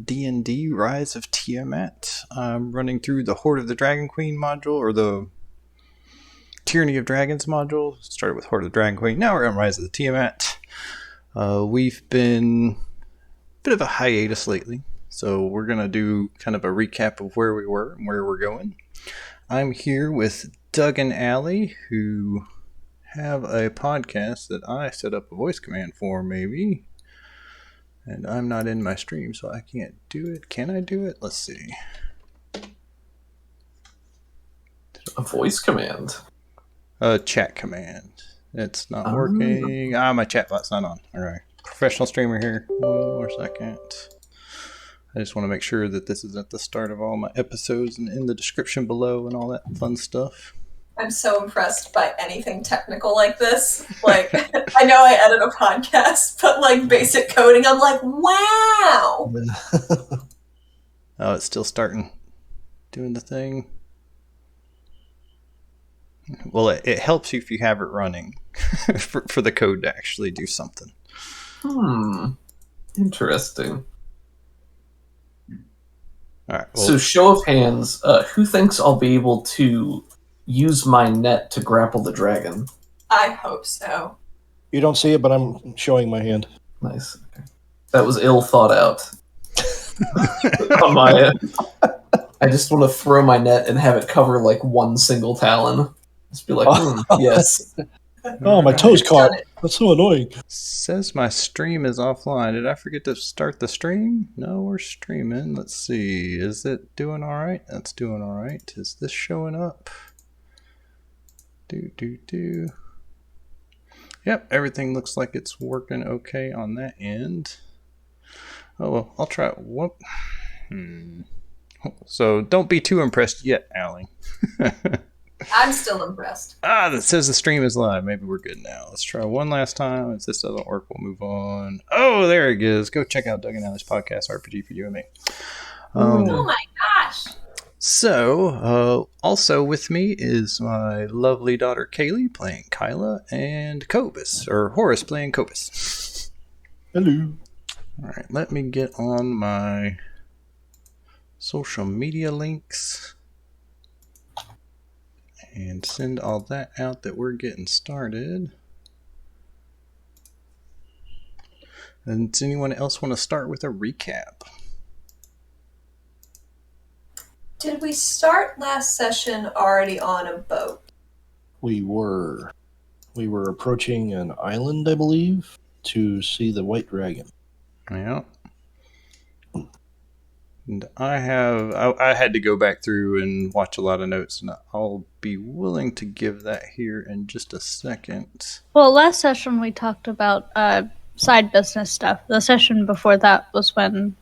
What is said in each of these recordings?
D&D Rise of Tiamat. I'm running through the Horde of the Dragon Queen module, or the Tyranny of Dragons module. Started with Horde of the Dragon Queen, now we're on Rise of the Tiamat. We've been a bit of a hiatus lately, so we're going to do kind of a recap of where we were and where we're going. I'm here with Doug and Allie, who have a podcast that I set up a voice command for, maybe. And I'm not in my stream, so I can't do it. Can I do it? Let's see. A voice command? A chat command. It's not working. My chat bot's not on. Alright. Professional streamer here. 1 more second. I just want to make sure that this is at the start of all my episodes and in the description below and all that fun stuff. I'm so impressed by anything technical like this. Like, I know I edit a podcast, but like basic coding, I'm like, wow! Oh, it's still starting. Doing the thing. Well, it helps you if you have it running for the code to actually do something. Interesting. All right. Well, so, show of hands, who thinks I'll be able to use my net to grapple the dragon? I hope so. You don't see it, but I'm showing my hand. Nice. Okay. That was ill thought out on my end. I just want to throw my net and have it cover like one single talon. Just be like, yes. Oh, my toes caught. That's so annoying. Says my stream is offline. Did I forget to start the stream? No, we're streaming. Let's see. Is it doing all right? That's doing all right. Is this showing up? Yep, everything looks like it's working okay on that end. Oh, well, I'll try it. Whoop. So don't be too impressed yet, Allie. I'm still impressed. That says the stream is live. Maybe we're good now. Let's try one last time. If this doesn't work, we'll move on. Oh, there it is. Go check out Doug and Allie's podcast, RPG for You and Me. Oh my gosh. So, also with me is my lovely daughter Kaylee playing Kyla, and Cobus, or Horace playing Cobus. Hello. Alright, let me get on my social media links and send all that out that we're getting started. And does anyone else want to start with a recap? Did we start last session already on a boat? We were approaching an island, I believe, to see the white dragon. Yeah. And I had to go back through and watch a lot of notes, and I'll be willing to give that here in just a second. Well, last session we talked about side business stuff. The session before that was when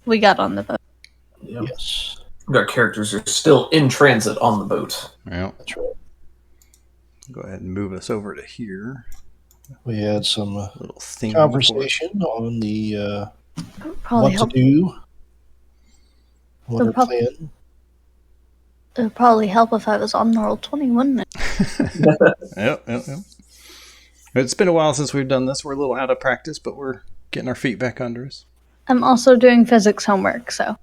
we got on the boat. Yep. Yes. Our characters are still in transit on the boat. Yeah. That's right. Go ahead and move us over to here. We had some Little theme conversation on the Probably what to do. What our plan. It would probably help if I was on Roll20, wouldn't it? Yep. It's been a while since we've done this. We're a little out of practice, but we're getting our feet back under us. I'm also doing physics homework, so.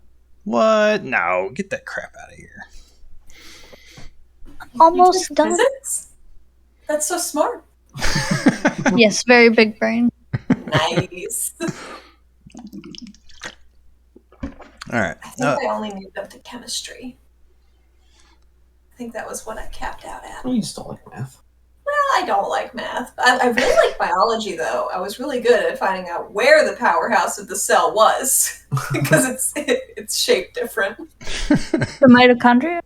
What? No, get that crap out of here. Almost You did done. physics? That's so smart. Yes, very big brain. Nice. All right. I think I only moved up to chemistry. I think that was what I capped out at. You just don't like math. Well, I don't like math. I really like biology, though. I was really good at finding out where the powerhouse of the cell was, because it's shaped different. The mitochondria?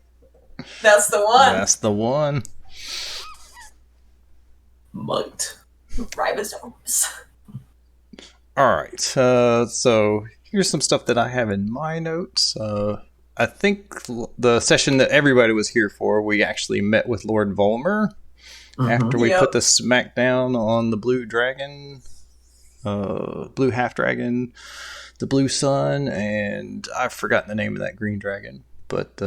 That's the one. That's the one. Mite. Ribosomes. All right. So here's some stuff that I have in my notes. I think the session that everybody was here for, we actually met with Lord Volmer. After we put the smackdown on the blue dragon, blue half dragon, the blue sun, and I've forgotten the name of that green dragon. But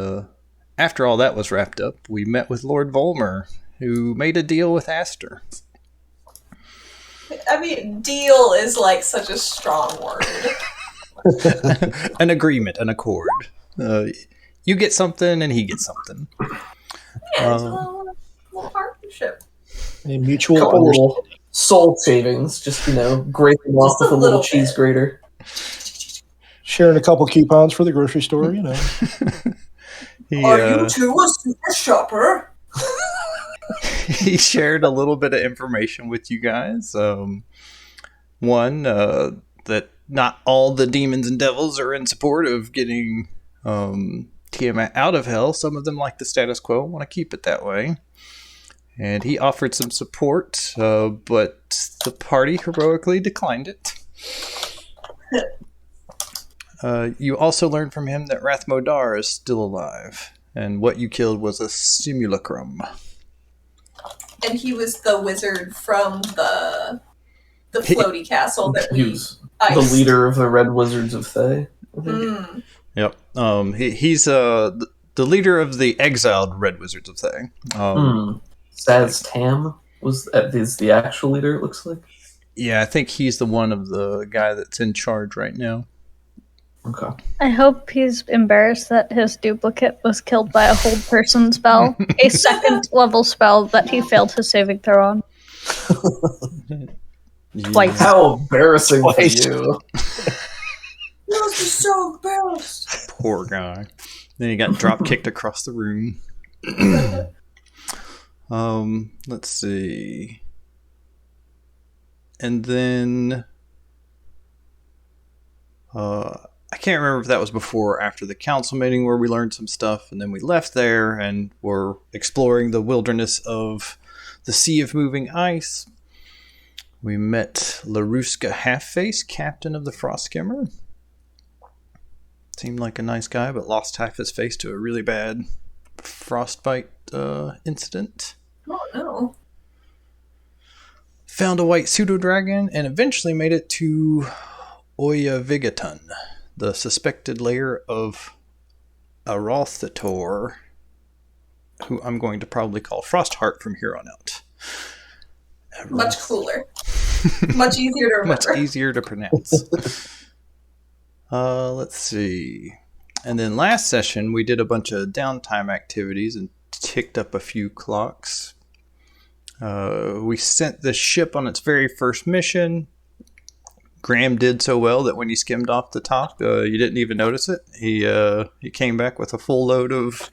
after all that was wrapped up, we met with Lord Volmer, who made a deal with Aster. I mean, deal is like such a strong word. An agreement, an accord. You get something and he gets something. Yeah, it's a little partnership. A mutual Couple understanding. little soul savings, just grate them off Just with a a little little cheese bit. grater. Sharing a couple coupons for the grocery store, He, Are you too a super shopper? he shared a little bit of information with you guys. One, that not all the demons and devils are in support of getting Tiamat out of hell. Some of them like the status quo, want to keep it that way. And he offered some support, but the party heroically declined it. You also learned from him that Rathmodar is still alive, and what you killed was a simulacrum. And he was the wizard from the floaty castle that He we was iced. the leader of the Red Wizards of Thay. I think. Mm. Yep. He's the leader of the exiled Red Wizards of Thay. Saz Tam is the actual leader, it looks like. Yeah, I think he's the one of the guy that's in charge right now. Okay. I hope he's embarrassed that his duplicate was killed by a hold person spell, a second level spell that he failed his saving throw on. Twice. How embarrassing for Twice. you. You must be so embarrassed. Poor guy. Then he got drop kicked across the room. Let's see. And then I can't remember if that was before or after the council meeting where we learned some stuff, and then we left there and were exploring the wilderness of the Sea of Moving Ice. We met Laruska Halfface, captain of the Frostskimmer. Seemed like a nice guy, but lost half his face to a really bad frostbite incident. Oh no. Found a white pseudo-dragon and eventually made it to Oyaviggaton, the suspected lair of Arauthator, who I'm going to probably call Frostheart from here on out. Much cooler. Much easier to remember. Much easier to pronounce. Let's see. And then last session, we did a bunch of downtime activities and ticked up a few clocks. We sent the ship on its very first mission. Graham did so well that when he skimmed off the top, you didn't even notice it. He came back with a full load of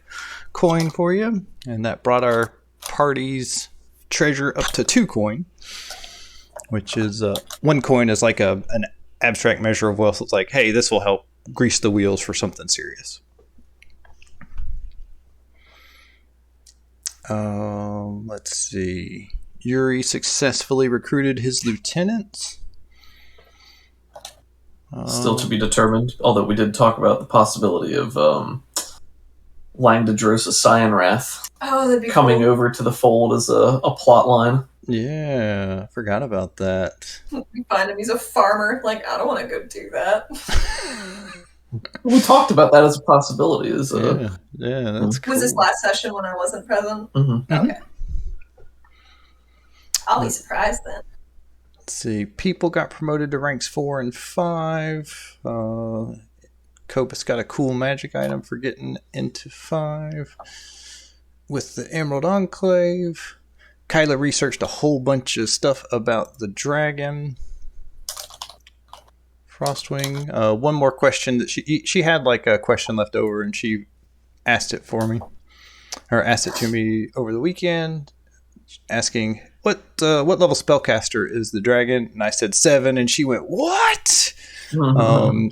coin for you, and that brought our party's treasure up to 2 coin, which is 1 coin is like an abstract measure of wealth. It's like, hey, this will help grease the wheels for something serious. Let's see. Yuri successfully recruited his lieutenants. Still to be determined, although we did talk about the possibility of Langdedrosa Cyanrath Oh, that'd be coming cool. over to the fold as a plot line. Yeah, I forgot about that. We find him, he's a farmer. Like, I don't want to go do that. We talked about that as a possibility. Yeah, that's cool. Was this last session when I wasn't present? Mhm. Okay. I'll be surprised then. Let's see. People got promoted to ranks 4 and 5. Copus got a cool magic item for getting into 5. With the Emerald Enclave. Kyla researched a whole bunch of stuff about the dragon. Frostwing. One more question that she had like a question left over, and she asked it for me, or asked it to me over the weekend, asking what level spellcaster is the dragon, and I said 7, and she went, "What?"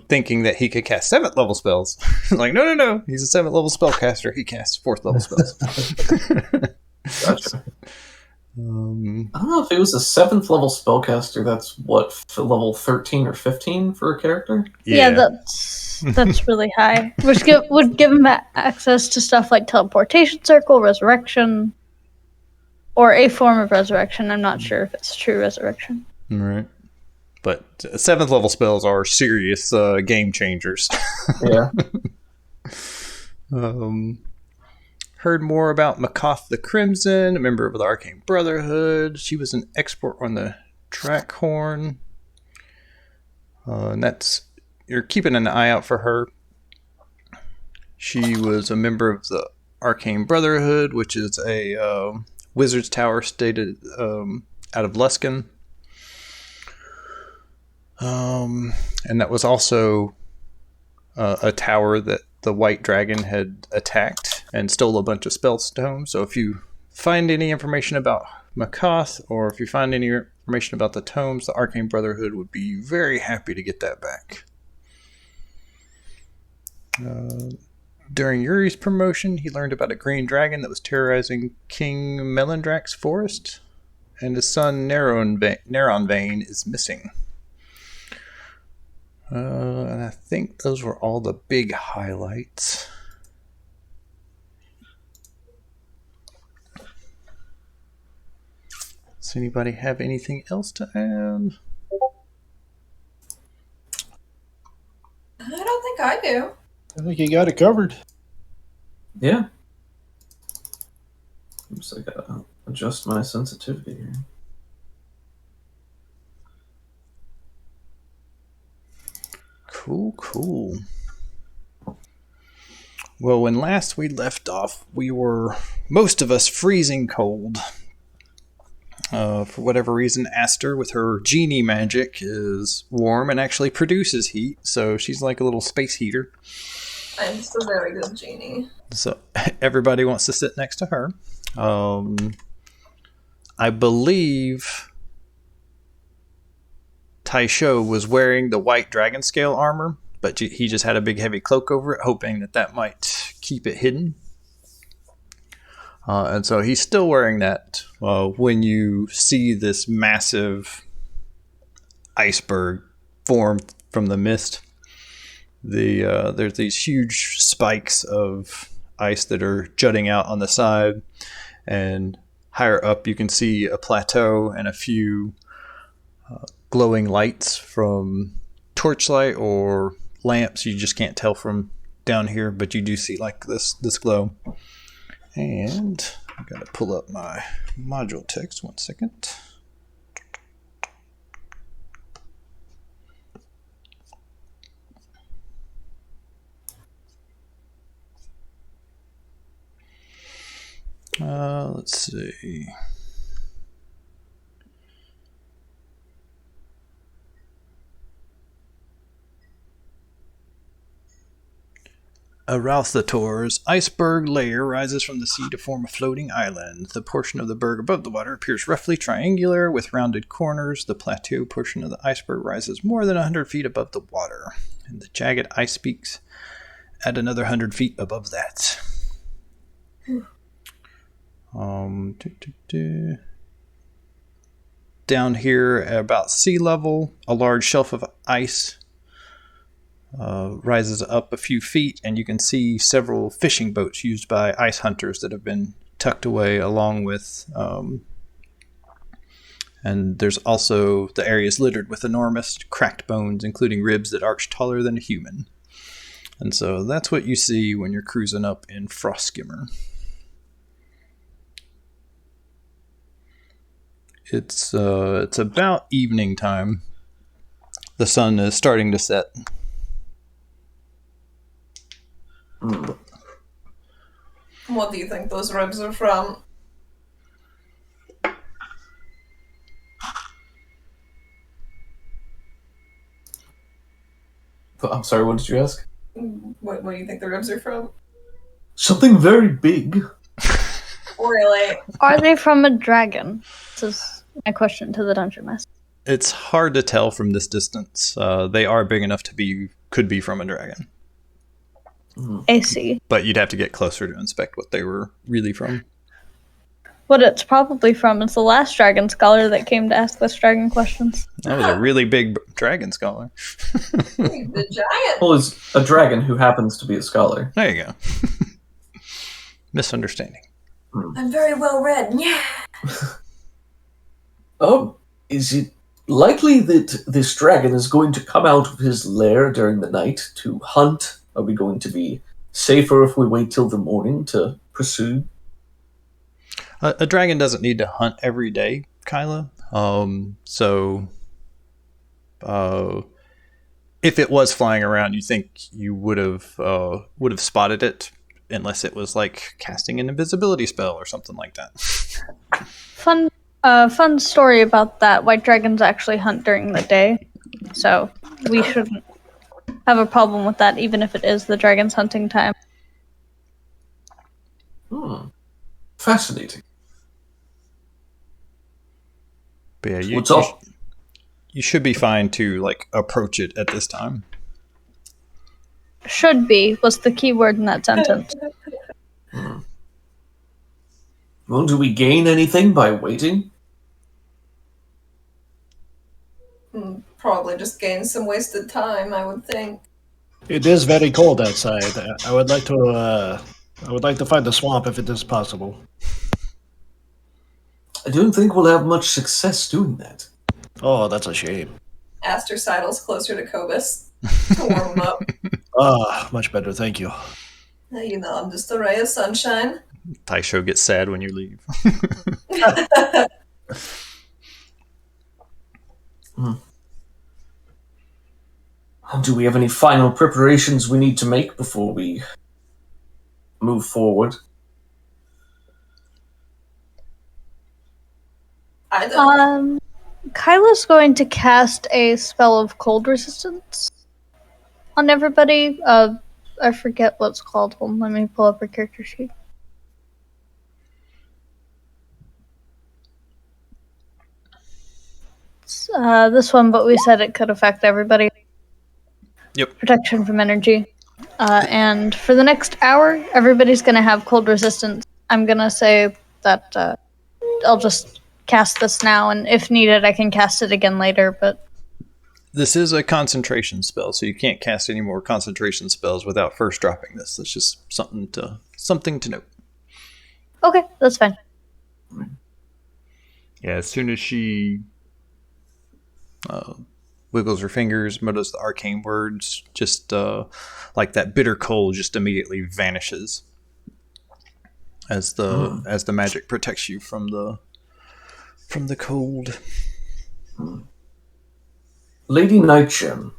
Thinking that he could cast 7th level spells. Like, no, he's a 7th level spellcaster. He casts 4th level spells. Gotcha. I don't know if it was a 7th level spellcaster. That's what, level 13 or 15 for a character? Yeah, that's really high. Which would give him access to stuff like teleportation circle, resurrection, or a form of resurrection. I'm not sure if it's true resurrection. Right. But 7th level spells are serious game changers. Yeah. Heard more about MacCath the Crimson, a member of the Arcane Brotherhood. She was an expert on the Trackhorn. And that's you're keeping an eye out for her. She was a member of the Arcane Brotherhood, which is a wizard's tower stated out of Luskan. And that was also a tower that the White Dragon had attacked and stole a bunch of spell stones. So if you find any information about MacCath, or if you find any information about the tomes, the Arcane Brotherhood would be very happy to get that back. During Yuri's promotion, he learned about a green dragon that was terrorizing King Melindrak's forest, and his son Neronvane is missing. And I think those were all the big highlights. Does anybody have anything else to add? I don't think I do. I think you got it covered. Yeah. Oops, I gotta adjust my sensitivity here. Cool. Well, when last we left off, we were, most of us, freezing cold. For whatever reason, Aster, with her genie magic, is warm and actually produces heat, so she's like a little space heater. I'm still very good genie. So everybody wants to sit next to her. I believe Taisho was wearing the white dragon scale armor, but he just had a big heavy cloak over it, hoping that might keep it hidden. And so he's still wearing that when you see this massive iceberg form from the mist. There's these huge spikes of ice that are jutting out on the side, and higher up you can see a plateau and a few glowing lights from torchlight or lamps. You just can't tell from down here, but you do see like this glow. And I've got to pull up my module text. 1 second. Let's see. Arauthator's iceberg lair rises from the sea to form a floating island. The portion of the berg above the water appears roughly triangular with rounded corners. The plateau portion of the iceberg rises more than 100 feet above the water, and the jagged ice peaks at another 100 feet above that. Down here at about sea level, a large shelf of ice rises up a few feet, and you can see several fishing boats used by ice hunters that have been tucked away along with and there's also the area is littered with enormous cracked bones, including ribs that arch taller than a human. And so that's what you see when you're cruising up in Frostskimmer. It's about evening time. The sun is starting to set. What do you think those ribs are from? I'm sorry, what did you ask? What do you think the ribs are from? Something very big. Really? Are they from a dragon? This is my question to the dungeon master. It's hard to tell from this distance. They are big enough to could be from a dragon. I see. But you'd have to get closer to inspect what they were really from. What it's probably from is the last dragon scholar that came to ask us dragon questions. That was a really big dragon scholar. The giant. Well, it's a dragon who happens to be a scholar. There you go. Misunderstanding. I'm very well read. Yeah. Is it likely that this dragon is going to come out of his lair during the night to hunt? Are we going to be safer if we wait till the morning to pursue? A dragon doesn't need to hunt every day, Kyla. if it was flying around, you think you would have spotted it, unless it was like casting an invisibility spell or something like that. Fun story about that. White dragons actually hunt during the day, so we shouldn't have a problem with that, even if it is the dragon's hunting time. Fascinating. But yeah, What's up? You should be fine to like approach it at this time. Should be was the key word in that sentence. Well, do we gain anything by waiting? Probably just gain some wasted time, I would think. It is very cold outside. I would like to find the swamp if it is possible. I don't think we'll have much success doing that. Oh, that's a shame. Aster sidles closer to Cobus to warm him up. Much better, thank you. You know, I'm just a ray of sunshine. Taisho gets sad when you leave. Do we have any final preparations we need to make before we move forward? I don't. Kyla's going to cast a spell of cold resistance on everybody. I forget what's called. Hold on, let me pull up her character sheet. It's, this one, but we said it could affect everybody. Yep. Protection from energy. And for the next hour, everybody's going to have cold resistance. I'm going to say that I'll just cast this now, and if needed, I can cast it again later, but... This is a concentration spell, so you can't cast any more concentration spells without first dropping this. That's just something to note. Okay, that's fine. Yeah, as soon as she wiggles her fingers, mutters the arcane words, just like that bitter cold just immediately vanishes as the magic protects you from the cold. Lady Nightgem,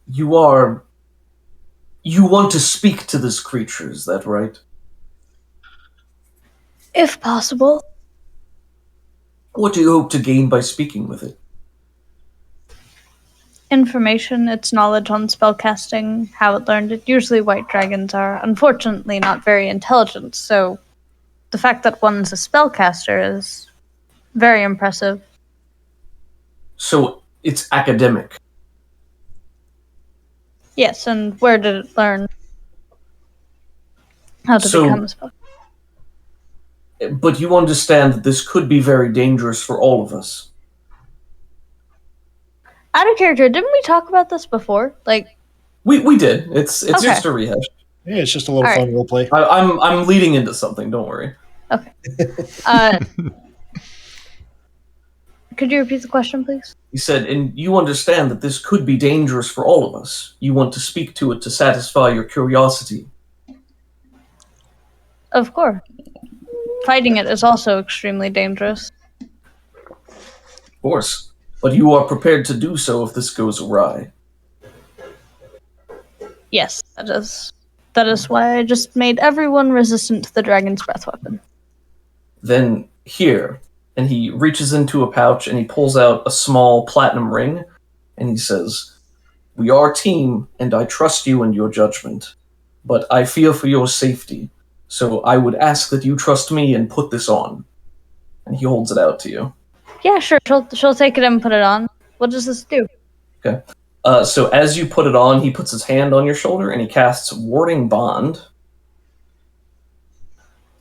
you want to speak to this creature, is that right? If possible. What do you hope to gain by speaking with it? Information, its knowledge on spellcasting, how it learned it. Usually white dragons are, unfortunately, not very intelligent, so the fact that one's a spellcaster is very impressive. So, it's academic. Yes, and where did it learn how to become a spellcaster? But you understand that this could be very dangerous for all of us. Out of character, didn't we talk about this before? Like, we did. It's Okay. just a rehash. Yeah, it's just a little All fun role play. I'm leading into something. Don't worry. okay. Could you repeat the question, please? He said, and you understand that this could be dangerous for all of us. You want to speak to it to satisfy your curiosity. Of course. Fighting it is also extremely dangerous. Of course. But you are prepared to do so if this goes awry. Yes, that is why I just made everyone resistant to the dragon's breath weapon. Then here, and he reaches into a pouch and he pulls out a small platinum ring, and he says, "We are a team, and I trust you and your judgment, but I fear for your safety, so I would ask that you trust me and put this on." And he holds it out to you. Yeah, sure. She'll take it and put it on. What does this do? Okay. So as you put it on, he puts his hand on your shoulder and he casts Warding Bond.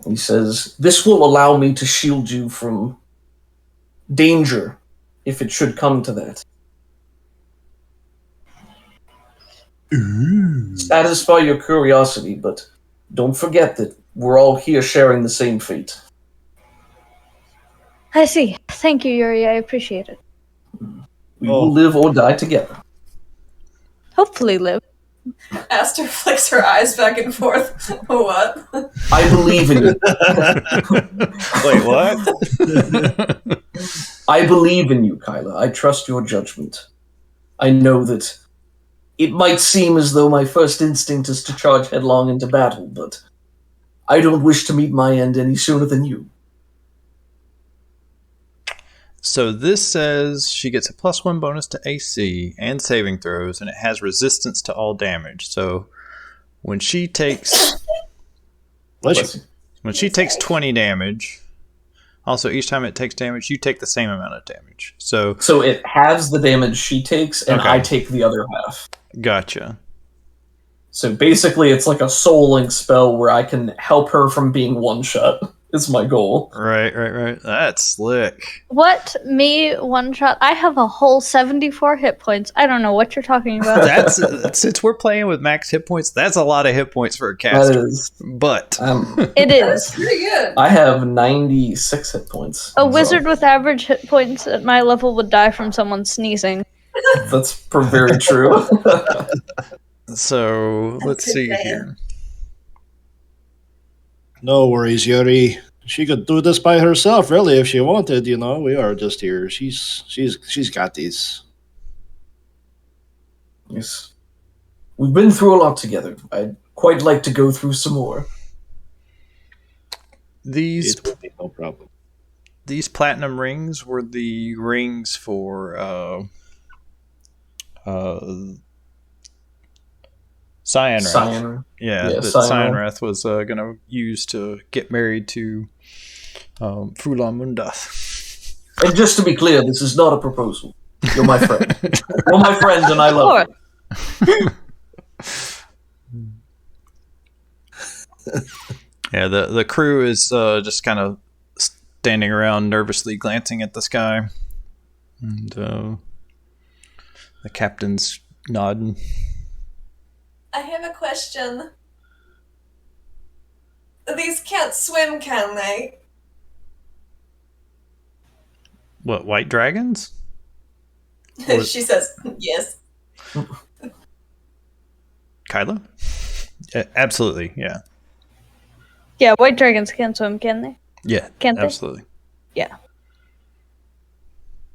He says, "This will allow me to shield you from danger, if it should come to that. Satisfy your curiosity, but don't forget that we're all here sharing the same fate." I see. Thank you, Yuri. I appreciate it. We will live or die together. Hopefully live. Aster flicks her eyes back and forth. What? I believe in you. Wait, what? I believe in you, Kyla. I trust your judgment. I know that It might seem as though my first instinct is to charge headlong into battle, but I don't wish to meet my end any sooner than you. So this says she gets a +1 bonus to AC and saving throws, and it has resistance to all damage. So when she takes Bless you. when she takes 20 damage, also each time it takes damage, you take the same amount of damage. So it halves the damage she takes, and Okay. I take the other half. gotcha. So basically, it's like a soul link spell where I can help her from being one-shot. It's my goal. Right. That's slick. What? Me one shot? I have a whole 74 hit points. I don't know what you're talking about. That's since we're playing with max hit points, that's a lot of hit points for a That caster. is. But It That's is. pretty good. I have 96 hit points. A wizard with average hit points at my level would die from someone sneezing. That's very true. so let's good see plan. here. No worries, Yuri. She could do this by herself, really, if she wanted. You know, we are just here. She's got these. Yes. We've been through a lot together. I'd quite like to go through some more. These It will be no problem. these platinum rings were the rings for Cyanrath. Cyan. Yeah, Yeah, that Cyanrath. Cyanrath was going to use to get married to Fulan Mundath. And just to be clear, this is not a proposal. You're my friend. You're my friend, and I love you. Yeah, the crew is just kind of standing around nervously glancing at the sky. And the captain's nodding. I have a question. These can't swim, can they? What, white dragons? She says, yes. Kyla? Yeah, absolutely, yeah. Yeah, white dragons can't swim, can they? Yeah, Can't they? absolutely. Yeah.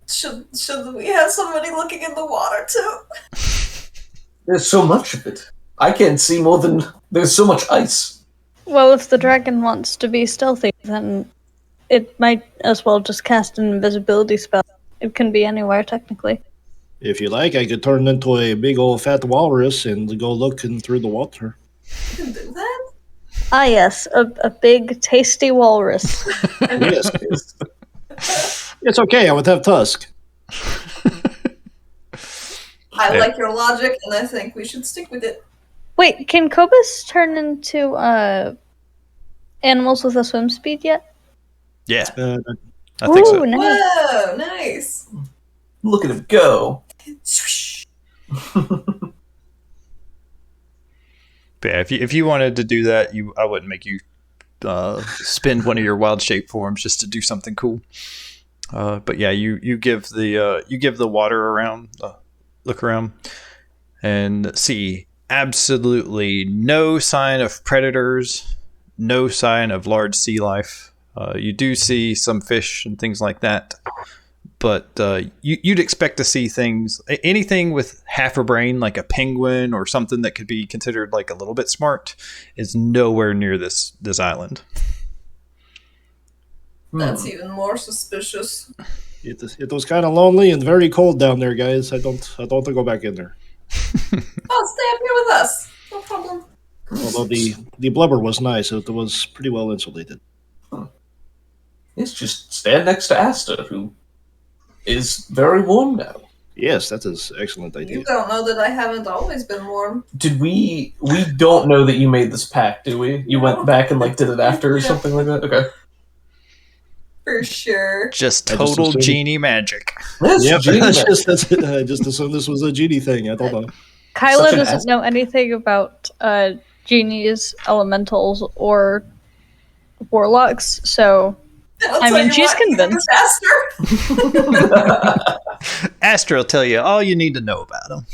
Should we have somebody looking in the water too? There's so much of it. I can't see more than... There's so much ice. Well, if the dragon wants to be stealthy, then it might as well just cast an invisibility spell. It can be anywhere, technically. If you like, I could turn into a big old fat walrus and go looking through the water. You can do that? Ah, yes, a big, tasty walrus. Yes. It's okay, I would have tusk. I like your logic, and I think we should stick with it. Wait, can Kobus turn into animals with a swim speed yet? Yeah, Uh, I think so. Ooh, nice. Whoa, nice. Look at him go. Swish. But yeah, if you wanted to do that, I wouldn't make you spend one of your wild shape forms just to do something cool. But yeah, you give the water around, look around, and see absolutely no sign of predators, no sign of large sea life. You do see some fish and things like that, but you'd expect to see anything with half a brain, like a penguin or something that could be considered like a little bit smart, is nowhere near this island. That's even more suspicious. it was kind of lonely and very cold down there, guys. I don't want to go back in there. Oh, stay up here with us. No problem. Although the blubber was nice, it was pretty well insulated. It's just stand next to Asta, who is very warm now. Yes, that is an excellent idea. You don't know that I haven't always been warm. Did we don't know that you made this pact, do we? You went back and did it after or something like that? Okay. For sure. Just I just total assumed- genie magic. That's Yep, genius. that's it. I just assumed this was a genie thing. I don't know. Kyla Such an doesn't ass- know anything about genies, elementals, or warlocks, so I'll I tell mean, you she's what, convinced. Faster. Astra will tell you all you need to know about him.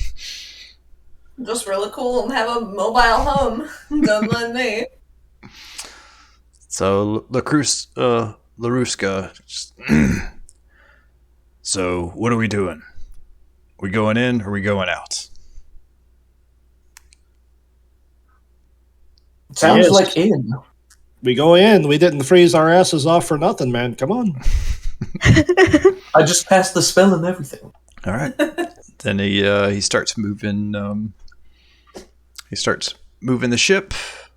Just really cool and have a mobile home. Don't mind me. So LaRuska. So what are we doing? We going in or we going out? Sounds Yes. like in. We go in. We didn't freeze our asses off for nothing, man. Come on. I just passed the spell and everything. All right. Then he starts moving. He starts moving the ship,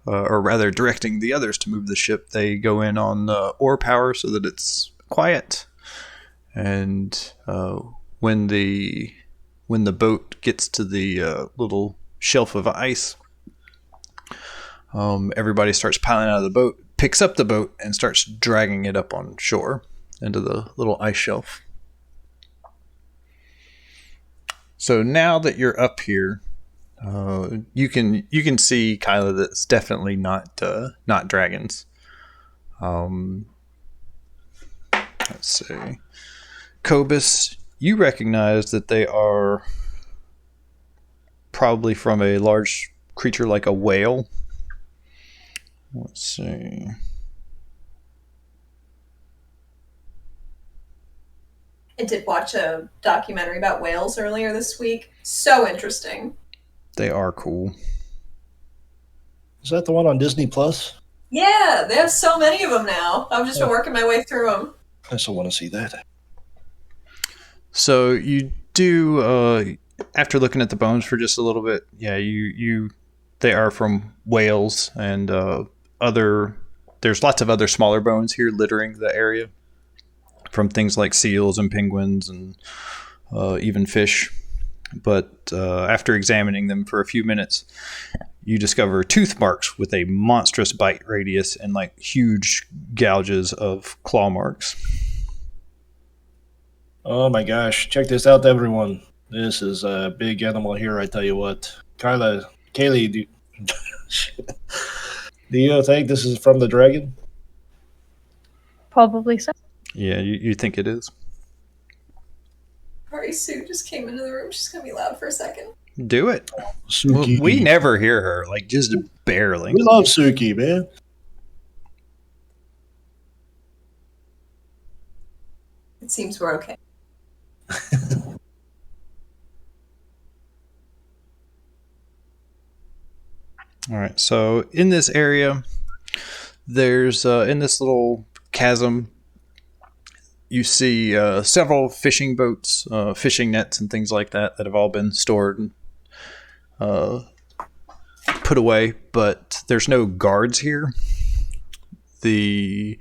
or rather directing the others to move the ship. They go in on oar power so that it's quiet. And when the boat gets to the little shelf of ice, everybody starts piling out of the boat, picks up the boat, and starts dragging it up on shore into the little ice shelf. So now that you're up here, you can see, Kyla, that it's definitely not dragons. Let's see. Cobus, you recognize that they are probably from a large creature like a whale. Let's see. I did watch a documentary about whales earlier this week. So interesting. They are cool. Is that the one on Disney Plus? Yeah, they have so many of them now. I've just been working my way through them. I still want to see that. So you do, after looking at the bones for just a little bit, yeah, they are from whales and there's lots of other smaller bones here littering the area from things like seals and penguins and even fish. But after examining them for a few minutes, you discover tooth marks with a monstrous bite radius and like huge gouges of claw marks. Oh my gosh. Check this out, everyone. This is a big animal here, I tell you what. Kaylee, do you think this is from the dragon? Probably so. Yeah, you think it is. Sorry, Sue just came into the room. She's gonna be loud for a second. Do it. Suki. We never hear her, like just barely. We love Suki, man. It seems we're okay. All right. So in this area, there's in this little chasm, you see several fishing boats, fishing nets, and things like that have all been stored and put away. But there's no guards here. There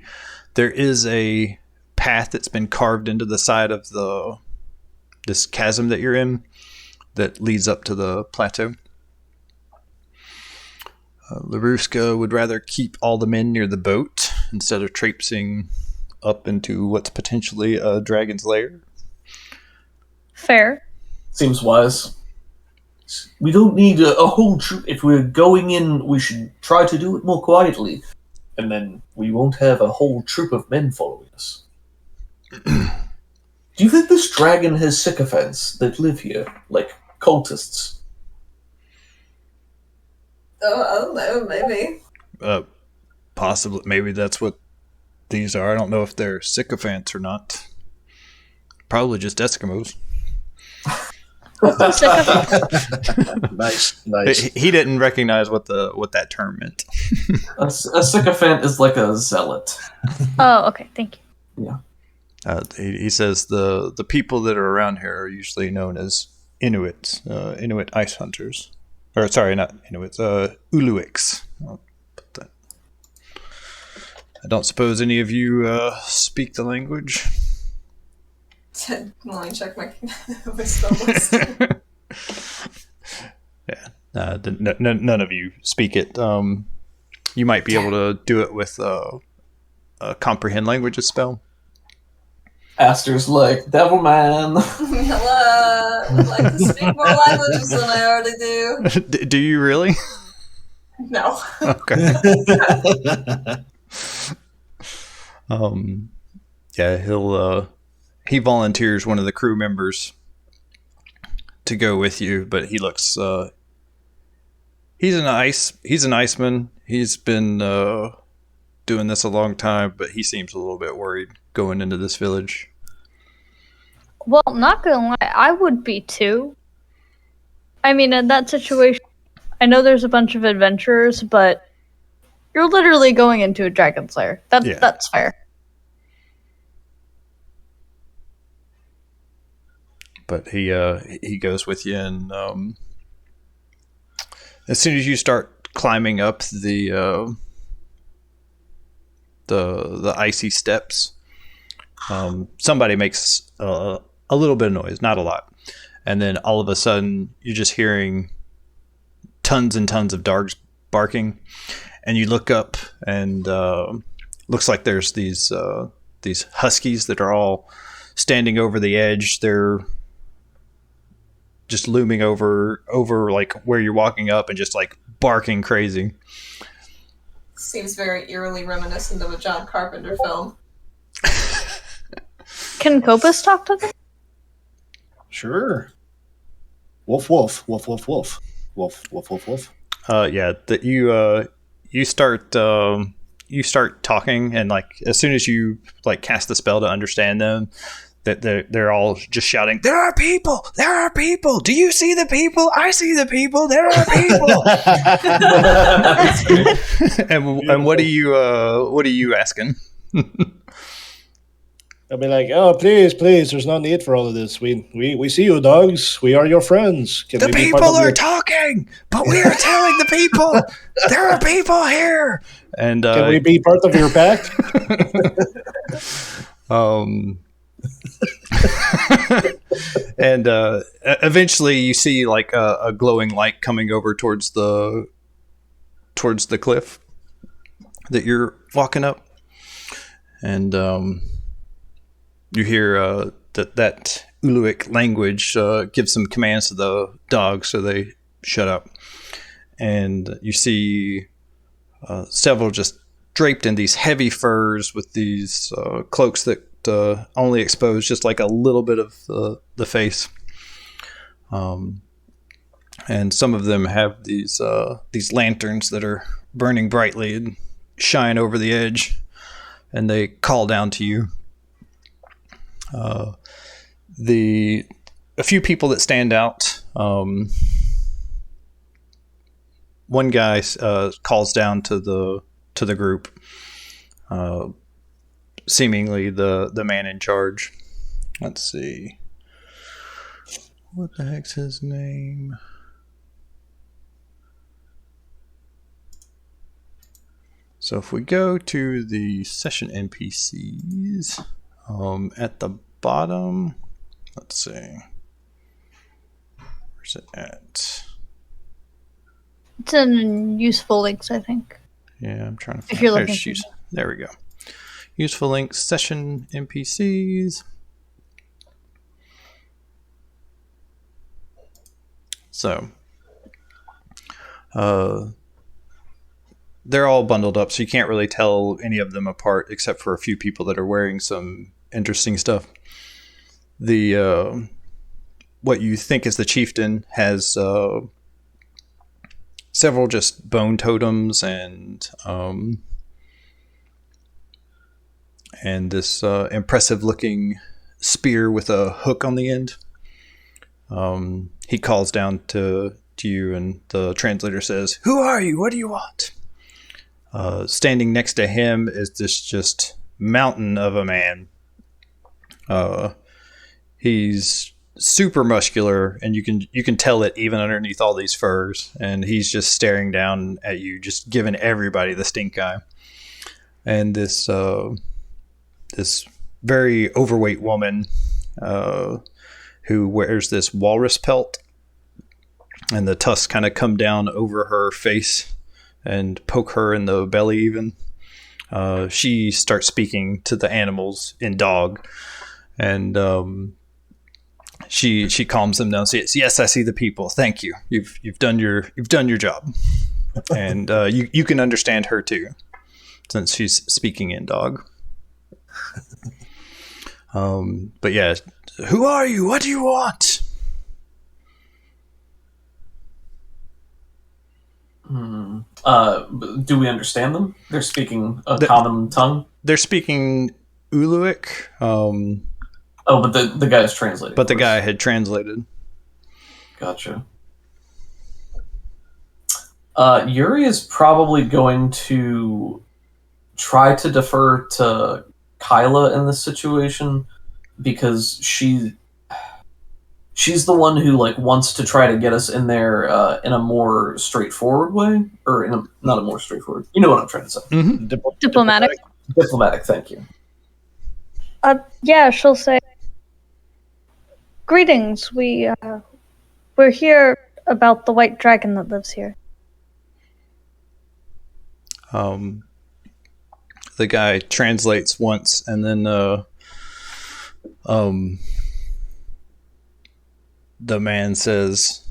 is a path that's been carved into the side of this chasm that you're in that leads up to the plateau. Laruska would rather keep all the men near the boat instead of traipsing up into what's potentially a dragon's lair. Fair. Seems wise. We don't need a whole troop. If we're going in, we should try to do it more quietly. And then we won't have a whole troop of men following us. Do you think this dragon has sycophants that live here? Like cultists? Oh, I don't know, maybe. Possibly. Maybe that's what these are. I don't know if they're sycophants or not. Probably just Eskimos. Nice. He didn't recognize what that term meant. A sycophant is like a zealot. Oh, okay. Thank you. Yeah. He says the people that are around here are usually known as Inuits, Inuit ice hunters. Or sorry, not Inuits, Uluiks. I'll put that. I don't suppose any of you speak the language? Let me check my spell list. Yeah, none of you speak it. You might be able to do it with a comprehend languages spell. Aster's like, devil man. Hello. I'd like to speak more languages than I already do. Do you really? No. Okay. Yeah, he volunteers one of the crew members to go with you, but he looks he's an iceman. He's been doing this a long time, but he seems a little bit worried going into this village. Well, not gonna lie, I would be too. I mean, in that situation, I know there's a bunch of adventurers, but You're literally going into a dragon's lair. That's fair. But he goes with you, and as soon as you start climbing up the icy steps, somebody makes a little bit of noise, not a lot, and then all of a sudden you're just hearing tons and tons of dogs barking, and you look up, and looks like there's these huskies that are all standing over the edge. They're just looming over like where you're walking up and just like barking crazy. Seems very eerily reminiscent of a John Carpenter film. Can Copus talk to them? Sure. Woof, woof, woof, woof, woof. Woof, woof, woof, woof. Yeah, that you start talking, and like as soon as you like cast the spell to understand them, that they're all just shouting, "There are people! There are people! Do you see the people? I see the people! There are people!" and what are you asking? I'll be like, "Oh, please, there's no need for all of this. We see you, dogs. We are your friends. Can The we be people part of are your-" talking, but we are telling the people there are people here. And Can we be part of your pack? And eventually you see like a glowing light coming over towards the cliff that you're walking up, and you hear that Uluic language gives some commands to the dogs, so they shut up, and you see several just draped in these heavy furs with these cloaks that only expose just like a little bit of the face, and some of them have these lanterns that are burning brightly and shine over the edge, and they call down to you. A few people that stand out. One guy calls down to the group, seemingly the man in charge. Let's see, what the heck's his name? So if we go to the session NPCs, at the bottom, let's see, where's it at? It's in useful links, I think. Yeah, I'm trying to find If you're it. looking for There we go. Useful links, session NPCs. So, they're all bundled up, so you can't really tell any of them apart, except for a few people that are wearing some interesting stuff. The what you think is the chieftain has several just bone totems and this impressive-looking spear with a hook on the end. He calls down to you, and the translator says, "Who are you? What do you want?" Standing next to him is this just mountain of a man. He's super muscular, and you can tell it even underneath all these furs. And he's just staring down at you, just giving everybody the stink eye. And this very overweight woman who wears this walrus pelt, and the tusks kind of come down over her face and poke her in the belly even. She starts speaking to the animals in dog, and she calms them down. Says, "Yes, I see the people. Thank you. You've done your job." And you can understand her too, since she's speaking in dog. But yeah, who are you? What do you want? Do we understand them? They're speaking a common tongue? They're speaking Uluic. But the guy's translating. But the guy had translated. Gotcha. Yuri is probably going to try to defer to Kyla in this situation because she's the one who wants to try to get us in there in a more straightforward way, or not a more straightforward. You know what I'm trying to say? Mm-hmm. Diplomatic. Diplomatic. Thank you. Yeah, she'll say, "Greetings. We're here about the white dragon that lives here." The guy translates once, and then the man says,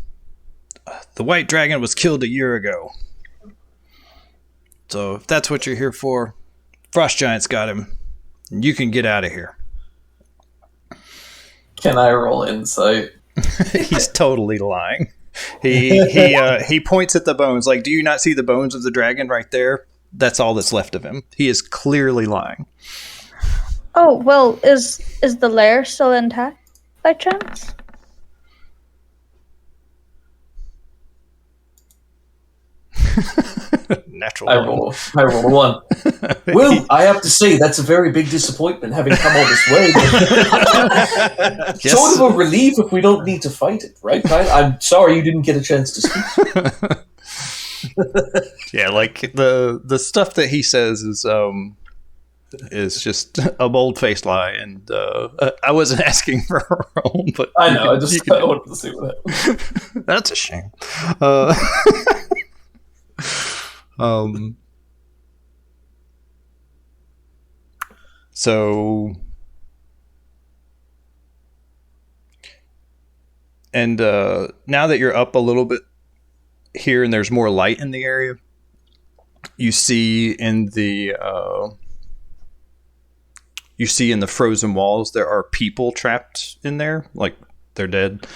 "The white dragon was killed a year ago. So if that's what you're here for, frost giants got him. And you can get out of here." Can I roll insight? He's totally lying. He points at the bones, like, do you not see the bones of the dragon right there? That's all that's left of him. He is clearly lying. Oh, well, is the lair still intact by chance? Natural. I roll a 1. Well, I have to say that's a very big disappointment having come all this way. Yes. Sort of a relief if we don't need to fight it, right? I'm sorry you didn't get a chance to speak. Yeah, like the stuff that he says is just a bold-faced lie, and I wasn't asking for a roll, but I know. I wanted to see what happened. That's a shame. So, and now that you're up a little bit here and there's more light in the area, you see in the frozen walls there are people trapped in there, like they're dead.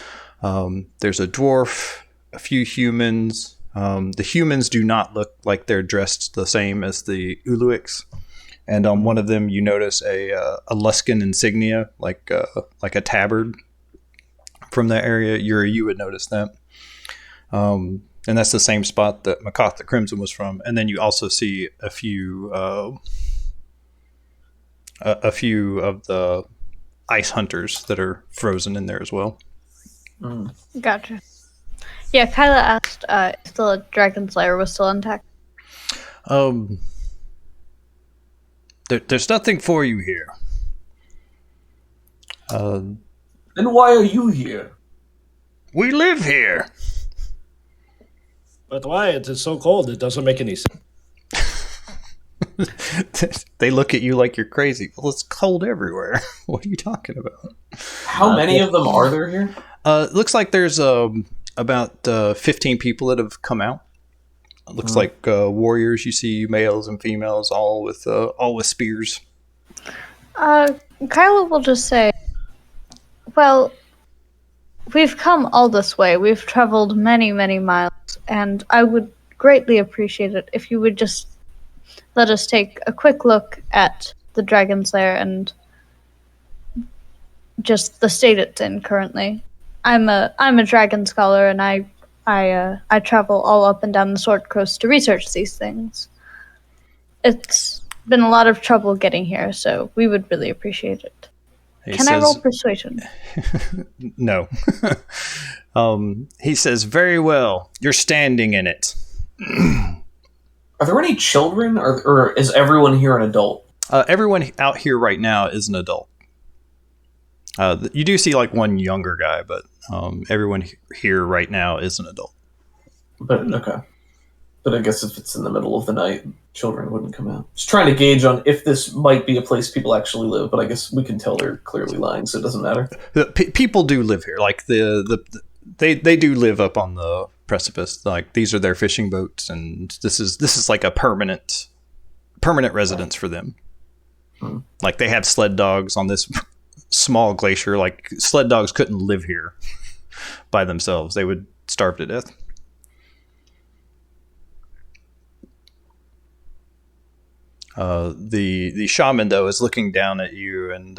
There's a dwarf, a few humans. The humans do not look like they're dressed the same as the Uluiks. And on one of them, you notice a Luskan insignia, like a tabard from that area. You would notice that. And that's the same spot that MacCath the Crimson was from. And then you also see a few of the ice hunters that are frozen in there as well. Gotcha. Yeah, Kyla asked if the dragon's lair was still intact. There's nothing for you here. Then why are you here? We live here. But why? It is so cold. It doesn't make any sense. They look at you like you're crazy. Well, it's cold everywhere. What are you talking about? How many of them are there here? It looks like there's about 15 people that have come out. It looks like warriors. You see males and females, all with spears. Kyla will just say, "Well, we've come all this way. We've traveled many, many miles, and I would greatly appreciate it if you would just let us take a quick look at the dragon's lair and just the state it's in currently. I'm a dragon scholar, and I travel all up and down the Sword Coast to research these things. It's been a lot of trouble getting here, so we would really appreciate it." Can I roll persuasion? No. He says, "Very well. You're standing in it." Are there any children, or is everyone here an adult? Everyone out here right now is an adult. You do see like one younger guy, but everyone here right now is an adult. But okay. But I guess if it's in the middle of the night, children wouldn't come out. Just trying to gauge on if this might be a place people actually live, but I guess we can tell they're clearly lying, so it doesn't matter. People do live here. Like they do live up on the precipice. Like these are their fishing boats, and this is like a permanent residence for them. Like they have sled dogs on this small glacier. Like sled dogs couldn't live here by themselves. They would starve to death. The shaman though is looking down at you, and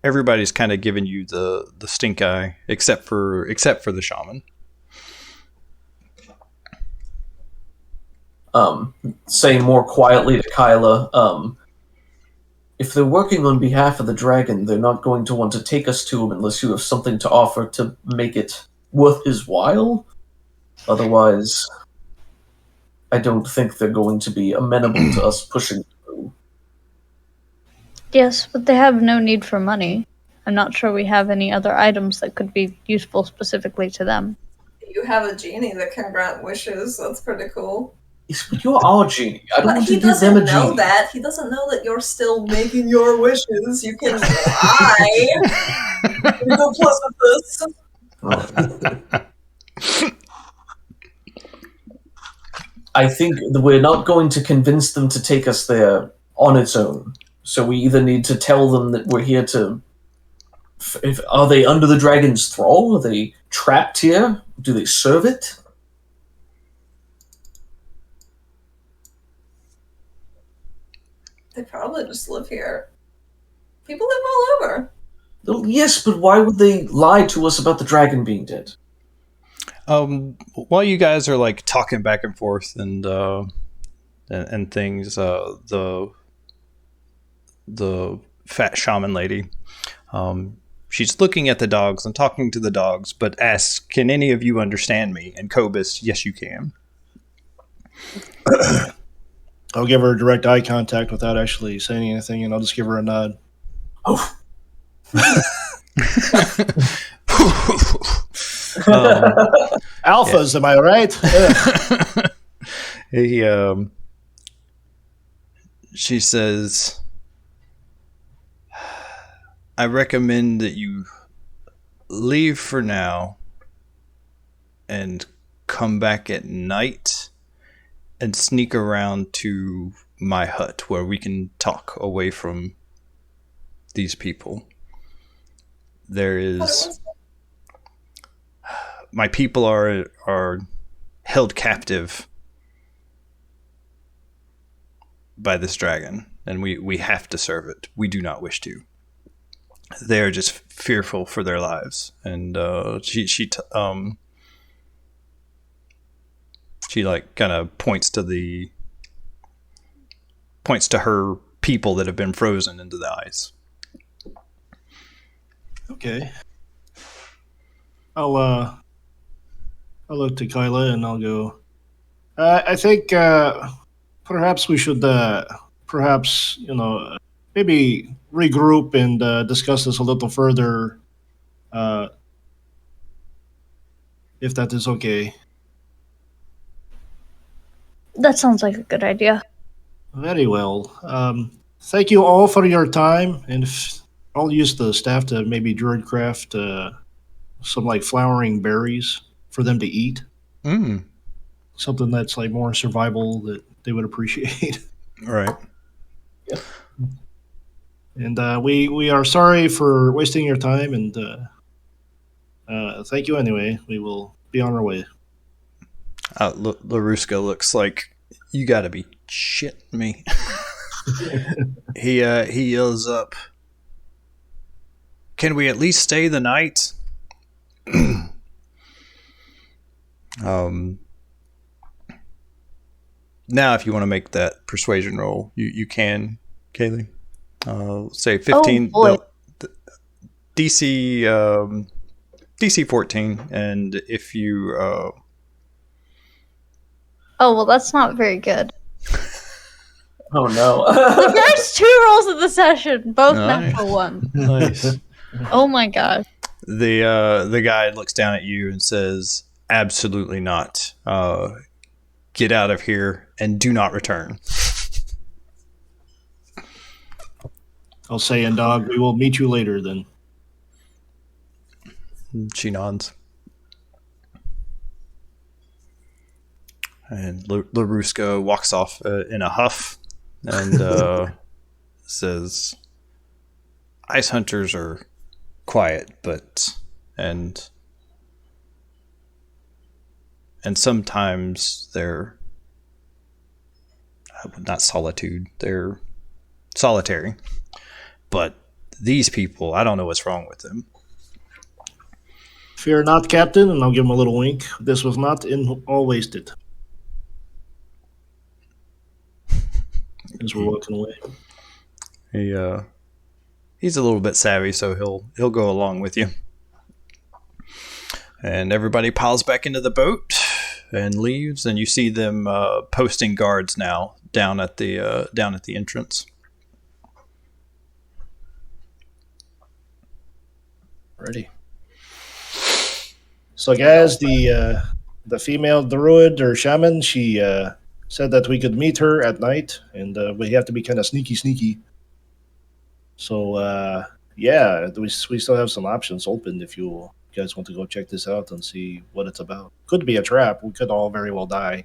everybody's kind of giving you the stink eye, except for the shaman. say more quietly to Kyla, if they're working on behalf of the dragon, they're not going to want to take us to him unless you have something to offer to make it worth his while. Otherwise, I don't think they're going to be amenable to us pushing through. Yes, but they have no need for money. I'm not sure we have any other items that could be useful specifically to them. You have a genie that can grant wishes. That's pretty cool. Yes, but you're our genie. I don't But want he to give them doesn't a know genie. that. He doesn't know that you're still making your wishes. You can lie. You go plus with this. I think that we're not going to convince them to take us there on its own. So we either need to tell them that we're here to... Are they under the dragon's thrall? Are they trapped here? Do they serve it? They probably just live here. People live all over. Well, yes, but why would they lie to us about the dragon being dead? While you guys are like talking back and forth and things, the fat shaman lady, she's looking at the dogs and talking to the dogs, but asks, "Can any of you understand me?" And Cobus, "Yes, you can." I'll give her direct eye contact without actually saying anything, and I'll just give her a nod. Oh, Alphas, am I right? She says, "I recommend that you leave for now and come back at night and sneak around to my hut where we can talk away from these people. There is... My people are held captive by this dragon, and we have to serve it. We do not wish to. They are just fearful for their lives." And she like kind of points to her people that have been frozen into the ice. Okay. I'll look to Kyla and I'll go, I think perhaps we should maybe regroup and discuss this a little further, if that is okay. That sounds like a good idea. Very well. Thank you all for your time, and I'll use the staff to maybe druidcraft some like flowering berries for them to eat. Something that's like more survival that they would appreciate. Right. Yep. And we are sorry for wasting your time, and thank you anyway. We will be on our way. LaRusca looks like, "You gotta be shitting me." He yells up, "Can we at least stay the night?" Now if you want to make that persuasion roll, you can, Kaylee. Say 15. Oh, boy. DC 14, and if you Oh, well, that's not very good. oh no. The first two rolls of the session, both Nice. natural one. nice. Oh my god. The guy looks down at you and says, "Absolutely not. Get out of here and do not return." I'll say, and dog, we will meet you later then. She nods. And LaRusca walks off in a huff and says, "Ice hunters are quiet, and sometimes they're not solitude, they're solitary. But these people, I don't know what's wrong with them." Fear not, Captain, and I'll give him a little wink. This was not all wasted. as we're walking away. He's a little bit savvy, so he'll go along with you. And everybody piles back into the boat and leaves, and you see them posting guards now down at the entrance. Ready. So, guys, the female druid or shaman, she said that we could meet her at night, and we have to be kind of sneaky. So, yeah, we still have some options open if you guys want to go check this out and see what it's about. Could be a trap. We could all very well die,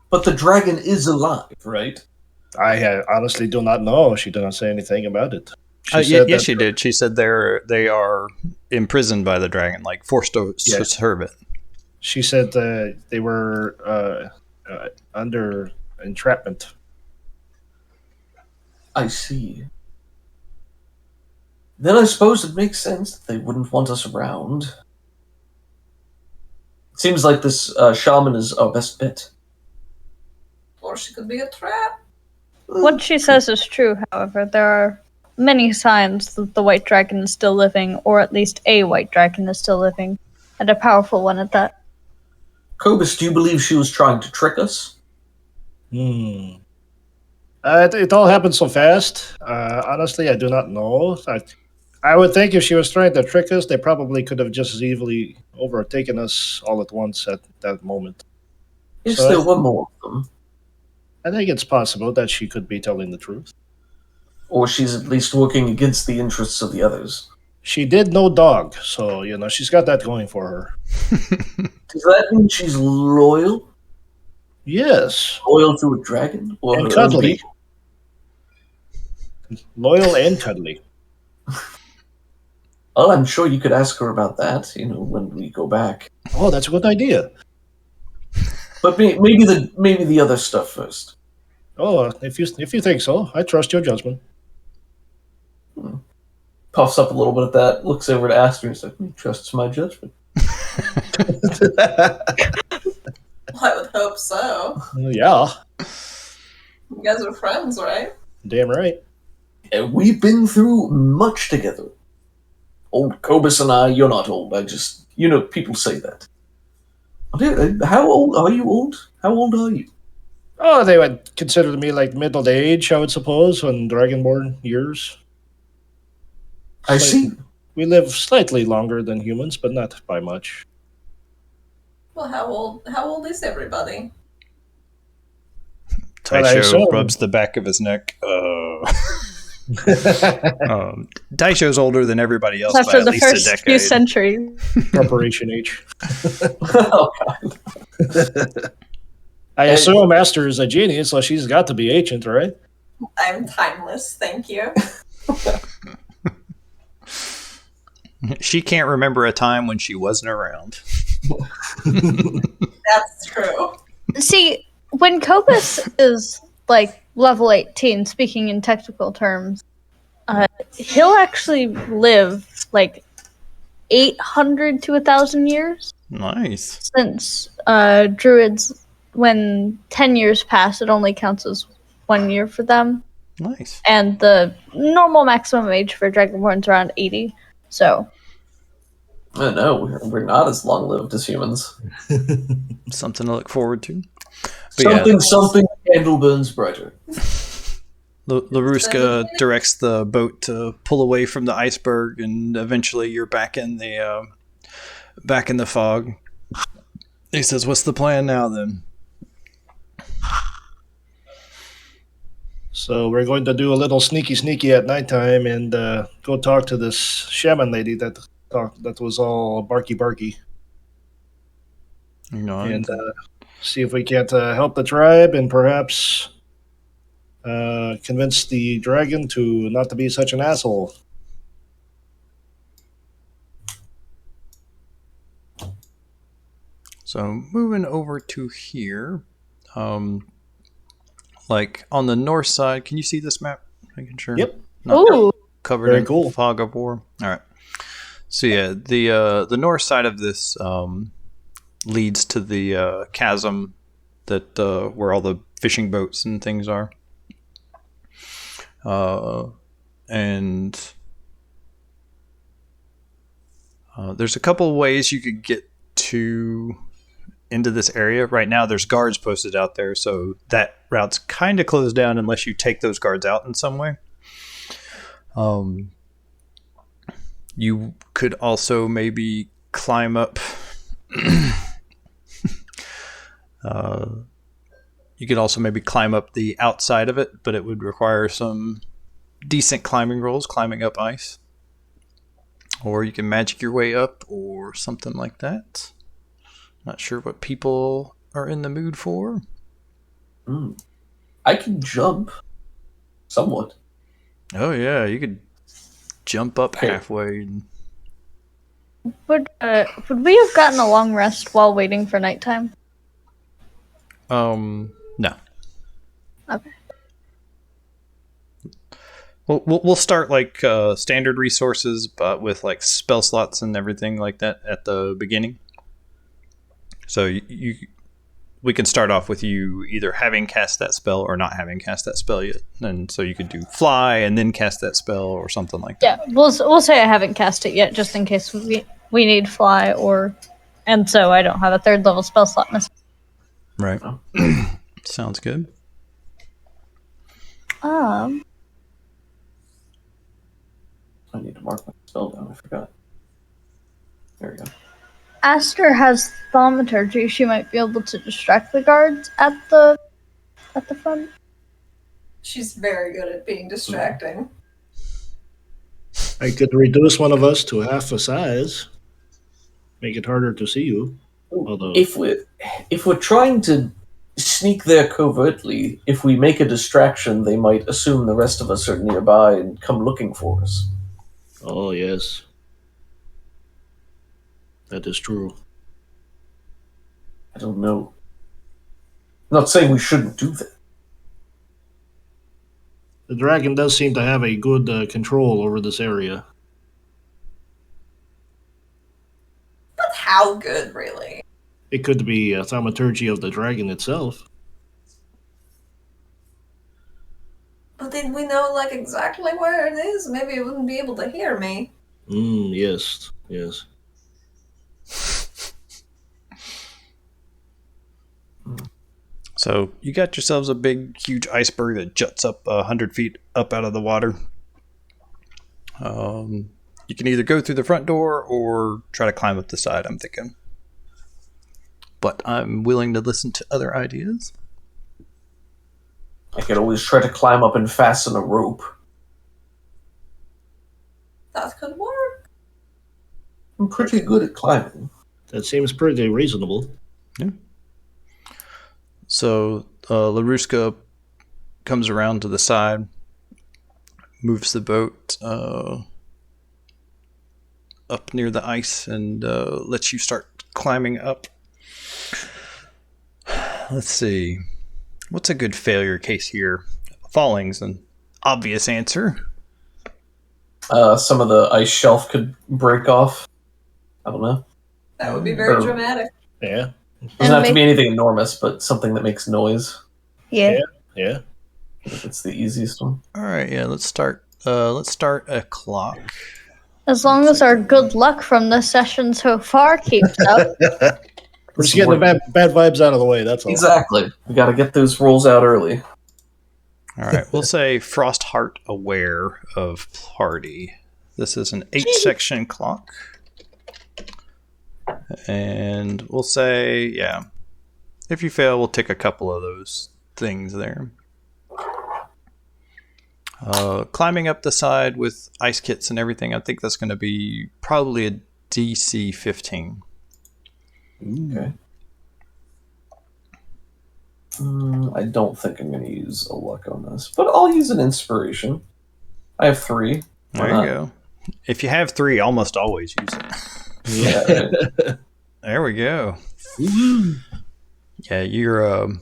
But the dragon is alive, right? I honestly do not know. She did not say anything about it. Yes, she did. She said they are imprisoned by the dragon, like forced to serve it. She said they were under entrapment. I see. Then I suppose it makes sense that they wouldn't want us around. It seems like this shaman is our best bet. Or she could be a trap. What she says is true, however. There are many signs that the white dragon is still living, or at least a white dragon is still living, and a powerful one at that. Kobus, do you believe she was trying to trick us? It all happened so fast. Honestly, I do not know. I would think if she was trying to trick us, they probably could have just as easily overtaken us all at once at that moment. Is there one more of them? I think it's possible that she could be telling the truth. Or she's at least working against the interests of the others. She did no dog, so, she's got that going for her. Does that mean she's loyal? Yes. Loyal to a dragon? Or and cuddly. Loyal and cuddly. Well, I'm sure you could ask her about that, when we go back. Oh, that's a good idea. But maybe the other stuff first. Oh, if you think so, I trust your judgment. Puffs up a little bit at that, looks over to Aster and says, trusts my judgment. I would hope so. Yeah. You guys are friends, right? Damn right. And we've been through much together. Old Kobus and I, you're not old. People say that. How old are you old? How old are you? Oh, they would consider me like middle age, I would suppose, on Dragonborn years. I see. We live slightly longer than humans, but not by much. Well, how old is everybody? Taisho rubs the back of his neck. Daisho's older than everybody else After by the at least first a decade. few centuries. Preparation age. Oh, God. I assume Master is a genius, so she's got to be ancient, right? I'm timeless, thank you. She can't remember a time when she wasn't around. That's true. See, when Kobus is like level 18, speaking in technical terms, he'll actually live like 800 to 1,000 years. Nice. Since druids, when 10 years pass, it only counts as 1 year for them. Nice. And the normal maximum age for Dragonborn is around 80. So. No, we're not as long-lived as humans. Something to look forward to. But something, candle burns brighter. Laruska directs the boat to pull away from the iceberg, and eventually you're back in the fog. He says, "What's the plan now, then?" So we're going to do a little sneaky at nighttime and go talk to this shaman lady that was all barky. And see if we can't help the tribe and perhaps convince the dragon to not to be such an asshole. So moving over to here, like on the north side, can you see this map? Making sure. Yep. Ooh. Covered Very in cool. fog of war. All right. So yeah, the north side of this leads to the chasm that where all the fishing boats and things are. And there's a couple of ways you could get into this area. Right now there's guards posted out there, so that route's kind of closed down unless you take those guards out in some way. You could also maybe climb up. You could also maybe climb up the outside of it, but it would require some decent climbing rolls, climbing up ice. Or you can magic your way up or something like that. Not sure what people are in the mood for. I can jump. Somewhat. Oh yeah, you could jump up halfway. Would we have gotten a long rest while waiting for nighttime? No. Okay. We'll start like standard resources, but with like spell slots and everything like that at the beginning. So we can start off with you either having cast that spell or not having cast that spell yet, and so you could do fly and then cast that spell or something like that. Yeah, we'll say I haven't cast it yet, just in case we need fly and so I don't have a 3rd level spell slot necessarily. Right. Sounds good. I need to mark my spell down. I forgot. There we go. Aster has thaumaturgy. She might be able to distract the guards at the front. She's very good at being distracting. I could reduce one of us to half a size. Make it harder to see you. Although, If we're trying to sneak there covertly, if we make a distraction, they might assume the rest of us are nearby and come looking for us. oh yes, that is true. I don't know. I'm not saying we shouldn't do that. The dragon does seem to have a good control over this area. But how good, really? It could be a thaumaturgy of the dragon itself. But then we know, like, exactly where it is. Maybe it wouldn't be able to hear me. Yes. So you got yourselves a big, huge iceberg that juts up 100 feet up out of the water. You can either go through the front door or try to climb up the side, I'm thinking. But I'm willing to listen to other ideas. I could always try to climb up and fasten a rope. That could work. I'm pretty good at climbing. That seems pretty reasonable. Yeah. So LaRuska comes around to the side, moves the boat up near the ice, and lets you start climbing up. Let's see. What's a good failure case here? Falling's an obvious answer. Some of the ice shelf could break off. I don't know. That would be very Or- dramatic. Yeah. Doesn't have to be anything enormous, but something that makes noise. Yeah. It's the easiest one. All right, yeah. Let's start a clock. As long as our good luck from this session so far keeps up. We're just getting the bad vibes out of the way, that's all. Exactly. We got to get those rolls out early. All right, we'll say Frostheart aware of party. This is an 8-section clock. And we'll say, yeah. If you fail, we'll take a couple of those things there. Climbing up the side with ice kits and everything, I think that's going to be probably a DC 15. Okay. I don't think I'm going to use a luck on this, but I'll use an inspiration. I have 3. Why There not? you go. If you have 3, almost always use it. Yeah. Right. There we go. Yeah, you're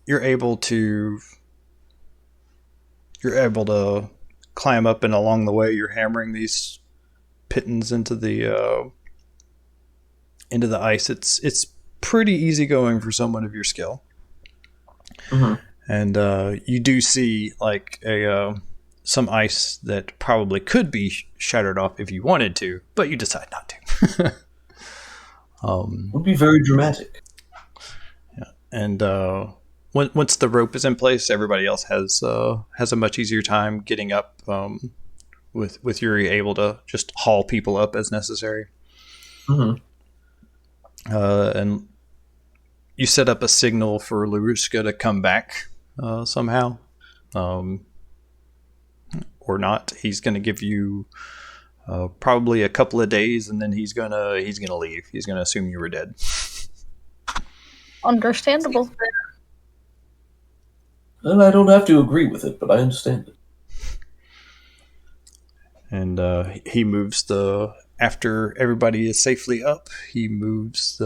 able to climb up, and along the way you're hammering these pittons into the ice. It's pretty easy going for someone of your skill. Mhm. And you do see like a some ice that probably could be shattered off if you wanted to, but you decide not to. Would be very dramatic. Yeah. And once the rope is in place, everybody else has a much easier time getting up. With Yuri able to just haul people up as necessary. Mm-hmm. And you set up a signal for Laruska to come back somehow, or not. He's going to give you probably a couple of days, and then he's gonna leave. He's gonna assume you were dead. Understandable. And I don't have to agree with it, but I understand it. And he moves after everybody is safely up, he moves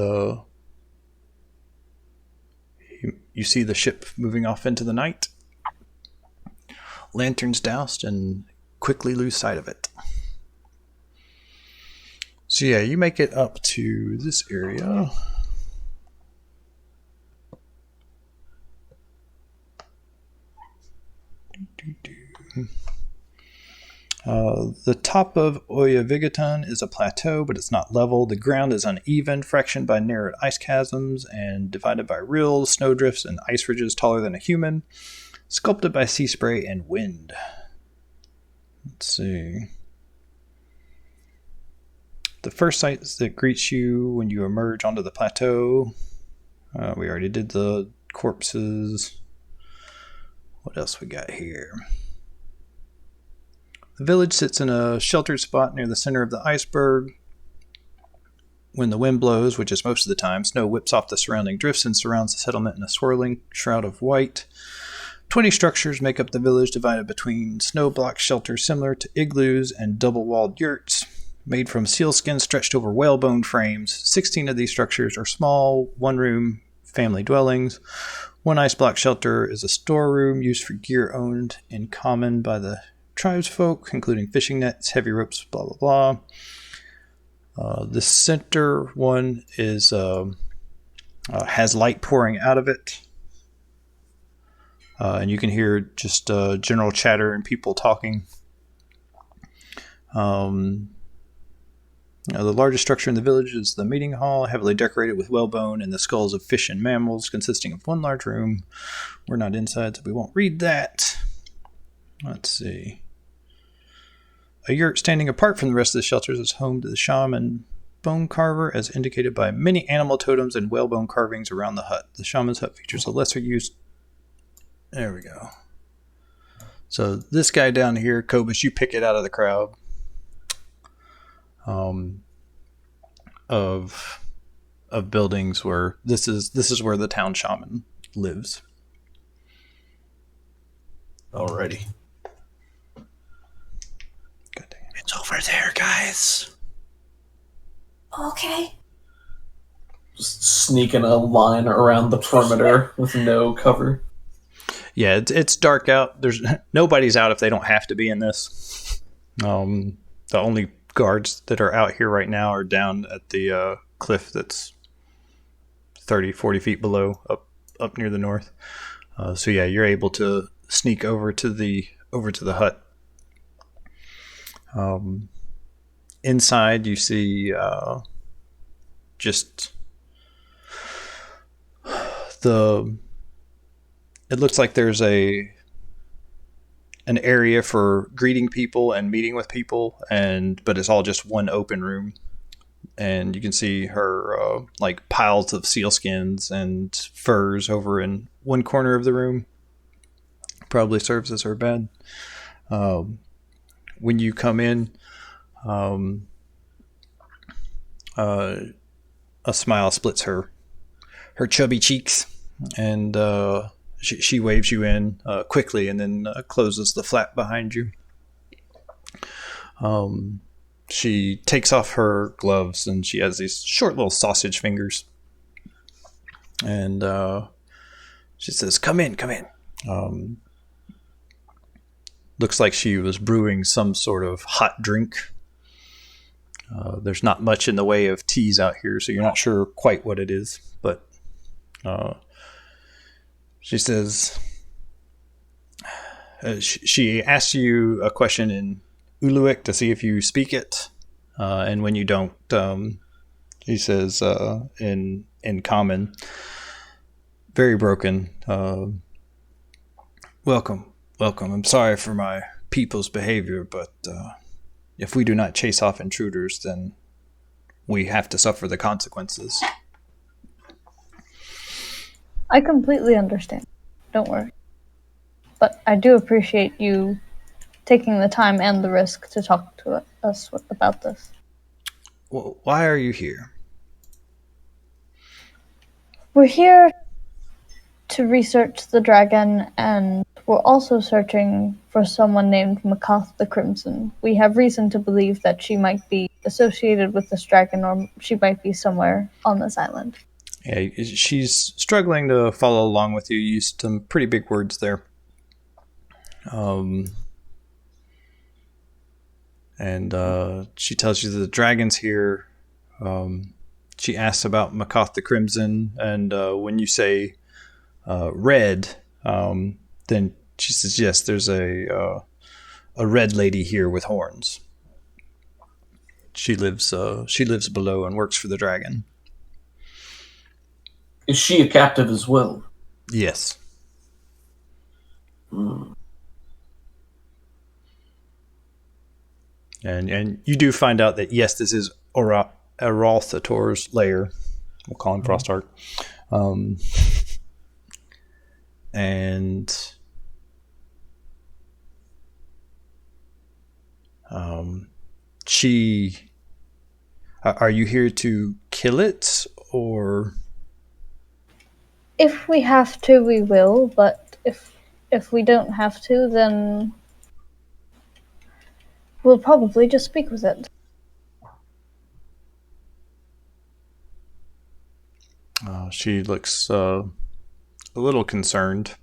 you see the ship moving off into the night. Lanterns doused, and quickly lose sight of it. So yeah, you make it up to this area. The top of Oyaviggaton is a plateau, but it's not level. The ground is uneven, fractioned by narrowed ice chasms, and divided by rills, snowdrifts, and ice ridges taller than a human, sculpted by sea spray and wind. Let's see. The first sight that greets you when you emerge onto the plateau. We already did the corpses. What else we got here? The village sits in a sheltered spot near the center of the iceberg. When the wind blows, which is most of the time, snow whips off the surrounding drifts and surrounds the settlement in a swirling shroud of white. 20 structures make up the village, divided between snow-block shelters similar to igloos and double-walled yurts, made from sealskin stretched over whalebone frames. 16 of these structures are small, one-room family dwellings. One ice block shelter is a storeroom used for gear owned in common by the tribesfolk, including fishing nets, heavy ropes, blah, blah, blah. The center one is has light pouring out of it. And you can hear just general chatter and people talking. The largest structure in the village is the meeting hall, heavily decorated with whalebone and the skulls of fish and mammals, consisting of one large room. We're not inside, so we won't read that. Let's see. A yurt standing apart from the rest of the shelters is home to the shaman bone carver, as indicated by many animal totems and whalebone carvings around the hut. The shaman's hut features a lesser used... There we go. So this guy down here, Cobus, you pick it out of the crowd. Of buildings where this is where the town shaman lives. Alrighty. God dang it. It's over there, guys. Okay. Just sneaking a line around the perimeter with no cover. Yeah, it's dark out. There's nobody's out if they don't have to be in this. The only guards that are out here right now are down at the cliff that's 30, 40 feet below, up near the north. So yeah, you're able to sneak over to the hut. Inside, you see just it looks like there's an area for greeting people and meeting with people, but it's all just one open room. And you can see her like piles of sealskins and furs over in one corner of the room. Probably serves as her bed. When you come in, a smile splits her chubby cheeks, and she waves you in quickly and then closes the flap behind you. She takes off her gloves, and she has these short little sausage fingers. And she says, "Come in, come in." Looks like she was brewing some sort of hot drink. There's not much in the way of teas out here, so you're not sure quite what it is. But she says, she asks you a question in Uluik to see if you speak it, and when you don't, she says in common, very broken, welcome. I'm sorry for my people's behavior, but if we do not chase off intruders, then we have to suffer the consequences. I completely understand. Don't worry. But I do appreciate you taking the time and the risk to talk to us about this. Well, why are you here? We're here to research the dragon, and we're also searching for someone named MacCath the Crimson. We have reason to believe that she might be associated with this dragon, or she might be somewhere on this island. Yeah, she's struggling to follow along with you. You used some pretty big words there. And she tells you that the dragon's here. She asks about MacCath the Crimson, and when you say red, then she says, yes, there's a red lady here with horns. She lives below and works for the dragon. Is she a captive as well? Yes. Mm. And you do find out that, yes, this is Arauthator's lair. We'll call him Frostheart. And she... Are you here to kill it, or... If we have to, we will, but if we don't have to, then we'll probably just speak with it. She looks a little concerned.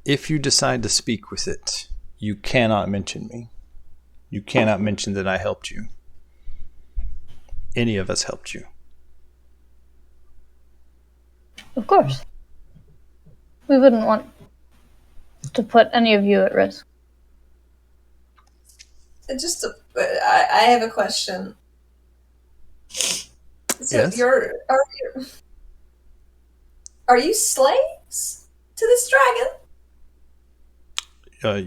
If you decide to speak with it, you cannot mention me. You cannot mention that I helped you. Any of us helped you. Of course. We wouldn't want to put any of you at risk. I have a question. So Yes? are you slaves to this dragon?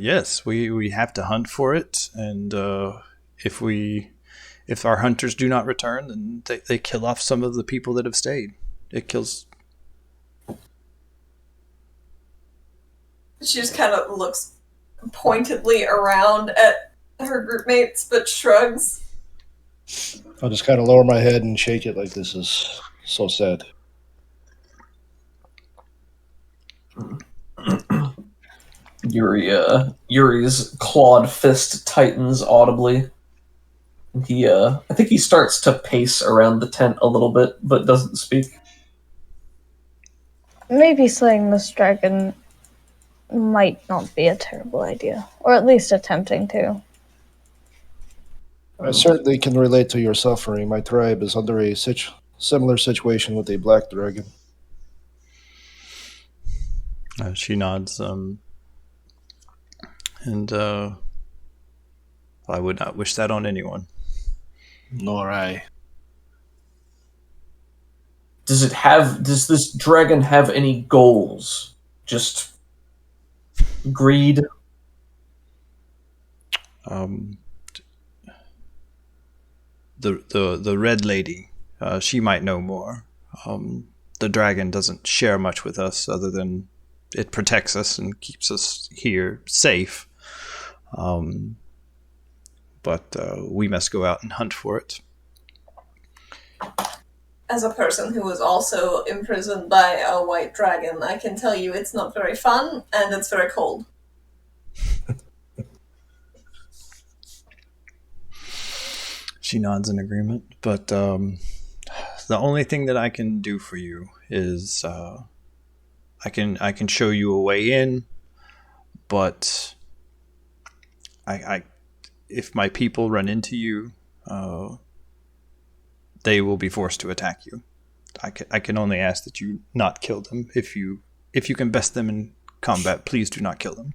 Yes, we have to hunt for it, and if our hunters do not return, then they kill off some of the people that have stayed. It kills. She just kind of looks pointedly around at her group mates, but shrugs. I'll just kind of lower my head and shake it like this is so sad. Yuri's clawed fist tightens audibly. I think he starts to pace around the tent a little bit, but doesn't speak. Maybe slaying this dragon might not be a terrible idea, or at least attempting to. I certainly can relate to your suffering. My tribe is under a similar situation with a black dragon. She nods, and I would not wish that on anyone. Nor I. Does this dragon have any goals? Just greed? The red lady, she might know more. The dragon doesn't share much with us other than it protects us and keeps us here safe. But we must go out and hunt for it. As a person who was also imprisoned by a white dragon, I can tell you it's not very fun, and it's very cold. She nods in agreement, but the only thing that I can do for you is I can show you a way in, but I if my people run into you, they will be forced to attack you. I can only ask that you not kill them. If you can best them in combat, please do not kill them.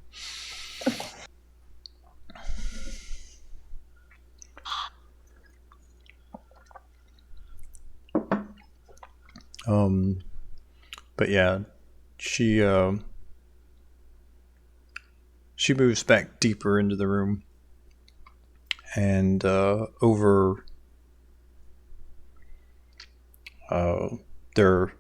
But yeah, she moves back deeper into the room, and over there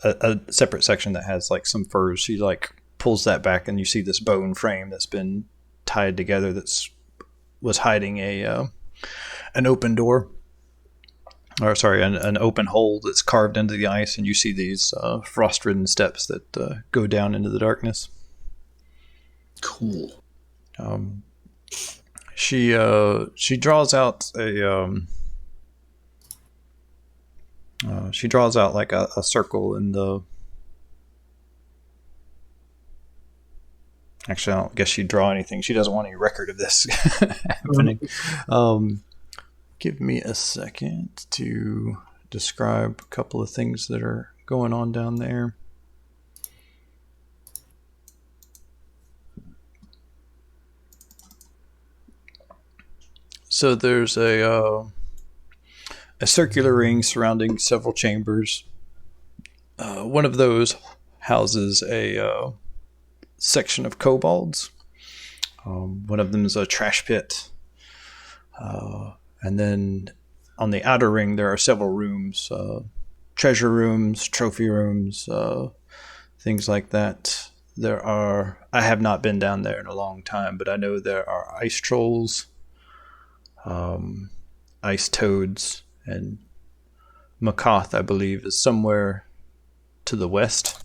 a separate section that has like some furs. She like pulls that back, and you see this bone frame that's been tied together was hiding an open door. Or sorry, an open hole that's carved into the ice, and you see these frost-ridden steps that go down into the darkness. Cool. She draws out like a circle in the. Actually, I don't guess she'd draw anything. She doesn't want any record of this happening. Give me a second to describe a couple of things that are going on down there. So there's a circular ring surrounding several chambers. One of those houses a section of kobolds. One of them is a trash pit. And then on the outer ring, there are several rooms, treasure rooms, trophy rooms, things like that. I have not been down there in a long time, but I know there are ice trolls, ice toads, and MacCath, I believe, is somewhere to the west.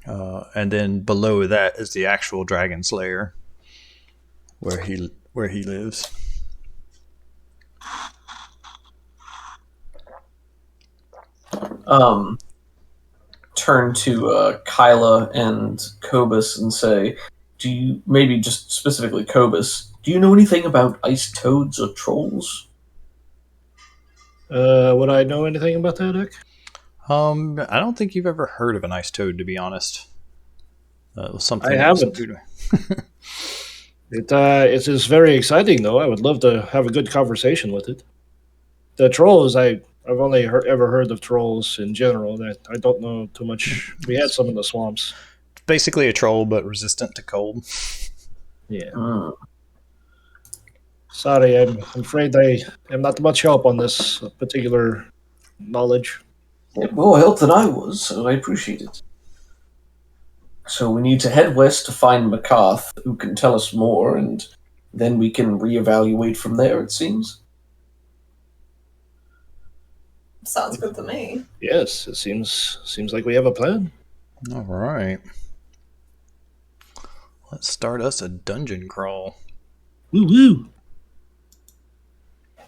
And then below that is the actual dragon's lair, where he lives. Turn to Kyla and Cobus and say, do you, maybe just specifically Cobus, do you know anything about ice toads or trolls? Would I know anything about that, Dick? I don't think you've ever heard of an ice toad, to be honest. It was something I haven't. It is very exciting, though. I would love to have a good conversation with it. The trolls, I've only ever heard of trolls in general. That I don't know too much. We had some in the swamps. It's basically a troll, but resistant to cold. Yeah. Sorry, I'm afraid I am not much help on this particular knowledge. Yeah, more help than I was, so I appreciate it. So we need to head west to find MacCath, who can tell us more, and then we can reevaluate from there, it seems. Sounds good to me. Yes, it seems like we have a plan. All right. Let's start us a dungeon crawl. Woo woo!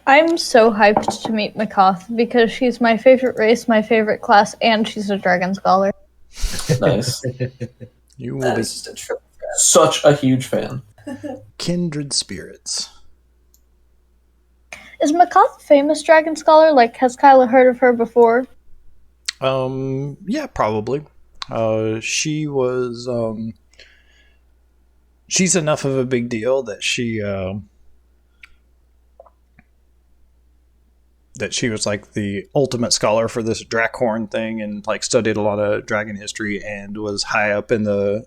I'm so hyped to meet MacCath because she's my favorite race, my favorite class, and she's a dragon scholar. Nice. You will That be is just a triple threat. Such a huge fan. kindred spirits. Is MacCath a famous dragon scholar? Like, has Kyla heard of her before? Yeah, probably. She was, she's enough of a big deal that she was like the ultimate scholar for this Drakhorn thing, and like studied a lot of dragon history, and was high up in the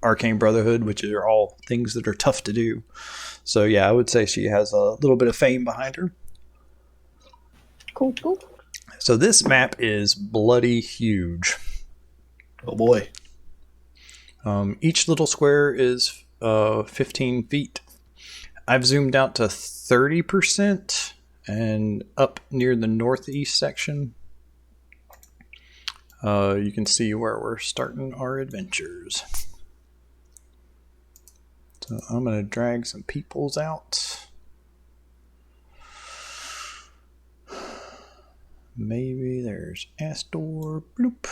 Arcane Brotherhood, which are all things that are tough to do. So yeah, I would say she has a little bit of fame behind her. Cool. So this map is bloody huge. Oh boy. Each little square is 15 feet. I've zoomed out to 30% and up near the northeast section. You can see where we're starting our adventures. So I'm going to drag some peoples out. Maybe there's Astor. Bloop.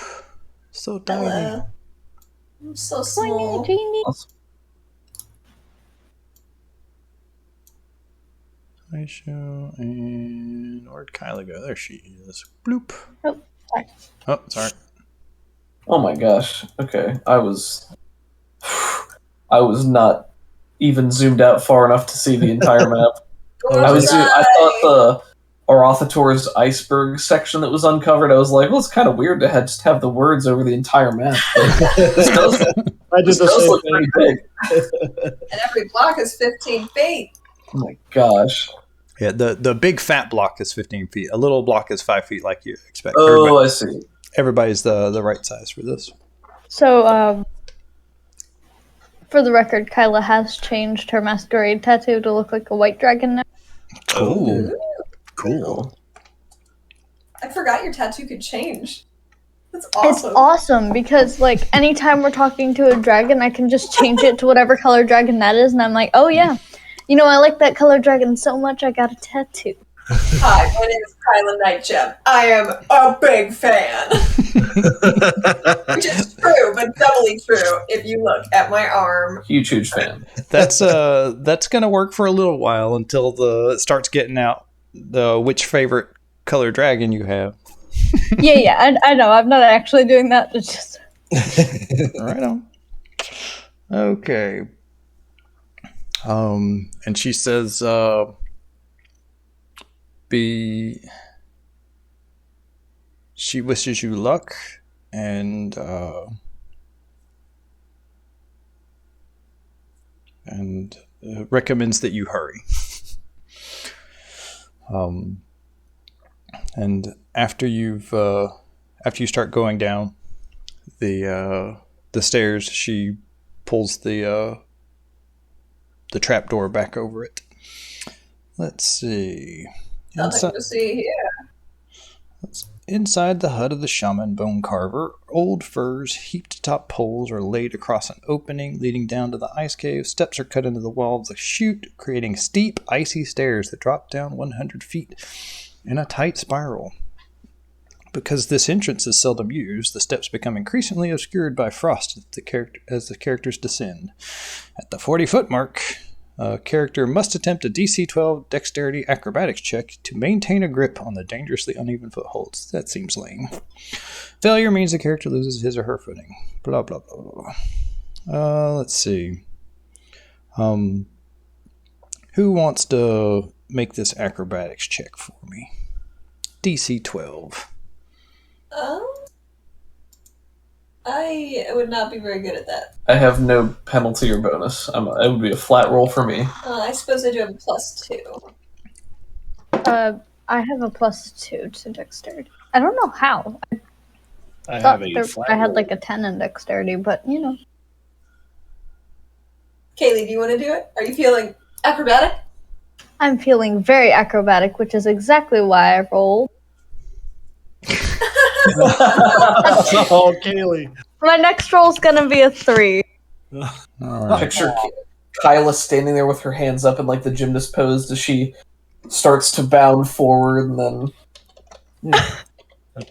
So tiny. Hello. I'm so small. Aisha, and where'd Kyla go? There she is. Bloop. Oh, sorry. Oh, sorry. Oh my gosh. Okay, I was not even zoomed out far enough to see the entire map. I thought the Arauthator's iceberg section that was uncovered, I was like, well, it's kind of weird to just have the words over the entire map. This does look pretty big. And every block is 15 feet. Oh my gosh. Yeah, the big fat block is 15 feet. A little block is 5 feet, like you expect. Oh, I see. Everybody's the right size for this. So, for the record, Kyla has changed her masquerade tattoo to look like a white dragon now. Cool. Ooh. Cool. I forgot your tattoo could change. That's awesome. It's awesome because, like, anytime we're talking to a dragon, I can just change it to whatever color dragon that is, and I'm like, oh yeah, you know, I like that color dragon so much, I got a tattoo. Hi, my name is Kyla Nightgem. I am a big fan. Which is true, but doubly true if you look at my arm. Huge fan. That's gonna work for a little while until it starts getting out which favorite color dragon you have. Yeah, I know. I'm not actually doing that. It's just Right on. Okay. And she says, she wishes you luck and recommends that you hurry. And after you start going down the stairs, she pulls the trapdoor back over it. Let's see. Nothing to see here. Inside the hut of the shaman bone carver, old furs heaped atop poles are laid across an opening leading down to the ice cave. Steps are cut into the wall of the chute, creating steep, icy stairs that drop down 100 feet in a tight spiral. Because this entrance is seldom used, the steps become increasingly obscured by frost as the characters descend. At the 40-foot mark, a character must attempt a DC 12 dexterity acrobatics check to maintain a grip on the dangerously uneven footholds. That seems lame. Failure means the character loses his or her footing. Blah, blah, blah, blah, blah. Let's see. Who wants to make this acrobatics check for me? DC 12. I would not be very good at that. I have no penalty or bonus. It would be a flat roll for me. I suppose I do have a +2. I have a +2 to dexterity. I don't know how. I have a I had like a 10 in dexterity, but you know. Kaylee, do you want to do it? Are you feeling acrobatic? I'm feeling very acrobatic, which is exactly why I rolled. Oh, Kaylee. My next roll's gonna be a 3. All right. Picture Kyla standing there with her hands up in like the gymnast pose as she starts to bound forward and then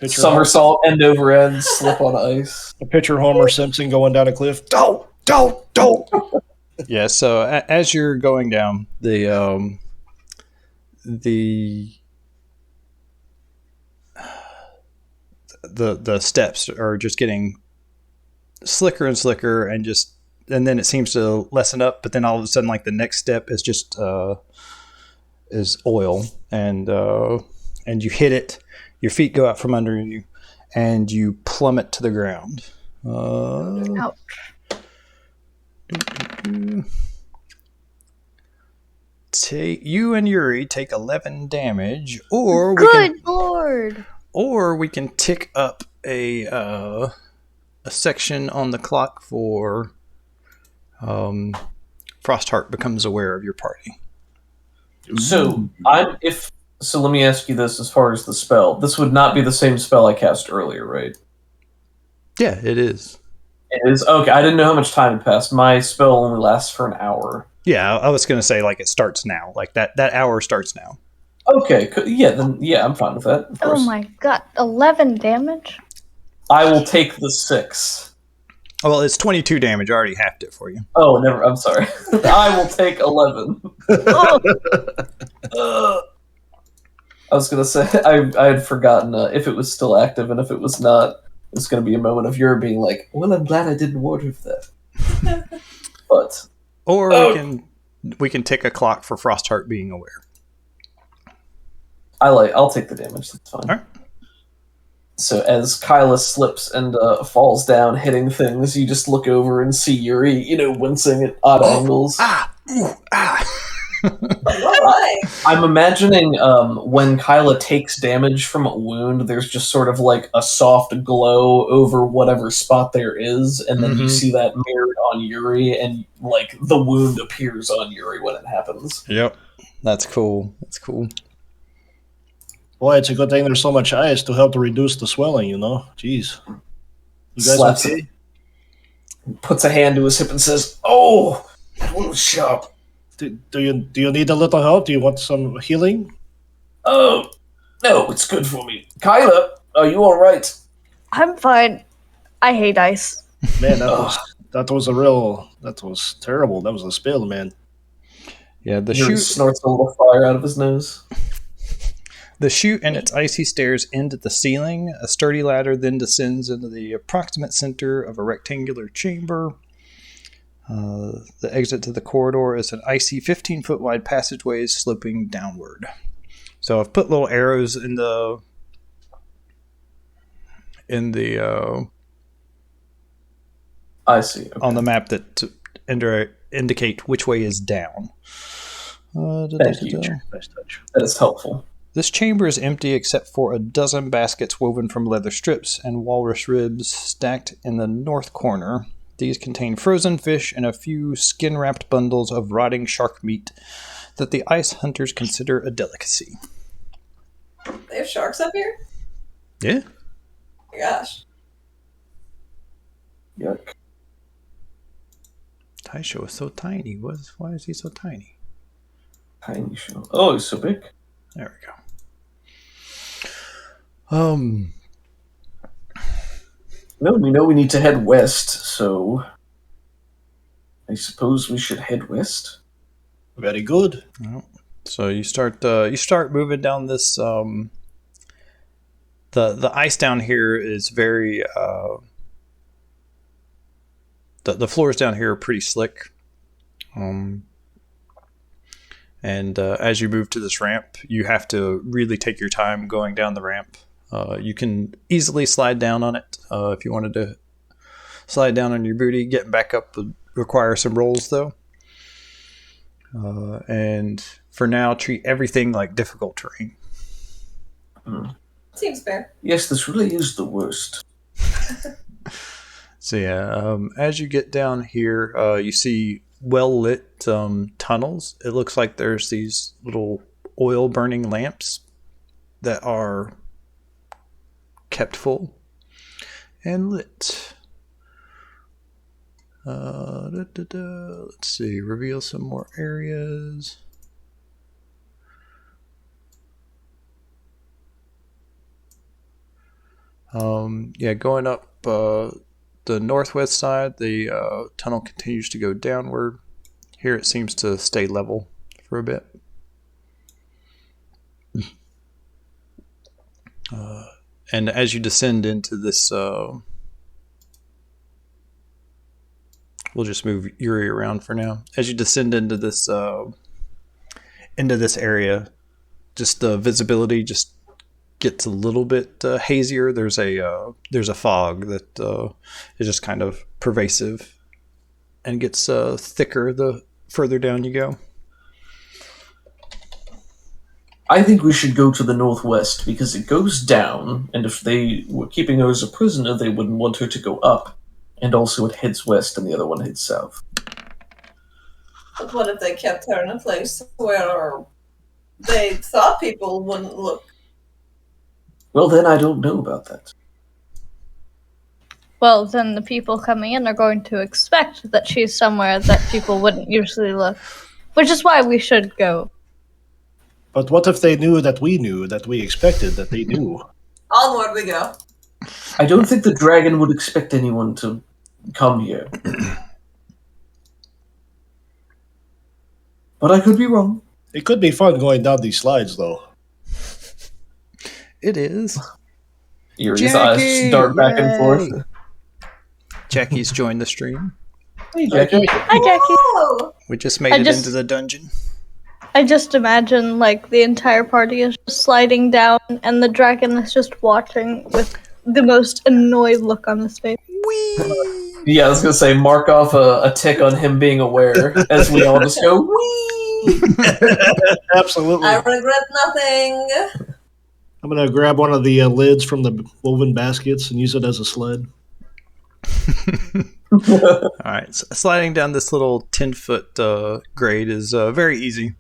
somersault end over end, slip on ice. A picture Homer Simpson going down a cliff. Don't. Yeah, so as you're going down, the steps are just getting slicker and slicker, and then it seems to lessen up, but then all of a sudden, like, the next step is just is oil, and you hit it, your feet go out from under you, and you plummet to the ground. Ouch. You and Yuri take 11 damage, or Lord! Or we can tick up a section on the clock for Frostheart becomes aware of your party. So let me ask you this: as far as the spell, this would not be the same spell I cast earlier, right? Yeah, it is. It is okay. I didn't know how much time had passed. My spell only lasts for an hour. Yeah, I was gonna say, like, it starts now. Like that hour starts now. Okay, yeah, I'm fine with that. Of course. Oh my god, 11 damage? I will take the 6. Well, it's 22 damage. I already halved it for you. Oh, never. I'm sorry. I will take 11. I was gonna say I had forgotten if it was still active, and if it was not, it's gonna be a moment of your being like, "Well, I'm glad I didn't water for that." But Or we can tick a clock for Frostheart being aware. I'll take the damage. That's fine. All right. So as Kyla slips and falls down, hitting things, you just look over and see Yuri, wincing at odd angles. Why? I'm imagining when Kyla takes damage from a wound, there's just sort of like a soft glow over whatever spot there is, and then you see that mirrored on Yuri, and like the wound appears on Yuri when it happens. Yep. That's cool. Boy, it's a good thing there's so much ice to help to reduce the swelling, Jeez. You guys Slaps okay? Puts a hand to his hip and says, "Oh, that one was sharp." Do you need a little help? Do you want some healing? Oh, no, it's good for me. Kyla, are you all right? I'm fine. I hate ice. Man, that was terrible. That was a spill, man. Yeah, the Yuri chute snorts a little fire out of his nose. The chute and its icy stairs end at the ceiling. A sturdy ladder then descends into the approximate center of a rectangular chamber. The exit to the corridor is an icy 15-foot wide passageway sloping downward. So I've put little arrows in the I see. Okay. on the map that to indicate which way is down. Thank you. Nice touch. That is helpful. This chamber is empty except for a dozen baskets woven from leather strips and walrus ribs stacked in the north corner. These contain frozen fish and a few skin-wrapped bundles of rotting shark meat that the ice hunters consider a delicacy. They have sharks up here? Yeah. Oh my gosh. Yuck. Taisho is so tiny. Why is he so tiny? Tiny show. Oh, he's so big. There we go. No, we know we need to head west, so I suppose we should head west. Very good. Well, so you start moving down this. The ice down here is very. The floors down here are pretty slick. And as you move to this ramp, you have to really take your time going down the ramp. You can easily slide down on it if you wanted to slide down on your booty. Getting back up would require some rolls, though. And for now, treat everything like difficult terrain. Seems fair. Yes, this really is the worst. So yeah, as you get down here, you see well-lit tunnels. It looks like there's these little oil-burning lamps that are kept full and lit. Let's see, reveal some more areas. Going up the northwest side, the tunnel continues to go downward. Here it seems to stay level for a bit. And as you descend into this, we'll just move Yuri around for now. As you descend into this area, just the visibility just gets a little bit hazier. There's a fog that is just kind of pervasive and gets thicker the further down you go. I think we should go to the northwest because it goes down, and if they were keeping her as a prisoner, they wouldn't want her to go up. And also it heads west and the other one heads south. But what if they kept her in a place where they thought people wouldn't look? Well, then I don't know about that. Well, then the people coming in are going to expect that she's somewhere that people wouldn't usually look. Which is why we should go. But what if they knew that we expected that they knew? Onward we go. I don't think the dragon would expect anyone to come here. But I could be wrong. It could be fun going down these slides, though. It is. Erie's eyes just dart back and forth. Jackie's joined the stream. Hey, Jackie. Hi, Jackie. Oh, We just made it into the dungeon. I just imagine like the entire party is just sliding down, and the dragon is just watching with the most annoyed look on his face. Whee! Yeah, I was gonna say, mark off a tick on him being aware as we all just go, wee! Absolutely. I regret nothing. I'm going to grab one of the lids from the woven baskets and use it as a sled. All right, so sliding down this little 10-foot grade is very easy,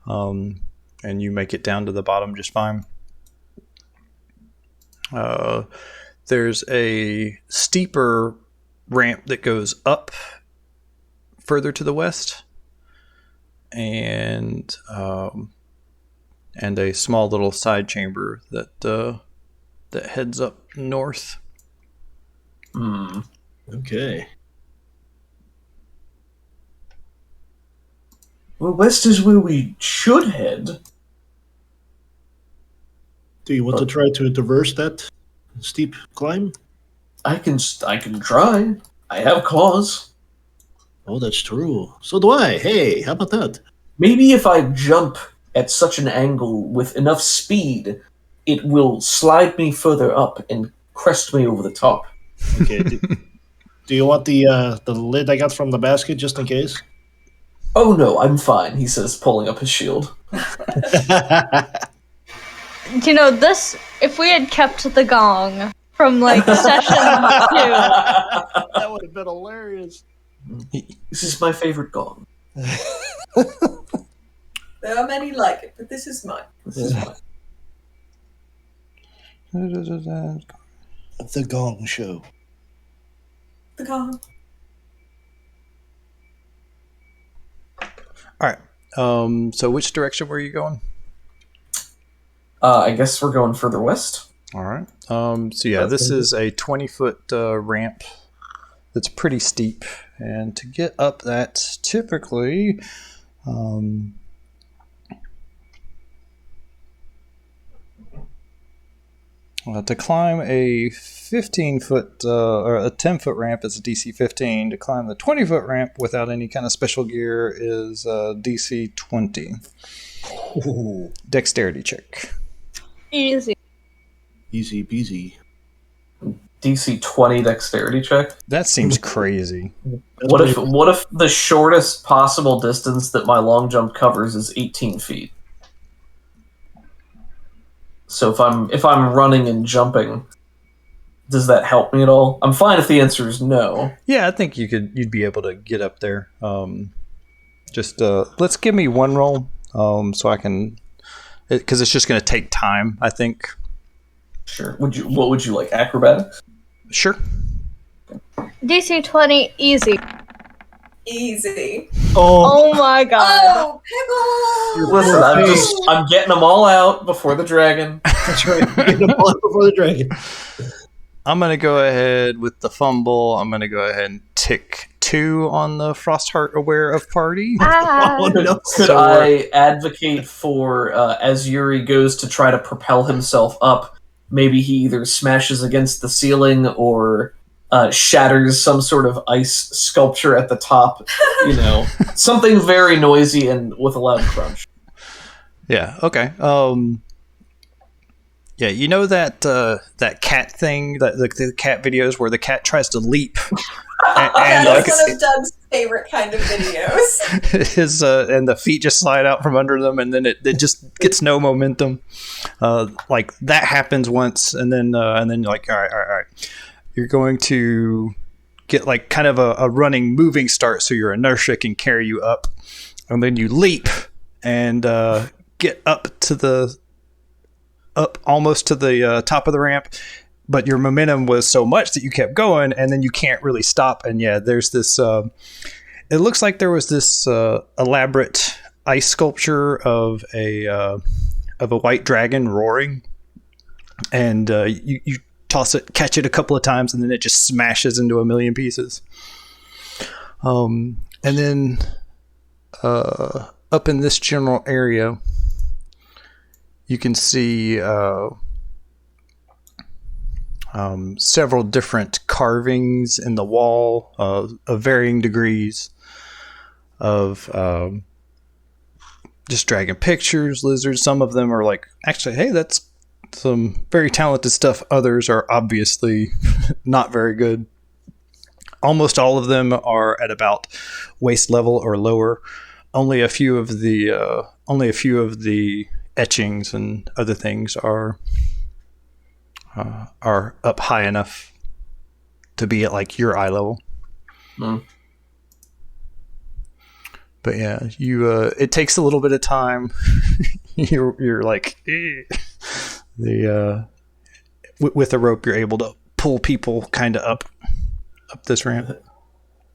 and you make it down to the bottom just fine. There's a steeper ramp that goes up further to the west, and a small little side chamber that heads up north. Okay. Well, west is where we should head. Do you want to try to traverse that steep climb? I can try. I have claws. Oh, that's true. So do I. Hey, how about that? Maybe if I jump at such an angle with enough speed, it will slide me further up and crest me over the top. Okay. Do you want the lid I got from the basket just in case? Oh no, I'm fine, he says, pulling up his shield. You know, this, if we had kept the gong from like session 2, That would have been hilarious. This is my favorite gong. There are many like it, but this is mine. This is mine. The Gong Show. The gong. All right. So which direction were you going? I guess we're going further west. All right. So yeah, this is a 20-foot ramp that's pretty steep, and to get up that, typically, to climb a 15-foot or a 10-foot ramp is a DC 15. To climb the 20-foot ramp without any kind of special gear is DC 20. Oh, Dexterity check. easy. easy peasy. DC 20 dexterity check. That seems crazy. What if the shortest possible distance that my long jump covers is 18 feet? So if I'm running and jumping, does that help me at all? I'm fine if the answer is no. Yeah, I think you'd be able to get up there. Let's give me one roll, so I can, because it's just going to take time, I think. Sure. What would you like? Acrobatics? Sure. DC 20, easy. Easy. Oh my god. Oh, pickle! Listen, I'm getting them all out before the dragon. That's right. Get them all before the dragon. I'm going to go ahead with the fumble. I'm going to go ahead and tick 2 on the Frostheart Aware of Party. Oh, no. Could I advocate for, as Yuri goes to try to propel himself up, maybe he either smashes against the ceiling or shatters some sort of ice sculpture at the top, something very noisy and with a loud crunch. Yeah, okay. Yeah, you know that cat thing, the cat videos where the cat tries to leap, and That's one of Doug's favorite kind of videos. And the feet just slide out from under them, and then it just gets no momentum. Like that happens once, and then you're like, all right. You're going to get like kind of a running, moving start, so your inertia can carry you up, and then you leap and get up almost to the top of the ramp, but your momentum was so much that you kept going, and then you can't really stop. And yeah, there's this. It looks like there was this elaborate ice sculpture of a white dragon roaring, and you toss it, catch it a couple of times, and then it just smashes into a million pieces. And then up in this general area, you can see several different carvings in the wall of varying degrees of just dragon pictures, lizards. Some of them are like, actually, hey, that's some very talented stuff. Others are obviously not very good. Almost all of them are at about waist level or lower. Only a few of the etchings and other things are up high enough to be at like your eye level. Mm. But yeah, it takes a little bit of time. you're like with a rope, you're able to pull people kind of up this ramp.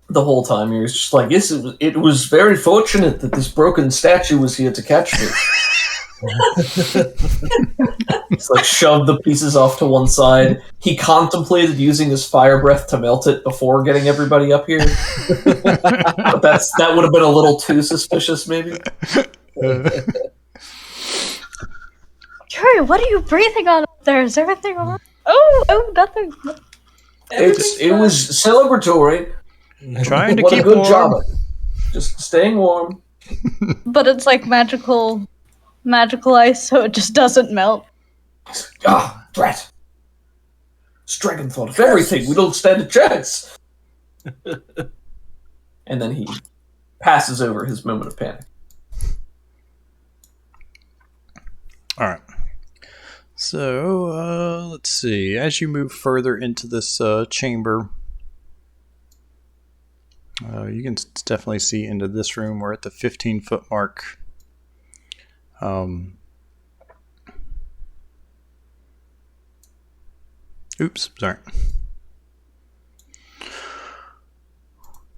The whole time you're just like, yes, it was very fortunate that this broken statue was here to catch me. It's like shoved the pieces off to one side. He contemplated using his fire breath to melt it before getting everybody up here. But that would have been a little too suspicious, maybe. Jerry, what are you breathing on up there? Is everything all right? Oh, nothing. It was celebratory. Trying to What keep a good warm. job. Just staying warm. But it's like magical ice, so it just doesn't melt. Ah, drat. It's dragon thought of everything. We don't stand a chance. And then he passes over his moment of panic. All right. So, let's see. As you move further into this chamber, you can definitely see into this room. We're at the 15-foot mark. Oops, sorry.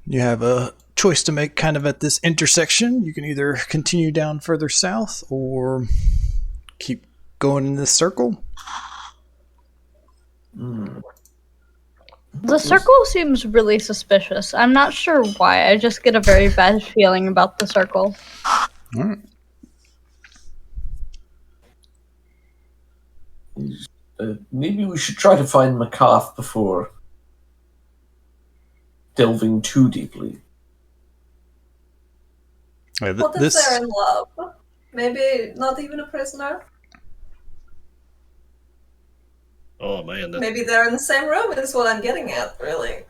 You have a choice to make kind of at this intersection. You can either continue down further south or keep going in this circle. The circle seems really suspicious. I'm not sure why. I just get a very bad feeling about the circle. All right. Maybe we should try to find MacCath before delving too deeply. What if they're in love? Maybe not even a prisoner? Oh man, Maybe they're in the same room is what I'm getting at, really.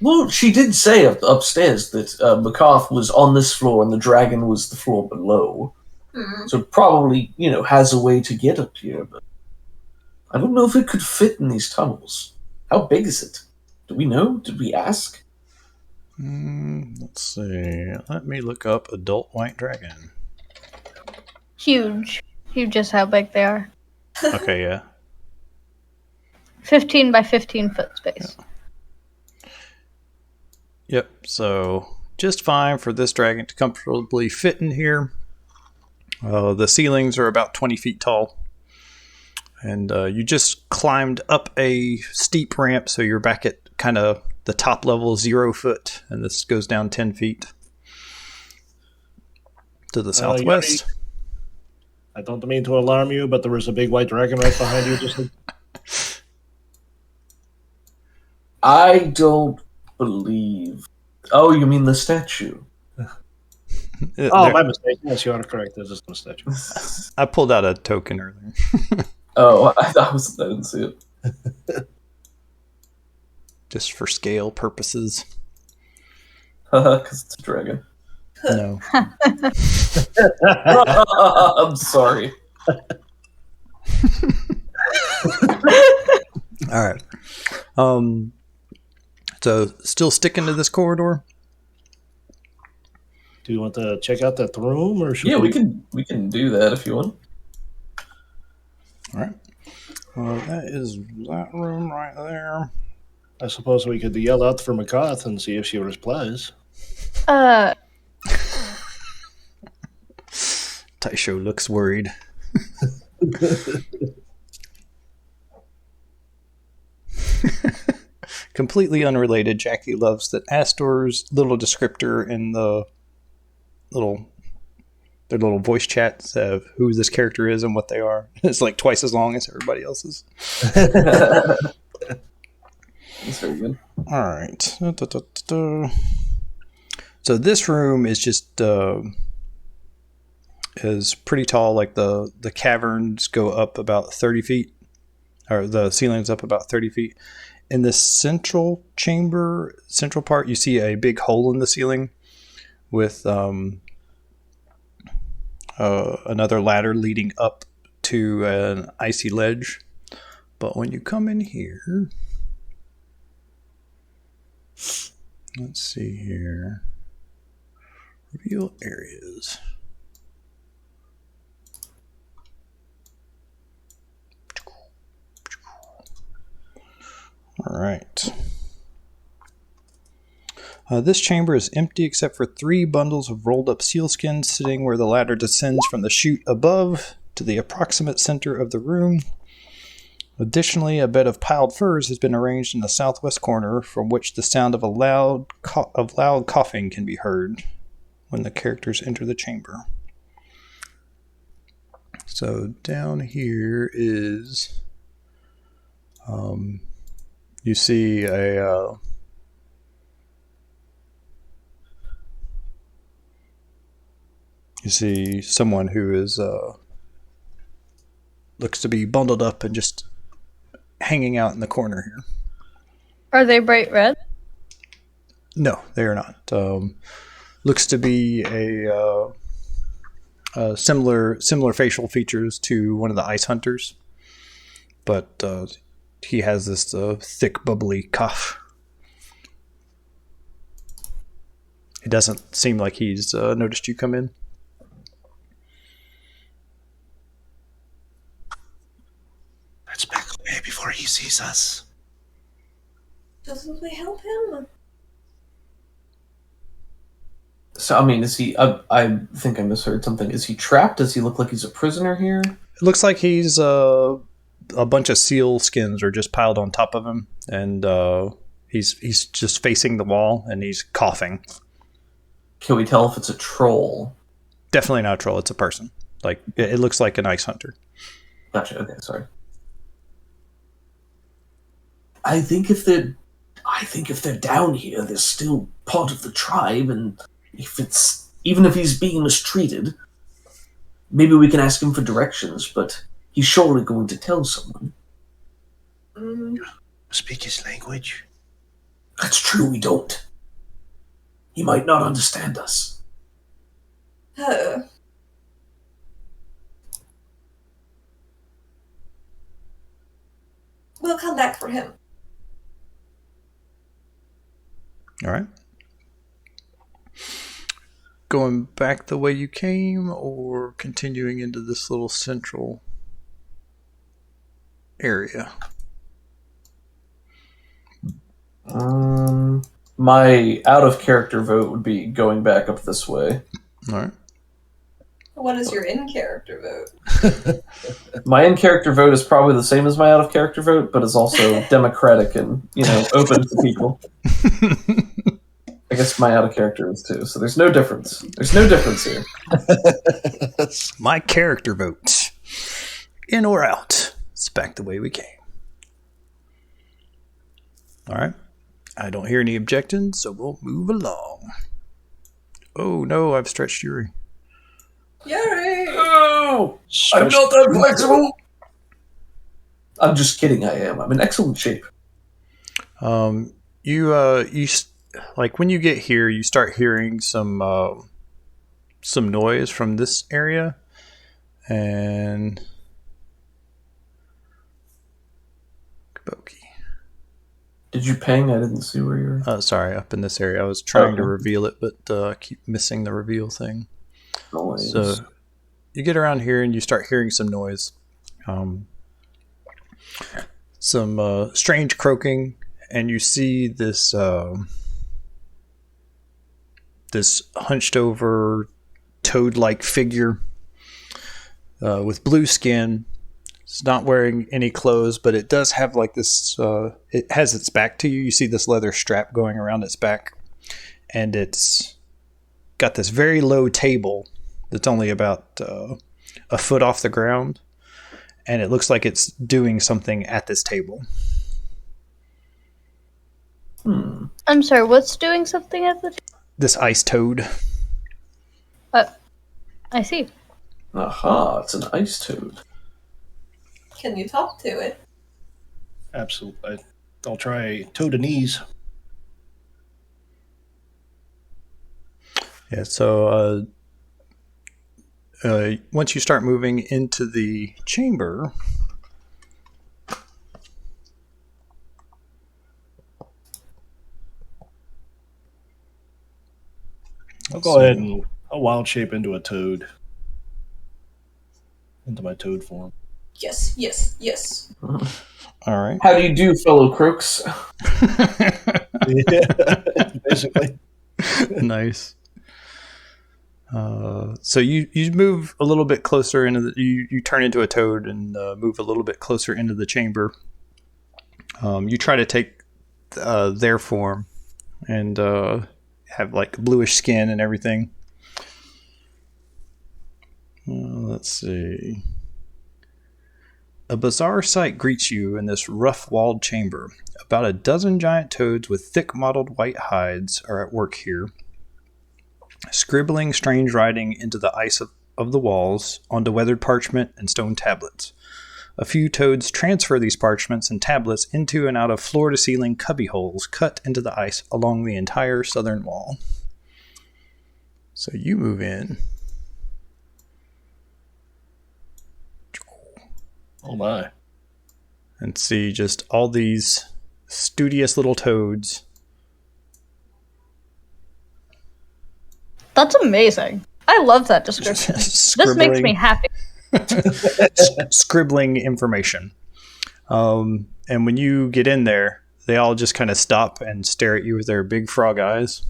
Well, she did say upstairs that MacCath was on this floor and the dragon was the floor below. So it probably, has a way to get up here, but I don't know if it could fit in these tunnels. How big is it? Do we know? Did we ask? Let's see. Let me look up adult white dragon. Huge. Huge is how big they are. Okay, yeah. 15 by 15 foot space. Yep, so just fine for this dragon to comfortably fit in here. The ceilings are about 20 feet tall. And you just climbed up a steep ramp, so you're back at kind of the top level, 0 foot, and this goes down 10 feet to the southwest. I don't mean to alarm you, but there was a big white dragon right behind you. I don't believe... Oh, you mean the statue? My mistake. Yes, you are correct. This is the statue. I pulled out a token earlier. Oh, I didn't see it. Just for scale purposes. Because it's a dragon. No. I'm sorry. All right. So still sticking to this corridor? Do you want to check out that room, or should we can do that if you want. All right. Well, that is that room right there. I suppose we could yell out for MacCath and see if she replies. Taisho looks worried. Completely unrelated, Jackie loves that Astor's little descriptor in the their little voice chats of who this character is and what they are. It's like twice as long as everybody else's. That's very good. All right. So this room is just is pretty tall. Like the caverns go up about 30 feet, or the ceiling's up about 30 feet. In the central part, you see a big hole in the ceiling with another ladder leading up to an icy ledge. But when you come in here, let's see here. Reveal areas. All right. This chamber is empty except for 3 bundles of rolled up sealskins sitting where the ladder descends from the chute above to the approximate center of the room. Additionally, a bed of piled furs has been arranged in the southwest corner, from which the sound of loud coughing can be heard when the characters enter the chamber. So down here is, you see someone who is looks to be bundled up and just hanging out in the corner here. Are they bright red? No, they are not. Looks to be a similar facial features to one of the ice hunters, but he has this thick, bubbly cough. It doesn't seem like he's noticed you come in. Let's back away before he sees us. Doesn't we help him? So, I mean, is he... I think I misheard something. Is he trapped? Does he look like he's a prisoner here? It looks like he's a bunch of seal skins are just piled on top of him, and he's just facing the wall, and he's coughing. Can we tell if it's a troll? Definitely not a troll. It's a person. Like it looks like an ice hunter. Gotcha. Okay, sorry. I think if they're down here, they're still part of the tribe, and even if he's being mistreated, maybe we can ask him for directions. But he's surely going to tell someone. Speak his language. That's true. We don't. He might not understand us. Oh. We'll come back for him. All right. Going back the way you came, or continuing into this little central area? My out-of-character vote would be going back up this way. All right. What is your in-character vote? My in-character vote is probably the same as my out-of-character vote, but is also democratic and, open to people. I guess my out-of-character is too, so there's no difference. There's no difference here. My character vote. In or out. It's back the way we came. All right. I don't hear any objections, so we'll move along. Oh, no, I've stretched Yuri. Yuri! Oh! I'm not that flexible! I'm just kidding, I am. I'm in excellent shape. Like when you get here, you start hearing some noise from this area, and Kabuki. Did you ping? I didn't see where you were. Sorry, up in this area. I was trying to reveal it, but I keep missing the reveal thing. Noise. So you get around here and you start hearing some noise. Some strange croaking, and you see this this hunched over toad-like figure with blue skin, It's not wearing any clothes, but it does have like this. It has its back to you. You see this leather strap going around its back, and it's got this very low table that's only about a foot off the ground, and it looks like it's doing something at this table. I'm sorry, what's doing something at the This ice toad. I see. Aha, it's an ice toad. Can you talk to it? Absolutely. I'll try Toadinese. Yeah, so once you start moving into the chamber, I'll go ahead and I'll wild shape into a toad. Into my toad form. Yes, yes, yes. all right. How do you do, fellow crooks? Yeah, basically. Nice. So you move a little bit closer into the, you turn into a toad and move a little bit closer into the chamber. You try to take their form and have like bluish skin and everything. Let's see. A bizarre sight greets you in this rough-walled chamber. About a dozen giant toads with thick mottled white hides are at work here, scribbling strange writing into the ice of the walls, onto weathered parchment and stone tablets. A few toads transfer these parchments and tablets into and out of floor-to-ceiling cubbyholes cut into the ice along the entire southern wall. So you move in. Oh my. And see just all these studious little toads. That's amazing. I love that description. This makes me happy. Scribbling information. And when you get in there, they all just kind of stop and stare at you with their big frog eyes.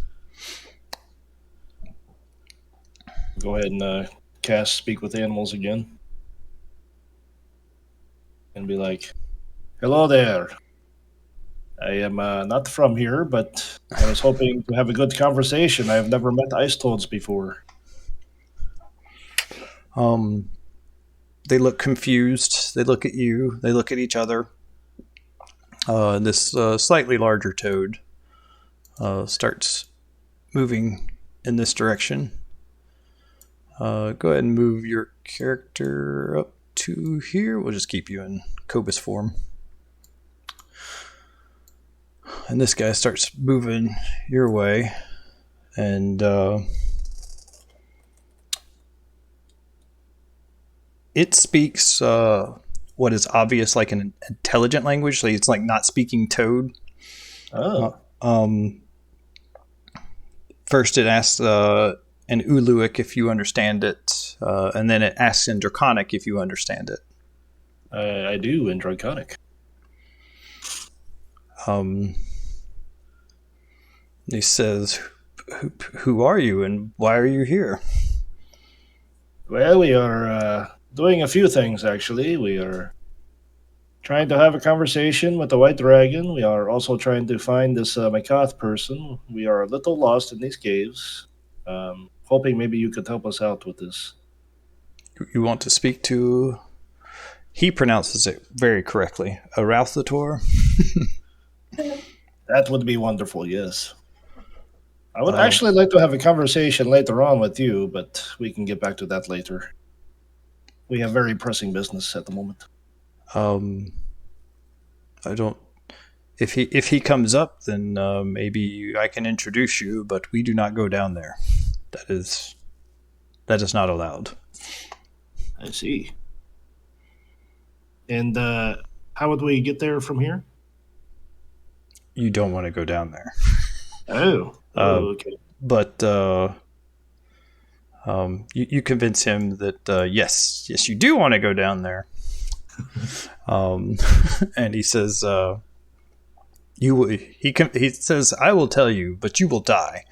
Go ahead and cast Speak with Animals again. And be like, hello there. I am not from here, but I was hoping to have a good conversation. I have never met ice toads before. They look confused. They look at you. They look at each other. This slightly larger toad starts moving in this direction. Go ahead and move your character up to here. We'll just keep you in Cobus form. And this guy starts moving your way. And it speaks what is obvious like an intelligent language. So it's like not speaking toad. Oh. First it asks in Uluic if you understand it, and then it asks in Draconic if you understand it. I do in Draconic. He says, who are you and why are you here? Well, we are doing a few things, actually. We are trying to have a conversation with the White Dragon. We are also trying to find this MacCath person. We are a little lost in these caves. Hoping maybe you could help us out with this. You want to speak to... He pronounces it very correctly. Arauthator? That would be wonderful, yes. I would actually like to have a conversation later on with you, but we can get back to that later. We have very pressing business at the moment. I don't... If he comes up, then maybe I can introduce you, but we do not go down there. That is not allowed. I see. And how would we get there from here? You don't want to go down there. Oh, okay. But you convince him that yes, you do want to go down there. And he says, he says, I will tell you, but you will die.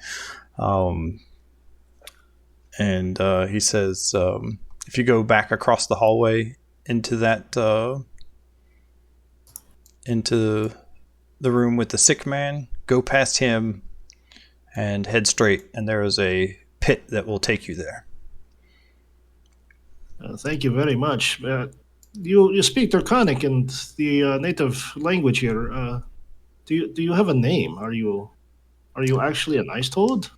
And he says, if you go back across the hallway into that into the room with the sick man. Go past him and head straight, and there is a pit that will take you there. Thank you very much. You speak Draconic and the native language here. Do you have a name? Are you actually an ice toad?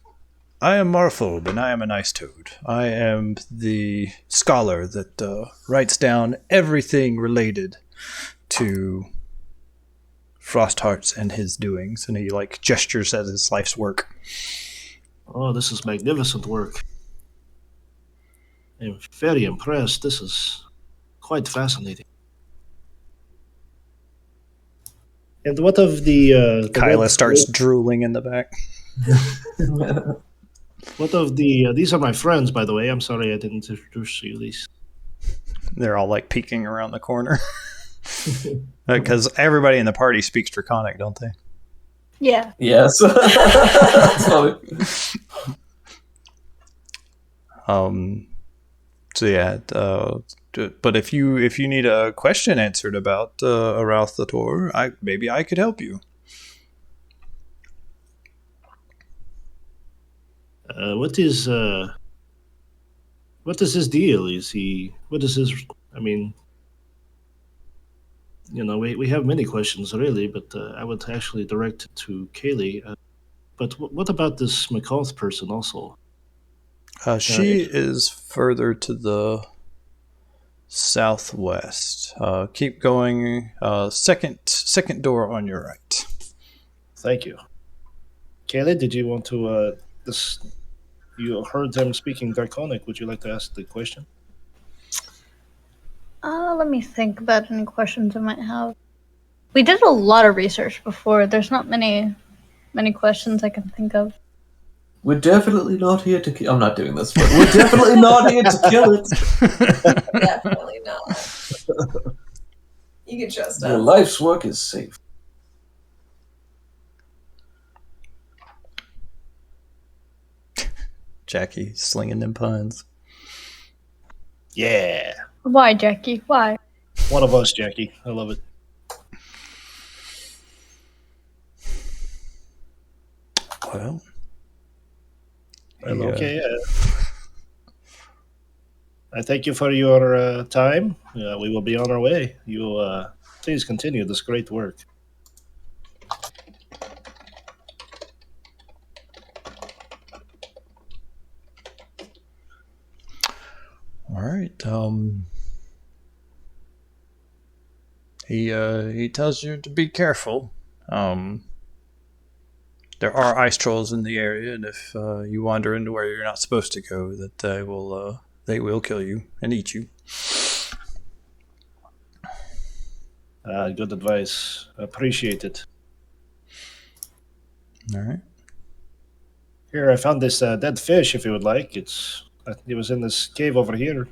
I am Marphobe, and I am an ice toad. I am the scholar that writes down everything related to Frosthearts and his doings, and he gestures at his life's work. Oh, this is magnificent work. I'm very impressed. This is quite fascinating. And what of the Kyla starts drooling in the back. What of the... these are my friends, by the way. I'm sorry I didn't introduce you. These. They're all peeking around the corner. Because everybody in the party speaks Draconic, don't they? Yeah. Yes. So yeah, but if you need a question answered about Arauthator, maybe I could help you. What is his deal? What is his... I mean, we have many questions, really, but I would actually direct it to Kaylee. But what about this MacCath person also? She is further to the southwest. Keep going. Second door on your right. Thank you. Kaylee, did you want to... You heard them speaking Draconic. Would you like to ask the question? Let me think about any questions I might have. We did a lot of research before. There's not many questions I can think of. We're definitely not here to kill... I'm not doing this, but we're definitely not here to kill it. Definitely not. You can trust Your us. life's work is safe. Jackie slinging them puns. Yeah. Why, Jackie? Why? One of us, Jackie. I love it. Well, Okay. I thank you for your time. We will be on our way. You please continue this great work. all right. He tells you to be careful. There are ice trolls in the area, and if you wander into where you're not supposed to go, that they will kill you and eat you. Good advice. Appreciate it. All right. Here, I found this dead fish. If you would like, it was in this cave over here.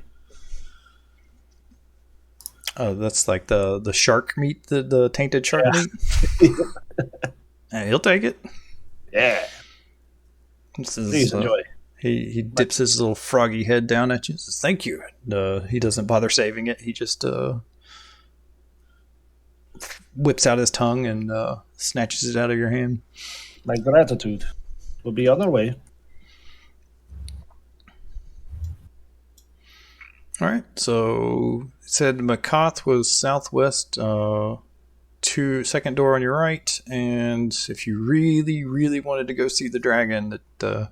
Oh, that's like the shark meat, the tainted shark meat. He'll take it. Yeah. This is, Please enjoy. He dips his little froggy head down at you and says, "Thank you." He doesn't bother saving it. He just whips out his tongue and snatches it out of your hand. My gratitude. We'll be on our way. All right. So it said MacCath was southwest, second door on your right, and if you really, really wanted to go see the dragon that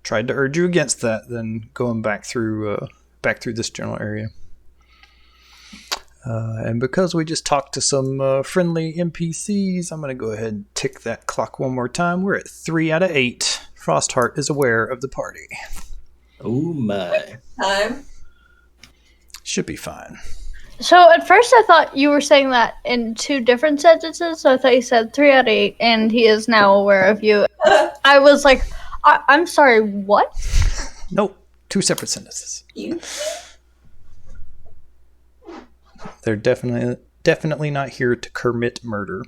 tried to urge you against that, then going back through this general area. And because we just talked to some friendly NPCs, I'm going to go ahead and tick that clock one more time. We're at 3 out of 8. Frostheart is aware of the party. Oh my. Time. Should be fine. So at first I thought you were saying that in two different sentences. So I thought you said 3 out of 8, and he is now aware of you. I was like, I'm sorry, what? Nope. 2 separate sentences. You. They're definitely not here to commit murder.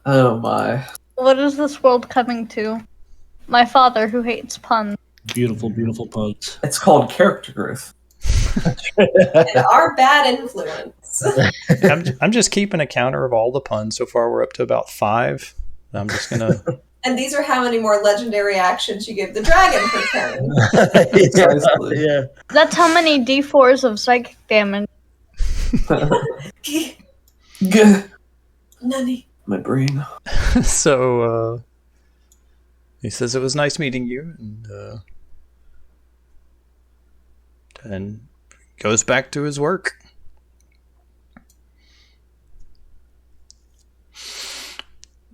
Oh my. What is this world coming to? My father, who hates puns. Beautiful, beautiful puns. It's called character growth. And our bad influence. I'm just keeping a counter of all the puns. So far, we're up to about 5. I'm just gonna. And these are how many more legendary actions you give the dragon per turn. Precisely. Yeah. That's how many d4s of psychic damage. Gah. Nani. My brain. So he says it was nice meeting you, and goes back to his work.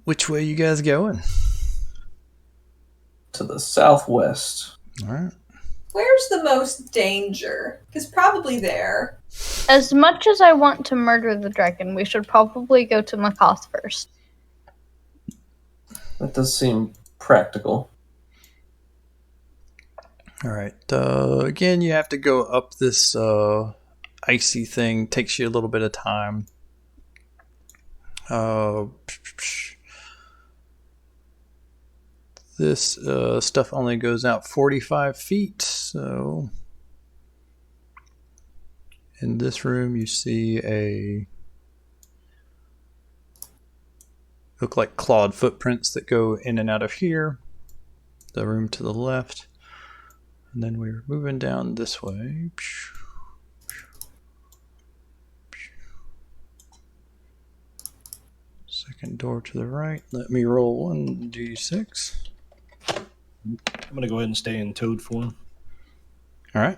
Which way you guys going? To the southwest. All right. Where's the most danger? Because probably there. As much as I want to murder the dragon, we should probably go to MacCath first. That does seem practical. All right. Again, you have to go up this icy thing. Takes you a little bit of time. This stuff only goes out 45 feet, so in this room you see look like clawed footprints that go in and out of here. The room to the left. And then we're moving down this way. Second door to the right. Let me roll 1d6. I'm going to go ahead and stay in toad form. All right.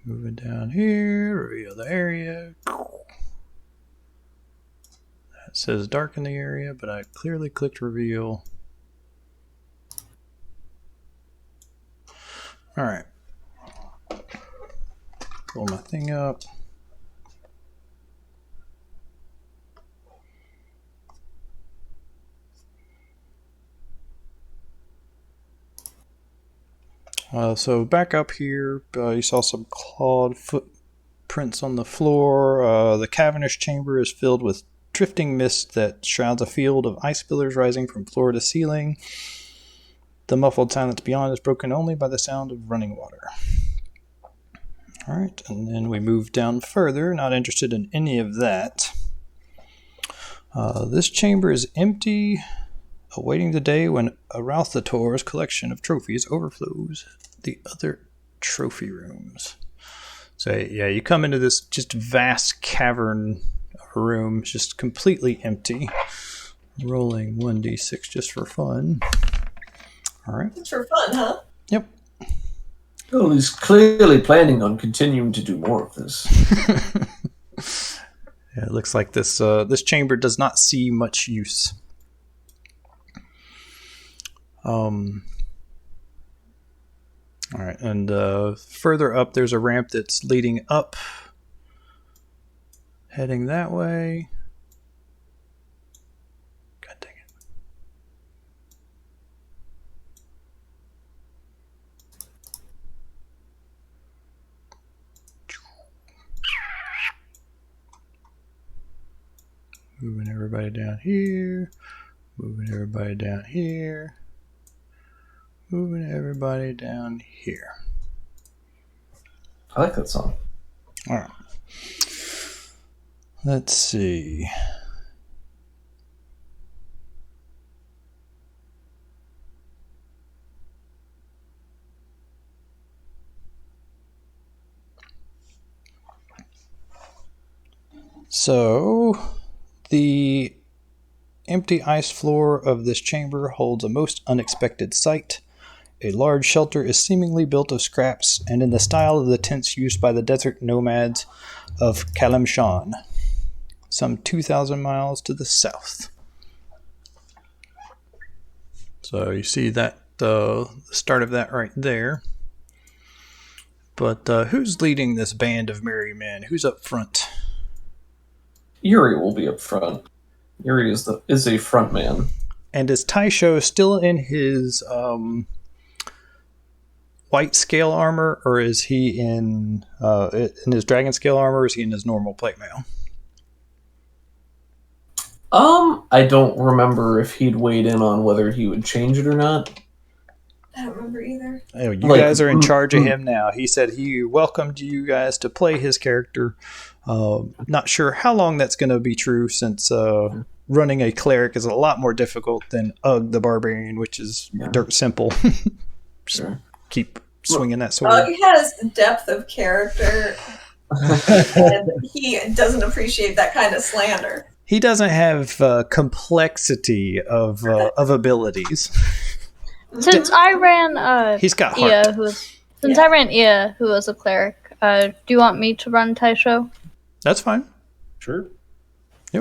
Moving down here, reveal the area. That says darken the area, but I clearly clicked reveal. All right. Pull my thing up. So back up here, you saw some clawed footprints on the floor. The cavernous chamber is filled with drifting mist that shrouds a field of ice pillars rising from floor to ceiling. The muffled silence beyond is broken only by the sound of running water. All right, and then we move down further, not interested in any of that. This chamber is empty, awaiting the day when Arauthator's collection of trophies overflows the other trophy rooms. So yeah, you come into this just vast cavern of a room, just completely empty. Rolling 1d6 just for fun. All right. It's for fun, huh? Yep. Oh, he's clearly planning on continuing to do more of this. Yeah, it looks like this this chamber does not see much use. All right, and further up, there's a ramp that's leading up, heading that way. God dang it. Moving everybody down here. Moving everybody down here. Moving everybody down here. I like that song. All right. Let's see. So, the empty ice floor of this chamber holds a most unexpected sight. A large shelter is seemingly built of scraps and in the style of the tents used by the desert nomads of Kalimshan, some 2,000 miles to the south. So you see that the start of that right there. But who's leading this band of merry men? Who's up front? Yuri will be up front. Yuri is a front man. And is Taisho still in his white scale armor, or is he in his dragon scale armor, or is he in his normal plate mail? I don't remember if he'd weighed in on whether he would change it or not. I don't remember either. Oh, you guys are in charge of him now. He said he welcomed you guys to play his character. Not sure how long that's going to be true, since running a cleric is a lot more difficult than the Barbarian, which is dirt simple. Sure. Keep swinging that sword. Ugg has depth of character, and he doesn't appreciate that kind of slander. He doesn't have complexity of abilities. Since I ran He's got heart. I ran Ia, who was a cleric, do you want me to run Taisho? That's fine. Sure.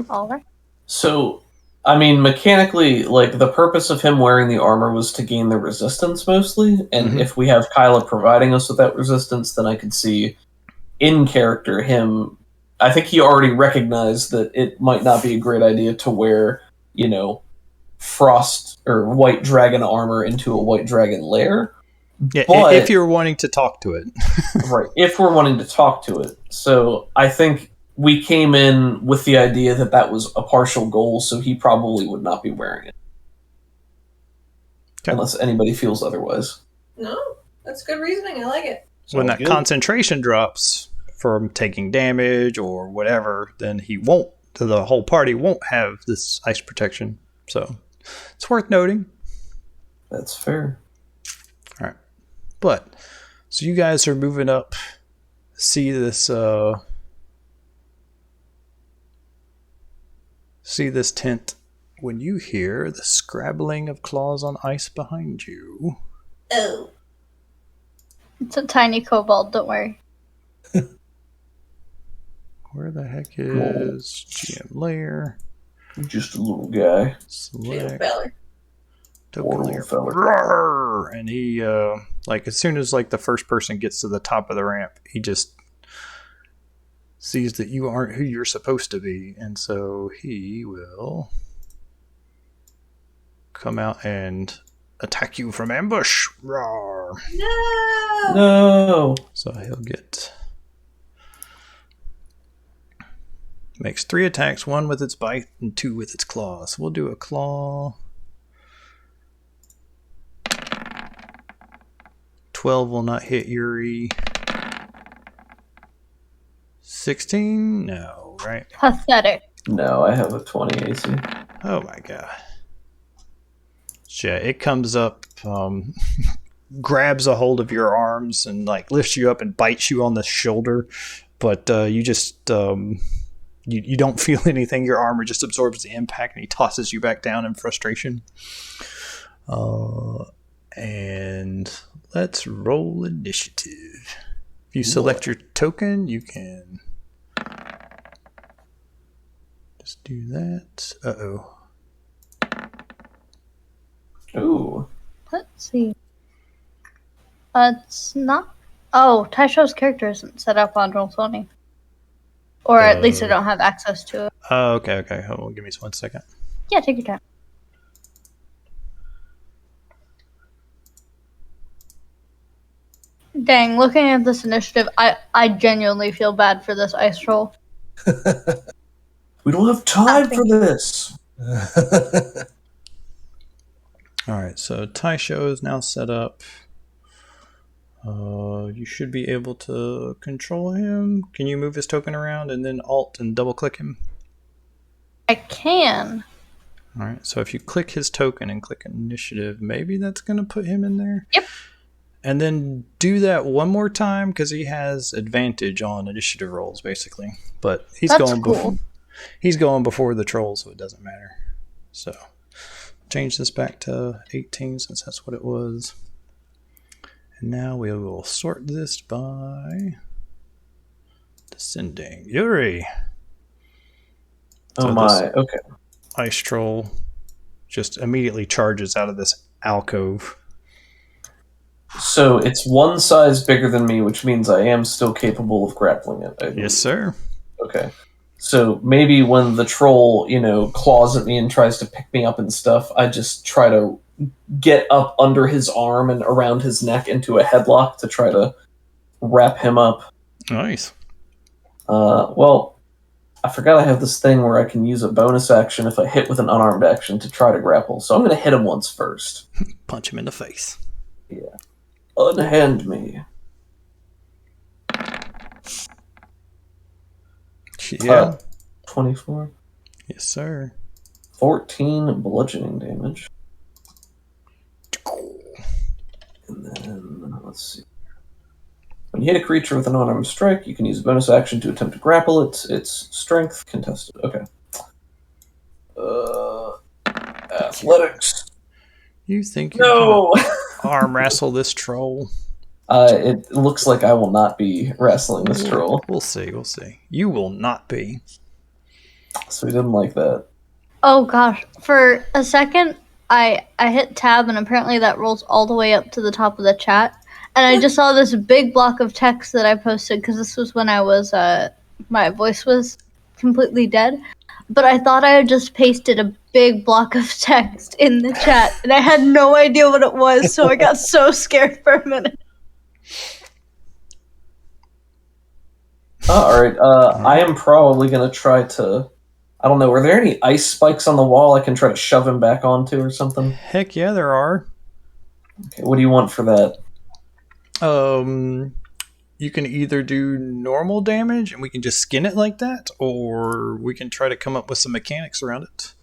All right. So, I mean, mechanically, like, the purpose of him wearing the armor was to gain the resistance mostly, and if we have Kyla providing us with that resistance, then I could see, in character, him... I think he already recognized that it might not be a great idea to wear, frost or white dragon armor into a white dragon lair. Yeah, but, if you're wanting to talk to it. Right, if we're wanting to talk to it. So I think we came in with the idea that that was a partial goal, so he probably would not be wearing it. Okay. Unless anybody feels otherwise. No, that's good reasoning. I like it. When that concentration drops from taking damage or whatever, then the whole party won't have this ice protection. So it's worth noting. That's fair. All right. But, so you guys are moving up, see this tent, when you hear the scrabbling of claws on ice behind you. Oh. It's a tiny kobold, don't worry. Where the heck is GM Lair? Just a little guy. Select. Feller. Token Lair. Feller. Roar! And he, as soon as the first person gets to the top of the ramp, he just sees that you aren't who you're supposed to be, and so he will come out and attack you from ambush. Roar! No! So he'll makes 3 attacks, 1 with its bite and 2 with its claws. So we'll do a claw. 12 will not hit Yuri. 16? No, right? Pathetic. No, I have a 20 AC. Oh my god. Yeah, it comes up, grabs a hold of your arms and lifts you up and bites you on the shoulder, but you just you don't feel anything. Your armor just absorbs the impact, and he tosses you back down in frustration. And let's roll initiative. If you select your token, you can just do that. Uh-oh. Ooh. Let's see. It's not... Oh, Taisho's character isn't set up on Roll20. Or at least I don't have access to it. Oh, okay. Hold on, give me 1 second. Yeah, take your time. Dang, looking at this initiative, I genuinely feel bad for this ice troll. We don't have time for this. Alright, so Taisho is now set up. You should be able to control him. Can you move his token around and then Alt and double click him? I can. Alright, so if you click his token and click initiative, maybe that's going to put him in there? Yep. And then do that one more time, because he has advantage on initiative rolls, basically. But he's he's going before the troll, so it doesn't matter. So, change this back to 18, since that's what it was. And now we will sort this by descending. Yuri! Oh So my, okay. Ice troll just immediately charges out of this alcove. So it's one size bigger than me, which means I am still capable of grappling it. Yes, sir. Okay. So maybe when the troll, claws at me and tries to pick me up and stuff, I just try to get up under his arm and around his neck into a headlock to try to wrap him up. Nice. Well, I forgot I have this thing where I can use a bonus action if I hit with an unarmed action to try to grapple. So I'm going to hit him once first. Punch him in the face. Yeah. Unhand me. Yeah. 24. Yes, sir. 14 bludgeoning damage. And then, let's see. When you hit a creature with an unarmed strike, you can use a bonus action to attempt to grapple it. It's strength contested. Okay. Athletics. You think you No! can arm wrestle this troll? It looks like I will not be wrestling this troll. We'll see. We'll see. You will not be. So he didn't like that. Oh gosh. For a second, I hit tab and apparently that rolls all the way up to the top of the chat. And I just saw this big block of text that I posted because this was when I was, my voice was completely dead. But I thought I had just pasted a big block of text in the chat and I had no idea what it was, so I got so scared for a minute. Alright, I am probably going to try to... I don't know, are there any ice spikes on the wall I can try to shove him back onto or something? Heck yeah, there are. Okay, what do you want for that? You can either do normal damage and we can just skin it like that, or we can try to come up with some mechanics around it.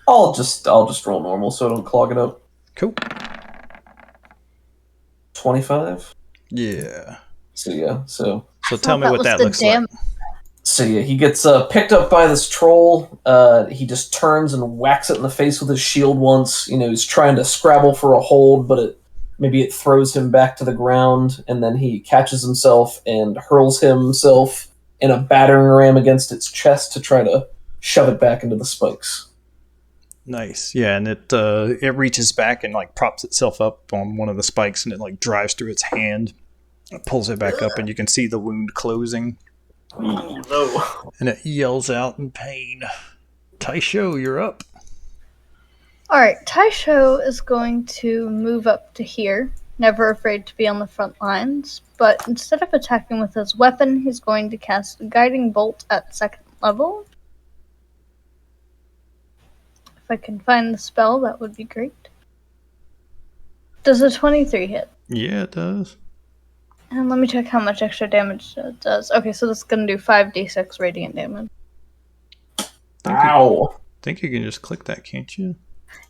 I'll just roll normal so I don't clog it up. Cool. 25? Yeah. So yeah, so tell me what that looks like. So yeah, he gets picked up by this troll. He just turns and whacks it in the face with his shield once. You know, he's trying to scrabble for a hold, but maybe it throws him back to the ground, and then he catches himself and hurls himself in a battering ram against its chest to try to shove it back into the spikes. Nice. Yeah, and it reaches back and like props itself up on one of the spikes, and it like drives through its hand. It pulls it back up, and you can see the wound closing. Oh, no. And it yells out in pain. Taisho, you're up. Alright, Taisho is going to move up to here, never afraid to be on the front lines, but instead of attacking with his weapon, he's going to cast a Guiding Bolt at 2nd level. If I can find the spell, that would be great. Does a 23 hit? Yeah, it does. And let me check how much extra damage it does. Okay, so that's going to do 5d6 radiant damage. Ow! I think you can just click that, can't you?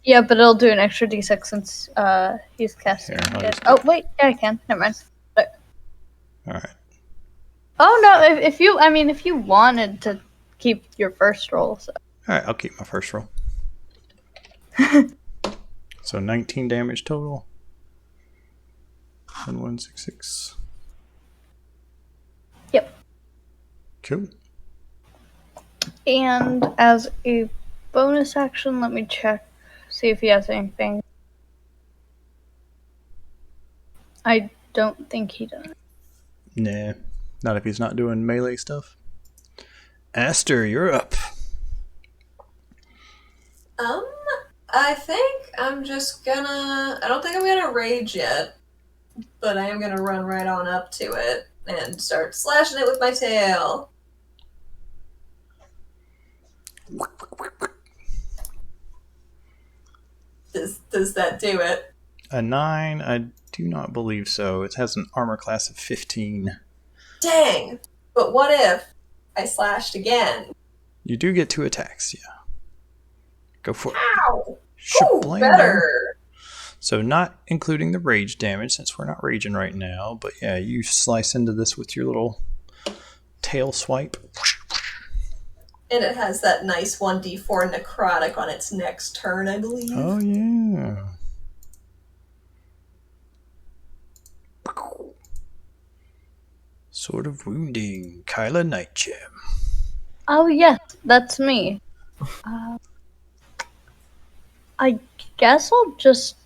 Yeah, but it'll do an extra d6 since he's casting Here, it. Oh, wait, yeah, I can. Never mind. Alright. Oh, no, if you wanted to keep your first roll. So. Alright, I'll keep my first roll. So 19 damage total. 1166. Yep. Cool. And as a bonus action, let me check, see if he has anything. I don't think he does. Nah. Not if he's not doing melee stuff. Aster, you're up. I think I'm just gonna... I don't think I'm gonna rage yet, but I am gonna run right on up to it and start slashing it with my tail. Does that do it? A 9? I do not believe so. It has an armor class of 15. Dang! But what if I slashed again? You do get 2 attacks, yeah. Go for it. Ow! Ooh, Shablamo. better! So not including the rage damage, since we're not raging right now. But yeah, you slice into this with your little tail swipe. And it has that nice 1d4 necrotic on its next turn, I believe. Oh, yeah. Sword of Wounding, Kyla Nightgem. Oh, yes, that's me. I guess I'll just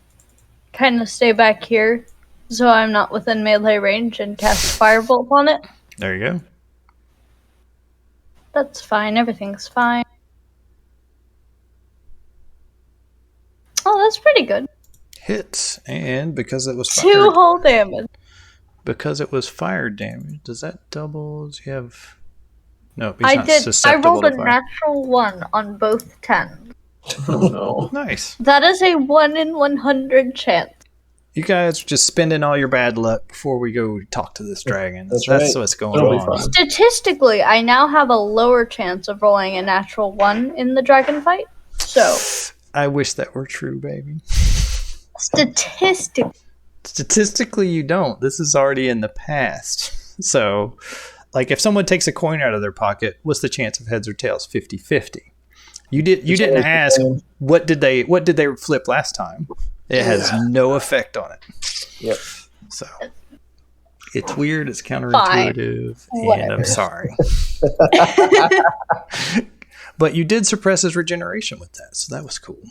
kind of stay back here so I'm not within melee range and cast Firebolt on it. There you go. That's fine, everything's fine. Oh, that's pretty good. Hits, and because it was 2 whole damage. because it was fire damage, does that double? Do you have Nope, he's I not did. I susceptible rolled a to fire. natural 1 on both 10. Oh no. Nice. That is a 1 in 100 chance. You guys are just spending all your bad luck before we go talk to this dragon. That's That's right. what's going It'll be on. fine. Statistically, I now have a lower chance of rolling a natural 1 in the dragon fight. So, I wish that were true, baby. statistically, You don't. This is already in the past. So, like, if someone takes a coin out of their pocket, what's the chance of heads or tails? 50-50. You didn't ask what did they flip last time. It has no effect on it. Yep. So it's weird, it's counterintuitive, and Whatever. I'm sorry. But you did suppress his regeneration with that, so that was cool.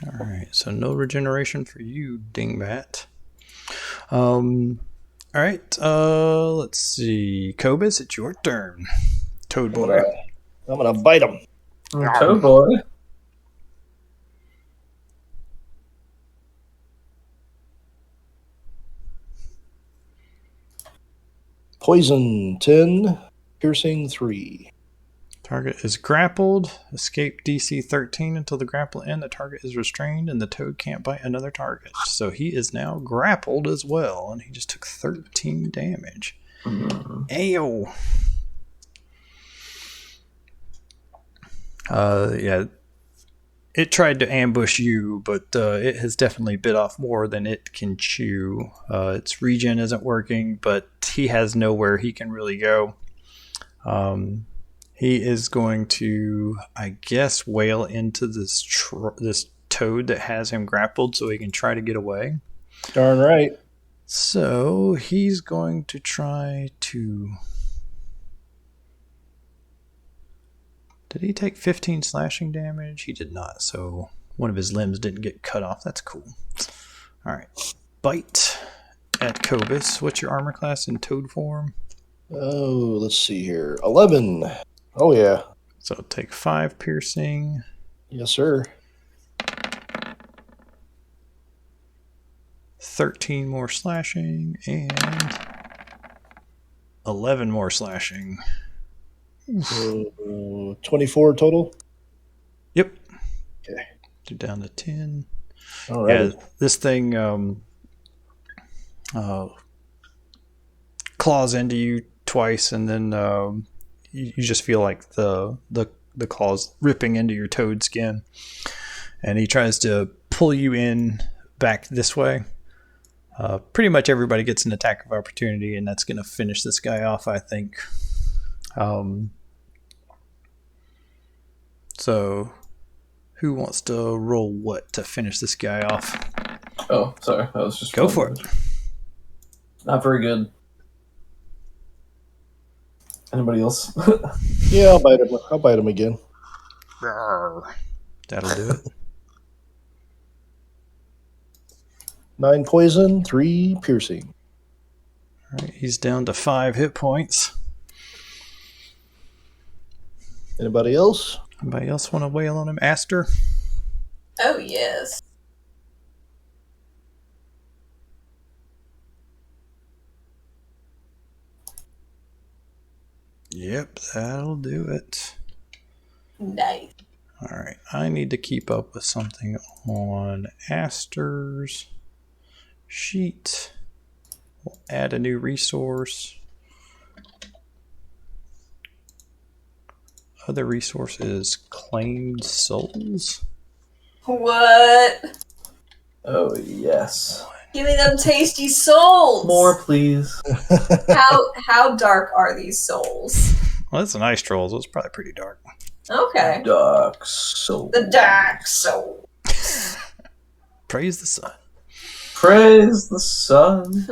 Alright, so no regeneration for you, Dingbat. Alright, let's see. Kobus, it's your turn. Toad boy. I'm gonna bite him. Oh boy. Poison 10, piercing 3. Target is grappled. Escape DC 13 until the grapple end. The target is restrained, and the toad can't bite another target. So he is now grappled as well, and he just took 13 damage. Ayo. Yeah. It tried to ambush you, but it has definitely bit off more than it can chew. Its regen isn't working, but he has nowhere he can really go. He is going to, I guess, wail into this this toad that has him grappled so he can try to get away. Darn right. So he's going to try to... Did he take 15 slashing damage? He did not, so one of his limbs didn't get cut off. That's cool. All right. Bite at Kobus. What's your armor class in toad form? Oh, let's see here. 11. Oh, yeah. So take 5 piercing. Yes, sir. 13 more slashing, and 11 more slashing. 24 total? Yep. Okay. You're down to 10. All right. Yeah, this thing claws into you twice, and then you just feel like the claws ripping into your toad skin. And he tries to pull you in back this way. Pretty much everybody gets an attack of opportunity, and that's going to finish this guy off, I think. So, who wants to roll what to finish this guy off? Oh, sorry. I was just Go for it. Not very good. Anybody else? Yeah, I'll bite him. I'll bite him again. That'll do it. 9 poison, 3 piercing. All right, he's down to 5 hit points. Anybody else? Anybody else want to wail on him? Aster? Oh, yes. Yep, that'll do it. Nice. All right, I need to keep up with something on Aster's sheet. We'll add a new resource. Other resource is claimed souls. What? Oh, yes. Give me them tasty souls. More, please. How dark are these souls? Well, that's an ice troll, so it's probably pretty dark. Okay. Dark soul. The dark soul. Praise the sun. Praise the sun.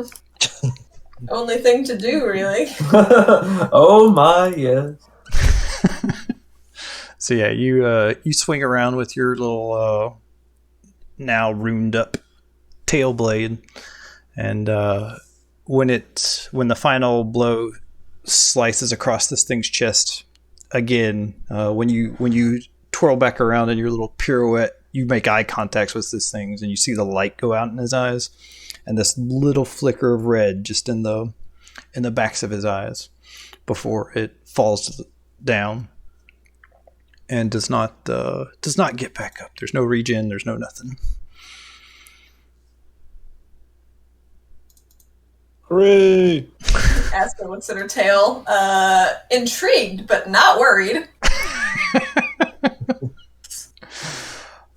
Only thing to do, really. Oh my, yes. So yeah, you swing around with your little now ruined up tail blade, and when the final blow slices across this thing's chest again, when you twirl back around in your little pirouette, you make eye contacts with this thing, and you see the light go out in his eyes, and this little flicker of red just in the in the backs of his eyes before it falls down and does not get back up. There's no regen. There's no nothing. Hooray! Aster looks at her tail, intrigued but not worried.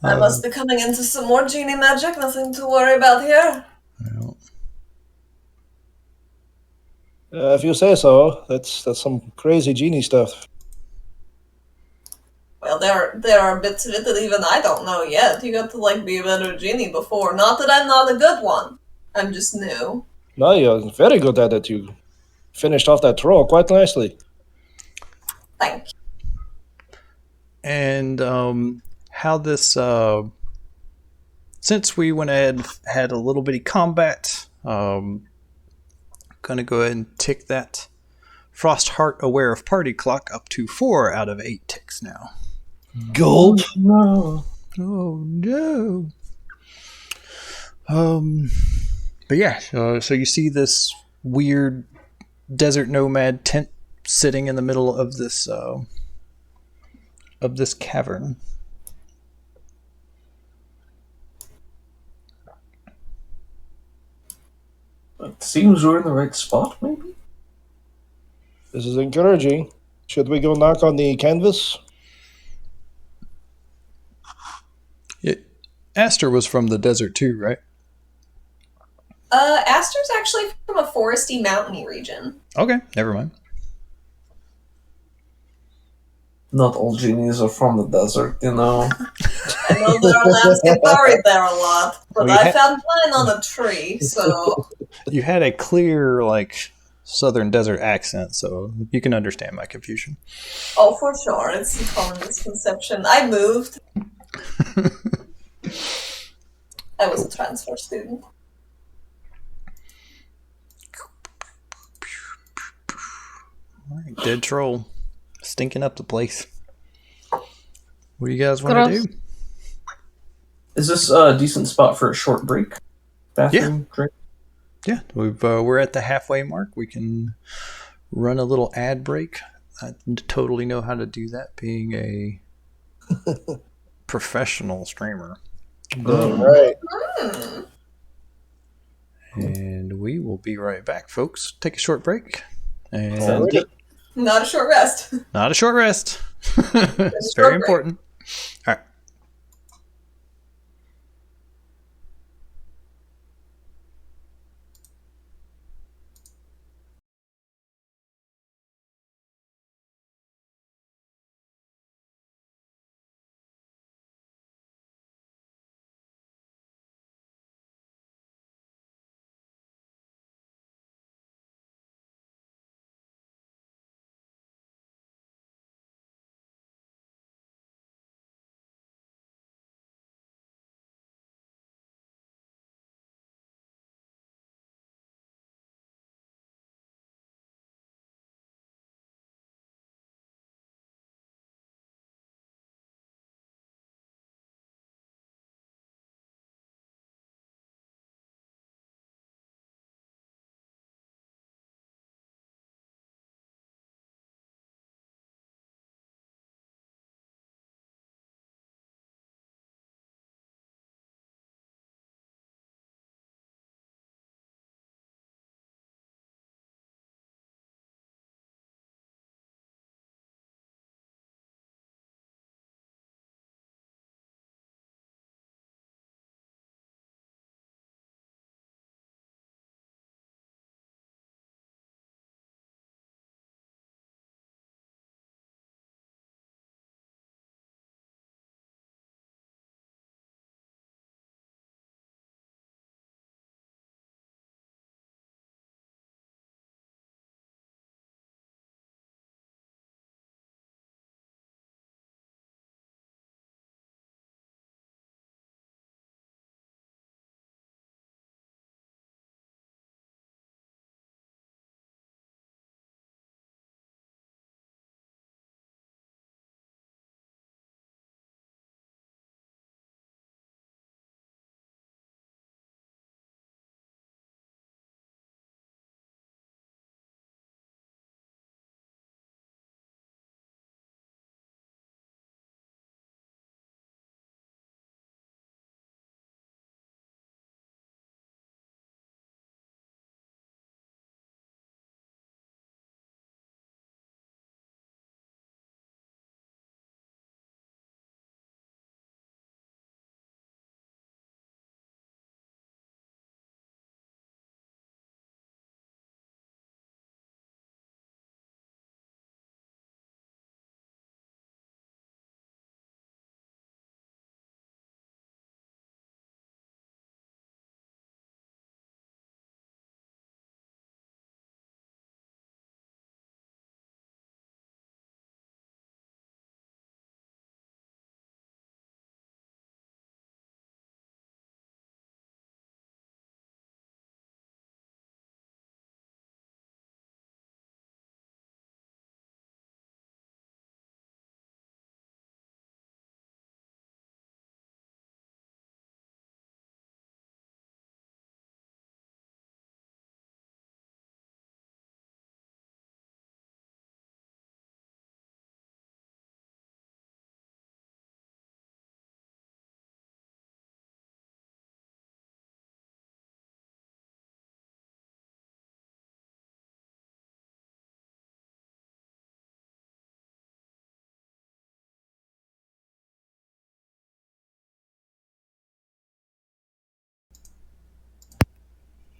I must be coming into some more genie magic. Nothing to worry about here. Well, If you say so, that's some crazy genie stuff. Well, there are bits of it that even I don't know yet. You got to be a better genie before. Not that I'm not a good one. I'm just new. No, you're very good at it. You finished off that troll quite nicely. Thank you. and how this since we went ahead had a little bitty combat, gonna go ahead and tick that Frostheart aware of party clock up to 4 out of 8 ticks now. Gulp. No. Oh no. But yeah, so you see this weird desert nomad tent sitting in the middle of this cavern. It seems we're in the right spot, maybe? This is encouraging. Should we go knock on the canvas? Aster was from the desert too, right? Aster's actually from a foresty, mountainy region. Okay, never mind. Not all genies are from the desert, you know. I know their lamps get buried there a lot, but Well, I found mine on a tree, so... You had a clear, southern desert accent, so you can understand my confusion. Oh, for sure. It's a common misconception. I moved. I was a transfer student. Alright, dead troll. Stinking up the place. What do you guys want to do? Is this a decent spot for a short break? Bathroom drink? Yeah, we're at the halfway mark. We can run a little ad break. I totally know how to do that, being a professional streamer. All right. Hmm. And we will be right back, folks. Take a short break. And Alrighty. Not a short rest. not a short rest. It's very important. All right.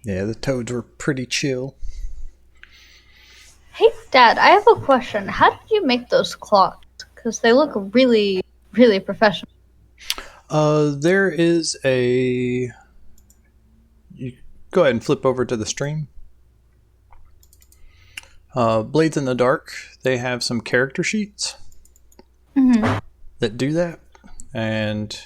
Yeah, the toads were pretty chill. Hey, Dad, I have a question. How did you make those clocks? Because they look really, really professional. There is a... You go ahead and flip over to the stream. Blades in the Dark, they have some character sheets that do that. And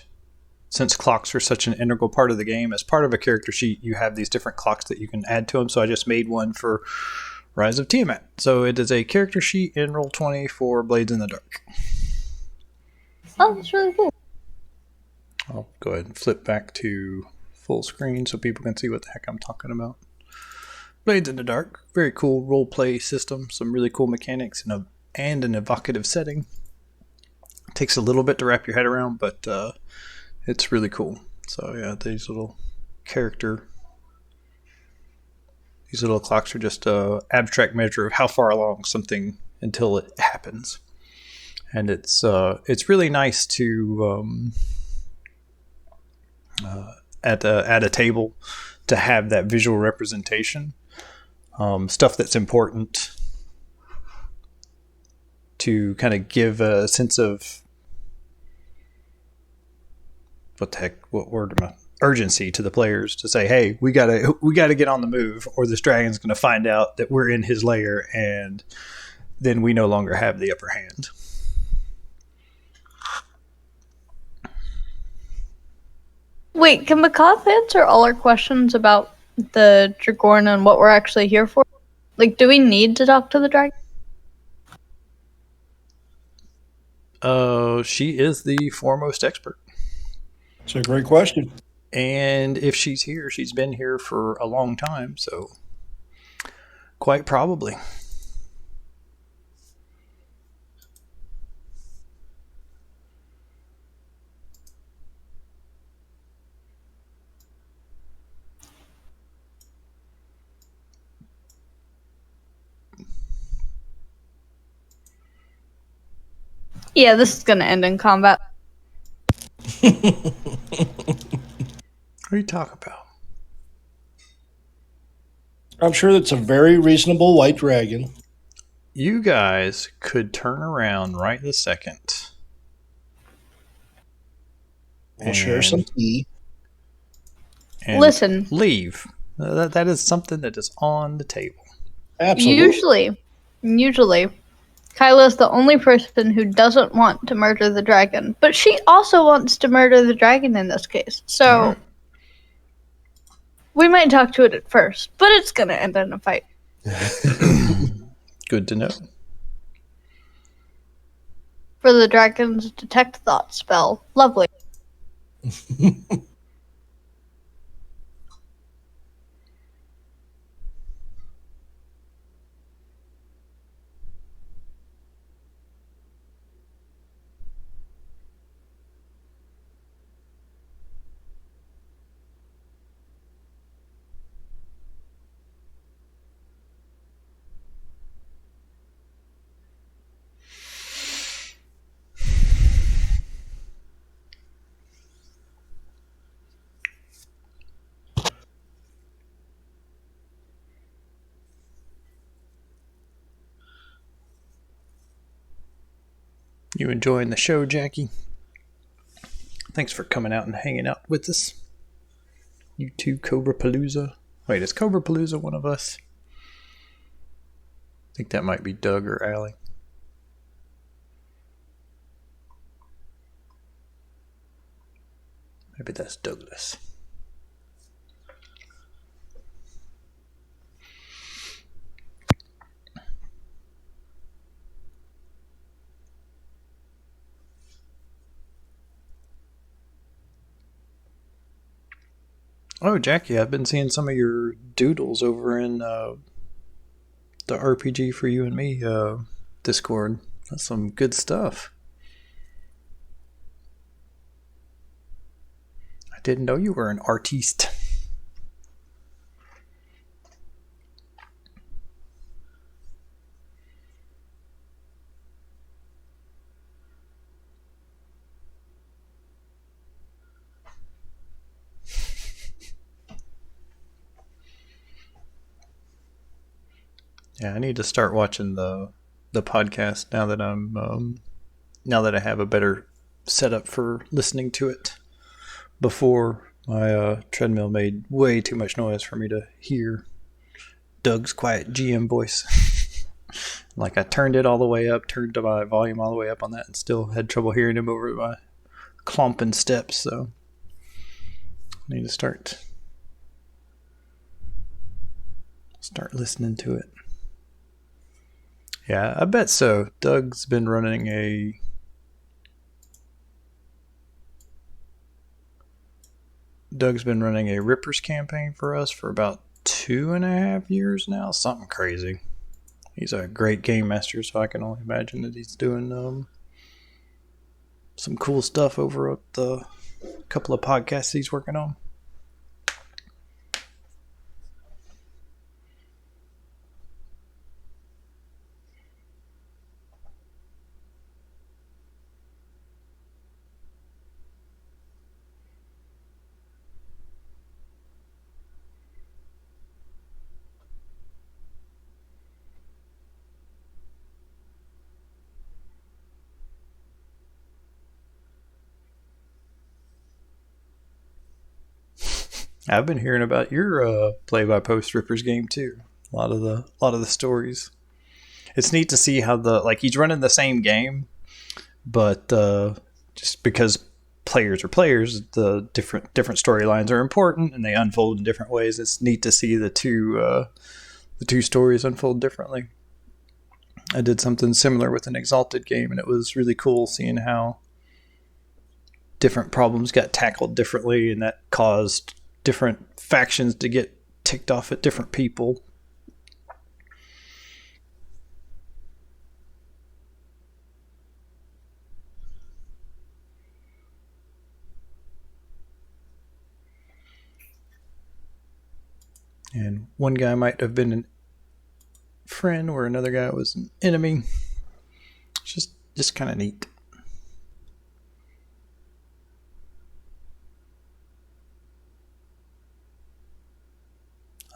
since clocks are such an integral part of the game, as part of a character sheet, you have these different clocks that you can add to them. So I just made one for Rise of Tiamat. So it is a character sheet in Roll20 for Blades in the Dark. Oh, that's really cool. I'll go ahead and flip back to full screen so people can see what the heck I'm talking about. Blades in the Dark, very cool role play system, some really cool mechanics and an evocative setting. It takes a little bit to wrap your head around, but it's really cool. So yeah, these little clocks are just an abstract measure of how far along something until it happens, and it's really nice to at a table to have that visual representation. Stuff that's important to kind of give a sense of urgency to the players to say, hey, we gotta get on the move, or this dragon's gonna find out that we're in his lair, and then we no longer have the upper hand. Wait, can MacCath answer all our questions about the Dragorn and what we're actually here for? Like, do we need to talk to the dragon? She is the foremost expert. It's a great question. And if she's here, she's been here for a long time, so quite probably. Yeah, this is gonna end in combat. What are you talking about? I'm sure that's a very reasonable white dragon. You guys could turn around right this second. We'll share some tea. And Listen. leave. That is something that is on the table. Absolutely. Usually, Kyla's the only person who doesn't want to murder the dragon, but she also wants to murder the dragon in this case. So we might talk to it at first, but it's gonna end in a fight. Good to know. For the dragon's detect thought spell. Lovely. You enjoying the show, Jackie? Thanks for coming out and hanging out with us. You two, Cobra Palooza. Wait, is Cobra Palooza one of us? I think that might be Doug or Allie. Maybe that's Douglas. Oh, Jackie, I've been seeing some of your doodles over in the RPG for you and me Discord. That's some good stuff. I didn't know you were an artiste. Yeah, I need to start watching the podcast now that now that I have a better setup for listening to it. Before, my treadmill made way too much noise for me to hear Doug's quiet GM voice. Like, I turned it all the way up, turned my volume all the way up on that, and still had trouble hearing him over my clomping steps, so I need to start listening to it. Yeah, I bet so. Doug's been running a Rippers campaign for us for about 2.5 years now. Something crazy. He's a great game master, so I can only imagine that he's doing some cool stuff over at the couple of podcasts he's working on. I've been hearing about your play-by-post Rippers game too. A lot of the stories. It's neat to see how he's running the same game, but just because players are players, the different storylines are important and they unfold in different ways. It's neat to see the two stories unfold differently. I did something similar with an Exalted game, and it was really cool seeing how different problems got tackled differently, and that caused different factions to get ticked off at different people. And one guy might have been a friend where another guy was an enemy. It's just kind of neat.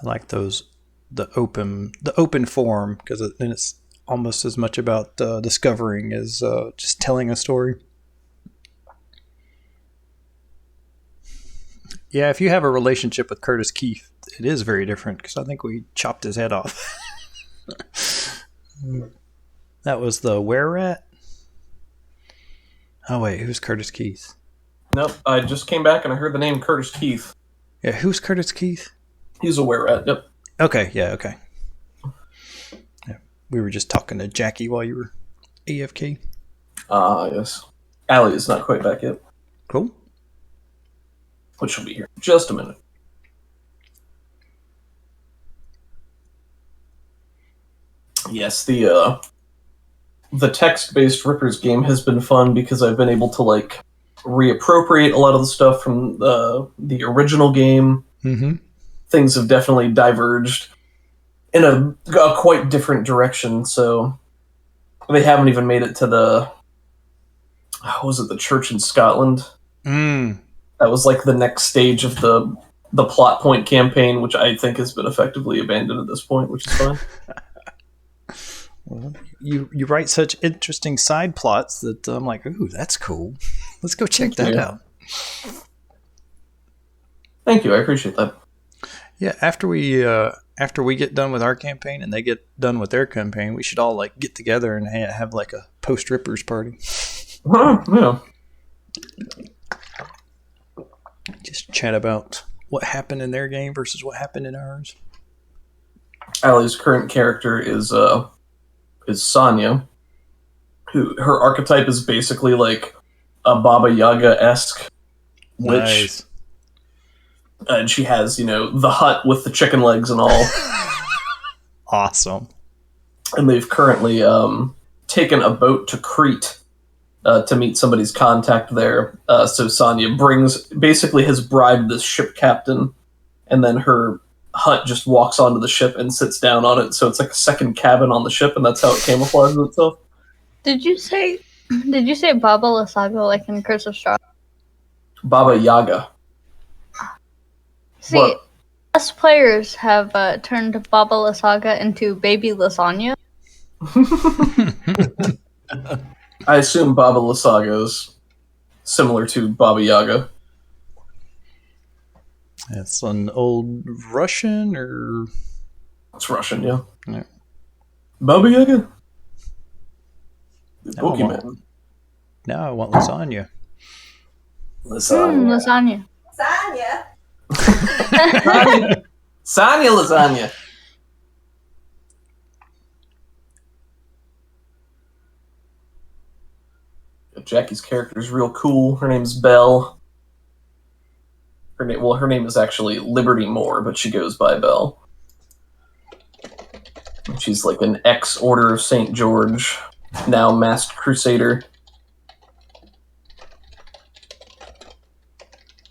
I like the open form, because then it's almost as much about discovering as just telling a story. Yeah, if you have a relationship with Curtis Keith, it is very different, because I think we chopped his head off. That was the were-rat? Oh wait, who's Curtis Keith? Nope, I just came back and I heard the name Curtis Keith. Yeah, who's Curtis Keith? He's a were-rat, yep. Okay, yeah, okay. Yeah, we were just talking to Jackie while you were AFK. Yes. Allie is not quite back yet. Cool. Which will be here in just a minute. Yes, the text-based Rippers game has been fun because I've been able to reappropriate a lot of the stuff from the original game. Mm-hmm. Things have definitely diverged in a quite different direction. So they haven't even made it to the church in Scotland. Mm. That was the next stage of the plot point campaign, which I think has been effectively abandoned at this point, which is fine. Well, you write such interesting side plots that I'm like, ooh, that's cool. Let's go check that out. Thank you, I appreciate that. Yeah, after we get done with our campaign and they get done with their campaign, we should all get together and have a post Rippers party. Yeah. Just chat about what happened in their game versus what happened in ours. Allie's current character is Sonya, who her archetype is basically a Baba Yaga-esque witch. Nice. And she has, the hut with the chicken legs and all. Awesome. And they've currently taken a boat to Crete to meet somebody's contact there. So Sonya basically has bribed this ship captain, and then her hut just walks onto the ship and sits down on it. So it's like a second cabin on the ship, and that's how it camouflages itself. Did you say Baba Lysago like in Curse of Strahd? Baba Yaga. See, What? Us players have turned Baba Lysaga into Baby Lasagna. I assume Baba Lysaga is similar to Baba Yaga. It's an old Russian or... It's Russian, yeah. Yeah. Baba Yaga? The Now I want- Pokemon. Now I want lasagna. Lasagna. Lasagna. Sanya. Sanya lasagna. Jackie's character is real cool. Her name's Belle. Her name is actually Liberty Moore, but she goes by Belle. She's like an ex-Order of St. George, now masked crusader.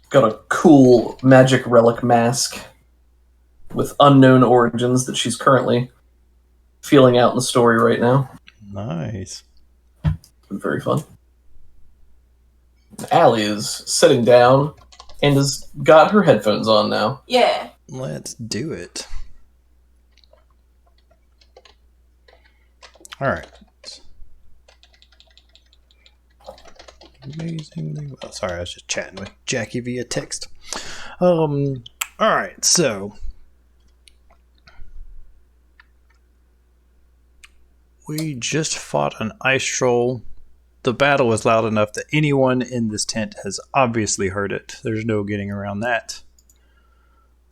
Got a cool magic relic mask with unknown origins that she's currently feeling out in the story right now. Nice. It's been very fun. Allie is sitting down and has got her headphones on now. Yeah. Let's do it. All right. Amazingly well. Sorry, I was just chatting with Jackie via text. All right, so we just fought an ice troll. The battle was loud enough that anyone in this tent has obviously heard it. There's no getting around that.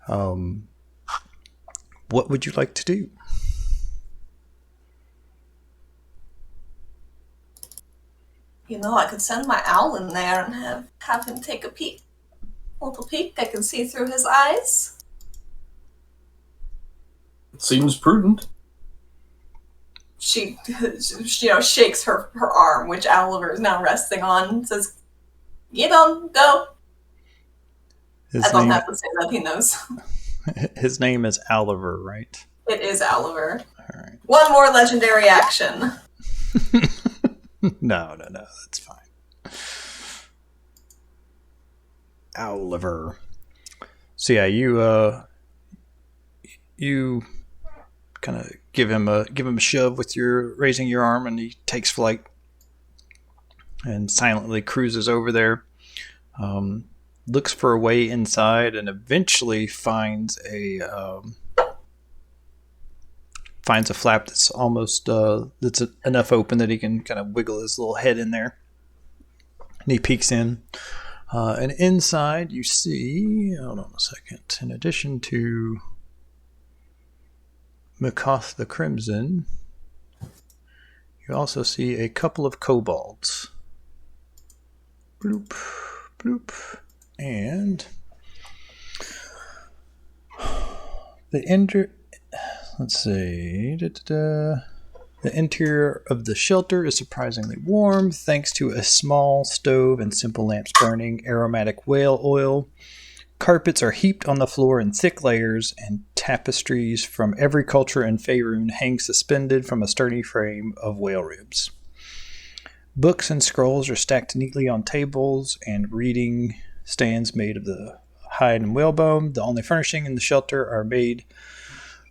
What would you like to do? I could send my owl in there and have him take a peek. A little peek. I can see through his eyes. It seems prudent. She shakes her arm, which Oliver is now resting on, and says, "Get on, go." I don't have to say that, he knows. His name is Oliver, right? It is Oliver. All right. One more legendary action. No, that's fine. Oliver. So yeah, you kind of give him a shove with your raising your arm, and he takes flight and silently cruises over there. Looks for a way inside, and eventually finds a flap that's almost that's enough open that he can kind of wiggle his little head in there. And he peeks in, and inside you see. Hold on a second. In addition to MacCath the Crimson, you also see a couple of kobolds. Bloop, bloop, and let's see. The interior of the shelter is surprisingly warm thanks to a small stove and simple lamps burning aromatic whale oil. Carpets are heaped on the floor in thick layers, and tapestries from every culture in Faerun hang suspended from a sturdy frame of whale ribs. Books and scrolls are stacked neatly on tables and reading stands made of the hide and whalebone. The only furnishing in the shelter are made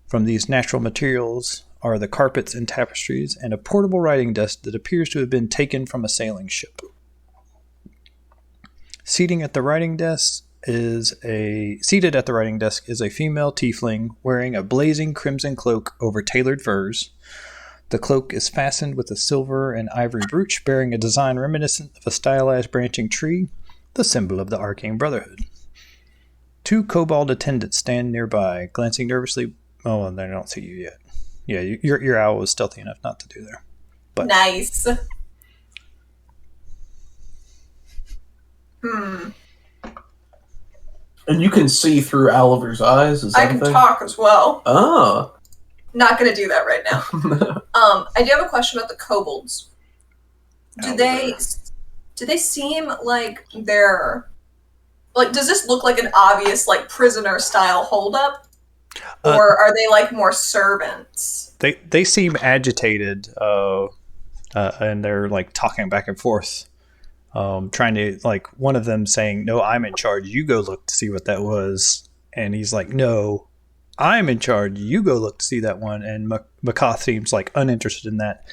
from these natural materials are the carpets and tapestries, and a portable writing desk that appears to have been taken from a sailing ship. Seated at the writing desk is a female tiefling wearing a blazing crimson cloak over tailored furs. The cloak is fastened with a silver and ivory brooch bearing a design reminiscent of a stylized branching tree, the symbol of the Arcane Brotherhood. Two kobold attendants stand nearby, glancing nervously. Oh, they don't see you yet. Yeah, your owl was stealthy enough not to do there. But Nice. And you can see through Oliver's eyes. Is that I a can thing? talk as well. Oh. Not gonna do that right now. I do have a question about the kobolds. Do they seem like they're does this look like an obvious prisoner style holdup? Or are they more servants? They seem agitated, and they're talking back and forth, trying to one of them saying, "No, I'm in charge. You go look to see what that was." And he's like, no, I'm in charge. You go look to see that one. And MacCath seems like uninterested in that.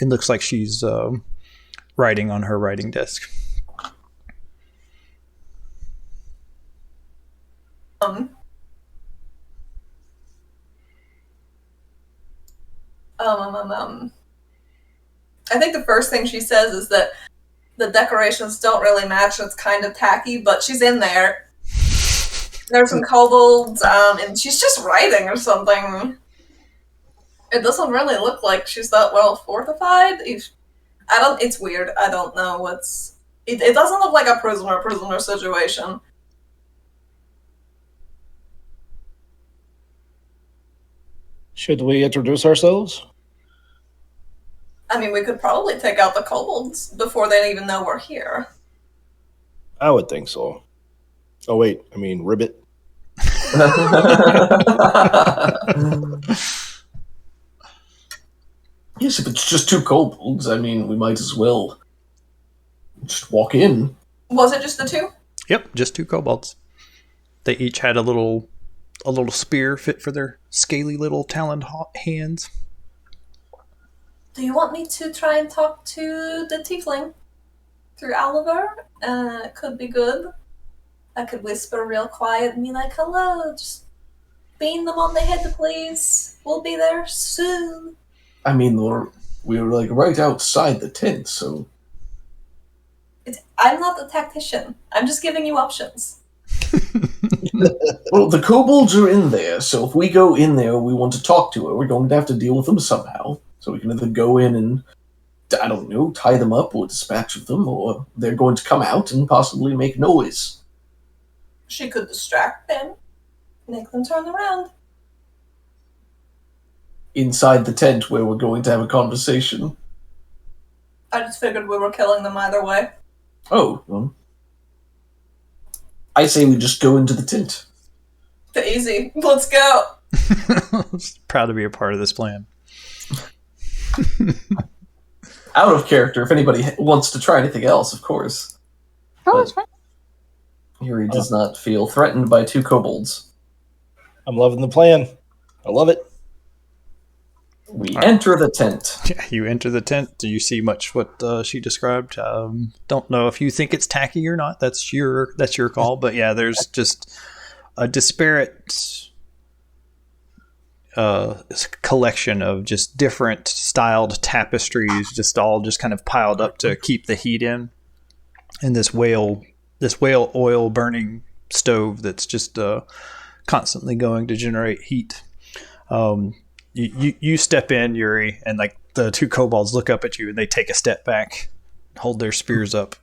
It looks like she's writing on her writing desk. I think the first thing she says is that the decorations don't really match. It's kind of tacky, but she's in there. There's some kobolds, and she's just writing or something. It doesn't really look like she's that well fortified. It's weird. I don't know what's... It doesn't look like a prisoner situation. Should we introduce ourselves? I mean, we could probably take out the kobolds before they even know we're here. I would think so. Oh, wait. I mean, Ribbit. Yes, if it's just 2 kobolds, I mean, we might as well just walk in. Was it just the 2? Yep, just 2 kobolds. They each had a little spear fit for their scaly little taloned hands. Do you want me to try and talk to the tiefling through Oliver? It could be good. I could whisper real quiet and be like, hello, just beam them on the head, please. We'll be there soon. I mean, we were like right outside the tent, so... I'm not the tactician. I'm just giving you options. Well, the kobolds are in there, so if we go in there, we want to talk to her. We're going to have to deal with them somehow. So we can either go in and, I don't know, tie them up or dispatch of them, or they're going to come out and possibly make noise. She could distract them, make them turn around. Inside the tent where we're going to have a conversation. I just figured we were killing them either way. Oh, well. I say we just go into the tent. Easy. Let's go. Proud to be a part of this plan. Out of character, if anybody wants to try anything else, of course. Oh, that's fine. Yuri does not feel threatened by 2 kobolds. I'm loving the plan. I love it. We enter the tent. Yeah, you enter the tent. Do you see much what she described? Don't know if you think it's tacky or not. That's your call. But yeah, there's just a disparate collection of just different styled tapestries, just all just kind of piled up to keep the heat in. And this whale oil burning stove that's just constantly going to generate heat. You step in, Yuri, and like the 2 kobolds look up at you and they take a step back, hold their spears up.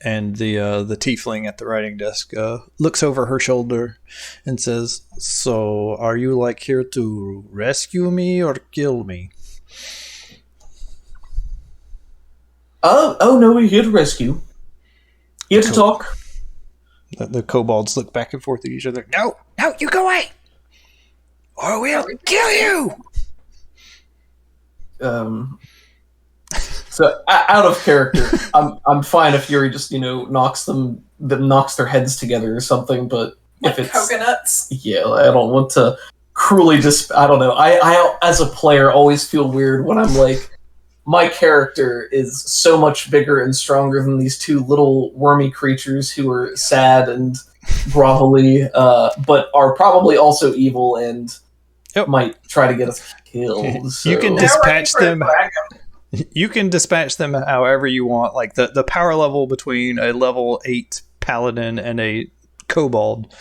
And the tiefling at the writing desk looks over her shoulder and says, "So, are you like here to rescue me or kill me?" Oh no, we're here to rescue. Here to talk. The kobolds look back and forth at each other. No, you go away, or we'll kill you. So out of character, I'm fine if Yuri just knocks their heads together or something. But Like if it's coconuts. yeah, I don't want to cruelly I don't know. I as a player always feel weird when I'm like, my character is so much bigger and stronger than these 2 little wormy creatures who are sad and grovelly, but are probably also evil and might try to get us killed. So. You can dispatch them. You can dispatch them however you want. Like the power level between a level 8 paladin and a kobold,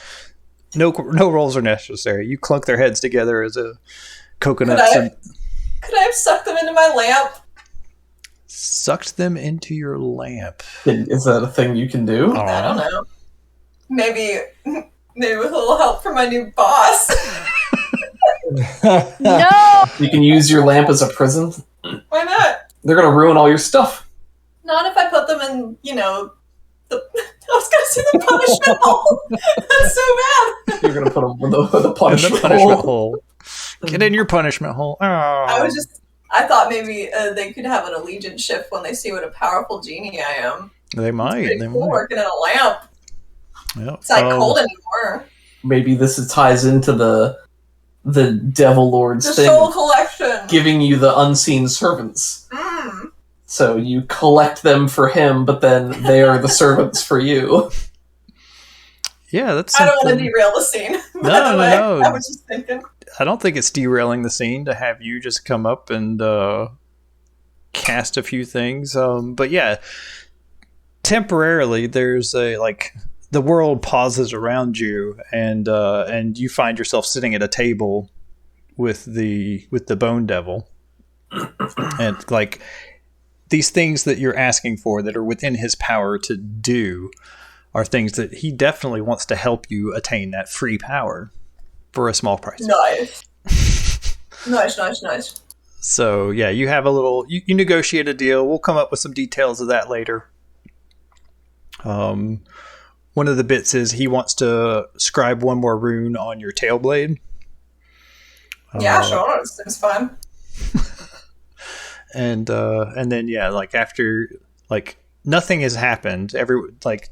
no rolls are necessary. You clunk their heads together as a coconut. Could I have sucked them into my lamp? Sucked them into your lamp. Is that a thing you can do? I don't know. Maybe with a little help from my new boss. No! You can use your lamp as a prison. Why not? They're gonna ruin all your stuff. Not if I put them in, I was gonna say the punishment hole. That's so bad. You're gonna put them in the punishment, hole. Get in your punishment hole. Oh. I thought maybe they could have an allegiance shift when they see what a powerful genie I am. They might. It's pretty cool working in a lamp. Yep. It's not cold anymore. Maybe ties into the Devil Lord's The thing, soul collection. giving you the unseen servants. Mm. So you collect them for him, but then they are the servants for you. Yeah, that's I something. don't want to derail the scene. No. I was just thinking. I don't think it's derailing the scene to have you just come up and cast a few things. But yeah, temporarily there's the world pauses around you, and you find yourself sitting at a table with the Bone Devil, and like these things that you're asking for that are within his power to do are things that he definitely wants to help you attain that free power for a small price. Nice. So yeah, you have a little. You negotiate a deal. We'll come up with some details of that later. One of the bits is he wants to scribe one more rune on your tail blade. Yeah, sure. It's fine. And then yeah, like after nothing has happened.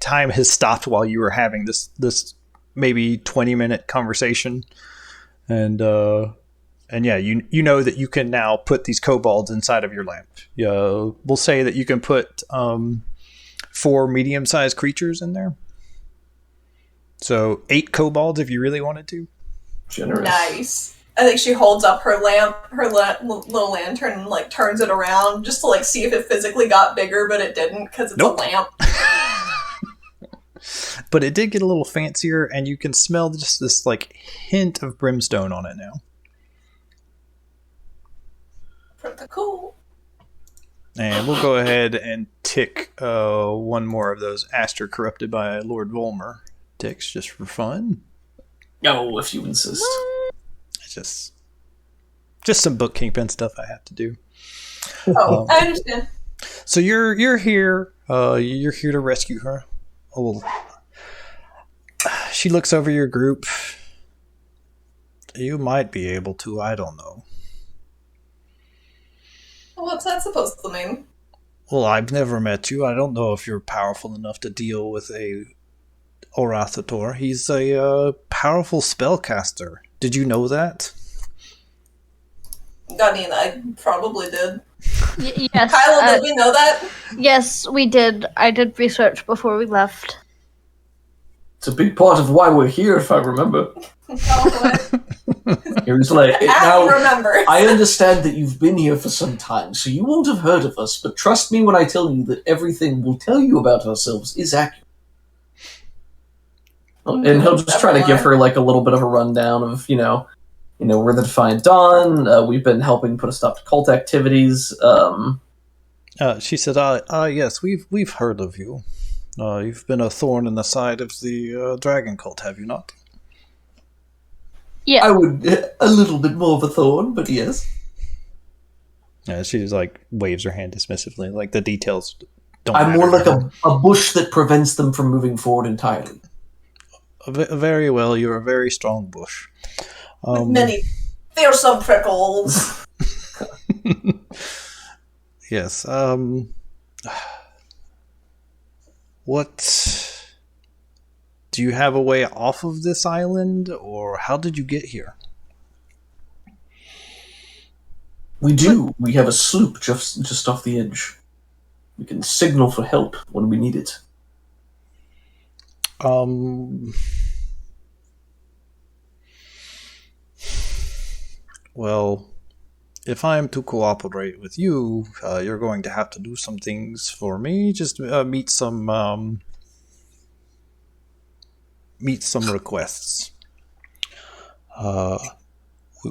Time has stopped while you were having this maybe 20-minute conversation, and yeah, you know that you can now put these kobolds inside of your lamp. We'll say that you can put 4 medium-sized creatures in there. So 8 kobolds if you really wanted to. Generous. Nice. I think she holds up her lamp, little lantern, and like turns it around just to like see if it physically got bigger, but it didn't because it's a lamp. But it did get a little fancier, and you can smell just this like hint of brimstone on it now. Pretty cool. And we'll go ahead and tick one more of those Aster corrupted by Lord Volmer ticks just for fun. No, if you insist. It's just some bookkeeping stuff I have to do. Oh, I understand. So you're here. You're here to rescue her. Oh, she looks over your group. You might be able to. I don't know. What's that supposed to mean? Well, I've never met you. I don't know if you're powerful enough to deal with a Arauthator. He's a powerful spellcaster. Did you know that? I mean, I probably did. Yes. Kyla, did we know that? Yes, we did. I did research before we left. It's a big part of why we're here, if I remember. It was like, now, remember. I understand that you've been here for some time, so you won't have heard of us, but trust me when I tell you that everything we'll tell you about ourselves is accurate. And he'll just try to give her like a little bit of a rundown of, we're the Defiant Dawn, we've been helping put a stop to cult activities. She said, yes, we've heard of you. You've been a thorn in the side of the dragon cult, have you not? Yeah. I would, a little bit more of a thorn, but yes. Yeah, she just waves her hand dismissively, like the details don't matter. I'm more like a bush that prevents them from moving forward entirely. Very well, you're a very strong bush. With many fearsome prickles. Yes. What? Do you have a way off of this island, or how did you get here? We do. We have a sloop just off the edge. We can signal for help when we need it. Well, if I'm to cooperate with you, you're going to have to do some things for me. Just meet some requests.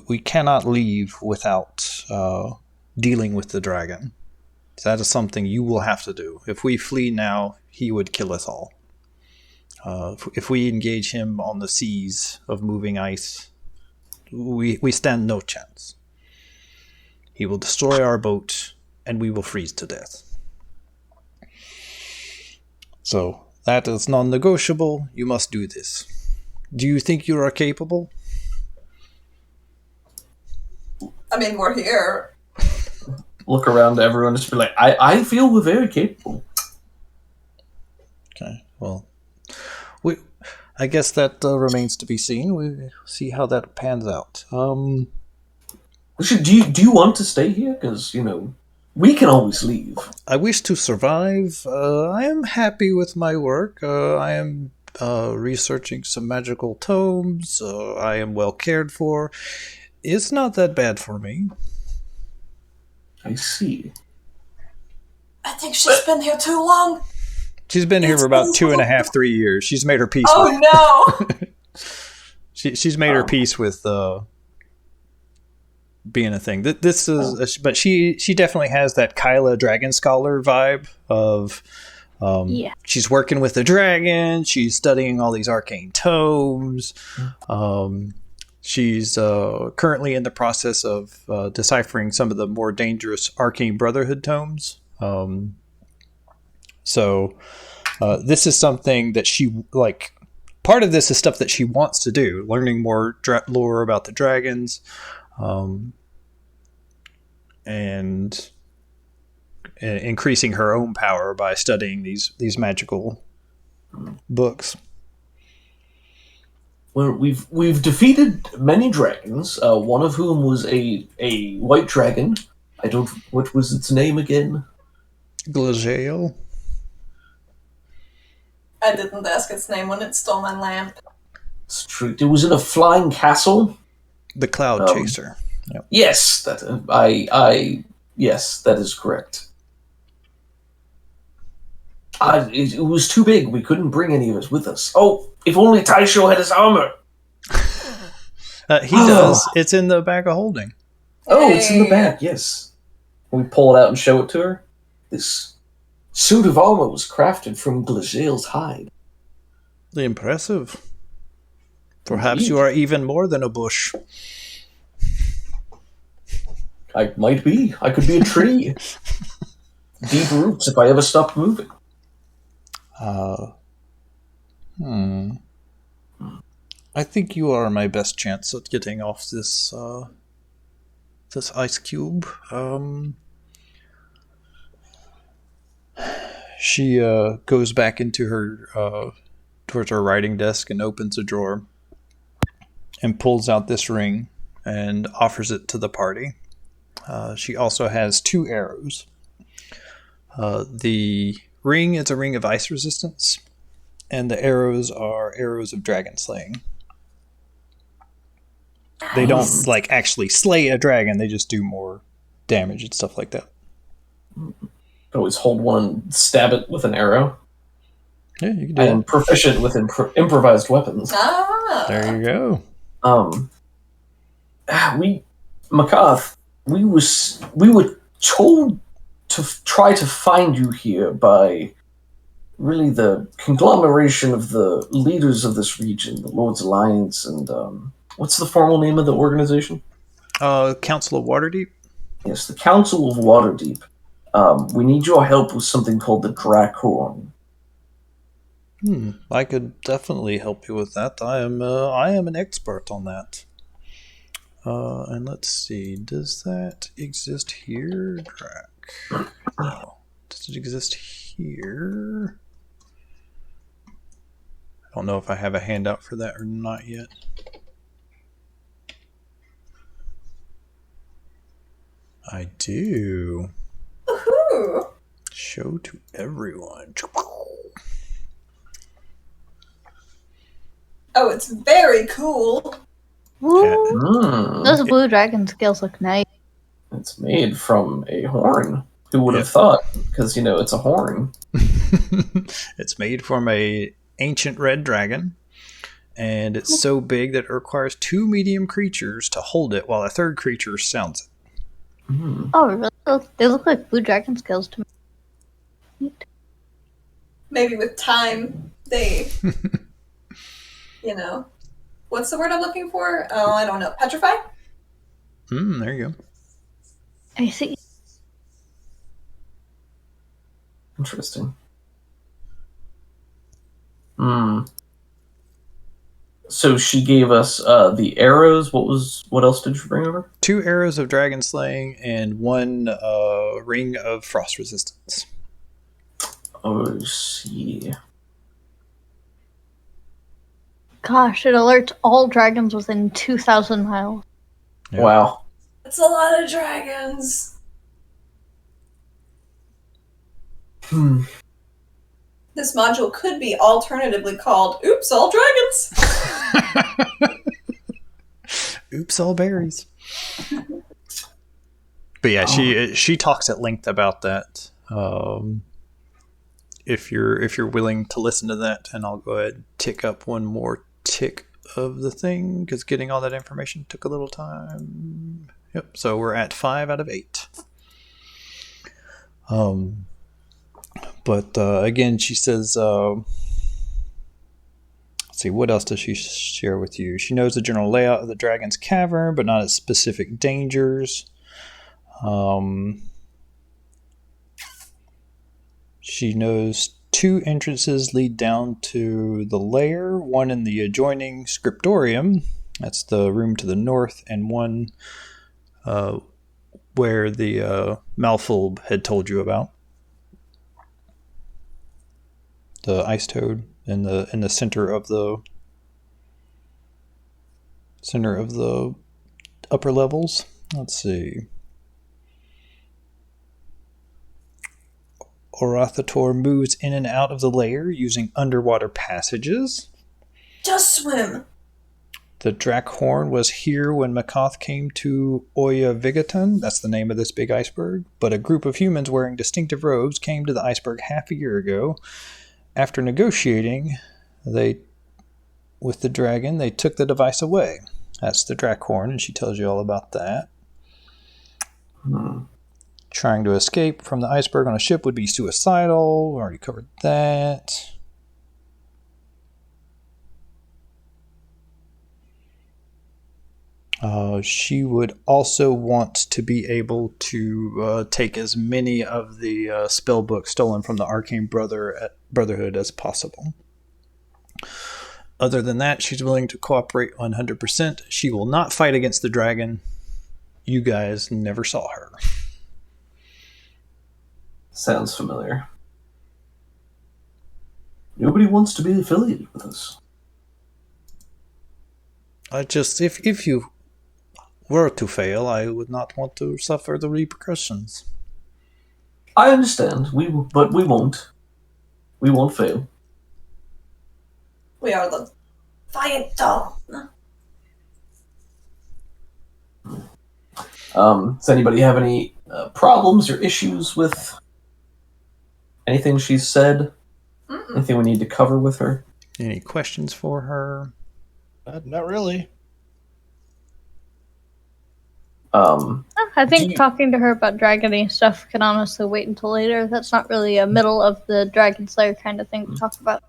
We cannot leave without dealing with the dragon. That is something you will have to do. If we flee now, he would kill us all. If we engage him on the seas of moving ice, we stand no chance. He will destroy our boat, and we will freeze to death. So, that is non-negotiable. You must do this. Do you think you are capable? I mean, we're here. Look around to everyone and just be like, I feel we're very capable. Okay, well, I guess that remains to be seen. We'll see how that pans out. Do you want to stay here? Because, we can always leave. I wish to survive. I am happy with my work. I am researching some magical tomes. I am well cared for. It's not that bad for me. I see. I think she's been here too long. She's been here for about 2.5, 3 years. She's made her peace. Oh no! She's made her peace with being a thing. This is, but she definitely has that Kyla Dragon Scholar vibe of. She's working with the dragon. She's studying all these arcane tomes. She's currently in the process of deciphering some of the more dangerous Arcane Brotherhood tomes. So this is something that she, part of this is stuff that she wants to do, learning more lore about the dragons, and increasing her own power by studying these magical books. Well, we've defeated many dragons. One of whom was a white dragon. What was its name again? Glagale. I didn't ask its name when it stole my lamp. It's true. It was in a flying castle. The Cloud Chaser. Yep. Yes, yes, that is correct. It was too big. We couldn't bring any of it with us. Oh, if only Taisho had his armor. He does. It's in the bag of holding. Oh, it's in the bag, yes. We pull it out and show it to her. This suit of armor was crafted from Glagale's hide. Impressive. Perhaps you are even more than a bush. I might be. I could be a tree. Deep roots if I ever stopped moving. I think you are my best chance at getting off this this ice cube. She goes back into her towards her writing desk and opens a drawer and pulls out this ring and offers it to the party. She also has 2 arrows. The ring is a ring of ice resistance, and the arrows are arrows of dragon slaying. They don't actually slay a dragon; they just do more damage and stuff like that. Always hold one and stab it with an arrow. Yeah, you can do I am proficient with improvised weapons. Ah. There you go. MacCath, we were told to try to find you here by really the conglomeration of the leaders of this region, the Lord's Alliance, and what's the formal name of the organization? Council of Waterdeep? Yes, the Council of Waterdeep. We need your help with something called the Drakhorn. I could definitely help you with that. I am an expert on that. And let's see, does that exist here? No. Does it exist here? I don't know if I have a handout for that or not yet. I do. Woohoo! Show to everyone. Oh, it's very cool. Woo! Those blue dragon scales look nice. It's made from a horn. Who would have thought? Because, it's a horn. It's made from a ancient red dragon, and it's so big that it requires 2 medium creatures to hold it while a third creature sounds it. Oh, really? They look like blue dragon scales to me. Maybe with time, they, what's the word I'm looking for? Oh, I don't know. Petrify? There you go. I see. Interesting. So she gave us the arrows. What else did you bring over? 2 arrows of dragon slaying and 1 ring of frost resistance. Oh, see. Gosh, it alerts all dragons within 2,000 miles. Yeah. Wow. That's a lot of dragons. This module could be alternatively called Oops, All Dragons. Oops, all berries. But yeah, she talks at length about that. If you're willing to listen to that, and I'll go ahead and tick up one more tick of the thing, because getting all that information took a little time. Yep, so we're at 5 out of 8. But again, she says, let's see, what else does she share with you? She knows the general layout of the dragon's cavern, but not its specific dangers. She knows 2 entrances lead down to the Lair, one in the adjoining scriptorium, that's the room to the north, and one where the Malfolb had told you about. The ice toad in the center of the upper levels. Let's see. Arauthator moves in and out of the lair using underwater passages. Just swim. The Drakhorn was here when MacCath came to Oyaviggaton. That's the name of this big iceberg. But a group of humans wearing distinctive robes came to the iceberg half a year ago. After negotiating with the dragon, they took the device away. That's the Drakhorn, and she tells you all about that. Trying to escape from the iceberg on a ship would be suicidal. We already covered that. She would also want to be able to take as many of the spell books stolen from the Arcane Brotherhood as possible. Other than that, she's willing to cooperate 100%. She will not fight against the dragon. You guys never saw her. Sounds familiar. Nobody wants to be affiliated with us. If you were to fail, I would not want to suffer the repercussions. I understand, but we won't. We won't fail. We are the Viant Doll. Does anybody have any problems or issues with anything she's said? Mm-mm. Anything we need to cover with her? Any questions for her? Not really. I think talking to her about dragony stuff can honestly wait until later. That's not really a middle of the Dragon Slayer kind of thing to talk about.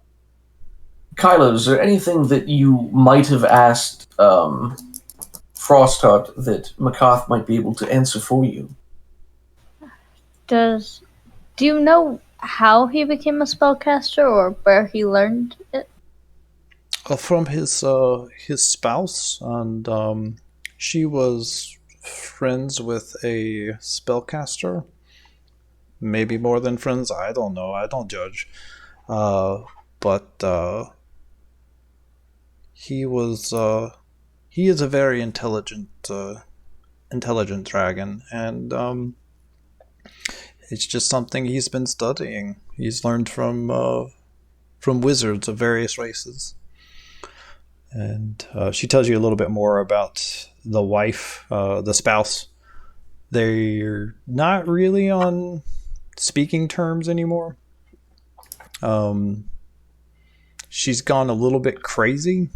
Kylo, is there anything that you might have asked Frostheart that MacCath might be able to answer for you? Do you know how he became a spellcaster or where he learned it? From his spouse, and she was friends with a spellcaster. Maybe more than friends. I don't know. I don't judge. But he is a very intelligent dragon, and it's just something he's been studying. He's learned from wizards of various races. And she tells you a little bit more about the wife, the spouse. They're not really on speaking terms anymore. She's gone a little bit crazy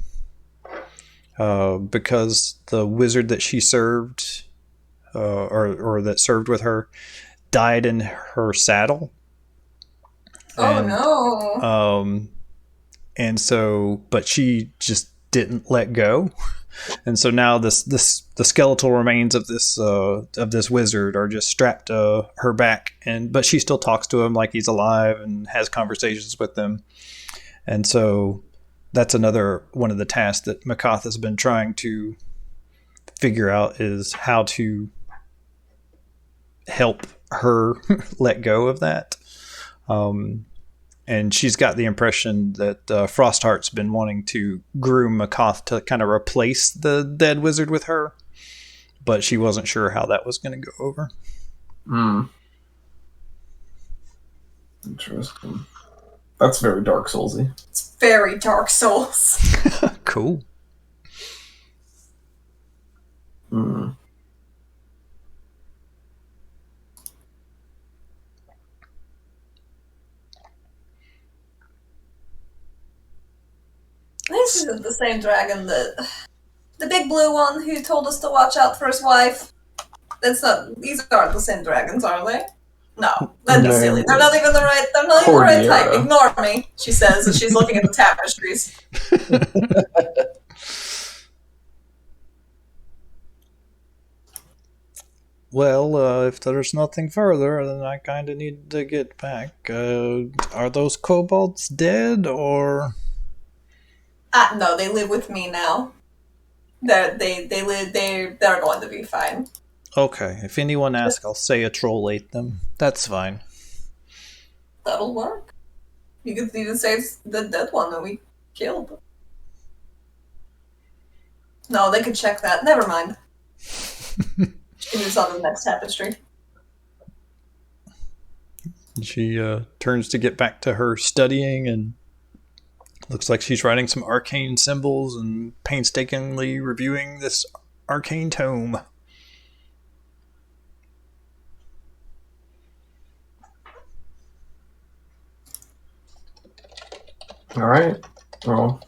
because the wizard that she served, or that served with her, died in her saddle. Oh no. And so, but she just didn't let go, and so now the skeletal remains of this wizard are just strapped to her back, but she still talks to him like he's alive and has conversations with them. And so that's another one of the tasks that MacCath has been trying to figure out, is how to help her let go of that. And she's got the impression that Frostheart's been wanting to groom MacCath to kind of replace the dead wizard with her, but she wasn't sure how that was going to go over. Interesting. That's very Dark Soulsy. It's very Dark Souls. Cool. This isn't the same dragon that... The big blue one who told us to watch out for his wife. That's not... These aren't the same dragons, are they? No. That'd be silly. They're not even the right... They're not even the right type. Ignore me, she says, as she's looking at the tapestries. Well, if there's nothing further, then I kind of need to get back. Are those kobolds dead, or...? No, they live with me now. They're going to be fine. Okay, if anyone asks, I'll say a troll ate them. That's fine. That'll work. You could even save the dead one that we killed. No, they could check that. Never mind. She can use on the next tapestry. She turns to get back to her studying, and looks like she's writing some arcane symbols and painstakingly reviewing this arcane tome. All right. Well,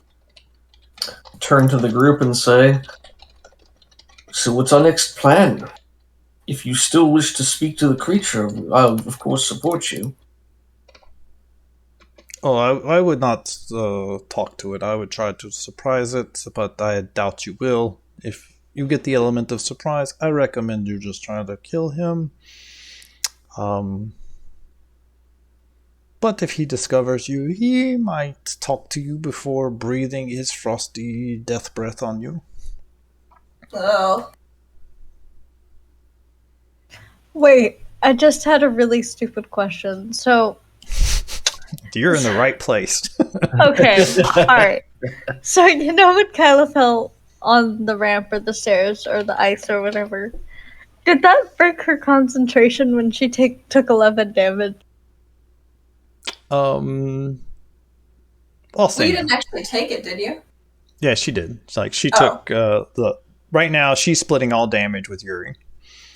turn to the group and say, so what's our next plan? If you still wish to speak to the creature, I'll, of course, support you. Oh, I would not talk to it. I would try to surprise it, but I doubt you will. If you get the element of surprise, I recommend you just try to kill him. But if he discovers you, he might talk to you before breathing his frosty death breath on you. Oh. Wait, I just had a really stupid question. So, You're in the right place. okay, alright. So, you know when Kyla fell on the ramp or the stairs or the ice or whatever, did that break her concentration when she took 11 damage? I'll Well, say you no. didn't actually take it, did you? Yeah, she did. It's like she took the... Right now, she's splitting all damage with Yuri.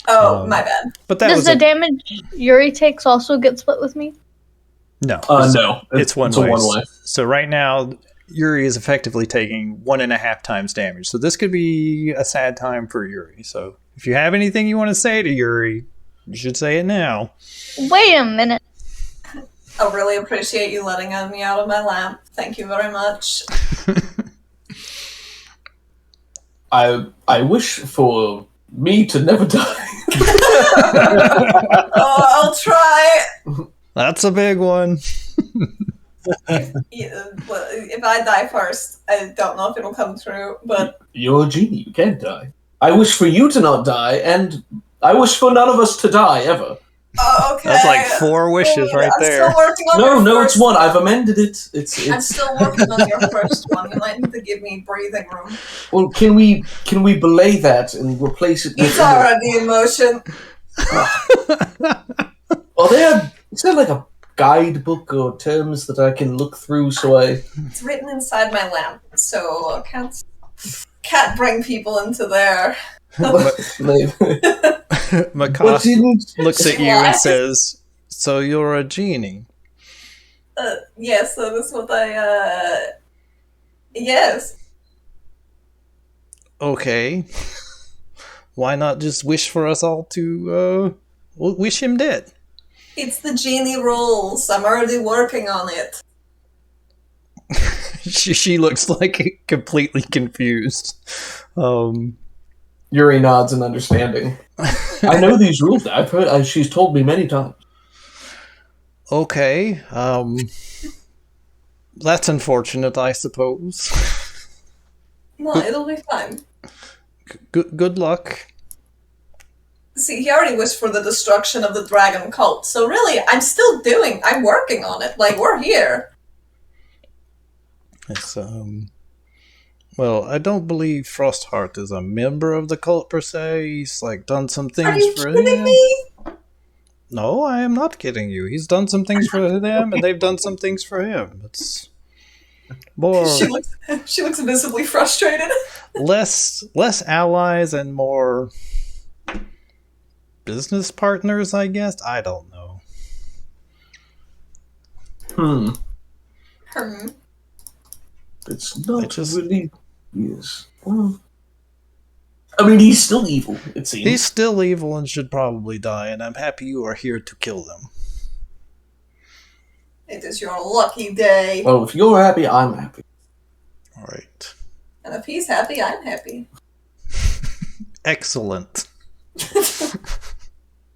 Oh, my bad. But that Does was the damage Yuri takes also get split with me? No. No. It's one a way. one-way. So right now, Yuri is effectively taking 1.5 times damage. So this could be a sad time for Yuri. So if you have anything you want to say to Yuri, you should say it now. Wait a minute. I really appreciate you letting me out of my lamp. Thank you very much. I wish for me to never die. Oh, I'll try. That's a big one. If I die first, I don't know if it'll come true, but... You're a genie. You can't die. I wish for you to not die, and I wish for none of us to die, ever. Oh, okay. That's like 4 wishes right I'm there. still working on No, your it's first one. I've amended it. It's. I'm still working on your first one. You might need to give me breathing room. Well, can we belay that and replace it with? It's already in motion. Well, is there like a guidebook or terms that I can look through so I? It's written inside my lamp, so I can't bring people into there. MacCath looks at you and says, "So you're a genie?" Yes, that is what I. Yes. Okay. Why not just wish for us all to wish him dead? It's the genie rules. I'm already working on it. She looks like completely confused. Yuri nods in understanding. I know these rules. I've heard. She's told me many times. Okay. That's unfortunate, I suppose. No, it'll be fine. Good luck. See, he already wished for the destruction of the dragon cult, so really, I'm working on it. Like, we're here. It's, well, I don't believe Frostheart is a member of the cult per se. He's, like, done some Are things you for kidding him. me? No, I am not kidding you. He's done some things for them, and they've done some things for him. It's more She looks visibly frustrated. less allies and more business partners, I guess. I don't know. It's not just- really. Yes. Well, I mean, he's still evil, it seems. He's still evil and should probably die, and I'm happy you are here to kill them. It is your lucky day. Well, if you're happy, I'm happy. All right. And if he's happy, I'm happy. Excellent.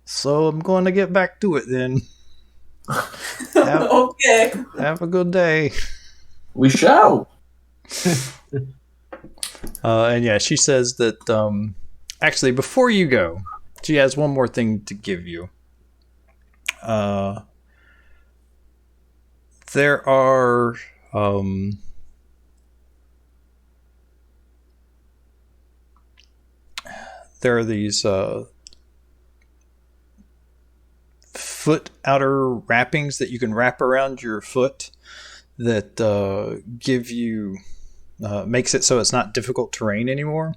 So I'm going to get back to it then. Okay. Have a good day. We shall. And yeah, she says that actually before you go, she has one more thing to give you. There are these foot outer wrappings that you can wrap around your foot that give you makes it so it's not difficult terrain anymore.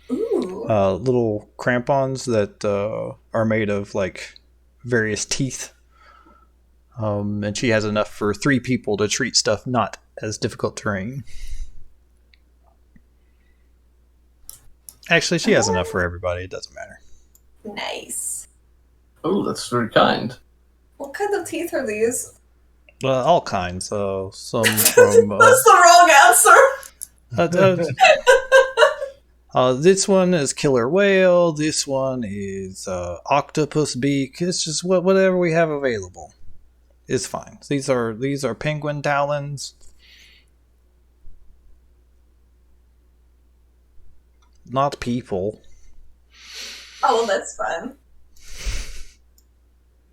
Ooh. Little crampons that are made of like various teeth. And she has enough for 3 people to treat stuff not as difficult terrain. Actually, she has enough for everybody. It doesn't matter. Nice. Oh, that's very kind. What kind of teeth are these? All kinds. Some from... That's the wrong answer! This one is killer whale. This one is octopus beak. It's just whatever we have available is fine. These are penguin talons. Not people. Oh, well, that's fun.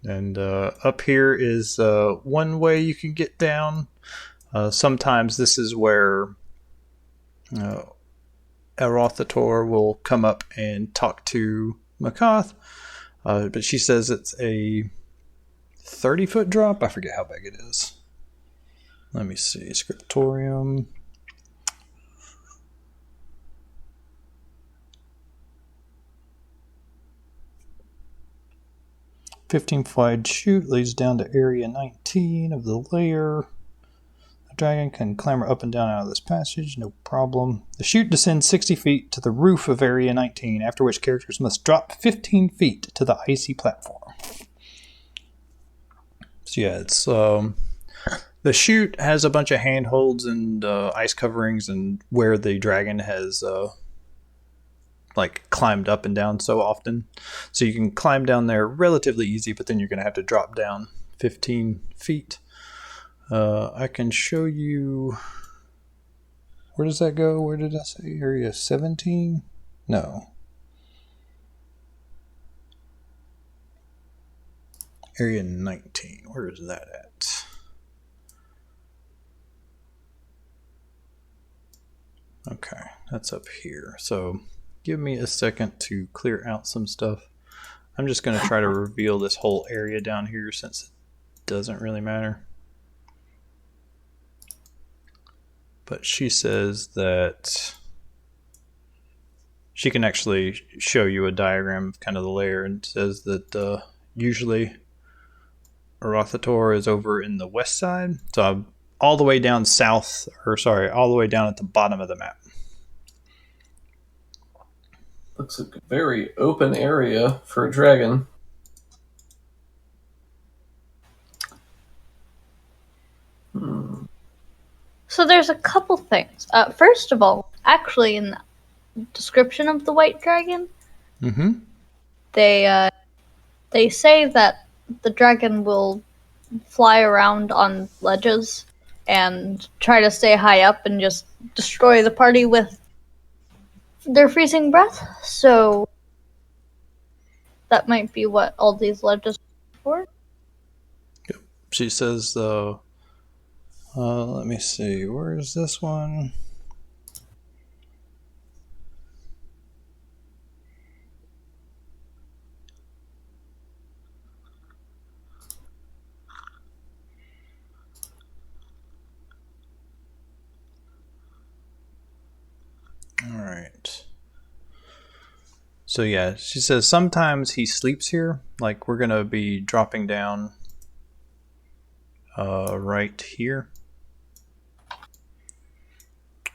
And up here is one way you can get down. Sometimes this is where Arauthator will come up and talk to MacCath. But she says it's a 30-foot drop. I forget how big it is. Let me see. Scriptorium. "15-foot chute leads down to Area 19 of the Lair. The dragon can clamber up and down out of this passage, no problem. The chute descends 60 feet to the roof of Area 19, after which characters must drop 15 feet to the icy platform." So yeah, it's the chute has a bunch of handholds and ice coverings, and where the dragon has like climbed up and down so often, so you can climb down there relatively easy, but then you're going to have to drop down 15 feet. I can show you. Where does that go? Where did I say? Area 17? No. Area 19. Where is that at? Okay, that's up here. So give me a second to clear out some stuff. I'm just going to try to reveal this whole area down here since it doesn't really matter. But she says that she can actually show you a diagram of kind of the layer, and says that usually Arauthator is over in the west side. So I'm all the way down south, or sorry, all the way down at the bottom of the map. Looks like a very open area for a dragon. So there's a couple things. First of all, actually, in the description of the white dragon, Mm-hmm. they say that the dragon will fly around on ledges and try to stay high up and just destroy the party with their freezing breath. So that might be what all these ledges are for. She says, let me see, where is this one? All right. So yeah, she says sometimes he sleeps here. Like we're gonna be dropping down right here.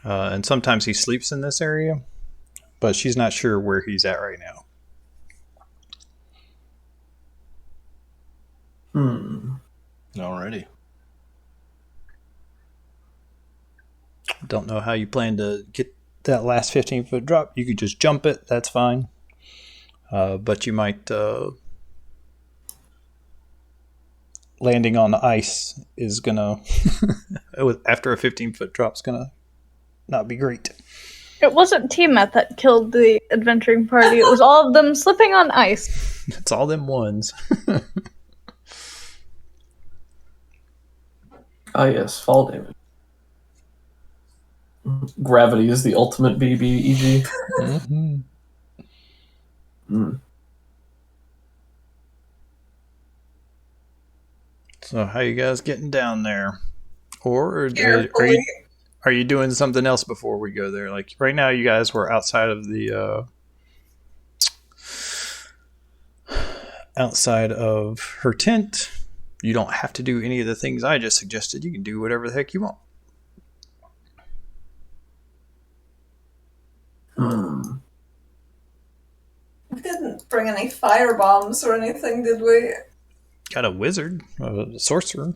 And sometimes he sleeps in this area, but she's not sure where he's at right now. Alrighty. Don't know how you plan to get that last 15-foot drop. You could just jump it. That's fine. But you might... landing on the ice is going to... after a 15-foot drop is going to not be great. It wasn't Tiamat that killed the adventuring party. It was all of them slipping on ice. It's all them ones. Ah, yes, fall damage. Gravity is the ultimate BBEG. Mm-hmm. So how you guys getting down there? Or are you doing something else before we go there? Like right now you guys were outside of the outside of her tent. You don't have to do any of the things I just suggested. You can do whatever the heck you want. We didn't bring any fire bombs or anything, did we? Got a wizard, a sorcerer.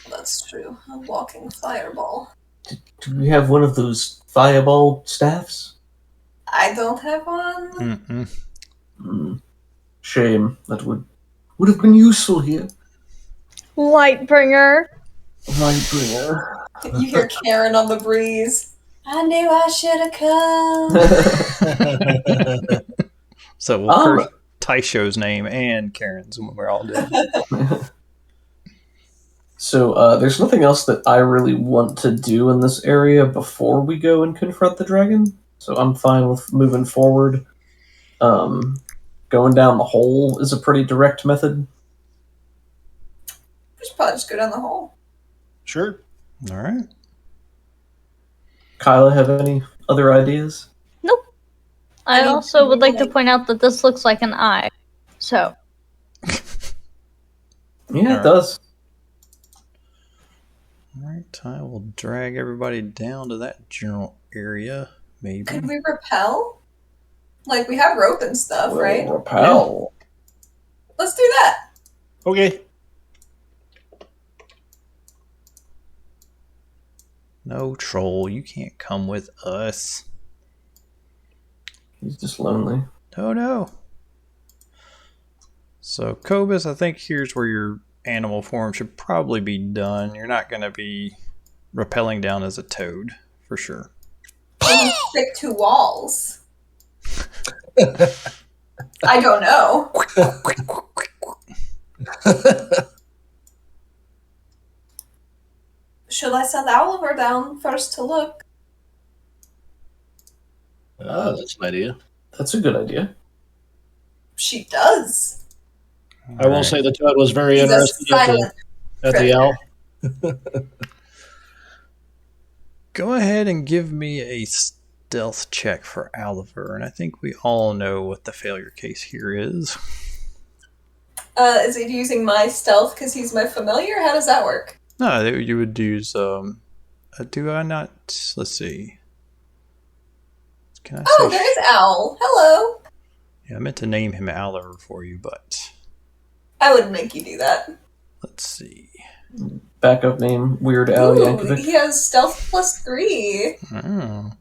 That's true. A walking fireball. Do we have one of those fireball staffs? I don't have one. Shame. That would have been useful here. Lightbringer. Lightbringer. You hear Karen on the breeze. I knew I should have come. So we'll curse Taisho's name and Karen's when we're all dead. So there's nothing else that I really want to do in this area before we go and confront the dragon. So I'm fine with moving forward. Going down the hole is a pretty direct method. We should probably just go down the hole. Sure. All right. Kyla, have any other ideas? Nope. I also would like to point out that this looks like an eye. So. Yeah, it does. All right. I will drag everybody down to that general area, maybe. Could we rappel? Like, we have rope and stuff, right? Rappel. Let's do that. Okay. No, troll, you can't come with us. He's just lonely. No. So, Cobus, I think here's where your animal form should probably be done. You're not going to be rappelling down as a toad, for sure. Can you stick to walls? I don't know. Should I send Oliver down first to look? That's an idea. That's a good idea. She does. I will say the toad was very He's a interested silent at the predator. owl. Go ahead and give me a stealth check for Oliver, and I think we all know what the failure case here is. Is he using my stealth because he's my familiar? How does that work? No, you would use, do I not, let's see. Can I say? There's Owl. Hello. Yeah, I meant to name him Oliver for you, but I would make you do that. let's see. Backup name, Weird Al Ooh, Yankovic. he has stealth +3. Oh.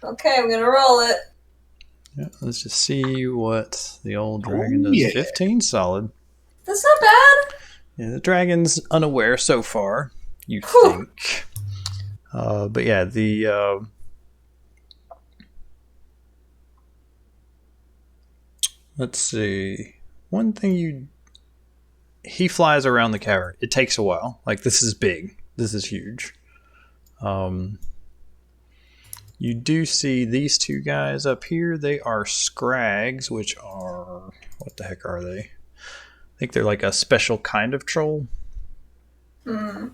Okay, I'm gonna roll it. Yeah, let's just see what the old dragon does. yeah. 15, solid. That's not bad. Yeah, the dragon's unaware so far, you Whew. think. But yeah, Let's see. One thing he flies around the cavern. It takes a while. Like, this is big. This is huge. You do see these two guys up here. They are scrags, which are... What the heck are they? I think they're like a special kind of troll. Hmm.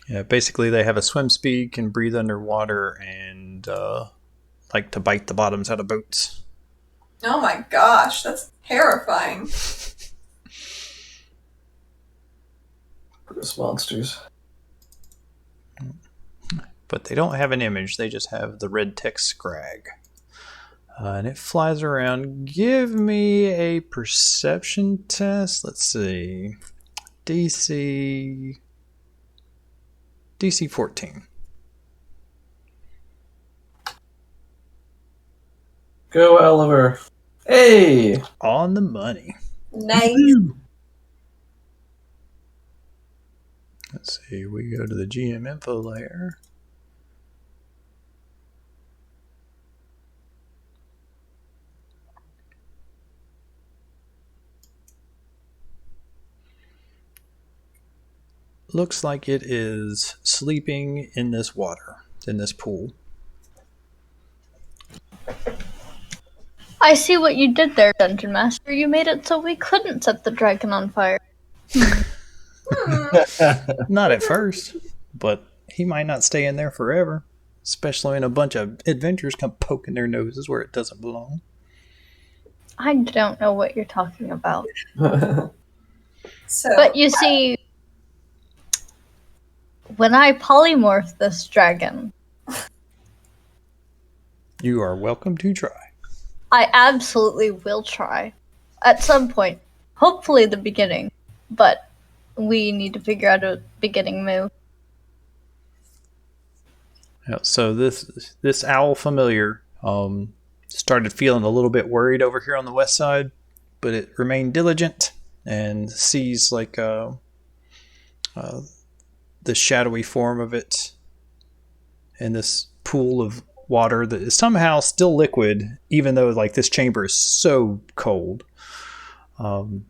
Yeah, basically they have a swim speed, can breathe underwater, and like to bite the bottoms out of boats. Oh my gosh, that's terrifying. Gross monsters. But they don't have an image, they just have the red text scrag. And it flies around. Give me a perception test. Let's see. DC 14. Go, Oliver. Hey! On the money. Nice. Let's see. We go to the GM info layer. Looks like it is sleeping in this water, in this pool. I see what you did there, Dungeon Master. You made it so we couldn't set the dragon on fire. Not at first, but he might not stay in there forever. Especially when a bunch of adventurers come poking their noses where it doesn't belong. I don't know what you're talking about. So, But you see, when I polymorph this dragon, You are welcome to try. I absolutely will try. At some point. Hopefully the beginning. But we need to figure out a beginning move. Yeah, so this owl familiar started feeling a little bit worried over here on the west side, but it remained diligent and sees like the shadowy form of it in this pool of water that is somehow still liquid, even though like this chamber is so cold. And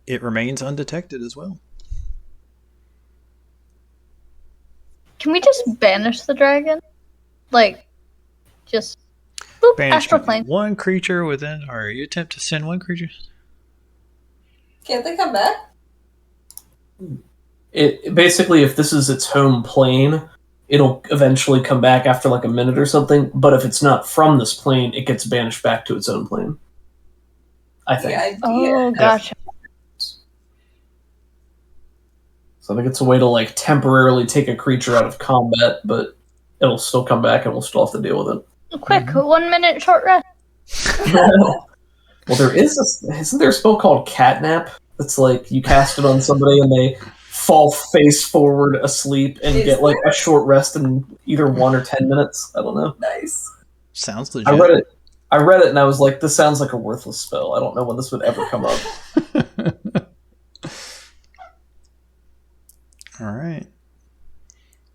it remains undetected as well. Can we just banish the dragon? Like, just boop, Banish astral plane. one creature within, or you attempt to send one creature. can't they come back? It basically, if this is its home plane, it'll eventually come back after like a minute or something. But if it's not from this plane, it gets banished back to its own plane. I think. The idea. Oh, gotcha. So I think it's a way to like temporarily take a creature out of combat, but it'll still come back and we'll still have to deal with it. Quick, 1 minute short rest. Well, isn't there a spell called Catnap? It's like you cast it on somebody and they fall face forward asleep and Is get like there? a short rest in either 1 or 10 minutes. I don't know. Nice. Sounds legit. I read it and I was like, this sounds like a worthless spell. I don't know when this would ever come up. All right.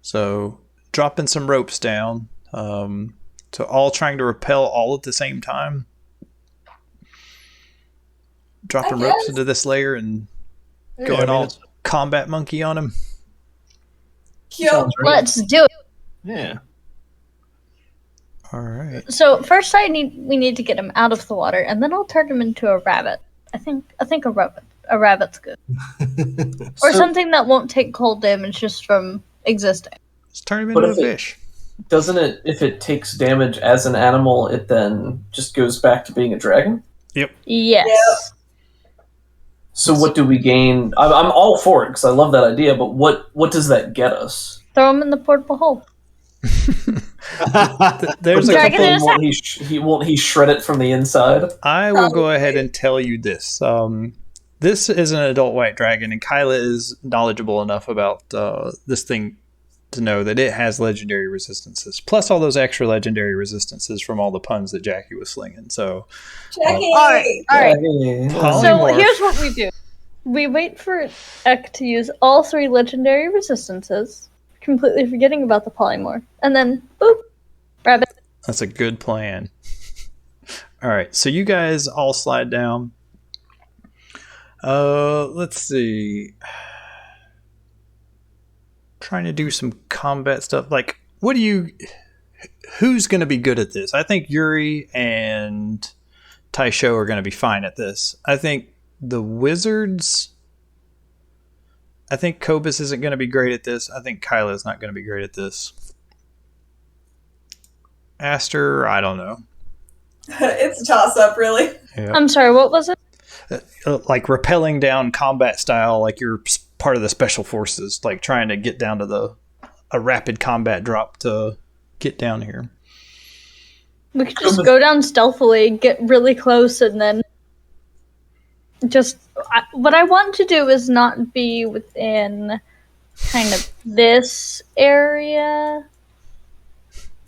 So dropping some ropes down. So all trying to repel all at the same time. Dropping I ropes guess. into this layer and Yeah, going I mean, all it's- combat monkey on him. Cute. Sounds right. Let's do it. yeah. All right. So first we need to get him out of the water, and then I'll turn him into a rabbit. I think a rabbit. A rabbit's good. Or So- something that won't take cold damage just from existing. Let's turn him But into a if it- fish. Doesn't it, if it takes damage as an animal, it then just goes back to being a dragon? Yes. Yep. So what do we gain? I'm all for it because I love that idea, but what does that get us? Throw him in the portable hole. There's a Dragon couple. in a Won't he shred it from the inside? I will go ahead and tell you this. This is an adult white dragon, and Kyla is knowledgeable enough about this thing to know that it has legendary resistances, plus all those extra legendary resistances from all the puns that Jackie was slinging. So Jackie. All right. Hey. So Polymorph. here's what we do. We wait for Ek to use all 3 legendary resistances, completely forgetting about the polymorph, and then boop, rabbit. That's a good plan. All right, so you guys all slide down. Let's see. Trying to do some combat stuff. Like, who's going to be good at this? I think Yuri and Taisho are going to be fine at this. I think the wizards... I think Kobus isn't going to be great at this. I think Kyla's not going to be great at this. Aster, I don't know. It's a toss-up, really. Yeah. I'm sorry, what was it? Like rappelling down combat style, like you're part of the special forces, like trying to get down to a rapid combat drop to get down here. We could just go down stealthily, get really close, and then what I want to do is not be within kind of this area.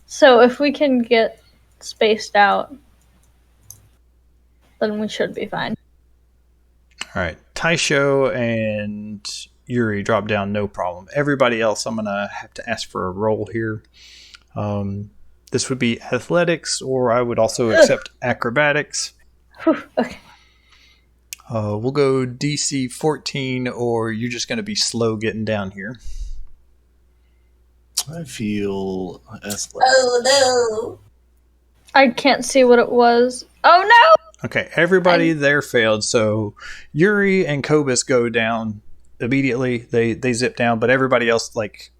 So if we can get spaced out, then we should be fine. All right, Taisho and Yuri drop down, no problem. Everybody else, I'm gonna have to ask for a roll here. This would be athletics, or I would also accept acrobatics. Whew, okay. We'll go DC 14, or you're just going to be slow getting down here. I feel athletics. Oh, no. I can't see what it was. Oh no! Okay, everybody there failed, so Yuri and Kobus go down immediately. They zip down, but everybody else, like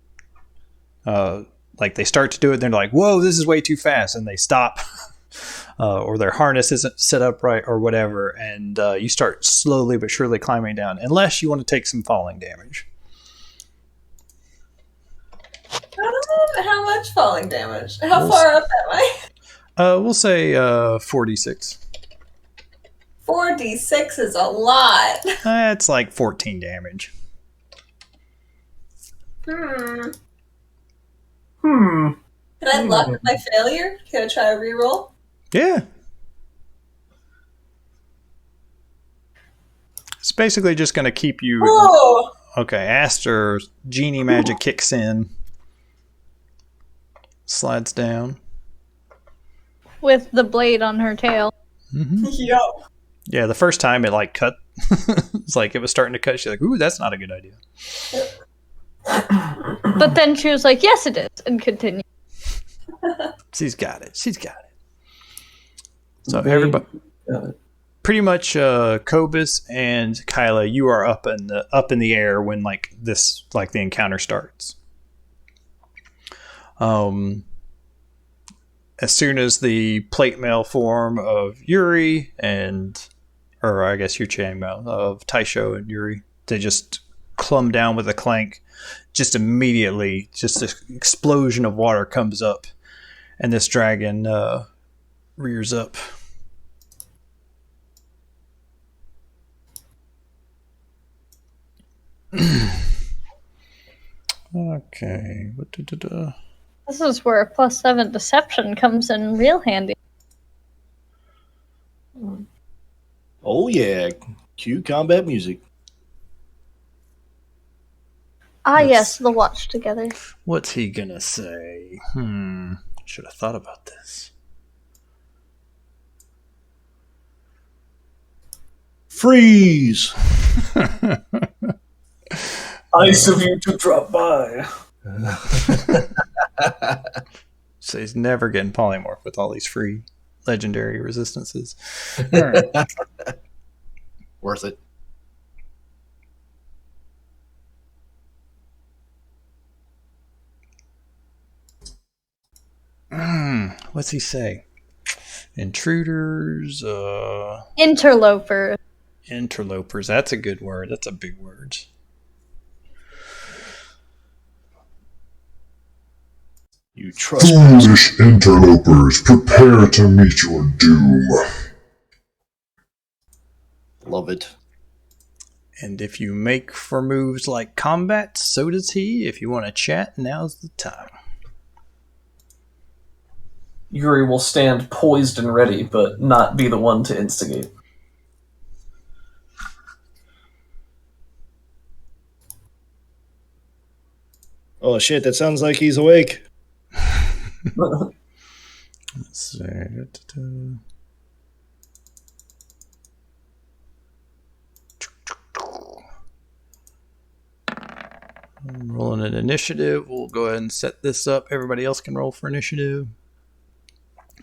they start to do it, they're like, whoa, this is way too fast, and they stop. Or their harness isn't set up right or whatever, and you start slowly but surely climbing down, unless you want to take some falling damage. I don't know how much falling damage. How far up am I? We'll say 46. 4d6 is a lot. That's like 14 damage. Can I luck my failure? Can I try a reroll? Yeah. It's basically just going to keep you... Whoa! Okay, Aster, genie magic kicks in. Slides down. With the blade on her tail. Mm-hmm. Yo. Yeah, the first time it like cut. It's like it was starting to cut. She's like, ooh, that's not a good idea. But then she was like, yes it is, and continued. She's got it. She's got it. So everybody, pretty much, Kobus and Kyla, you are up in the air when the encounter starts. As soon as the plate mail form of Yuri or I guess your chainmail of Taisho and Yuri, they just clumb down with a clank. Just immediately, just this explosion of water comes up, and this dragon rears up. Okay. This is where a +7 deception comes in real handy. Oh yeah, cue combat music. Yes, the watch together. What's he gonna say? Should have thought about this. Freeze! Nice of you to drop by. So he's never getting polymorph with all these free legendary resistances. Worth it. What's he say? Intruders, Interloper. interlopers. That's a good word. That's a big word. You trust Foolish interlopers, prepare to meet your doom. Love it. And if you make for moves like combat, so does he. If you want to chat, now's the time. Yuri will stand poised and ready, but not be the one to instigate. Oh shit! That sounds like he's awake. Let's see. I'm rolling an initiative. We'll go ahead and set this up. Everybody else can roll for initiative.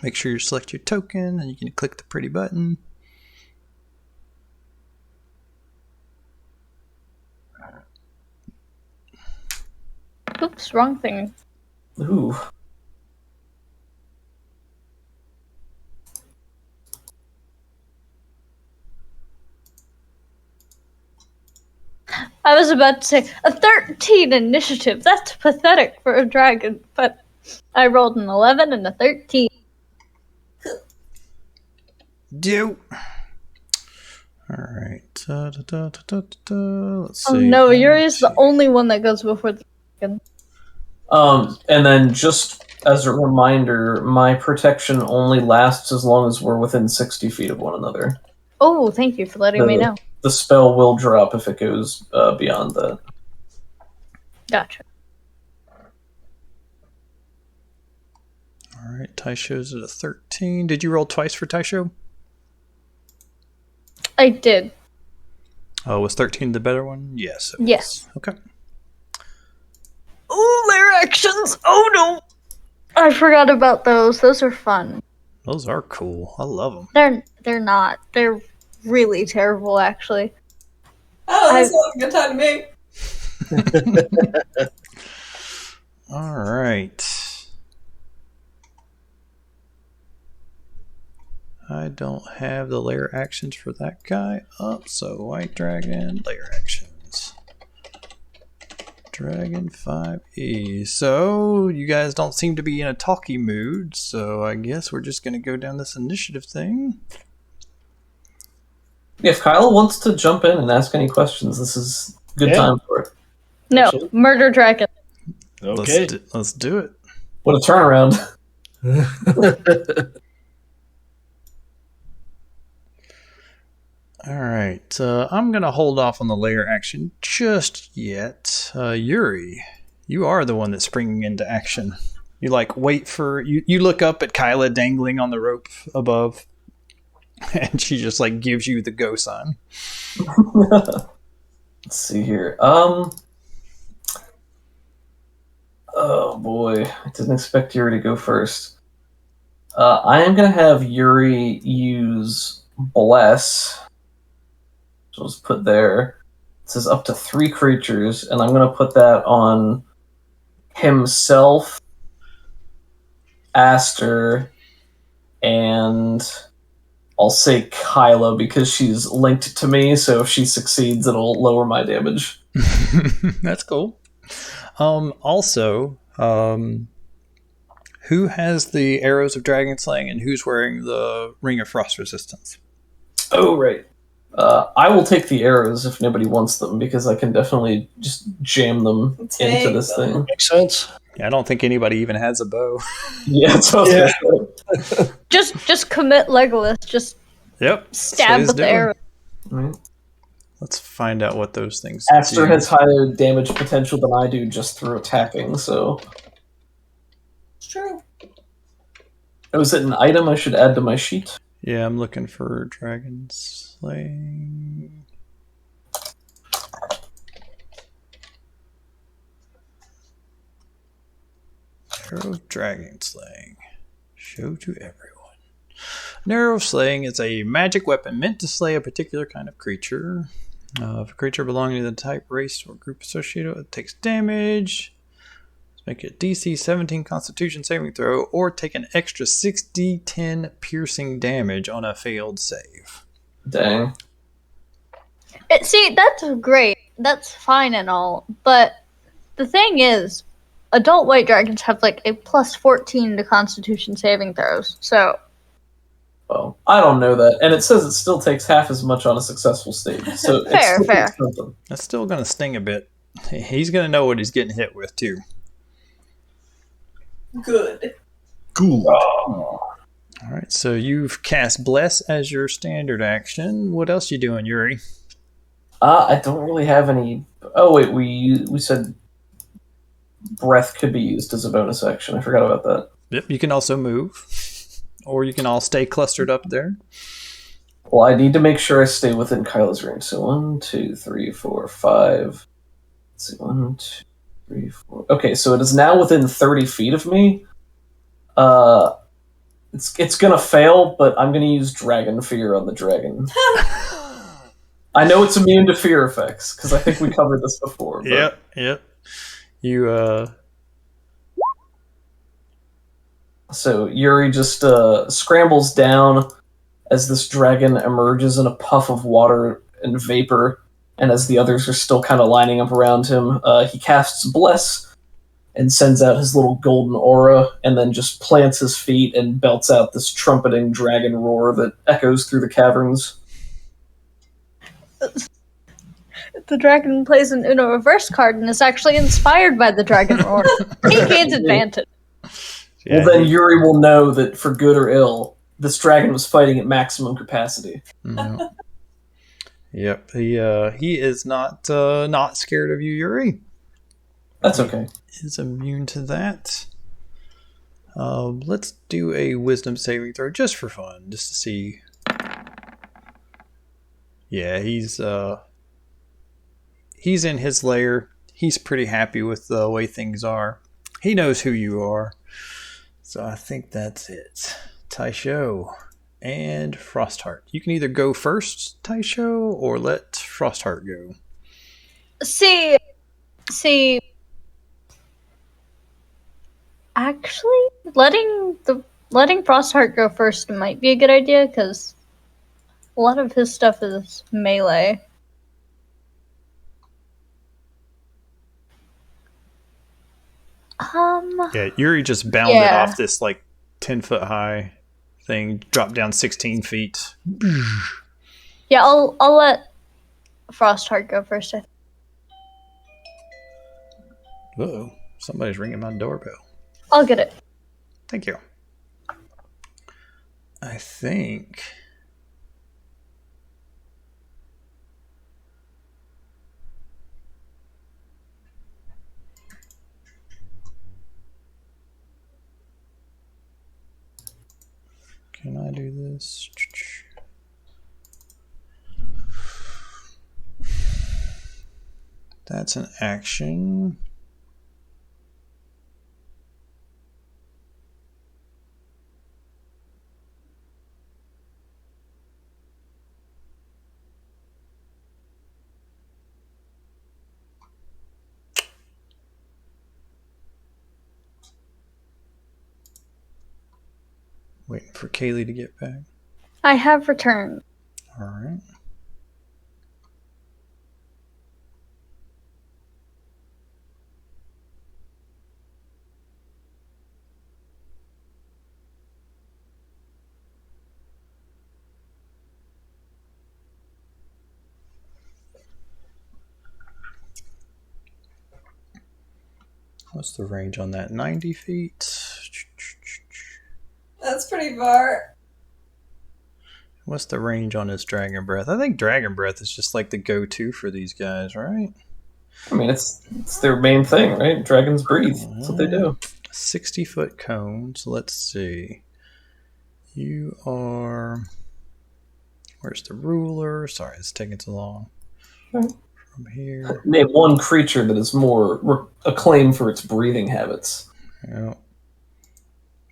Make sure you select your token, and you can click the pretty button. Oops, wrong thing. Ooh. I was about to say a 13 initiative. That's pathetic for a dragon, but I rolled an 11 and a 13. Do. Alright. Let's see. Oh no, Yuri's the only one that goes before the dragon. And then just as a reminder, my protection only lasts as long as we're within 60 feet of one another. Oh, thank you for letting me know. The spell will drop if it goes beyond that. Gotcha. Alright, Taisho's at a 13. Did you roll twice for Taisho? I did. Oh, was 13 the better one? Yes. Yes. Okay. Oh, Lair actions! Oh no! I forgot about those. Those are fun. Those are cool. I love them. They're not. They're really terrible, actually. Oh, that sounds like a good time to me. All right. I don't have the layer actions for that guy up, so White Dragon, layer actions. Dragon 5e. So, you guys don't seem to be in a talky mood, so I guess we're just going to go down this initiative thing. If Kyle wants to jump in and ask any questions, this is a good time for it. No, Absolutely. murder dragon. Okay. Let's do it. What a turnaround. Alright, I'm going to hold off on the layer action just yet. Yuri, you are the one that's springing into action. You wait for... You look up at Kyla dangling on the rope above, and she just gives you the go sign. Let's see here. Oh boy, I didn't expect Yuri to go first. I am going to have Yuri use Bless. So let's put there. It says up to 3 creatures, and I'm going to put that on himself, Aster, and I'll say Kyla because she's linked to me, so if she succeeds, it'll lower my damage. That's cool. Also, who has the arrows of dragon slaying and who's wearing the ring of frost resistance? Oh, right. I will take the arrows if nobody wants them, because I can definitely just jam them into this thing. Makes sense. Yeah, I don't think anybody even has a bow. Yeah, that's what I was gonna say. Just commit Legolas. Just Yep. stab with the arrow. Right. Let's find out what those things Aster do. has higher damage potential than I do just through attacking, so... It's true. Oh, is it an item I should add to my sheet? Yeah, I'm looking for dragon slaying. Arrow of dragon slaying. Show to everyone. An arrow of slaying is a magic weapon meant to slay a particular kind of creature. If a creature belonging to the type, race, or group associated with it takes damage, make a DC 17 Constitution saving throw, or take an extra 6d10 piercing damage on a failed save. Dang. See, that's great. That's fine and all, but the thing is, adult white dragons have a plus 14 to Constitution saving throws. So Well, I don't know that. And it says it still takes half as much on a successful stage. So Fair, it's still fair. something. That's still going to sting a bit. He's going to know what he's getting hit with, too. Good. Cool. All right, so you've cast Bless as your standard action. What else you doing, Yuri? I don't really have any... Oh, wait, we said breath could be used as a bonus action. I forgot about that. Yep, you can also move. Or you can all stay clustered up there. Well, I need to make sure I stay within Kyla's range. So 1, 2, 3, 4, 5. Let's see, 1, 2, 3, 4. Okay, so it is now within 30 feet of me. It's gonna fail, but I'm gonna use Dragon Fear on the dragon. I know it's immune to fear effects, because I think we covered this before. But... Yep. You, So Yuri just scrambles down as this dragon emerges in a puff of water and vapor, and as the others are still kind of lining up around him, he casts Bless and sends out his little golden aura, and then just plants his feet and belts out this trumpeting dragon roar that echoes through the caverns. The dragon plays an Uno reverse card and is actually inspired by the dragon roar. He gains advantage. Well, then Yuri will know that, for good or ill, this dragon was fighting at maximum capacity. Mm-hmm. Yep, he is not scared of you, Yuri. That's okay. Is immune to that. Let's do a wisdom saving throw just for fun, just to see. Yeah, he's in his lair. He's pretty happy with the way things are. He knows who you are. So I think that's it. Taisho and Frostheart. You can either go first, Taisho, or let Frostheart go. See. Actually, letting Frostheart go first might be a good idea, because a lot of his stuff is melee. Yeah, Yuri just bounded off this 10-foot high thing, dropped down 16 feet. Yeah, I'll let Frostheart go first. Uh-oh, somebody's ringing my doorbell. I'll get it. Thank you. I think... Can I do this? That's an action. Waiting for Kaylee to get back. I have returned. All right. What's the range on that? 90 feet? That's pretty far. What's the range on his Dragon Breath? I think Dragon Breath is just like the go-to for these guys, right? I mean, it's their main thing, right? Dragons breathe. That's what they do. 60-foot cone. So let's see. You are... Where's the ruler? Sorry, it's taking too long. From here. Name one creature that is more acclaimed for its breathing habits. Yeah.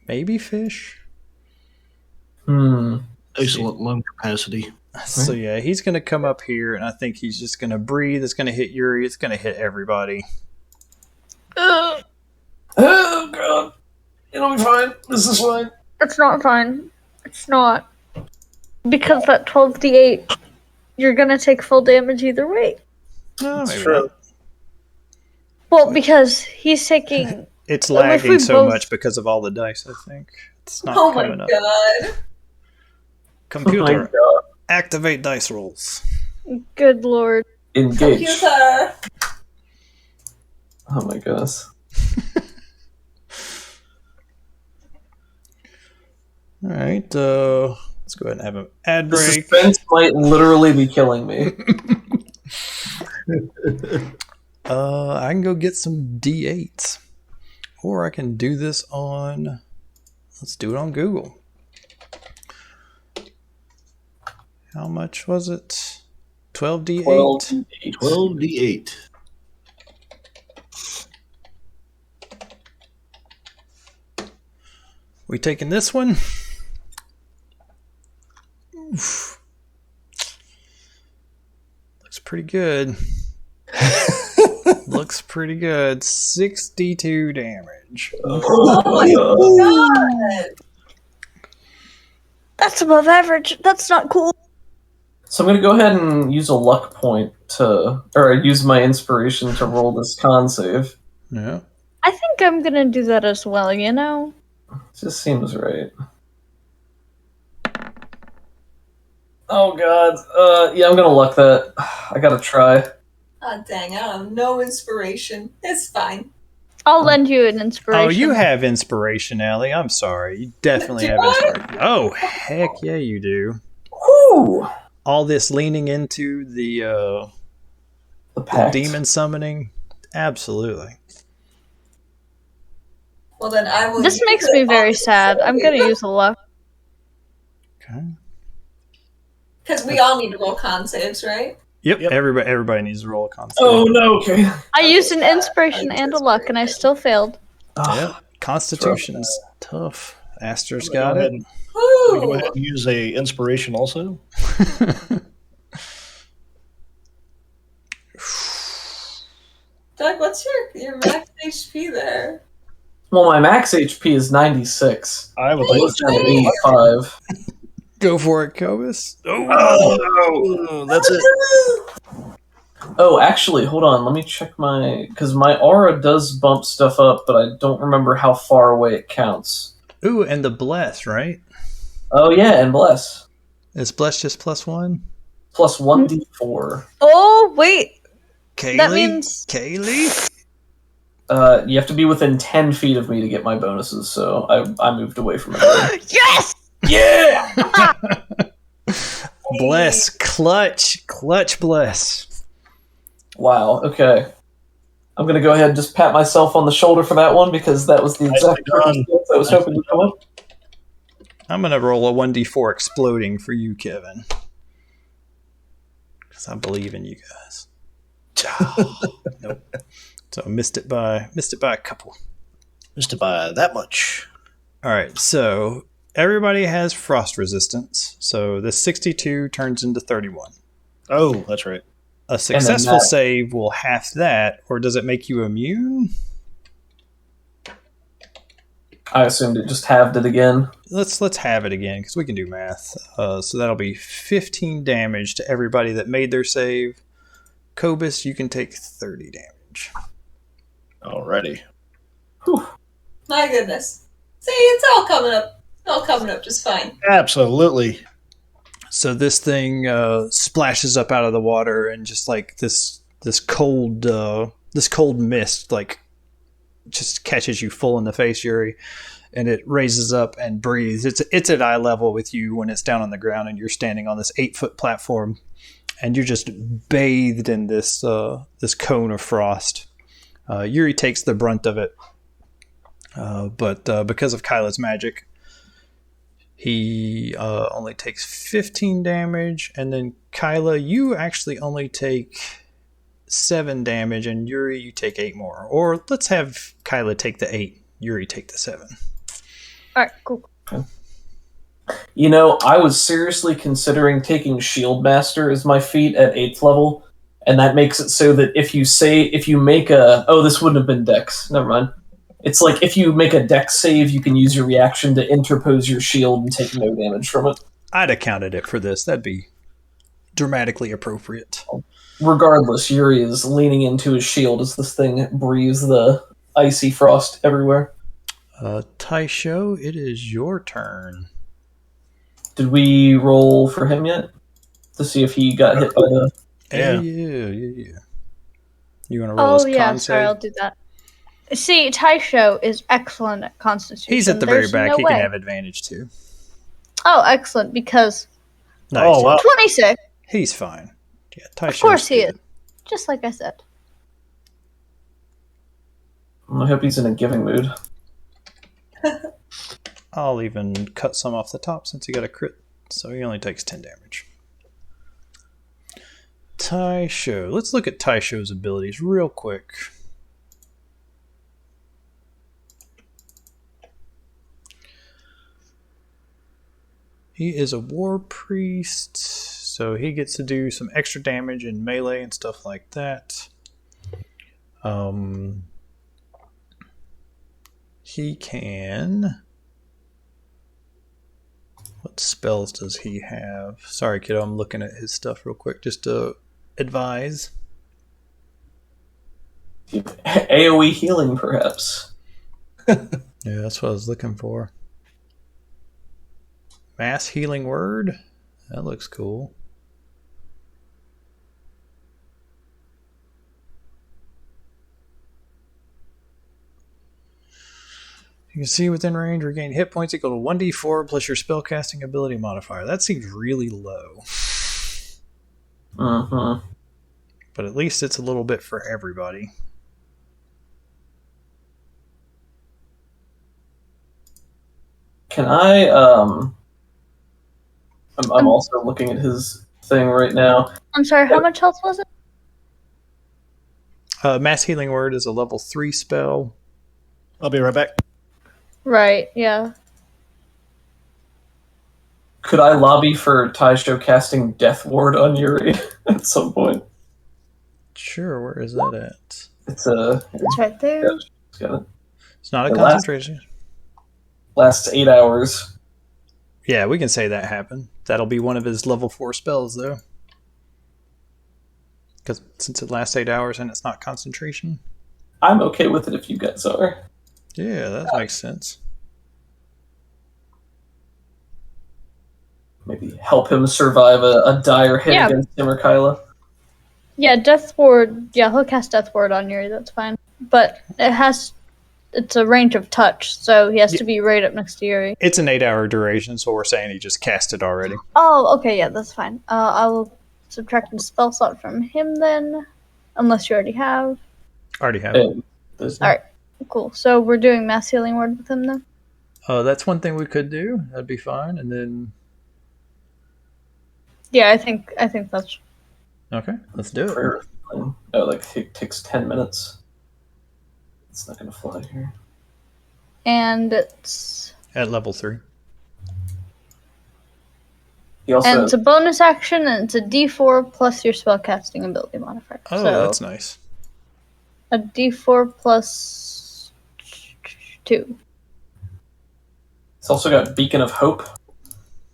Maybe fish? Excellent lung capacity. So yeah, he's going to come up here, and I think he's just going to breathe. It's going to hit Yuri. It's going to hit everybody. Oh, God. It'll be fine. This is fine. It's not fine. It's not. Because that 12d8, you're going to take full damage either way. No, maybe not. Well, because he's taking... It's lagging so much because of all the dice, I think. It's not coming up. Oh my god. Computer, activate dice rolls. Good lord. Engage. Computer. Oh my gosh. Alright, let's go ahead and have an ad The break. suspense might literally be killing me. I can go get some D8s. Or I can do this on... Let's do it on Google. How much was it? 12D8? 12d8. We taking this one? Oof. Looks pretty good. Looks pretty good. 62 damage. Oh my god! That's above average. That's not cool. So I'm going to go ahead and use a luck point or use my inspiration to roll this con save. Yeah. I think I'm gonna do that as well, you know? Just seems right. Oh god. Yeah, I'm going to luck that. I got to try. Oh dang, I have no inspiration. It's fine. I'll lend you an inspiration. Oh, you have inspiration, Allie. I'm sorry. You definitely have inspiration. Oh, heck yeah, you do. Woo! All this leaning into the pact. demon summoning. Absolutely. Well then I will. This makes me very sad. I'm gonna use a luck. Okay. Because we all need to roll con saves, right? Yep. Everybody needs to roll a con save. Oh no, okay. I used an inspiration and a luck, and I still failed. Yep. Constitution's tough. Aster's got Go it. ahead Woo! Go ahead and use a inspiration also. Doug, what's your max HP there? Well, my max HP is 96. I would I like was to at 85. Go for it, Cobus. Oh, no. That's it. Oh, actually, hold on. Let me check because my aura does bump stuff up, but I don't remember how far away it counts. Ooh, and the bless, right? Oh yeah, and bless. Is bless just +1? Plus 1d4. Oh, wait. Kaylee? That means- Kaylee? You have to be within 10 feet of me to get my bonuses, so I moved away from it. Yes! Yeah! Bless. Clutch bless. Wow, okay. I'm gonna go ahead and just pat myself on the shoulder for that one, because that was the exact circumstance I was hoping to come up. I'm going to roll a 1d4 exploding for you, Kevin. Because I believe in you guys. Nope. So I missed it by a couple. Just to buy that much. All right, so everybody has frost resistance. So the 62 turns into 31. Oh, that's right. A successful save will half that, or does it make you immune? I assumed it just halved it again. Let's have it again, because we can do math. So that'll be 15 damage to everybody that made their save. Cobus, you can take 30 damage. Alrighty. Whew. My goodness. See, it's all coming up. All coming up just fine. Absolutely. So this thing splashes up out of the water, and just like this cold mist, like, just catches you full in the face, Yuri, and it raises up and breathes. It's at eye level with you when it's down on the ground, and you're standing on this 8-foot platform, and you're just bathed in this cone of frost. Yuri takes the brunt of it, but because of Kyla's magic, he only takes 15 damage, and then Kyla, you actually only take 7 damage, and Yuri, you take 8 more. Or let's have Kyla take the 8, Yuri take the 7. Alright, cool. You know, I was seriously considering taking Shield Master as my feat at 8th level, and that makes it so that if you make a... Oh, this wouldn't have been Dex. Never mind. It's like if you make a Dex save, you can use your reaction to interpose your shield and take no damage from it. I'd have counted it for this. That'd be dramatically appropriate. Regardless, Yuri is leaning into his shield as this thing breathes the icy frost everywhere. Taisho, it is your turn. Did we roll for him yet? To see if he got hit by the... Yeah. You want to roll his con sorry, save? I'll do that. See, Taisho is excellent at Constitution. He's at the very There's back. no He way. can have advantage too. Oh, excellent, because Nice. Oh, wow. 26. He's fine. Yeah, Taisho's Of course he good. is. Just like I said. I hope he's in a giving mood. I'll even cut some off the top since he got a crit, so he only takes 10 damage. Taisho. Let's look at Taisho's abilities real quick. He is a war priest, so he gets to do some extra damage in melee and stuff like that. He can... What spells does he have? Sorry, kiddo, I'm looking at his stuff real quick just to advise. AoE healing, perhaps. Yeah, that's what I was looking for. Mass healing word? That looks cool. You can see within range, regain hit points equal to 1d4 plus your spellcasting ability modifier. That seems really low. Mm-hmm. But at least it's a little bit for everybody. Can I, I'm also looking at his thing right now. I'm sorry, how much health was it? Mass healing word is a level 3 spell. I'll be right back. Right, yeah. Could I lobby for Taisho casting Death Ward on Yuri at some point? Sure, where is that at? It's a... It's right there. Yeah, it's got it. It's not a The concentration. Lasts 8 hours. Yeah, we can say that happened. That'll be one of his level 4 spells, though. Because since it lasts 8 hours and it's not concentration. I'm okay with it if you guys are. Yeah, that makes sense. Maybe help him survive a dire hit Yeah. against him or Kyla. Yeah, Death Ward. Yeah, he'll cast Death Ward on Yuri, that's fine. But it's a range of touch, so he has to be right up next to Yuri. It's an 8-hour duration, so we're saying he just cast it already. Oh, okay, yeah, that's fine. I will subtract a spell slot from him then, unless you already have. Already have it. Alright, cool. So we're doing Mass Healing Word with him then? That's one thing we could do. That'd be fine. And then... Yeah, I think that's... Okay, let's do it. Oh, like it takes 10 minutes. It's not gonna fly here. And it's... At level 3. He also And it's a bonus action, and it's a D4 plus your spellcasting ability modifier. Oh, so that's nice. a D4 plus 2. It's also got Beacon of Hope,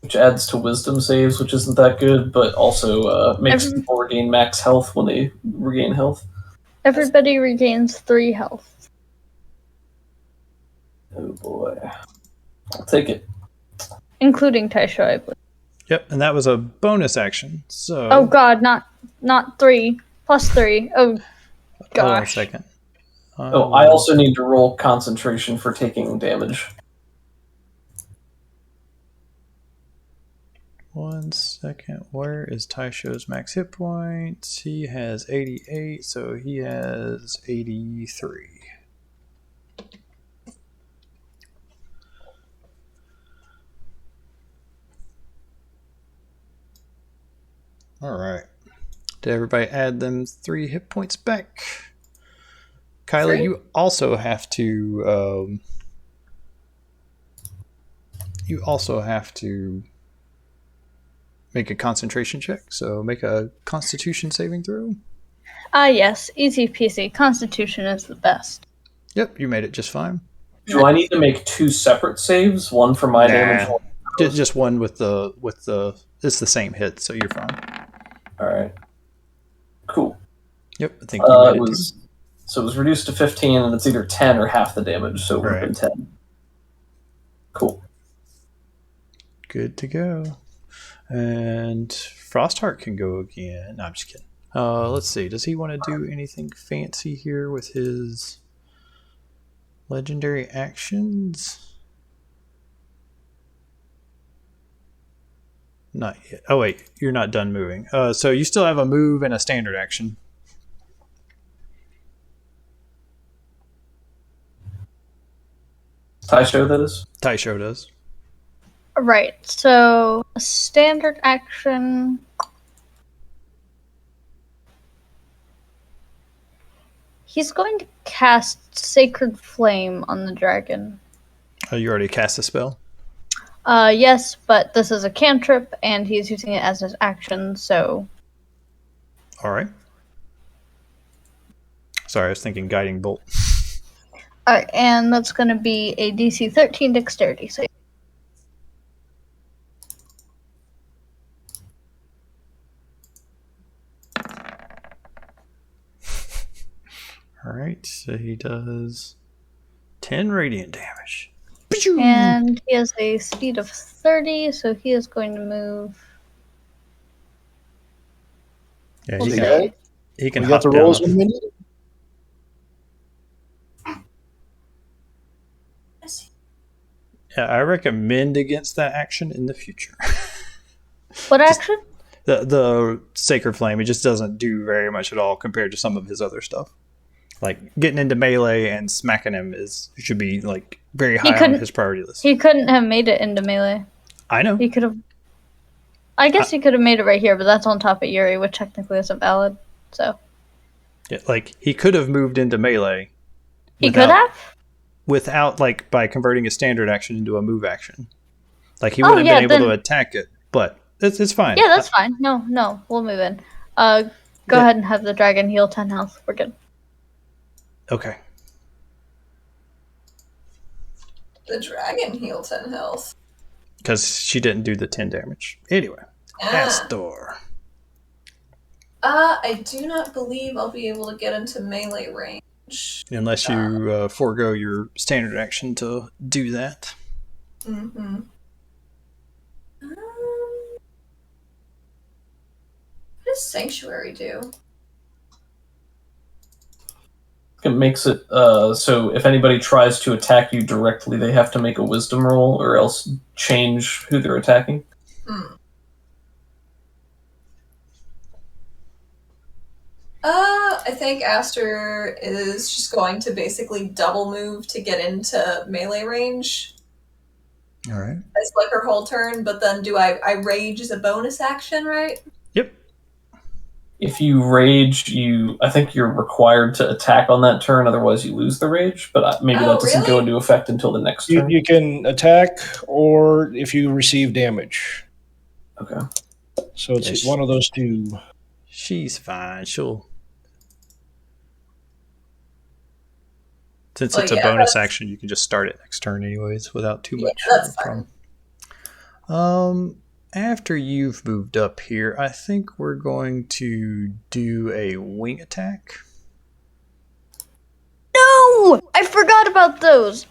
which adds to Wisdom saves, which isn't that good, but also makes people regain max health when they regain health. Everybody regains 3 health. Oh boy. I'll take it. Including Taisho, I believe. Yep, and that was a bonus action. So... Oh god, not 3. Plus 3. Oh, Hold on a gosh. second. Oh, I also need to roll concentration for taking damage. 1 second. Where is Taisho's max hit points? He has 88, so he has 83. Alright. Did everybody add them 3 hit points back? Kyla, 3? you also have to... make a concentration check, so make a constitution saving throw. Ah, yes. Easy peasy. Constitution is the best. Yep, you made it just fine. Do I need to make 2 separate saves? One for my damage, one Just one with the it's the same hit, so you're fine. Alright. Cool. Yep, I think you made It was reduced to 15, and it's either 10 or half the damage, so it would have been 10. Cool. Good to go. And Frostheart can go again. No, I'm just kidding. Let's see. Does he want to do anything fancy here with his legendary actions? Not yet. Oh, wait. You're not done moving. So you still have a move and a standard action. Taisho, that is. Taisho does. Right. So a standard action. He's going to cast Sacred Flame on the dragon. Oh, you already cast a spell? Yes, but this is a cantrip, and he's using it as his action, so... Alright. Sorry, I was thinking Guiding Bolt. Alright, and that's going to be a DC 13 Dexterity save. Alright, so he does 10 radiant damage. And he has a speed of 30, so he is going to move... Yeah, We'll he say- can We hop got the down. rolls in a minute. Yeah, I recommend against that action in the future. What action? The Sacred Flame, it just doesn't do very much at all compared to some of his other stuff. Like getting into melee and smacking him should be like very high on couldn't- his priority list. He couldn't have made it into melee. I know. He could have... I guess he could have made it right here, but that's on top of Yuri, which technically isn't valid, so... Yeah, like he could have moved into melee. He could have? Without like by converting a standard action into a move action. Like he Oh, would have yeah, been able to then- attack it, but it's fine. Yeah, that's fine. No, we'll move in. Go ahead and have the dragon heal 10 health. We're good. Okay. The dragon heal 10 health. Because she didn't do the 10 damage. Anyway, Astor. I do not believe I'll be able to get into melee range. Unless you forego your standard action to do that. Mm-hmm. What does Sanctuary do? It makes it so if anybody tries to attack you directly, they have to make a wisdom roll or else change who they're attacking. I think Aster is just going to basically double move to get into melee range. All right. It's like her whole turn, but then I rage as a bonus action, right? Yep. If you rage, I think you're required to attack on that turn, otherwise you lose the rage. But maybe Oh, that doesn't go really? into effect until the next turn. You can attack or if you receive damage. Okay. So it's Yes. one of those two. She's fine. Since Well, it's a yeah, bonus that's- action, you can just start it next turn anyways without too Yeah, much that's problem. After you've moved up here, I think we're going to do a wing attack. No! I forgot about those.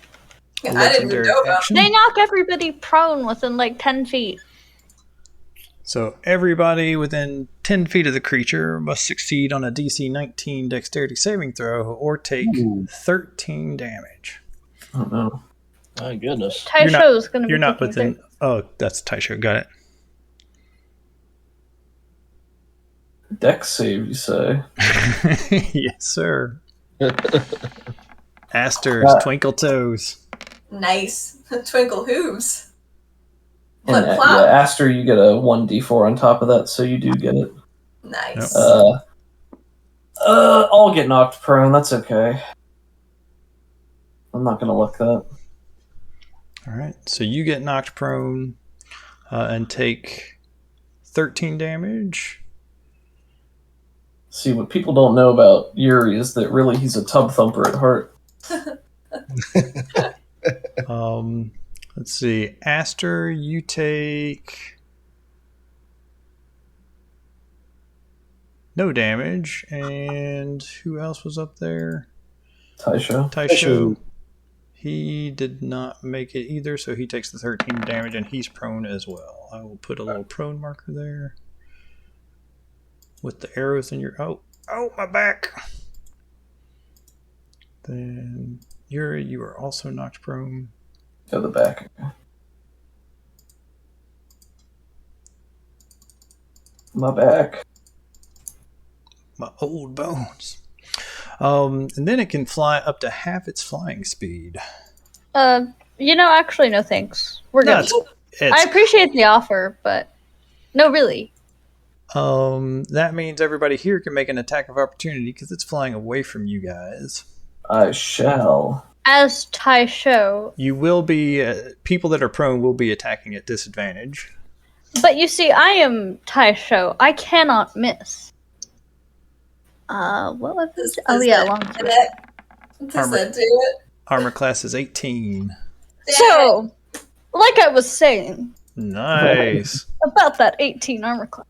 I didn't even know about action. They knock everybody prone within like 10 feet. So everybody within 10 feet of the creature must succeed on a DC 19 dexterity saving throw or take 13 damage. I don't know. My goodness. Taisho is going to be You're not taking within... Oh, that's Taisho. Got it. Dex save, you say? Yes, sir. Aster's twinkle toes. Nice. Twinkle hooves. And Flip flop. yeah, Aster, you get a 1d4 on top of that, so you do get it. Nice. I'll get knocked prone. That's okay. I'm not gonna look that. All right. So you get knocked prone and take 13 damage. See, what people don't know about Yuri is that really he's a tub thumper at heart. Let's see. Aster, you take no damage. And who else was up there? Taisho. Taisho. He did not make it either, so he takes the 13 damage and he's prone as well. I will put a little prone marker there. With the arrows in your... Oh, my back! Then Yuri, you are also knocked prone. Go the back. My back. My old bones. And then it can fly up to half its flying speed. Actually, no thanks. We're No, good. it's I appreciate the offer, but no, really. that means everybody here can make an attack of opportunity because it's flying away from you guys. I shall. As Tai Show. You will be people that are prone will be attacking at disadvantage. But you see, I am Tai Show. I cannot miss. What was this? Oh yeah, long sword. Does that do it? Armor class is 18. So, like I was saying Nice. about that 18 armor class,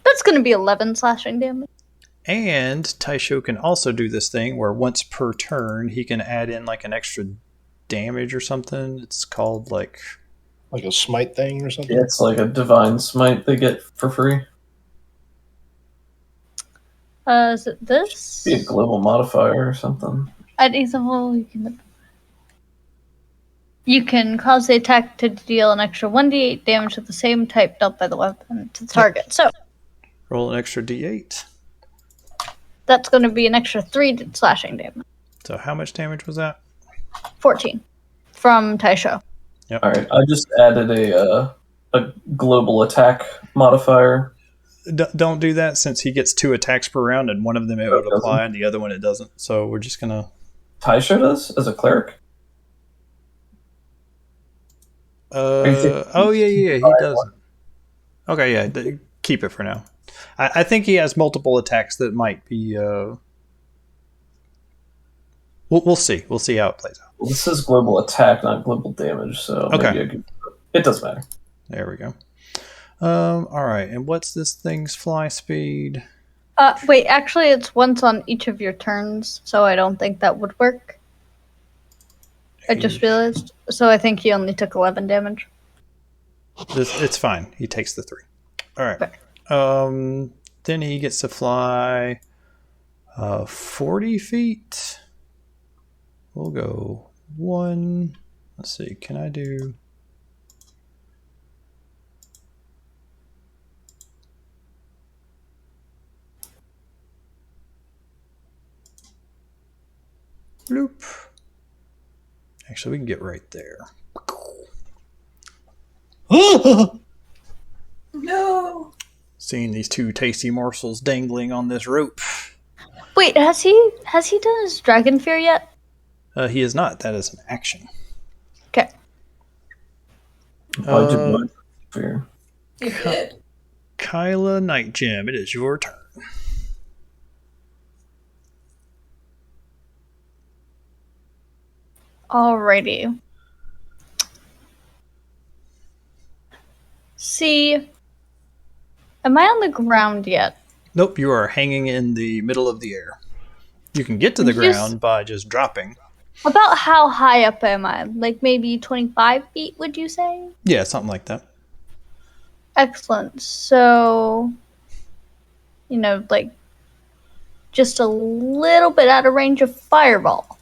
that's going to be 11 slashing damage. And Taisho can also do this thing where once per turn he can add in like an extra damage or something. It's called like Like a smite thing or something? Yeah, it's like a divine smite they get for free. Is it this? Be a global modifier or something. At each level, you can cause the attack to deal an extra 1d8 damage with the same type dealt by the weapon to the target. So roll an extra d8. that's going to be an extra 3 slashing damage. So how much damage was that? 14 from Taisho. Yep. Alright, I just added a global attack modifier. Don't do that since he gets 2 attacks per round and one of them it would apply and the other one it doesn't. So we're just gonna. Taisho does as a cleric. Oh yeah, he doesn't. Okay, yeah, keep it for now. I think he has multiple attacks that might be. We'll see. We'll see how it plays out. Well, this is global attack, not global damage, so Okay. maybe it doesn't matter. There we go. All right, and what's this thing's fly speed? Wait, actually, it's once on each of your turns, so I don't think that would work. I just realized. So I think he only took 11 damage. It's fine. He takes the 3. All right. Okay. Then he gets to fly 40 feet. We'll go 1. Let's see. Can I do... Bloop. Actually, we can get right there. No. Seeing these 2 tasty morsels dangling on this rope. Wait, has he done his Dragon Fear yet? He is not. That is an action. Okay. Why'd you do it? Fear. You did. Kyla Night Gem, it is your turn. Alrighty. See, am I on the ground yet? Nope, you are hanging in the middle of the air. You can get to the ground by just dropping. About how high up am I? Like maybe 25 feet, would you say? Yeah, something like that. Excellent. So, like just a little bit out of range of fireball.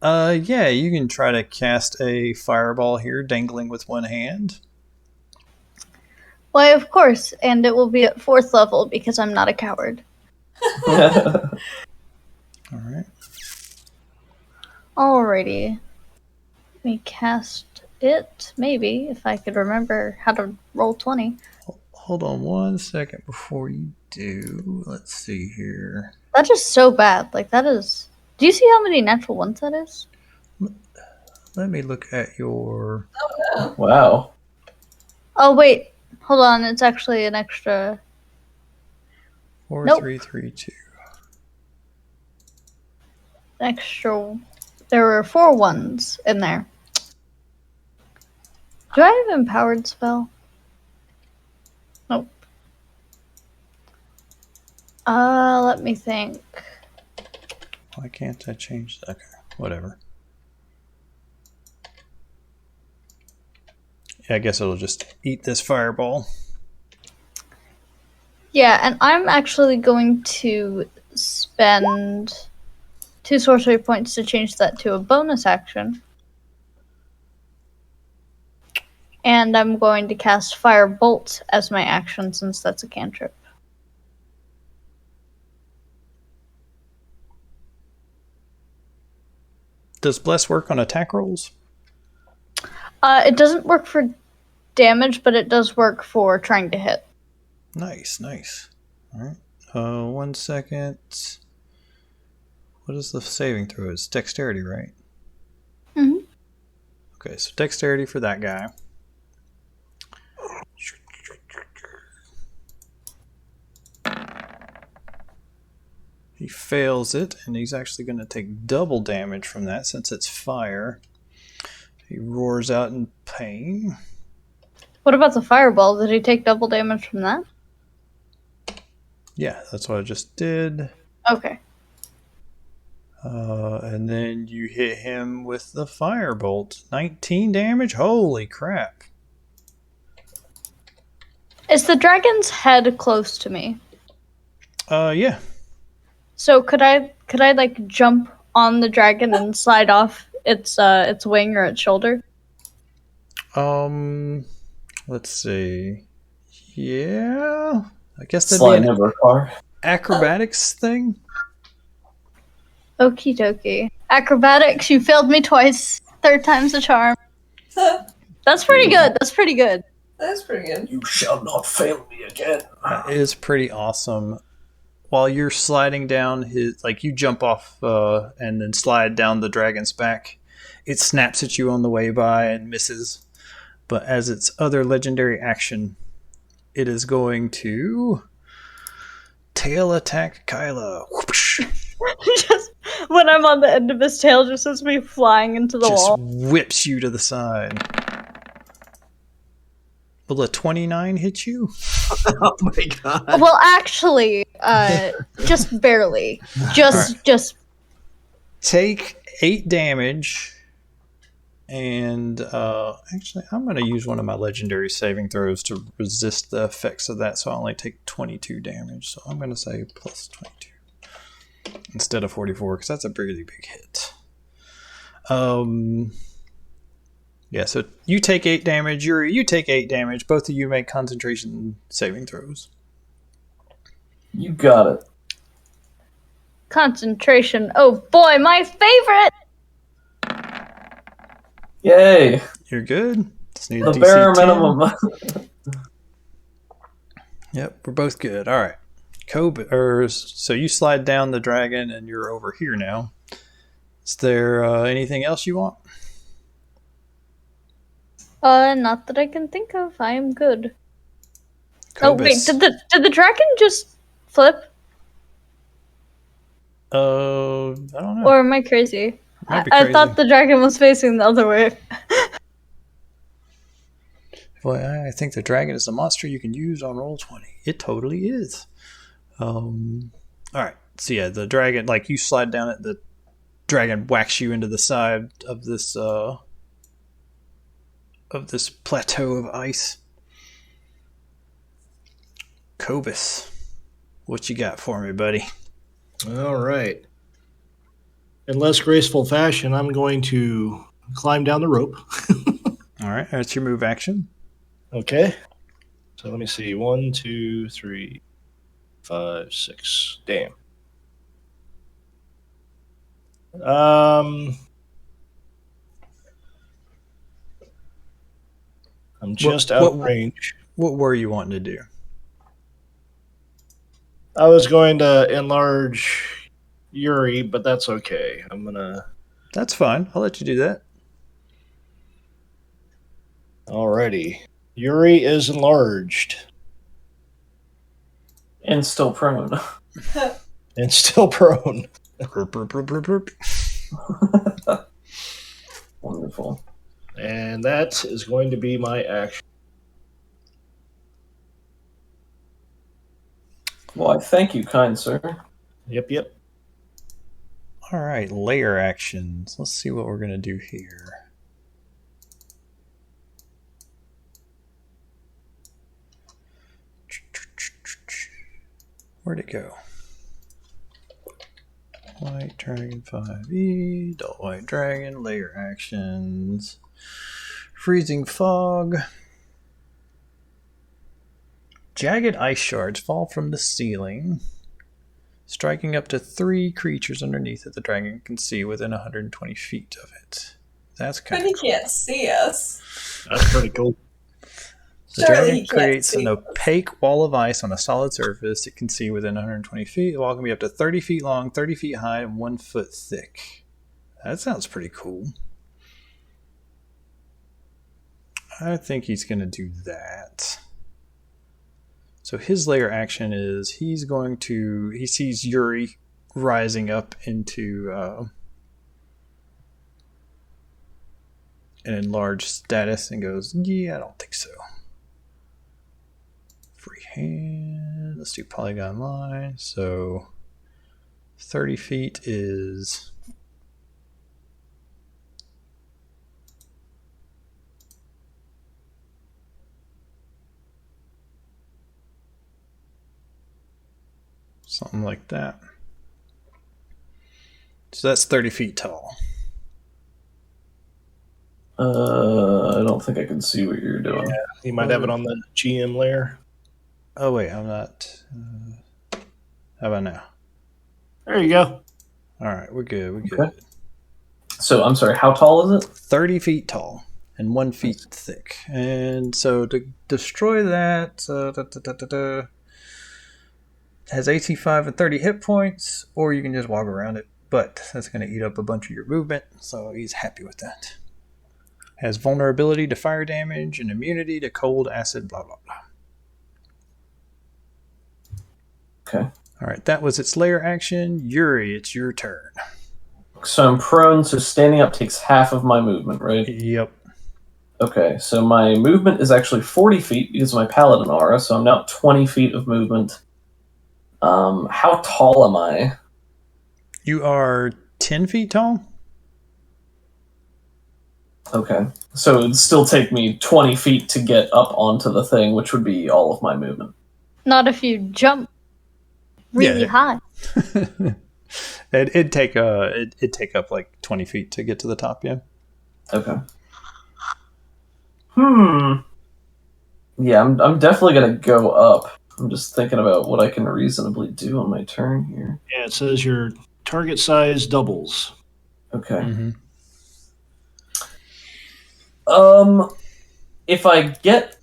Yeah, you can try to cast a fireball here, dangling with one hand. Why, of course, and it will be at 4th level because I'm not a coward. All right. Alrighty. Let me cast it, maybe, if I could remember how to roll 20. Hold on 1 second before you do. Let's see here. That is so bad. Like, that is... Do you see how many natural ones that is? Let me look at your... Wow. Oh, wait. Hold on. It's actually an extra... 4, Nope. 3, 3, 2. Extra... There were 4 ones in there. Do I have Empowered spell? Nope. Let me think. Why can't I change that? Okay, whatever. Yeah, I guess it'll just eat this fireball. Yeah, and I'm actually going to spend 2 sorcery points to change that to a bonus action. And I'm going to cast Firebolt as my action since that's a cantrip. Does Bless work on attack rolls? It doesn't work for damage, but it does work for trying to hit. Nice. All right. 1 second. What is the saving throw? It's dexterity, right? Mhm. Okay, so dexterity for that guy. He fails it, and he's actually going to take double damage from that since it's fire. He roars out in pain. What about the fireball? Did he take double damage from that? Yeah, that's what I just did. Okay. And then you hit him with the firebolt. 19 damage? Holy crap. Is the dragon's head close to me? Yeah. So could I like jump on the dragon and slide off its wing or its shoulder? Let's see. Yeah. I guess that'd Sliding be an over a car. acrobatics thing. Okie dokie. Acrobatics, you failed me twice. Third time's a charm. That's pretty good. That's pretty good. That's pretty good. You shall not fail me again. That is pretty awesome. While you're sliding down his, like you jump off and then slide down the dragon's back, it snaps at you on the way by and misses. But as its other legendary action, it is going to tail attack Kyla. Whoosh. Just when I'm on the end of his tail, just as me flying into the Just wall. whips you to the side. Will a 29 hit you? Oh my god. Well, actually, just barely. Just. Take 8 damage. And actually, I'm going to use one of my legendary saving throws to resist the effects of that. So I only take 22 damage. So I'm going to say plus 22 instead of 44 because that's a really big hit. Yeah, so you take 8 damage. Yuri, you take 8 damage. Both of you make concentration saving throws. You got it. Concentration. Oh boy, my favorite! Yay! You're good. Just need The DC bare 10. minimum. Yep, we're both good. All right. So you slide down the dragon and you're over here now. Is there anything else you want? Not that I can think of. I am good. Oh wait, Cobus. did the dragon just flip? I don't know. Or am I crazy? Might be I crazy. thought the dragon was facing the other way. Well, I think the dragon is a monster you can use on Roll20. It totally is. All right. So yeah, the dragon, like you slide down it, the dragon whacks you into the side of this plateau of ice. Cobus, what you got for me, buddy? All right. In less graceful fashion, I'm going to climb down the rope. All right, that's your move action. Okay. So let me see. 1, 2, 3, 5, 6. Damn. I'm just out of range. What were you wanting to do? I was going to enlarge Yuri, but that's okay. I'm gonna. That's fine. I'll let you do that. Alrighty. Yuri is enlarged. And still prone. And still prone. Burp, burp, burp, burp, burp. Wonderful. And that is going to be my action. Well, I thank you, kind sir. Yep. All right, layer actions. Let's see what we're going to do here. Where'd it go? White Dragon 5e, Adult White Dragon, layer actions, Freezing Fog. Jagged ice shards fall from the ceiling. striking up to 3 creatures underneath that the dragon can see within 120 feet of it. That's But kind he of cool. can't see us. That's pretty cool. The Surely dragon he can't creates see an us. opaque wall of ice on a solid surface it can see within 120 feet. The wall can be up to 30 feet long, 30 feet high, and 1 foot thick. That sounds pretty cool. I think he's going to do that. So his lair action is he sees Yuri rising up into an enlarged status and goes, yeah, I don't think so. Free hand. Let's do polygon line. So 30 feet is... something like that. So that's 30 feet tall. I don't think I can see what you're doing. Yeah, you might have it on the GM layer. Oh, wait, I'm not... how about now? There you go. All right, we're good. We're good. Okay. So, I'm sorry, how tall is it? 30 feet tall and 1 feet thick. And so to destroy that, has AC 5 and 30 hit points, or you can just walk around it. But that's going to eat up a bunch of your movement, so he's happy with that. Has vulnerability to fire damage and immunity to cold, acid, blah, blah, blah. Okay. All right, that was its lair action. Yuri, it's your turn. So I'm prone, so standing up takes half of my movement, right? Yep. Okay, so my movement is actually 40 feet because of my paladin aura, so I'm now 20 feet of movement. How tall am I? You are 10 feet tall? Okay, so it would still take me 20 feet to get up onto the thing, which would be all of my movement. Not if you jump really Yeah. high. It'd take up like 20 feet to get to the top, yeah. Okay. Yeah, I'm definitely gonna go up. I'm just thinking about what I can reasonably do on my turn here. Yeah, it says your target size doubles. Okay. Mm-hmm. If I get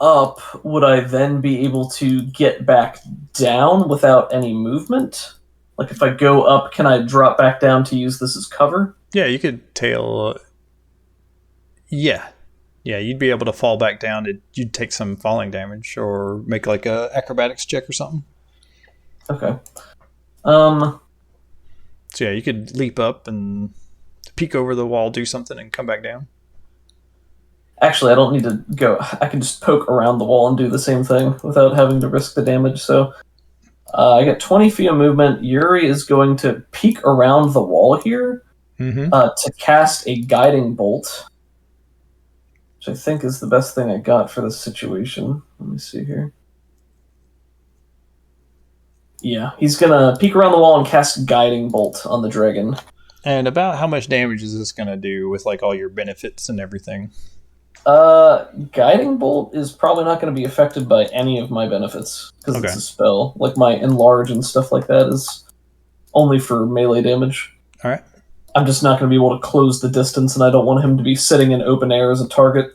up, would I then be able to get back down without any movement? Like, if I go up, can I drop back down to use this as cover? Yeah, you could tail... Yeah, you'd be able to fall back down. You'd take some falling damage or make like a acrobatics check or something. Okay. So yeah, you could leap up and peek over the wall, do something, and come back down. Actually, I don't need to go. I can just poke around the wall and do the same thing without having to risk the damage. So I get 20 feet of movement. Yuri is going to peek around the wall here to cast a guiding bolt, which I think is the best thing I got for this situation. Let me see here. Yeah, he's going to peek around the wall and cast guiding bolt on the dragon. And about how much damage is this going to do with like all your benefits and everything? Guiding bolt is probably not going to be affected by any of my benefits because Okay. it's a spell. Like my enlarge and stuff like that is only for melee damage. All right. I'm just not going to be able to close the distance, and I don't want him to be sitting in open air as a target.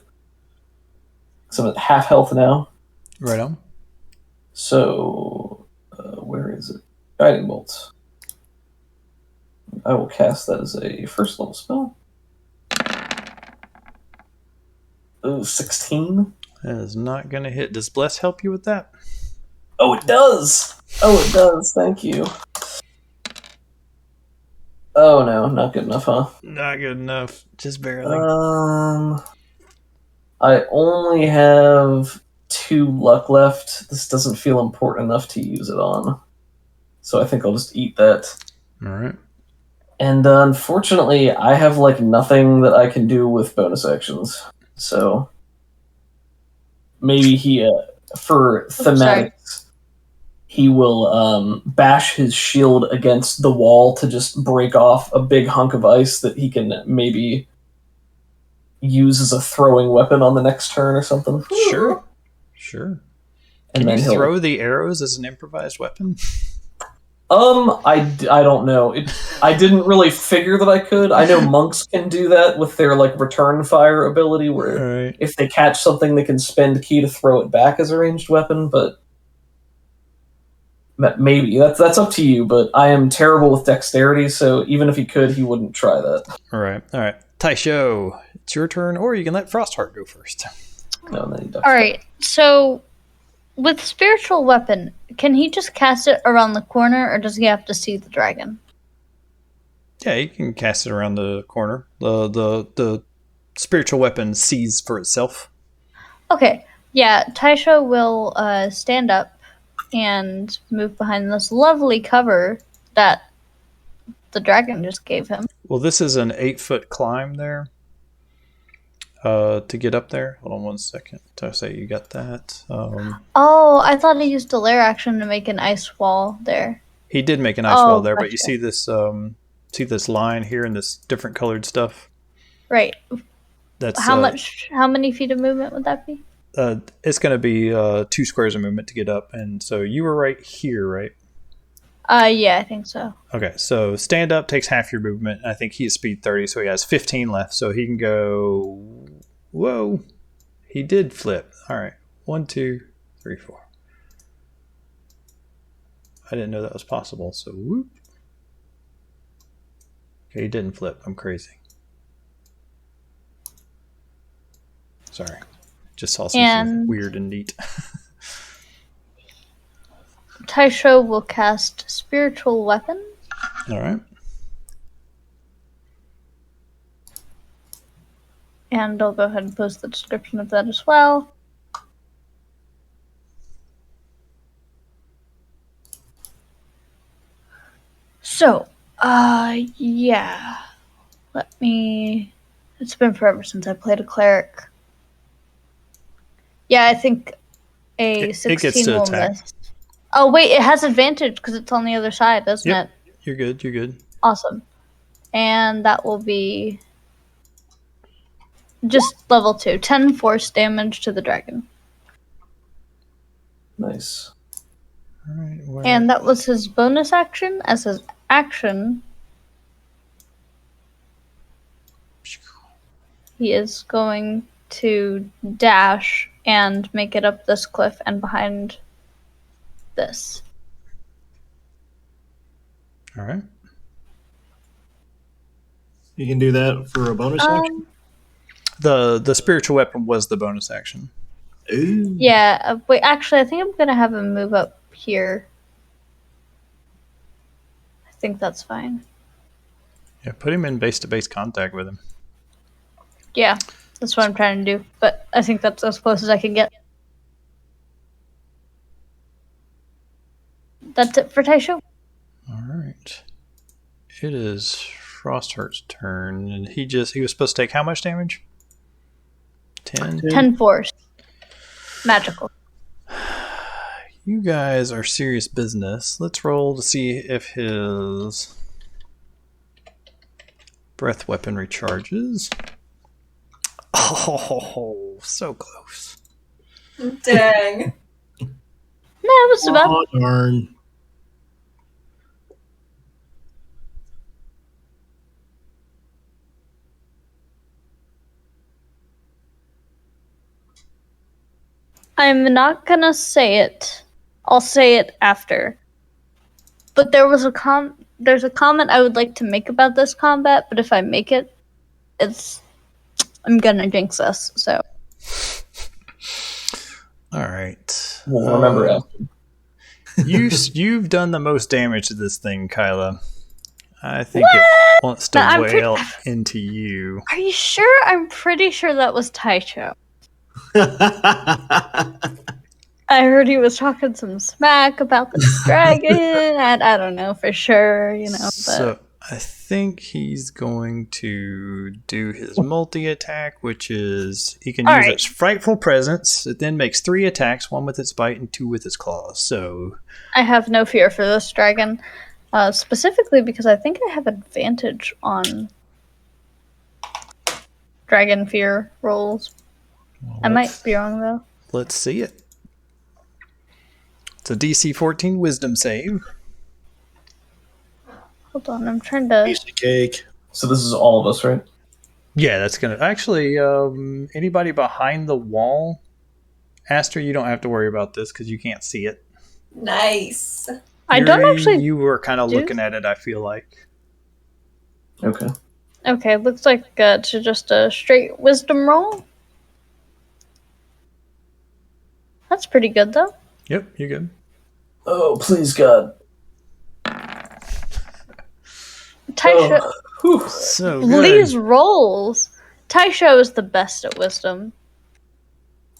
So I'm at half health now. Right on. So, where is it? Guiding bolt. I will cast that as a first level spell. Oh, 16. That is not going to hit. Does Bless help you with that? Oh, it does! Oh, it does. Thank you. Oh, no. Not good enough, huh? Not good enough. Just barely. I only have 2 luck left. This doesn't feel important enough to use it on. So I think I'll just eat that. All right. And unfortunately, I have like nothing that I can do with bonus actions. So maybe he, for thematics, he will bash his shield against the wall to just break off a big hunk of ice that he can maybe use as a throwing weapon on the next turn or something. Sure. And Can then you he'll throw the arrows as an improvised weapon? I don't know. I didn't really figure that I could. I know monks can do that with their like return fire ability, where Right. if they catch something, they can spend ki to throw it back as a ranged weapon. But maybe that's up to you. But I am terrible with dexterity, so even if he could, he wouldn't try that. All right. Taisho, it's your turn, or you can let Frostheart go first. No, and then he ducks All right. So, with spiritual weapon, can he just cast it around the corner, or does he have to see the dragon? Yeah, you can cast it around the corner. The spiritual weapon sees for itself. Okay. Yeah, Taisha will stand up and move behind this lovely cover that the dragon just gave him. Well, this is an 8-foot climb there. To get up there. Hold on 1 second. Did I say you got that? Oh, I thought he used a lair action to make an ice wall there. He did make an ice wall there, but you gotcha. see this line here and this different colored stuff. Right. That's How many feet of movement would that be? It's going to be 2 squares of movement to get up, and so you were right here, right? Yeah, I think so. Okay, so stand up takes half your movement. I think he has speed 30, so he has 15 left, so he can go. Whoa, he did flip. All right, 1, 2, 3, 4. I didn't know that was possible, so whoop. Okay, he didn't flip. I'm crazy. Sorry, just saw something weird and neat. Taisho will cast spiritual weapon. All right. And I'll go ahead and post the description of that as well. So, yeah. It's been forever since I played a cleric. Yeah, I think a 16 gets to will attack. miss. Oh, wait, it has advantage because it's on the other side, doesn't it? You're good. Awesome. And that will be just level 2. 10 force damage to the dragon. Nice. All right, And that was his bonus action. As his action, he is going to dash and make it up this cliff and behind this. All right. You can do that for a bonus action? The spiritual weapon was the bonus action. Ooh. Yeah, wait, actually, I think I'm going to have him move up here. I think that's fine. Yeah, put him in base-to-base contact with him. Yeah, that's what I'm trying to do, but I think that's as close as I can get. That's it for Taisho. All right. It is Frostheart's turn, and he was supposed to take how much damage? 10? 10 force. Magical. You guys are serious business. Let's roll to see if his breath weapon recharges. Oh, so close. Dang. No, it was about. Oh, darn. I'm not gonna say it. I'll say it after. But there's a comment I would like to make about this combat, but if I make it, I'm gonna jinx us, so. All right. We'll remember after. You've done the most damage to this thing, Kyla. I think it wants to No, wail into you. Are you sure? I'm pretty sure that was Taisho. I heard he was talking some smack about this dragon, and I don't know for sure, but... So I think he's going to do his multi-attack, which is he can use its frightful presence. It then makes 3 attacks, 1 with its bite and 2 with its claws. So I have no fear for this dragon, specifically because I think I have advantage on dragon fear rolls. well, I might be wrong, though. Let's see it. It's a DC 14 Wisdom save. Hold on, I'm trying to. Piece of cake. So this is all of us, right? Yeah, that's gonna actually. Anybody behind the wall, Aster, you don't have to worry about this because you can't see it. Nice. I don't Yuri, actually. You were kind of do- looking at it. I feel like. Okay. Okay, looks like it's just a straight wisdom roll. That's pretty good though. Yep, you're good. Oh, please, God. Taisha, Whew. So good. these rolls. Taisha is the best at wisdom.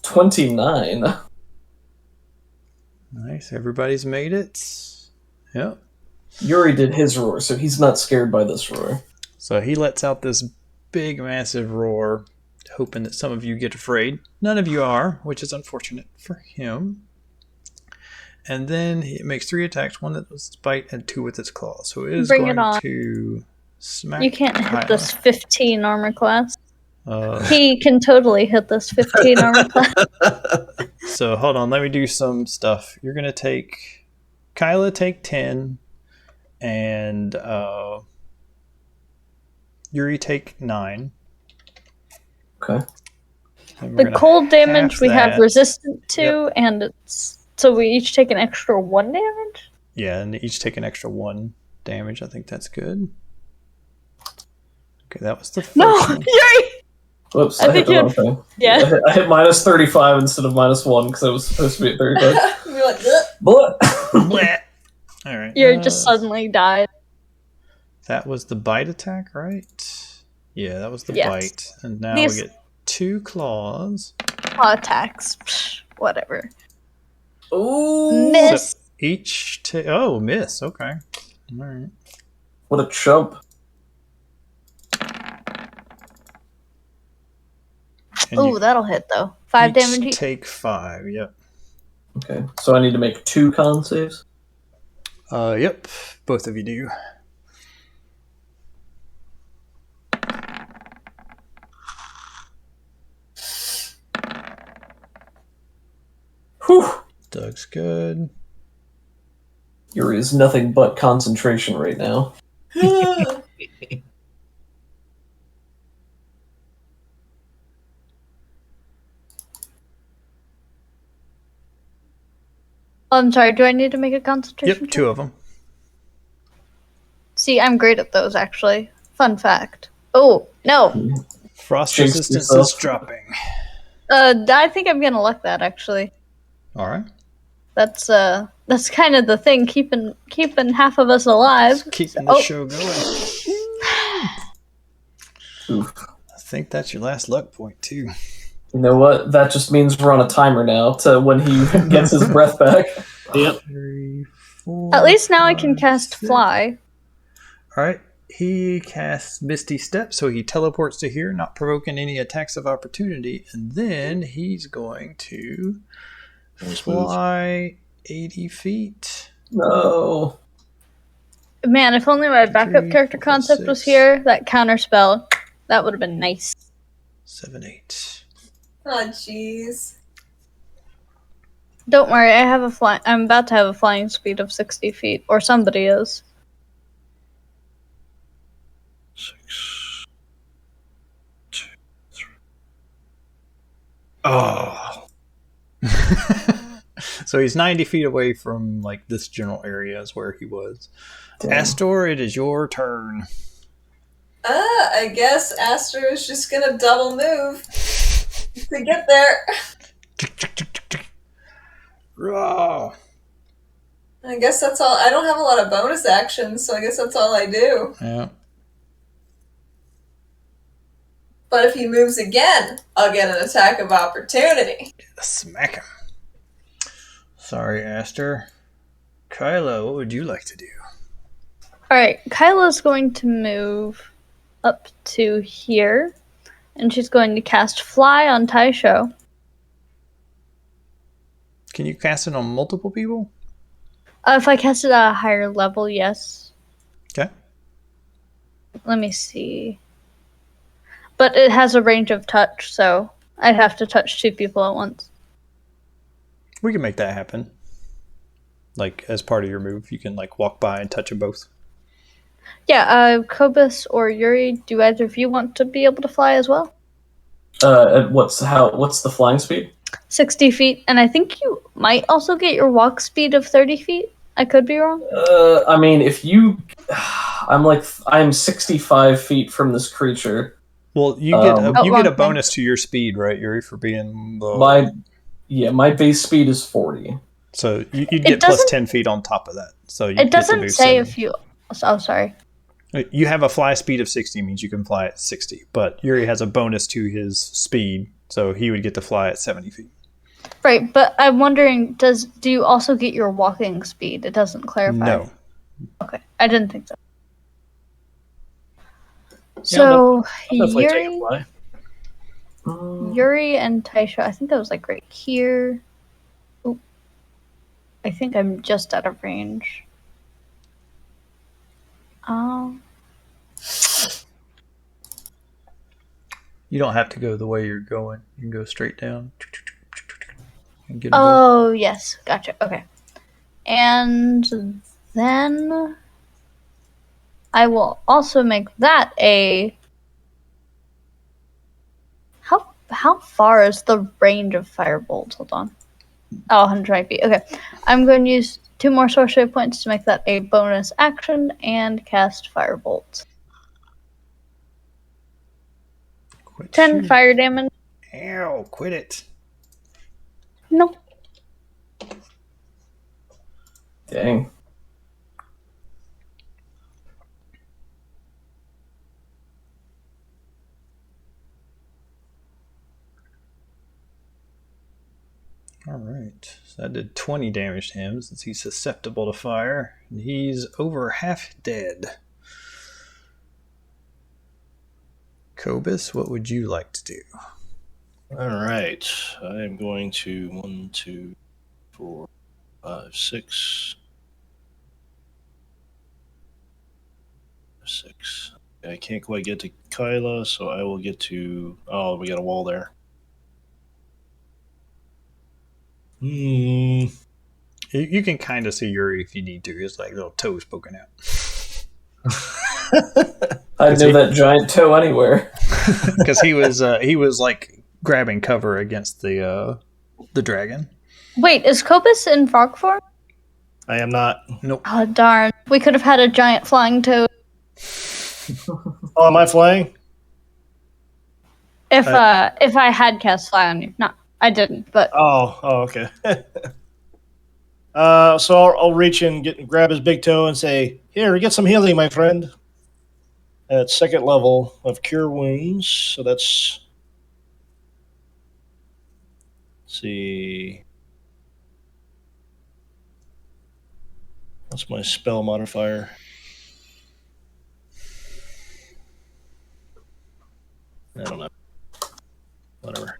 29. Nice. Everybody's made it. Yep. Yuri did his roar, so he's not scared by this roar. So he lets out this big, massive roar, hoping that some of you get afraid. None of you are, which is unfortunate for him. And then he makes 3 attacks, 1 with its bite and 2 with its claws. So it is Bring it going on. to smack. You can't hit Hyla. this 15 armor class. Uh, He can totally hit this 15 armor class. so hold on, let me do some stuff. You're gonna take Kyla take 10, and Yuri take 9. Okay. And we're The gonna cold damage half we have that. resistant to, and it's so we each take an extra 1 damage. Yeah, and they each take an extra 1 damage. I think that's good. Okay, that was the first No, one. Yuri. Whoops, I I hit think the wrong you'd- thing. Yeah. I hit minus 35 instead of minus 1 because I was supposed to be at 35. You're like, "Ugh." But Bleh. All right. Yuri just suddenly died. That was the bite attack, right? Yeah, that was the Yes. bite. And now These- we get 2 claws. Claw attacks. Psh, whatever. Ooh, Miss. So each oh, miss. Okay. All right. what a chump. And Ooh, you that'll hit though. 5 each damage each. take 5. Yep. Okay, so I need to make 2 con saves. Yep. Both of you do. Whew. Doug's good. Yuri is nothing but concentration right now. Oh, I'm sorry. Do I need to make a concentration? Yep, check? 2 of them. See, I'm great at those actually. Fun fact. Oh no. Frost Jinx resistance yourself. is dropping. I think I'm gonna luck that actually. All right. That's kind of the thing, keeping half of us alive. Just keeping the Oh. show going. Oof. I think that's your last luck point too. You know what? That just means we're on a timer now to when he gets his breath back. Yep. 3, 4. At least now I can 5, cast 6. fly. All right. He casts Misty Step, so he teleports to here, not provoking any attacks of opportunity, and then he's going to Nice move. fly 80 feet. No. Man, if only my backup 3, character 4, concept was 6. here, that counter spell, that would have been nice. 7, 8. Oh, jeez. Don't worry, I'm about to have a flying speed of 60 feet, or somebody is. 6, 2, 3. Oh. So he's 90 feet away from like this general area is where he was. Damn. Astor, it is your turn. I guess Aster is just gonna double move to get there. Raw. I guess that's all. I don't have a lot of bonus actions, so I guess that's all I do. Yeah. But if he moves again, I'll get an attack of opportunity. Smack him. Sorry, Astor. Kyla, what would you like to do? Alright, Kyla's going to move up to here, and she's going to cast Fly on Taisho. Can you cast it on multiple people? If I cast it at a higher level, yes. Okay. Let me see. But it has a range of touch, so I'd have to touch 2 people at once. We can make that happen. Like, as part of your move, you can, like, walk by and touch them both. Yeah, Kobus or Yuri, do either of you want to be able to fly as well? What's the flying speed? 60 feet, and I think you might also get your walk speed of 30 feet. I could be wrong. I mean, if you, I'm 65 feet from this creature. Well, you get a wrong thing. bonus to your speed, right, Yuri, for being the... My base speed is 40. So you'd get plus 10 feet on top of that. So you It get to do doesn't say 70. if you... Oh, sorry. You have a fly speed of 60, means you can fly at 60. But Yuri has a bonus to his speed, so he would get to fly at 70 feet. Right, but I'm wondering, do you also get your walking speed? It doesn't clarify. No. Okay, I didn't think so. Yeah, So, I'll definitely take a fly. Yuri and Taisha, I think that was like right here. Oop. I think I'm just out of range. You don't have to go the way you're going. You can go straight down. And get Oh, yes. Gotcha. Okay. And then I will also make that a... How far is the range of firebolt? Hold on. Oh, 120 feet. Okay. I'm going to use 2 more sorcery points to make that a bonus action and cast firebolt. Quit 10 shooting. fire damage. Ow, quit it. No. Dang. Alright, so that did 20 damage to him since he's susceptible to fire. And he's over half dead. Kobus, what would you like to do? All right. I am going to 1, 2, 4, 5, 6. 6. I can't quite get to Kyla, so I will get to... Oh, we got a wall there. You can kind of see Yuri if you need to. His like little toes poking out. I'd know that giant toe anywhere. Because he was like grabbing cover against the dragon. Wait, is Kobus in frog form? I am not. Nope. Oh, darn. We could have had a giant flying toad. Oh, am I flying? If I had cast fly on you. No, I didn't, but... Oh, okay. So I'll reach and grab his big toe and say, "Here, get some healing, my friend." At 2nd level of Cure Wounds, so that's... Let's see. What's my spell modifier? I don't know. Whatever.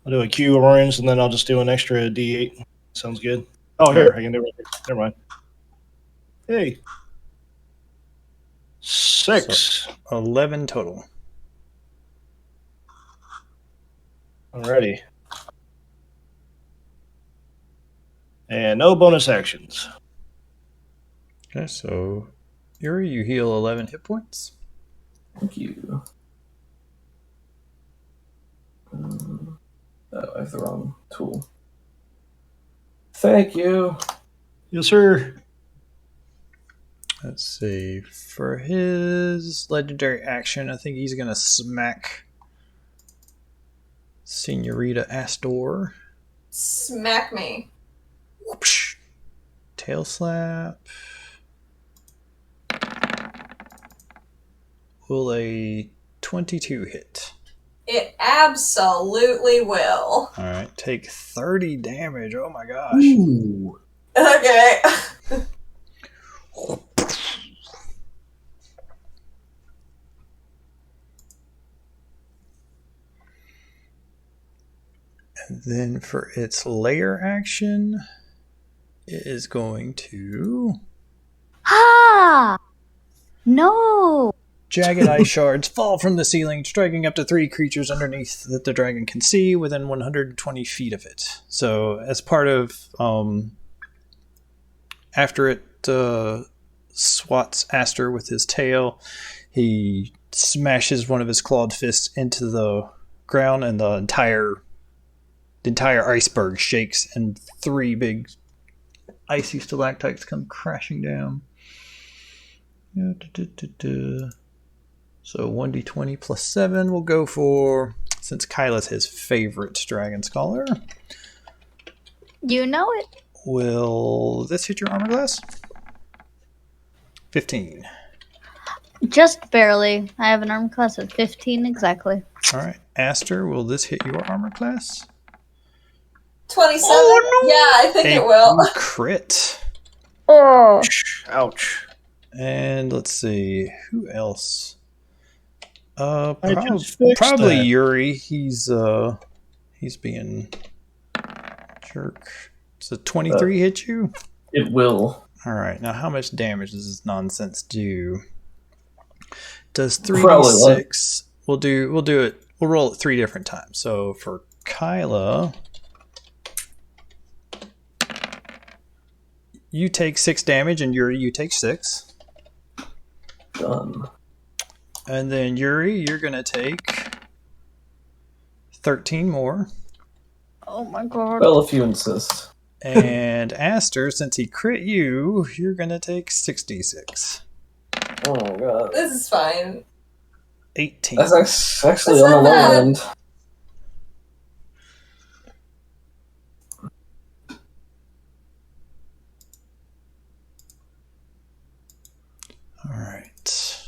I'll do a Q orange, and then I'll just do an extra D8. Sounds good. Oh, here, I can do it. Never mind. Hey. 6. 11 total. Alrighty. And no bonus actions. Okay, so Yuri, you heal 11 hit points. Thank you. Oh, I have the wrong tool. Thank you. Yes, sir. Let's see. For his legendary action, I think he's going to smack Senorita Astor. Smack me. Whoopsh. Tail slap. Will a 22 hit? It absolutely will. Alright, take 30 damage. Oh my gosh. Ooh. Okay. And then for its lair action, it is going to... Ah! No! Jagged ice shards fall from the ceiling, striking up to 3 creatures underneath that the dragon can see within 120 feet of it. So, as part of... after it swats Aster with his tail. He smashes one of his clawed fists into the ground, and the entire iceberg shakes, and 3 big icy stalactites come crashing down. So 1d20 plus 7 will go for, since Kyla's his favorite dragon scholar. You know it. Will this hit your armor class? 15. Just barely. I have an armor class of 15 exactly. All right. Aster, will this hit your armor class? 27? Oh, no. Yeah, I think A it will. crit. Oh. Ouch. And let's see. Who else? I just fixed Probably that. Yuri. He's being jerk. Does a 23 hit you? It will. All right. Now, how much damage does this nonsense do? Does Probably 3d6? We'll do it. We'll roll it 3 different times. So for Kyla, you take 6 damage, and Yuri, you take 6. Done. And then Yuri, you're gonna take 13 more. Oh my god. Well, if you insist. And Aster, since he crit you, you're gonna take 66. Oh god. This is fine. 18. That's actually That's on the not low bad. end. All right.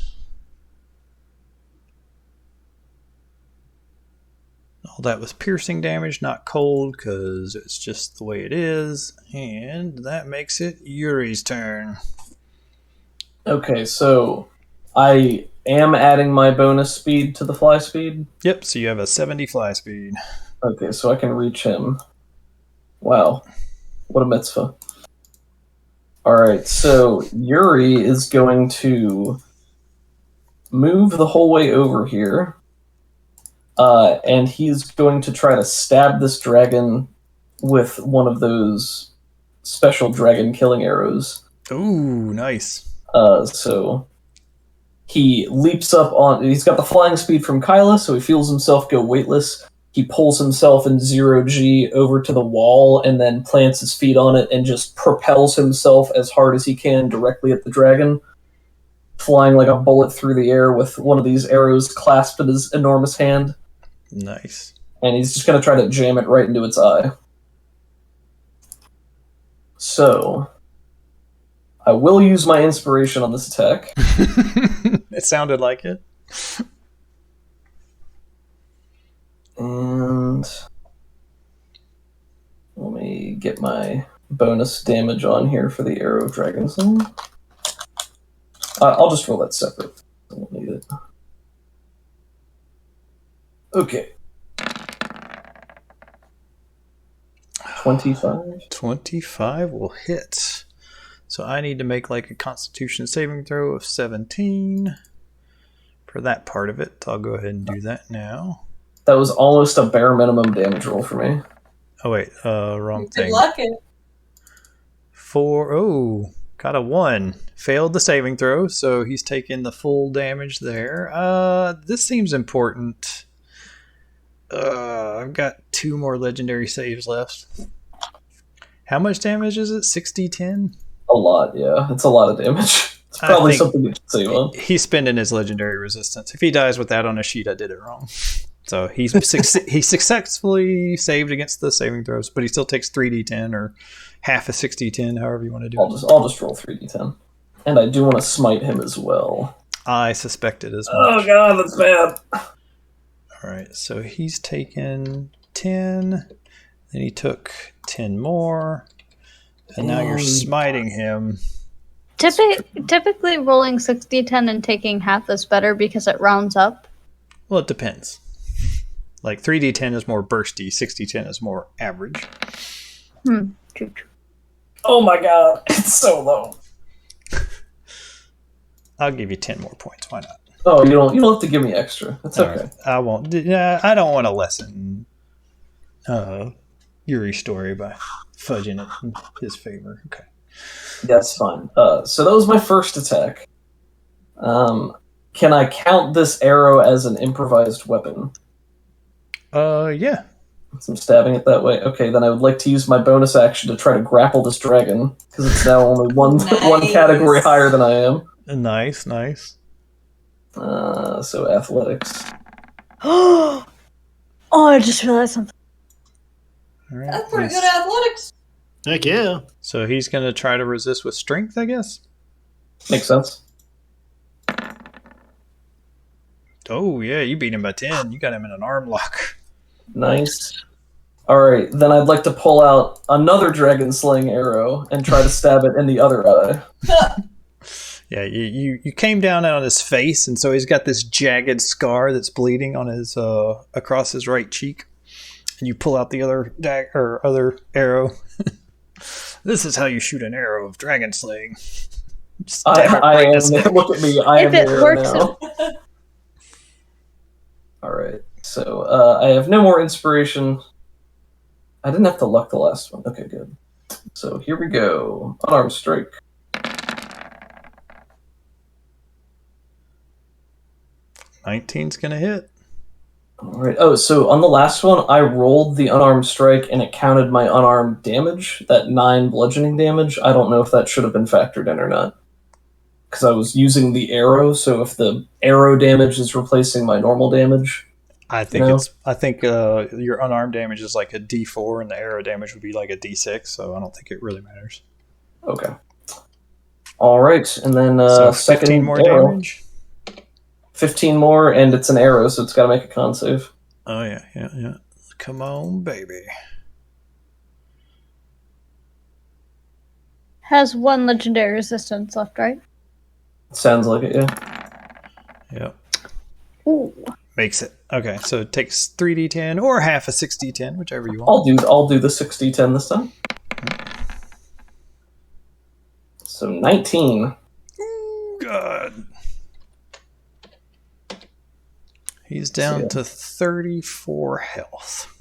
All that was piercing damage, not cold, because it's just the way it is. And that makes it Yuri's turn. Okay, so I am adding my bonus speed to the fly speed. Yep, so you have a 70 fly speed. Okay, so I can reach him. Wow. What a mitzvah. Alright, so Yuri is going to move the whole way over here. And he's going to try to stab this dragon with one of those special dragon killing arrows. Ooh, nice. So he leaps up on. He's got the flying speed from Kyla, so he feels himself go weightless. He pulls himself in 0G over to the wall and then plants his feet on it and just propels himself as hard as he can directly at the dragon, flying like a bullet through the air with one of these arrows clasped in his enormous hand. Nice. And he's just going to try to jam it right into its eye. So, I will use my inspiration on this attack. It sounded like it. And let me get my bonus damage on here for the Arrow of Dragon Song. I'll just roll that separate. I don't need it. Okay. 25. 25 will hit. So I need to make like a Constitution saving throw of 17 for that part of it. I'll go ahead and do that now. That was almost a bare minimum damage roll for me. Oh wait, wrong Good thing. luck. And 4. Oh, got a 1. Failed the saving throw, so he's taking the full damage there. This seems important. I've got 2 more legendary saves left. How much damage is it? 60-10? A lot, yeah. It's a lot of damage. It's probably something you should save on. He's spending his legendary resistance. If he dies with that on a sheet, I did it wrong. So he successfully saved against the saving throws, but he still takes 3d10 or half a 60-10, however you want to do it. I'll just roll 3d10. And I do want to smite him as well. I suspected as much. Oh god, that's bad. All right, so he's taken 10, then he took 10 more, and now you're smiting him. Typically, rolling 60-10 and taking half is better because it rounds up. Well, it depends. Like 3d10 is more bursty, 60-10 is more average. True. Oh my god, it's so low. I'll give you 10 more points. Why not? Oh, you don't have to give me extra. That's okay. Right. I won't. I don't want to lessen Yuri's story by fudging it in his favor. Okay. Yes, fine. So that was my first attack. Can I count this arrow as an improvised weapon? Yeah. So I'm stabbing it that way. Okay, then I would like to use my bonus action to try to grapple this dragon, because it's now only one category higher than I am. Nice, nice. So athletics. Oh, I just realized something. All right. That's pretty good athletics. Heck yeah. So he's going to try to resist with strength, I guess? Makes sense. Oh, yeah, you beat him by 10. You got him in an arm lock. Nice. Alright, then I'd like to pull out another dragon slaying arrow and try to stab it in the other eye. Yeah, you came down on his face, and so he's got this jagged scar that's bleeding on his across his right cheek. And you pull out the other other arrow. This is how you shoot an arrow of dragon slaying. I am. Look at me. I am If it there works, now. Alright, so I have no more inspiration. I didn't have to luck the last one. Okay, good. So here we go. Unarmed strike. $19's gonna hit. Alright. Oh, so on the last one, I rolled the unarmed strike and it counted my unarmed damage, that 9 bludgeoning damage. I don't know if that should have been factored in or not. Because I was using the arrow, so if the arrow damage is replacing my normal damage. I think your unarmed damage is like a D4 and the arrow damage would be like a D6, so I don't think it really matters. Okay. Alright, and then So second 15 more arrow. damage? 15 more, and it's an arrow, so it's got to make a con save. Oh, yeah. Come on, baby. has one legendary resistance left, right? Sounds like it, yeah. Yep. Ooh. Makes it. Okay, so it takes 3d10 or half a 6d10, whichever you want. I'll do the 6d10 this time. So 19. Ooh, God. He's down to 34 health.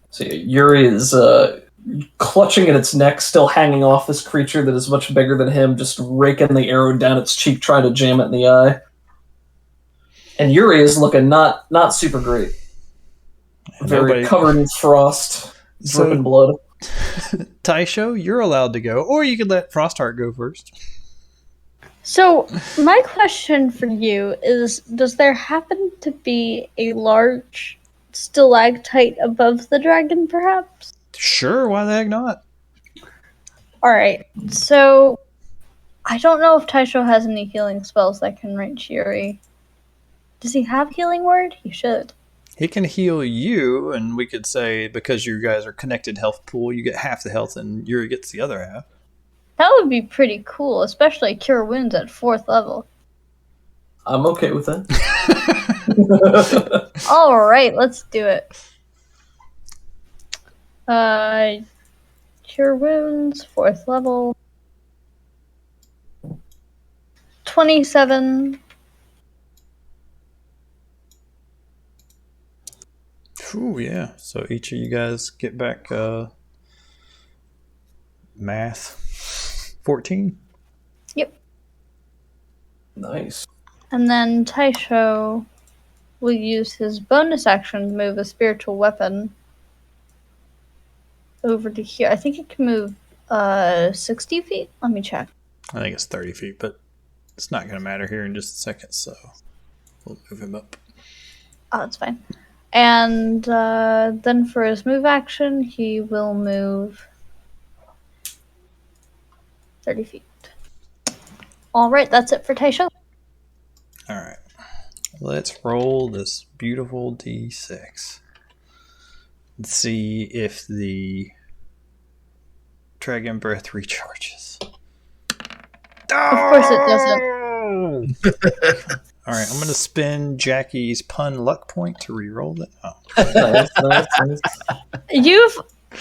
So yeah, Yuri is clutching at its neck, still hanging off this creature that is much bigger than him, just raking the arrow down its cheek, trying to jam it in the eye. And Yuri is looking not super great. Very covered in frost, dripping blood. Taisho, you're allowed to go, or you could let Frostheart go first. So, my question for you is, does there happen to be a large stalactite above the dragon, perhaps? Sure, why the heck not? Alright, so I don't know if Taisho has any healing spells that can reach Yuri. Does he have healing word? He should. He can heal you, and we could say because you guys are connected health pool, you get half the health and Yuri gets the other half. That would be pretty cool, especially cure wounds at 4th level. I'm okay with that. Alright, let's do it. Cure wounds, 4th level. 27. Ooh, yeah. So each of you guys get back math 14. Yep. Nice. And then Taisho will use his bonus action to move a spiritual weapon over to here. I think it can move 60 feet. Let me check. I think it's 30 feet, but it's not going to matter here in just a second, so we'll move him up. Oh, that's fine. And then for his move action, he will move 30 feet. Alright, that's it for Taisho. Alright. Let's roll this beautiful d6. Let's see if the Dragon Breath recharges. Of course it doesn't. Alright, I'm going to spend Jackie's pun luck point to re-roll that. Oh. Nice.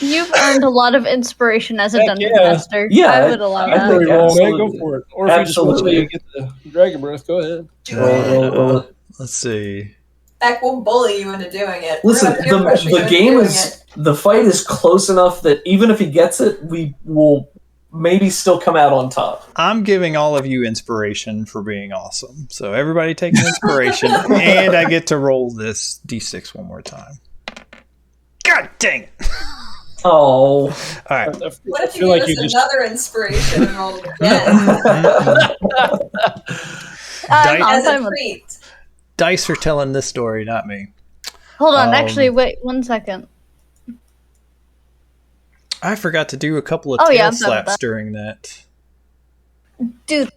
You've earned a lot of inspiration as a dungeon master. Yeah, I would allow I that. think Go for it. Or if Absolutely. you just want to get the Dragon Breath, go ahead. Roll it. Let's see. Heck, we'll bully you into doing it. Listen, We're gonna peer pressure you the into game doing is the fight is close enough that even if he gets it, we will maybe still come out on top. I'm giving all of you inspiration for being awesome. So everybody take an inspiration, and I get to roll this d6 one more time. God dang it. Oh. All right. What if you give us another inspiration and roll again? As a treat. Dice are telling this story, not me. Hold on, actually, wait 1 second. I forgot to do a couple of tail slaps during that. Dude.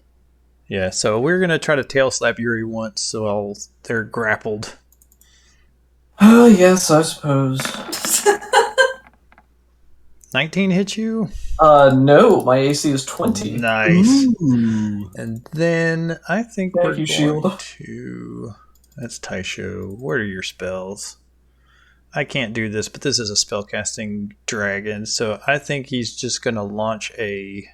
Yeah, so we're going to try to tail slap Yuri once, so they're grappled. Oh, yes, I suppose. 19 hit you? No, my AC is 20. Nice. Ooh. And then I think Thank we're you, going Shield. to... That's Taisho. What are your spells? I can't do this, but this is a spellcasting dragon, so I think he's just going to launch a...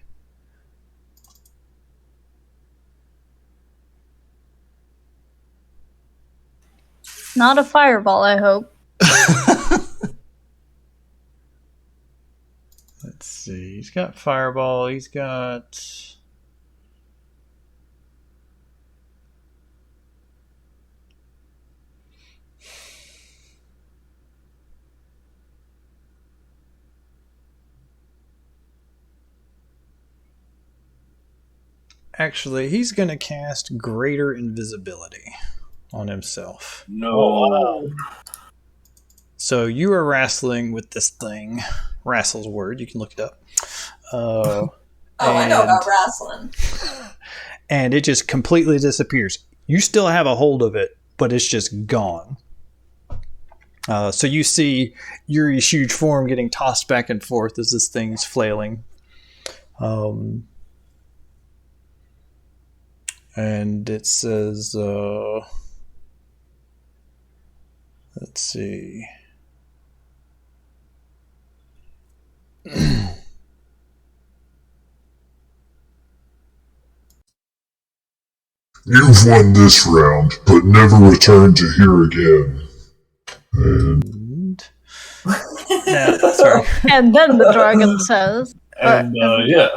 Not a fireball, I hope. Let's see. He's got fireball. He's got... Actually, he's going to cast Greater Invisibility on himself. No. So you are wrestling with this thing. Wrestle's a word. You can look it up. I know about wrestling. And it just completely disappears. You still have a hold of it, but it's just gone. So you see Yuri's huge form getting tossed back and forth as this thing's flailing. And it says, let's see. You've won this round, but never return to here again. And... sorry. And then the dragon says... And, yeah.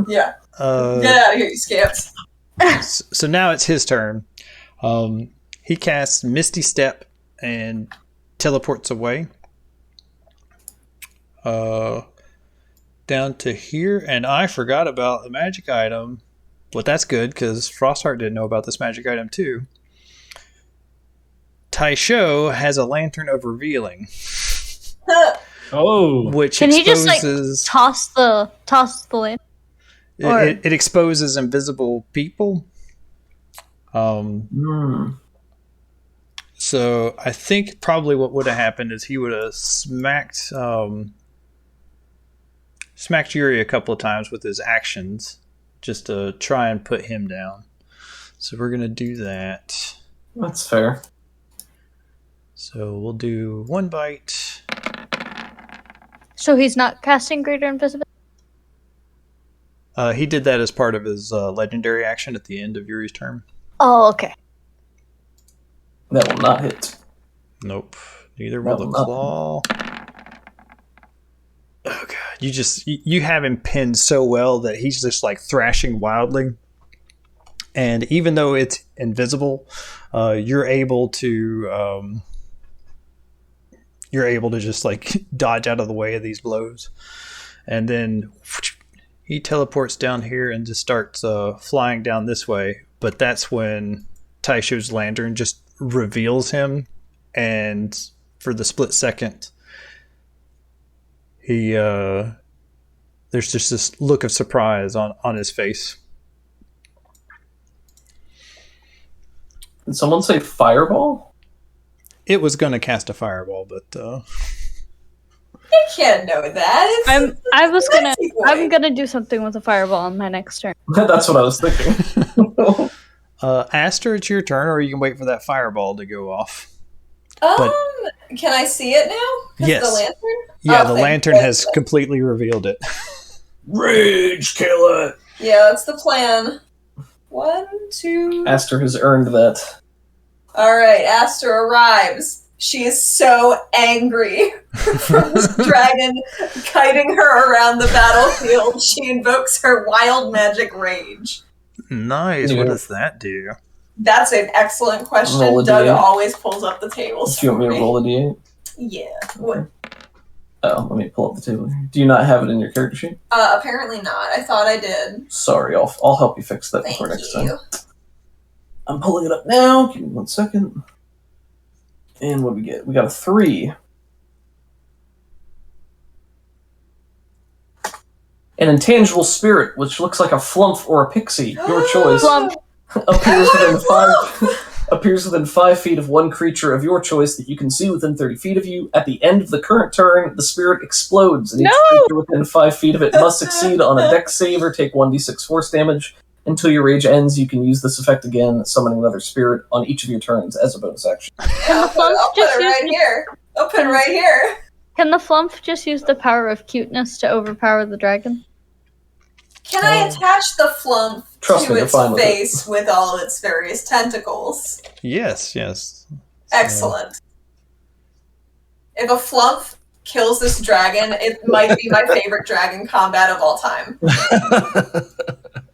Yeah. Get out of here, you scamps. So now it's his turn. He casts Misty Step and teleports away. Down to here, and I forgot about the magic item. But that's good, because Frostheart didn't know about this magic item too. Taisho has a Lantern of Revealing. Oh. Which Can exposes... he just, like, toss the lantern? It exposes invisible people. So I think probably what would have happened is he would have smacked Yuri a couple of times with his actions just to try and put him down. So we're going to do that. That's fair. So we'll do 1 bite. So he's not casting Greater Invisibility? He did that as part of his legendary action at the end of Yuri's turn. Oh, okay. That will not hit. Nope. Neither will the claw. Oh god. You have him pinned so well that he's just like thrashing wildly. And even though it's invisible, you're able to just like dodge out of the way of these blows. And then he teleports down here and just starts flying down this way. But that's when Taisho's lantern just reveals him, and for the split second, he there's just this look of surprise on his face. Did someone say fireball? It was going to cast a fireball, but You can't know that. I'm gonna do something with a fireball on my next turn. That's what I was thinking. Aster, it's your turn, or you can wait for that fireball to go off. Can I see it now? Yes. The lantern? Yeah, the lantern has completely revealed it. Rage killer. Yeah, that's the plan. 1, 2. Aster has earned that. All right, Aster arrives. She is so angry. From this dragon kiting her around the battlefield, she invokes her wild magic rage. Nice. Yeah. What does that do? That's an excellent question. Roll a Doug D8. always pulls up the tables Do you want for me to roll a d8? Yeah. What? Oh, let me pull up the table. Do you not have it in your character sheet? Apparently not. I thought I did. Sorry, I'll help you fix that Thank before next you. time. I'm pulling it up now. Give me 1 second. And what do we get? We got a 3. An intangible spirit, which looks like a flump or a pixie, your choice, Flump. appears within 5 feet of one creature of your choice that you can see within 30 feet of you. At the end of the current turn, the spirit explodes, and each No! creature within 5 feet of it must succeed on a dex save or take 1d6 force damage. Until your rage ends, you can use this effect again, summoning another spirit on each of your turns as a bonus action. Yeah, I'll put just it right use- here. I'll put it right here. Can the flump just use the power of cuteness to overpower the dragon? Can I attach the flump Trust to me, you're its fine with it. face with all its various tentacles? Yes. Excellent. If a flump kills this dragon, it might be my favorite dragon combat of all time.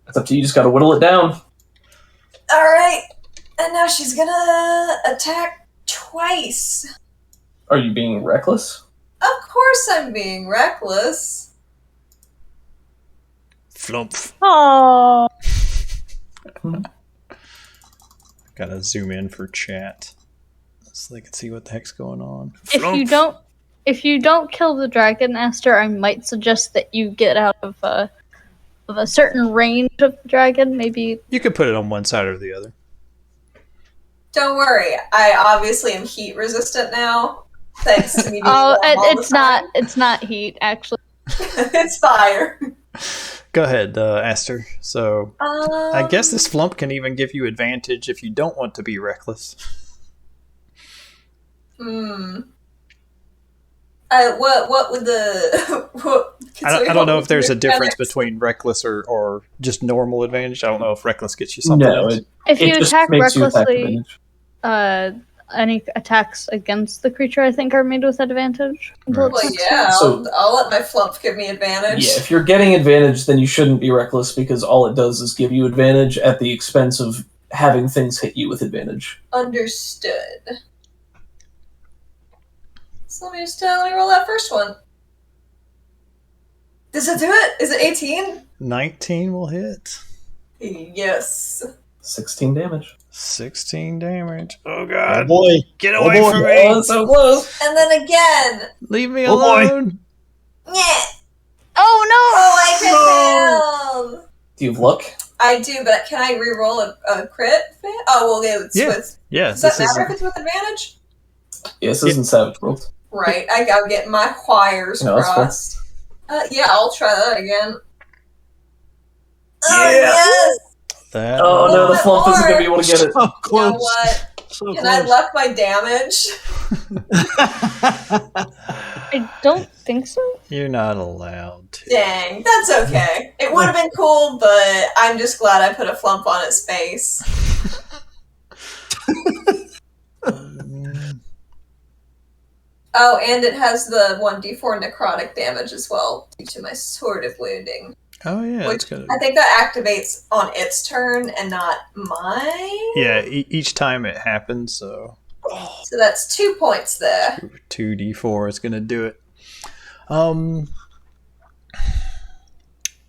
It's up to you, just gotta whittle it down. Alright, and now she's gonna attack twice. Are you being reckless? Of course I'm being reckless. Flump. Oh, Gotta zoom in for chat so they can see what the heck's going on. if you don't kill the dragon, Esther, I might suggest that you get out of a certain range of the dragon. Maybe You could put it on one side or the other. Don't worry, I obviously am heat resistant now. Thanks to me being oh, warm all it's the time. it's not heat actually. It's fire. Go ahead, Aster. So I guess Um, this flump can even give you advantage if you don't want to be reckless. What would the I don't know if there's a difference mechanics? between reckless or just normal advantage. I don't know if reckless gets you something No, else. If you just attack makes you attack recklessly, advantage. any attacks against the creature, I think, are made with advantage. Until Right. it's Well, next yeah, So- I'll let my flump give me advantage. Yeah, if you're getting advantage, then you shouldn't be reckless because all it does is give you advantage at the expense of having things hit you with advantage. Understood. So let me roll that first one. Does it do it? Is it 18? 19 will hit. Yes. 16 damage. 16 damage. Oh Oh god. boy. Get Oh away boy. from Oh, me. so close! And then again. Leave me Oh boy. alone. Yeah. Oh Oh, I can fail. Do you have luck? I do, but can I re-roll a crit? Oh, well, it's Yeah. with... Yeah, Does that this is matter if it's with advantage? Yes, this isn't Savage World. Right, I'm getting my wires No, that's fair. crossed. Yeah, I'll try that again. Yeah. Yes! that. Oh no, the my flump isn't going to be able to get it. So You know close. what? So Can I close. luck my damage? I don't think so. You're not allowed to. Dang, that's okay. It would have been cool, but I'm just glad I put a flump on its face. Oh, and it has the 1d4 necrotic damage as well, due to my sword of wounding. Oh yeah, Which it's gonna. I think that activates on its turn and not mine. Yeah, each time it happens, so So that's 2 points there. 2d4 is gonna do it.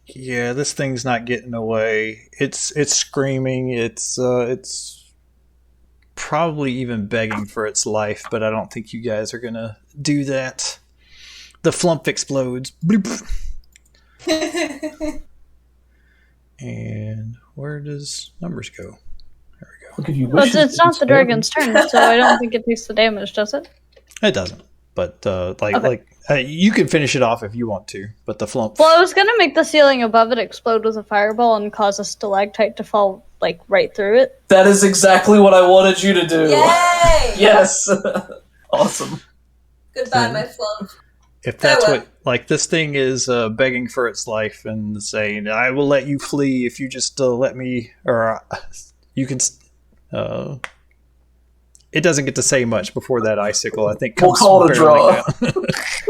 Yeah, this thing's not getting away. It's screaming. It's probably even begging for its life, but I don't think you guys are gonna do that. The flump explodes. Bloop. And where does numbers go? There we go. Look, if you But wish it's not the dragon's turn, so I don't think it takes the damage, does it? It doesn't, but Okay. you can finish it off if you want to. But the flump. Well, I was gonna make the ceiling above it explode with a fireball and cause a stalactite to fall like right through it. That is exactly what I wanted you to do. Yay! Yes! Awesome. Goodbye, Yeah. my flump. If that's Oh, well. what, like, this thing is begging for its life and saying, "I will let you flee if you just let me," or you can. it doesn't get to say much before that icicle, I think, We'll comes call it a barreling draw. down.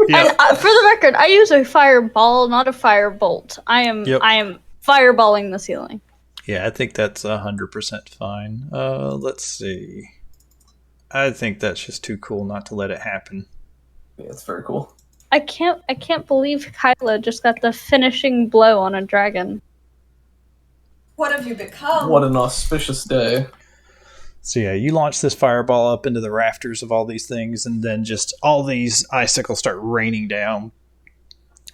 Yeah. And for the record, I use a fireball, not a firebolt. I am fireballing the ceiling. Yeah, I think that's 100% fine. Let's see. I think that's just too cool not to let it happen. Yeah, it's very cool. I can't believe Kyla just got the finishing blow on a dragon. What have you become? What an auspicious day. So yeah, you launch this fireball up into the rafters of all these things, and then just all these icicles start raining down.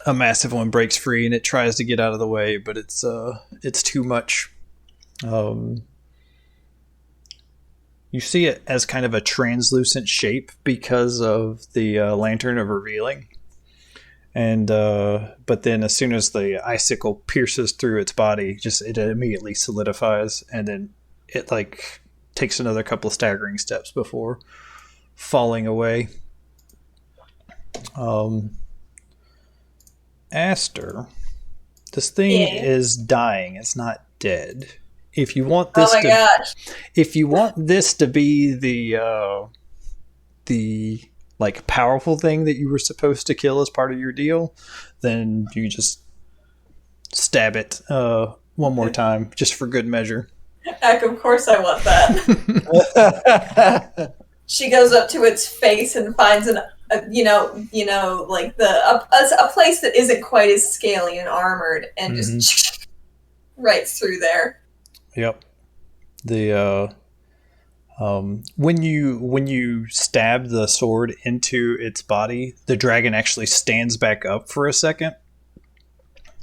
A massive one breaks free, and it tries to get out of the way, but it's too much. You see it as kind of a translucent shape because of the lantern of revealing. And but then as soon as the icicle pierces through its body, it immediately solidifies, and then it like takes another couple of staggering steps before falling away. Aster, this thing is dying. It's not dead. If you want this if you want this to be the like powerful thing that you were supposed to kill as part of your deal, then you just stab it one more time just for good measure. Heck, of course I want that. She goes up to its face and finds like a place that isn't quite as scaly and armored, and just right through there. Yep. The when you stab the sword into its body, the dragon actually stands back up for a second,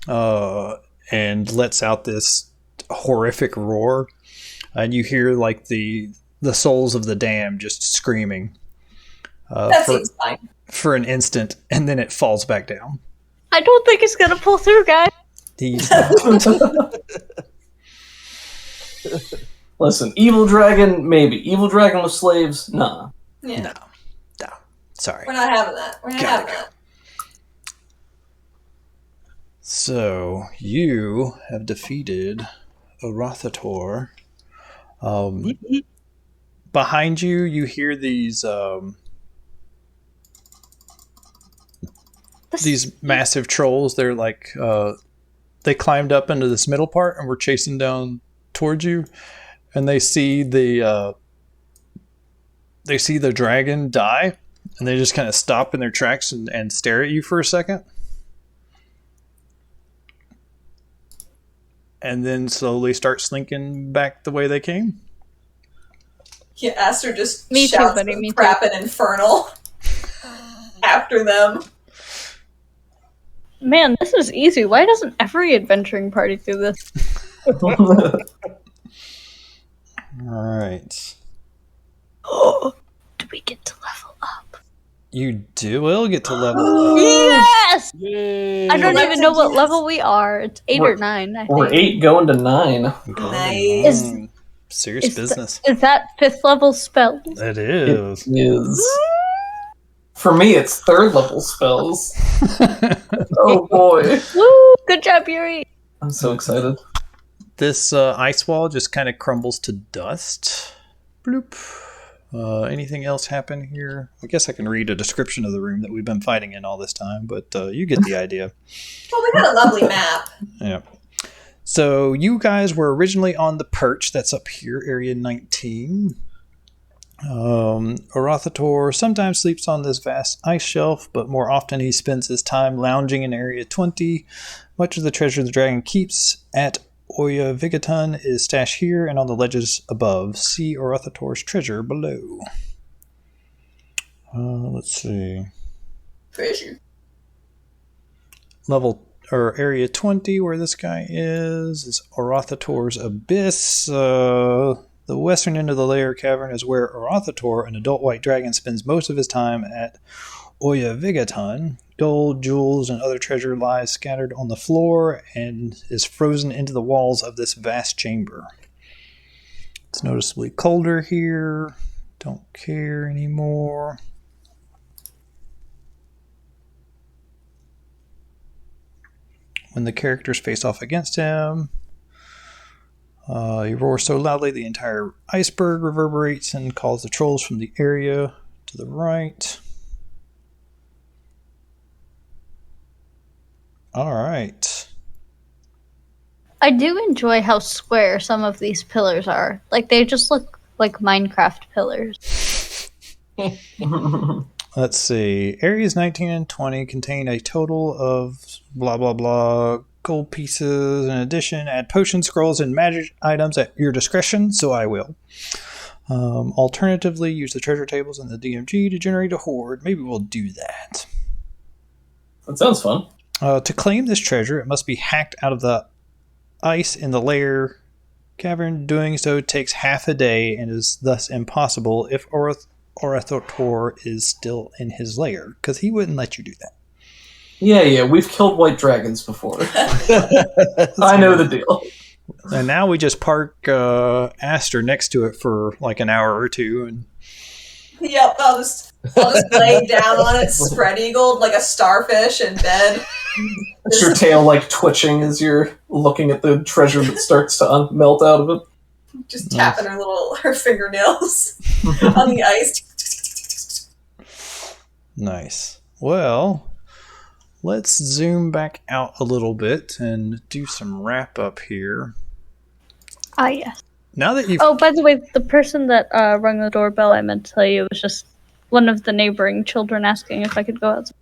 and lets out this horrific roar, and you hear like the souls of the damned just screaming. That seems fine. For an instant, and then it falls back down. I don't think it's gonna pull through, guys. Listen, evil dragon, maybe. Evil dragon with slaves, nah. Yeah. No. Sorry. We're not having that. We're not having that. So, you have defeated Arauthator. Behind you, you hear these massive trolls. They're like, they climbed up into this middle part and were chasing down towards you. And they see the dragon die, and they just kind of stop in their tracks and stare at you for a second. And then slowly start slinking back the way they came. Yeah, Aster just Me too, shouts buddy, the me crap and infernal after them. Man, this is easy. Why doesn't every adventuring party do this? Alright. Oh, do we get to level up? You will get to level up. Yes! Yay! I don't Well, even know what yes. level we are. It's 8 or 9, I think. We're 8 going to 9. Nice. Serious business. Is that 5th level spell? It is. It is. For me, it's 3rd level spells. Oh boy. Woo! Good job, Yuri. I'm so excited. This ice wall just kind of crumbles to dust. Bloop. Anything else happen here? I guess I can read a description of the room that we've been fighting in all this time, but you get the idea. Well, we got a lovely map. Yeah. So you guys were originally on the perch that's up here, area 19. Arauthator sometimes sleeps on this vast ice shelf, but more often he spends his time lounging in area 20. Much of the treasure the dragon keeps at Oyaviggaton is stashed here and on the ledges above. See Arauthator's treasure below. Let's see. Treasure. Area 20, where this guy is Arauthator's Abyss. The western end of the Lair cavern is where Arauthator, an adult white dragon, spends most of his time at Oyaviggaton. Gold, jewels, and other treasure lies scattered on the floor and is frozen into the walls of this vast chamber. It's noticeably colder here. Don't care anymore. When the characters face off against him, You roar so loudly the entire iceberg reverberates and calls the trolls from the area to the right. All right. I do enjoy how square some of these pillars are. Like, they just look like Minecraft pillars. Let's see. Areas 19 and 20 contain a total of blah, blah, blah gold pieces. In addition, add potion scrolls and magic items at your discretion, so I will. Alternatively, use the treasure tables in the DMG to generate a horde. Maybe we'll do that. That sounds fun. To claim this treasure, it must be hacked out of the ice in the Lair cavern. Doing so takes half a day and is thus impossible if Arauthator is still in his lair, because he wouldn't let you do that. Yeah, we've killed white dragons before. I know the deal. And now we just park Aster next to it for like an hour or two. And Yep, I'll just lay down on it, spread eagled like a starfish in bed. Is your tail like twitching as you're looking at the treasure that starts to melt out of it? Just tapping her fingernails on the ice. nice. Well, let's zoom back out a little bit and do some wrap up here. Ah, yes. Now that you've Oh, by the way, the person that rang the doorbell, I meant to tell you, was just one of the neighboring children asking if I could go outside.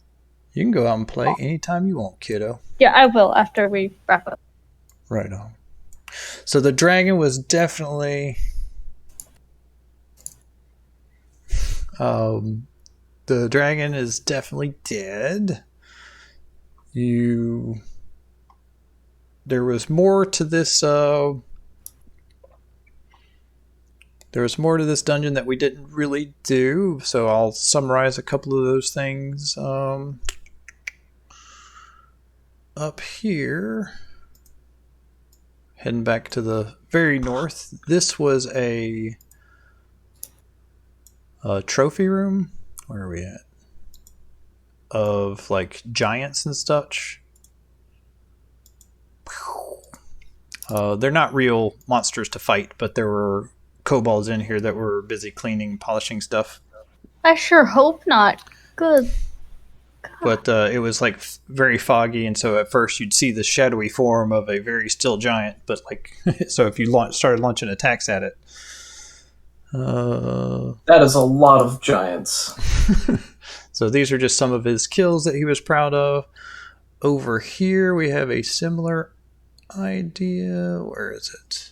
You can go out and play anytime you want, kiddo. Yeah, I will after we wrap up. Right on. So the dragon was definitely... the dragon is definitely dead. There was more to this... There was more to this dungeon that we didn't really do, so I'll summarize a couple of those things. Up here, heading back to the very north, this was a trophy room. Where are we at? Of like giants and such. They're not real monsters to fight, but there were kobolds in here that were busy cleaning, polishing stuff. I sure hope not. Good. But it was like very foggy, and so at first you'd see the shadowy form of a very still giant. But like, so if you started launching attacks at it, that is a lot of giants. So these are just some of his kills that he was proud of. Over here we have a similar idea. Where is it?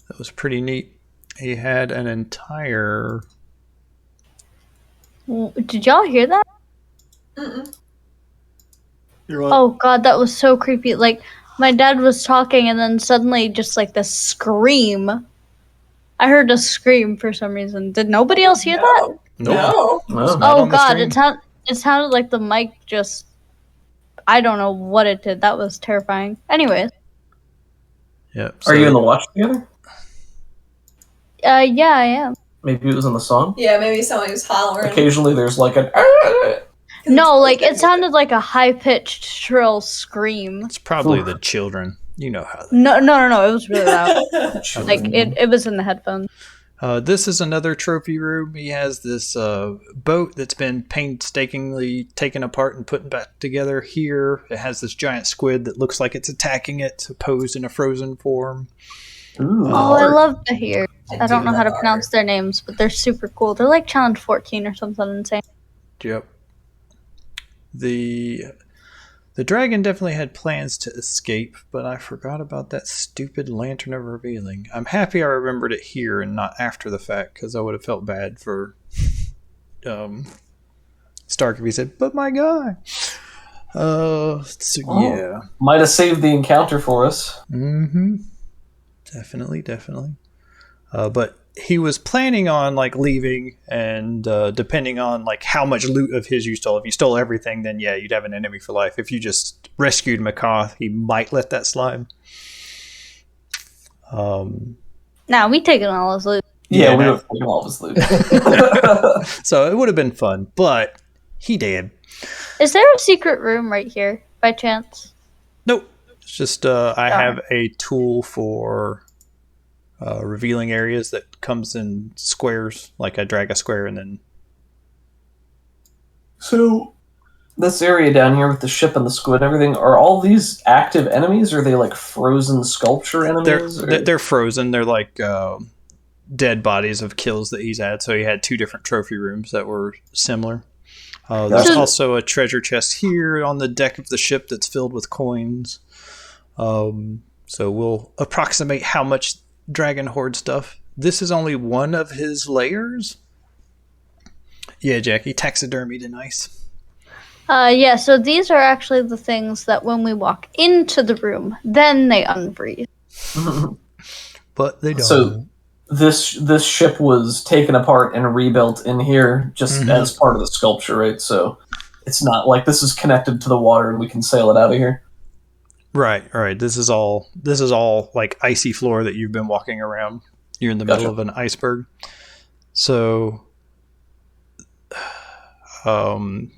That was pretty neat. He had an entire... Did y'all hear that? Mm-mm. Oh god, that was so creepy. Like, my dad was talking and then suddenly just like this scream. I heard a scream for some reason. Did nobody else hear that? Nope. No. It's not Oh on the god, stream. it sounded like the mic just... I don't know what it did. That was terrifying. Anyways. Yep. Are you in the watch together? Yeah, I am. Maybe it was in the song? Yeah, maybe somebody was hollering. Occasionally there's like an... No, like, it sounded like a high-pitched, shrill scream. It's probably the children. You know how they... No, it was really loud. Like, it was in the headphones. This is another trophy room. He has this boat that's been painstakingly taken apart and put back together here. It has this giant squid that looks like it's attacking it, posed in a frozen form. Ooh. Oh, I love to hear. I don't know how to pronounce their names, but they're super cool. They're like Challenge 14 or something insane. Yep. The dragon definitely had plans to escape, but I forgot about that stupid lantern of revealing. I'm happy I remembered it here and not after the fact, because I would have felt bad for Stark if he said, "But my guy." Yeah. Might have saved the encounter for us. Mm-hmm. Definitely. But he was planning on like leaving, and depending on like how much loot of his you stole. If you stole everything, then yeah, you'd have an enemy for life. If you just rescued MacCath, he might let that slide. Nah, we taking all his loot. Yeah, we no. would have taken all of his loot. So it would have been fun, but he did. Is there a secret room right here, by chance? Nope. It's just I have a tool for revealing areas that comes in squares. Like I drag a square and then. So, this area down here with the ship and the squid and everything, are all these active enemies, or are they like frozen sculpture enemies? They're frozen. They're like dead bodies of kills that he's had. So he had 2 different trophy rooms that were similar. There's also a treasure chest here on the deck of the ship that's filled with coins. So we'll approximate how much dragon horde stuff. This is only one of his layers. Yeah, Jackie, taxidermied and nice. Yeah, so these are actually the things that when we walk into the room, then they unfreeze. But they don't. So this ship was taken apart and rebuilt in here just as part of the sculpture, right? So it's not like this is connected to the water and we can sail it out of here. Right. This is all like icy floor that you've been walking around. You're in the middle of an iceberg. So and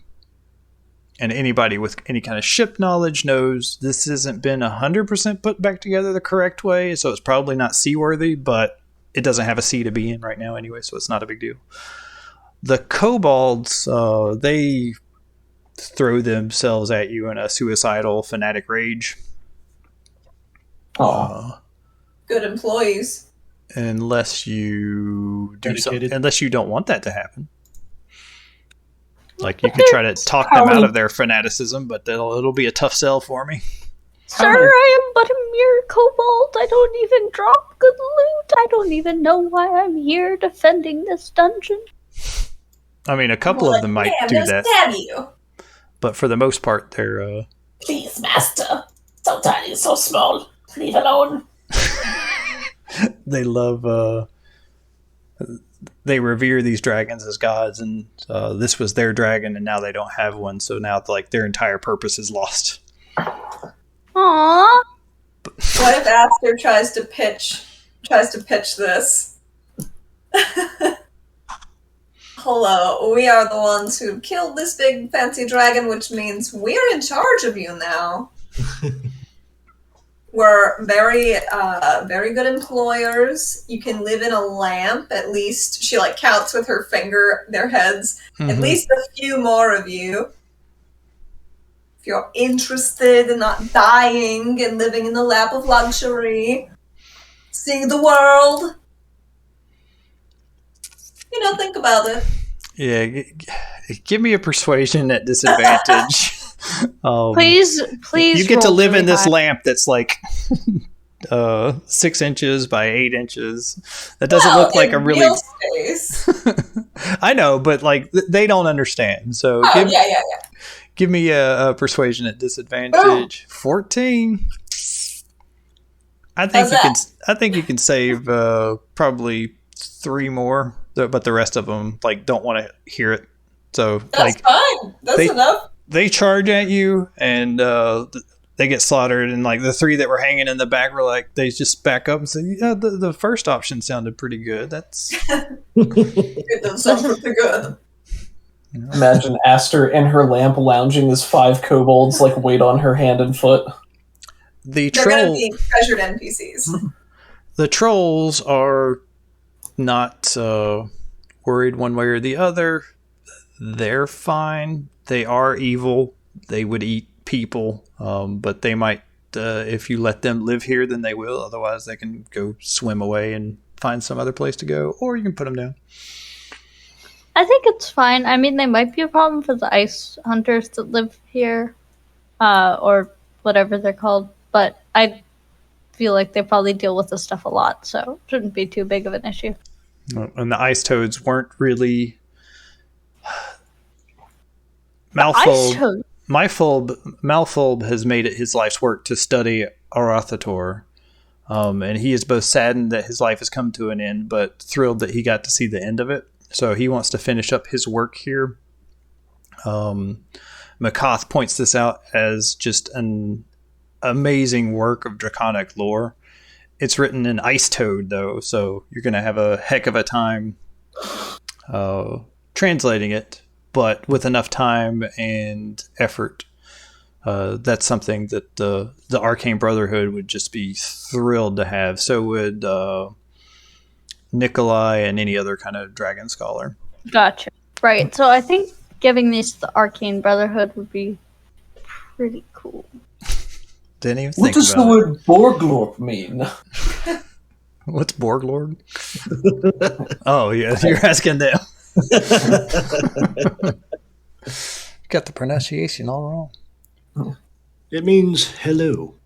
anybody with any kind of ship knowledge knows this hasn't been 100% put back together the correct way, so it's probably not seaworthy, but it doesn't have a sea to be in right now anyway, so it's not a big deal. The kobolds, they throw themselves at you in a suicidal fanatic rage. Good employees. Unless you do Dedicated. unless you don't want that to happen. Like, you could try to talk them out of their fanaticism, but it'll be a tough sell for me. Sir, I am but a mere kobold. I don't even drop good loot. I don't even know why I'm here defending this dungeon. I mean, a couple of them might do that. Stab you. But for the most part, they're... Please, master. So tiny, so small. Leave alone. they love... they revere these dragons as gods, and this was their dragon, and now they don't have one, so now like their entire purpose is lost. Aww. What if Aster tries to pitch this? Hello, we are the ones who killed this big fancy dragon, which means we're in charge of you now. We're very, very good employers. You can live in a lamp, at least. She like counts with her finger their heads. At least a few more of you. If you're interested in not dying and living in the lap of luxury, seeing the world. Think about it. Yeah, give me a persuasion at disadvantage. Please. You get to roll live in really this high. lamp that's like 6 inches by 8 inches. That doesn't look like a really. Real space. I know, but like they don't understand. So give me a persuasion at disadvantage. 14. I think you can save probably 3 more, but the rest of them like don't want to hear it. So That's fine. That's enough. They charge at you and they get slaughtered, and like the 3 that were hanging in the back were like, they just back up and say, yeah, the first option sounded pretty good. That's It does sound pretty good. Imagine Aster in her lamp lounging as 5 kobolds like wait on her hand and foot. the They're going to troll. be treasured NPCs. The trolls are not worried one way or the other. They're fine. They are evil. They would eat people, but they might, if you let them live here, then they will. Otherwise, they can go swim away and find some other place to go, or you can put them down. I think it's fine. I mean, they might be a problem for the ice hunters that live here, or whatever they're called, but I feel like they probably deal with this stuff a lot, so it shouldn't be too big of an issue. And the ice toads weren't really... Ice toad. Malfold has made it his life's work to study Arauthator, and he is both saddened that his life has come to an end, but thrilled that he got to see the end of it. So he wants to finish up his work here. MacCath points this out as just an amazing work of draconic lore. It's written in Ice Toad, though, so you're going to have a heck of a time translating it. But with enough time and effort, that's something that the Arcane Brotherhood would just be thrilled to have. So would Nikolai and any other kind of dragon scholar. Gotcha. Right. So I think giving these to the Arcane Brotherhood would be pretty cool. Didn't even What think does the about it. word Borglorp mean? What's Borglord? Oh, yeah, you're asking them. Got the pronunciation all wrong. It means hello.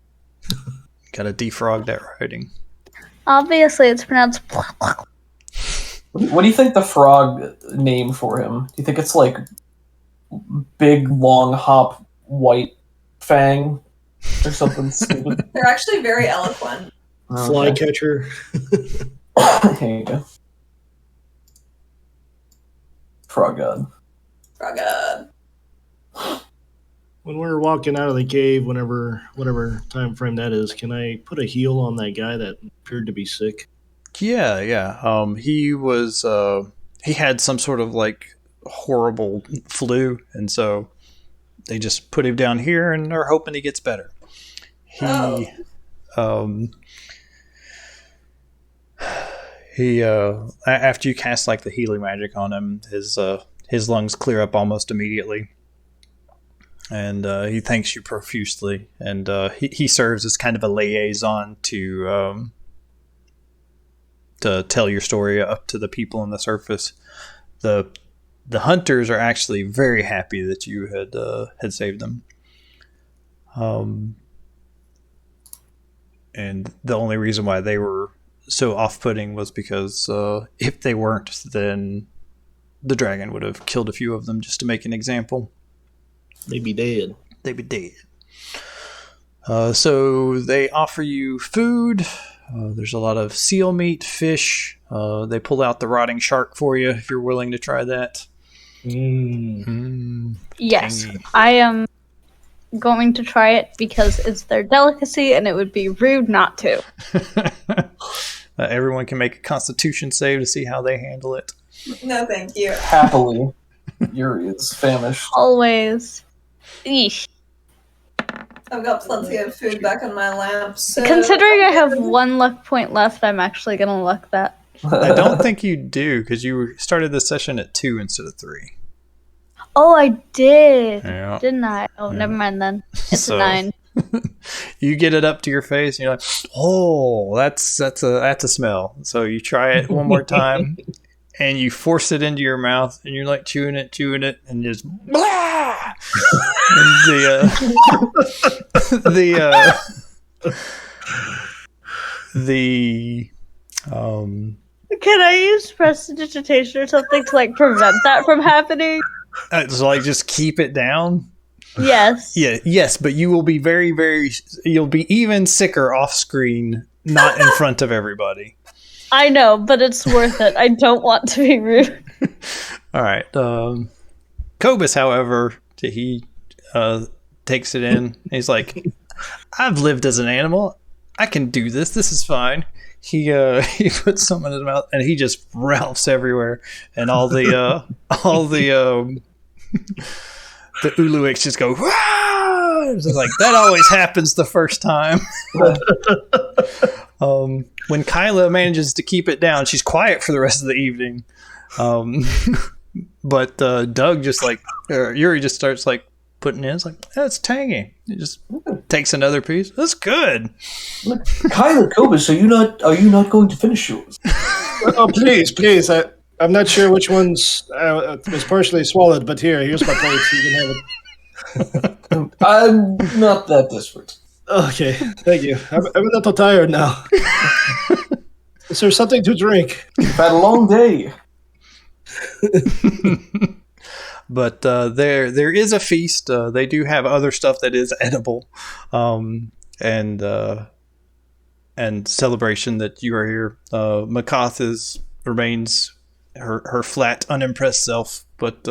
Gotta defrog that writing. Obviously, it's pronounced. What do you think the frog name for him? Do you think it's like big, long, hop, white fang or something stupid? They're actually very eloquent. Flycatcher. Here you go. Frog god. Frog. When we're walking out of the cave, whatever time frame that is, can I put a heal on that guy that appeared to be sick? Yeah. He was, he had some sort of like horrible flu, and so they just put him down here and are hoping he gets better. After you cast like the healing magic on him, his lungs clear up almost immediately. And he thanks you profusely, and he serves as kind of a liaison to tell your story up to the people on the surface. The hunters are actually very happy that you had saved them. And the only reason why they were so off-putting was because if they weren't, then the dragon would have killed a few of them just to make an example. They'd be dead. They'd be dead. So they offer you food. There's a lot of seal meat, fish. They pull out the rotting shark for you if you're willing to try that. Yes, Tangy. I am going to try it because it's their delicacy and it would be rude not to. Everyone can make a constitution save to see how they handle it. No, thank you. Happily, Yuri is famished. Always. Eesh. I've got plenty of food back on my lamp. So Considering I have 1 luck point left, I'm actually going to luck that. I don't think you do, because you started the session at 2 instead of 3. Oh, I did. Yeah. Didn't I? Oh, never mind then. It's So- a 9. You get it up to your face, and you're like, "Oh, that's a smell." So you try it one more time, and you force it into your mouth, and you're like chewing it, and just blah. And Can I use prestidigitation or something to like prevent that from happening? so like just keep it down. Yes. Yes, but you will be very, very. You'll be even sicker off screen, not in front of everybody. I know, but it's worth it. I don't want to be rude. All right. Cobus, however, he takes it in. He's like, "I've lived as an animal. I can do this. This is fine." He puts some in his mouth, and he just ralphs everywhere, and all the the Uluiks just go, "Wah!" It's like that always happens the first time. When Kyla manages to keep it down, she's quiet for the rest of the evening. But Doug just like Yuri just starts like putting in. It's like that's tangy. He just takes another piece. That's good. Kyla, Cobus, are you not going to finish yours? Oh, please. I'm not sure which one's was partially swallowed, but here's my plate. So you can have it. I'm not that desperate. Okay, thank you. I'm a little tired now. Is there something to drink? You've had a long day. But there is a feast. They do have other stuff that is edible, and celebration that you are here. MacCath remains her flat, unimpressed self, but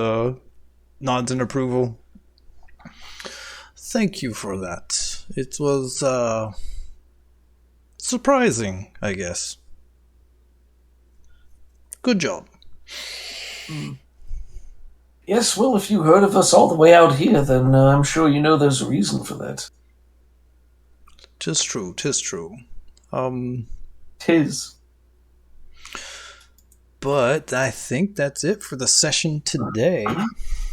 nods in approval. Thank you for that. It was surprising, I guess. Good job. Yes, well, if you heard of us all the way out here, then I'm sure you know there's a reason for that. 'Tis true, 'tis true. Tis. But I think that's it for the session today.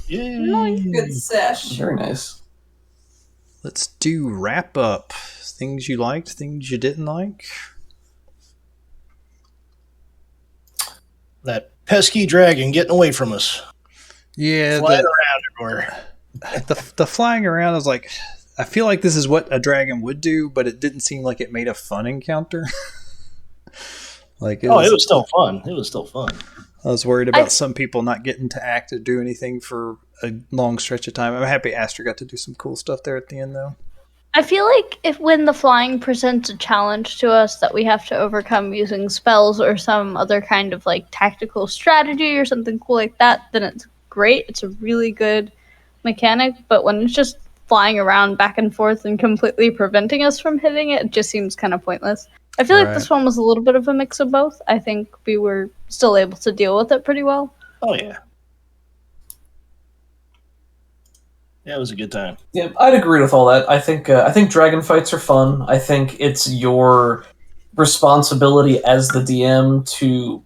Yay! Good sesh. Very nice. Let's do wrap up. Things you liked, things you didn't like. That pesky dragon getting away from us. Yeah, Flying around everywhere. the flying around is like, I feel like this is what a dragon would do, but it didn't seem like it made a fun encounter. Like It was still fun. It was still fun. I was worried about some people not getting to act or do anything for a long stretch of time. I'm happy Aster got to do some cool stuff there at the end, though. I feel like if when the flying presents a challenge to us that we have to overcome using spells or some other kind of like tactical strategy or something cool like that, then it's great. It's a really good mechanic. But when it's just flying around back and forth and completely preventing us from hitting it, it just seems kind of pointless. I feel like this one was a little bit of a mix of both. I think we were still able to deal with it pretty well. Oh, yeah. Yeah, it was a good time. Yeah, I'd agree with all that. I think dragon fights are fun. I think it's your responsibility as the DM to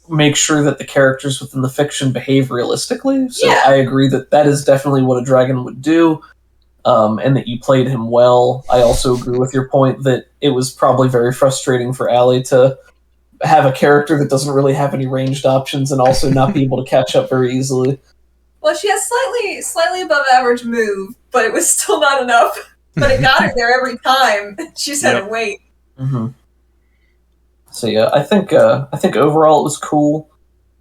make sure that the characters within the fiction behave realistically. So Yeah. I agree that is definitely what a dragon would do, and that you played him well. I also agree with your point that it was probably very frustrating for Allie to have a character that doesn't really have any ranged options and also not be able to catch up very easily. Well, she has slightly above average move, but it was still not enough. But it got her there every time. She just had to wait. Mm-hmm. So yeah, I think overall it was cool.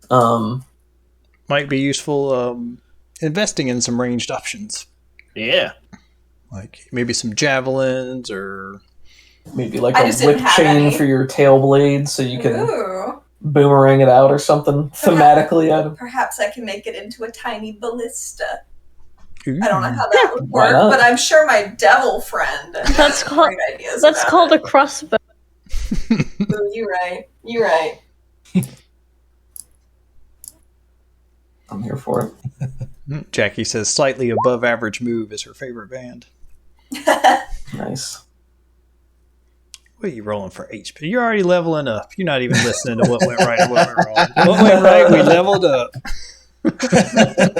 Might be useful investing in some ranged options. Yeah. Like maybe some javelins or... Maybe like I a just didn't whip have chain any. for your tail blade so you can Ooh. boomerang it out or something thematically out of. Perhaps I can make it into a tiny ballista. Ooh. I don't know how that would Why work, not? but I'm sure my devil friend That's has called- great ideas. That's about called it. a crossbow. Ooh, you're right. I'm here for it. Jackie says slightly above average move is her favorite band. Nice. What are you rolling for HP? You're already leveling up. You're not even listening to what went right and what went wrong. What went right, we leveled up.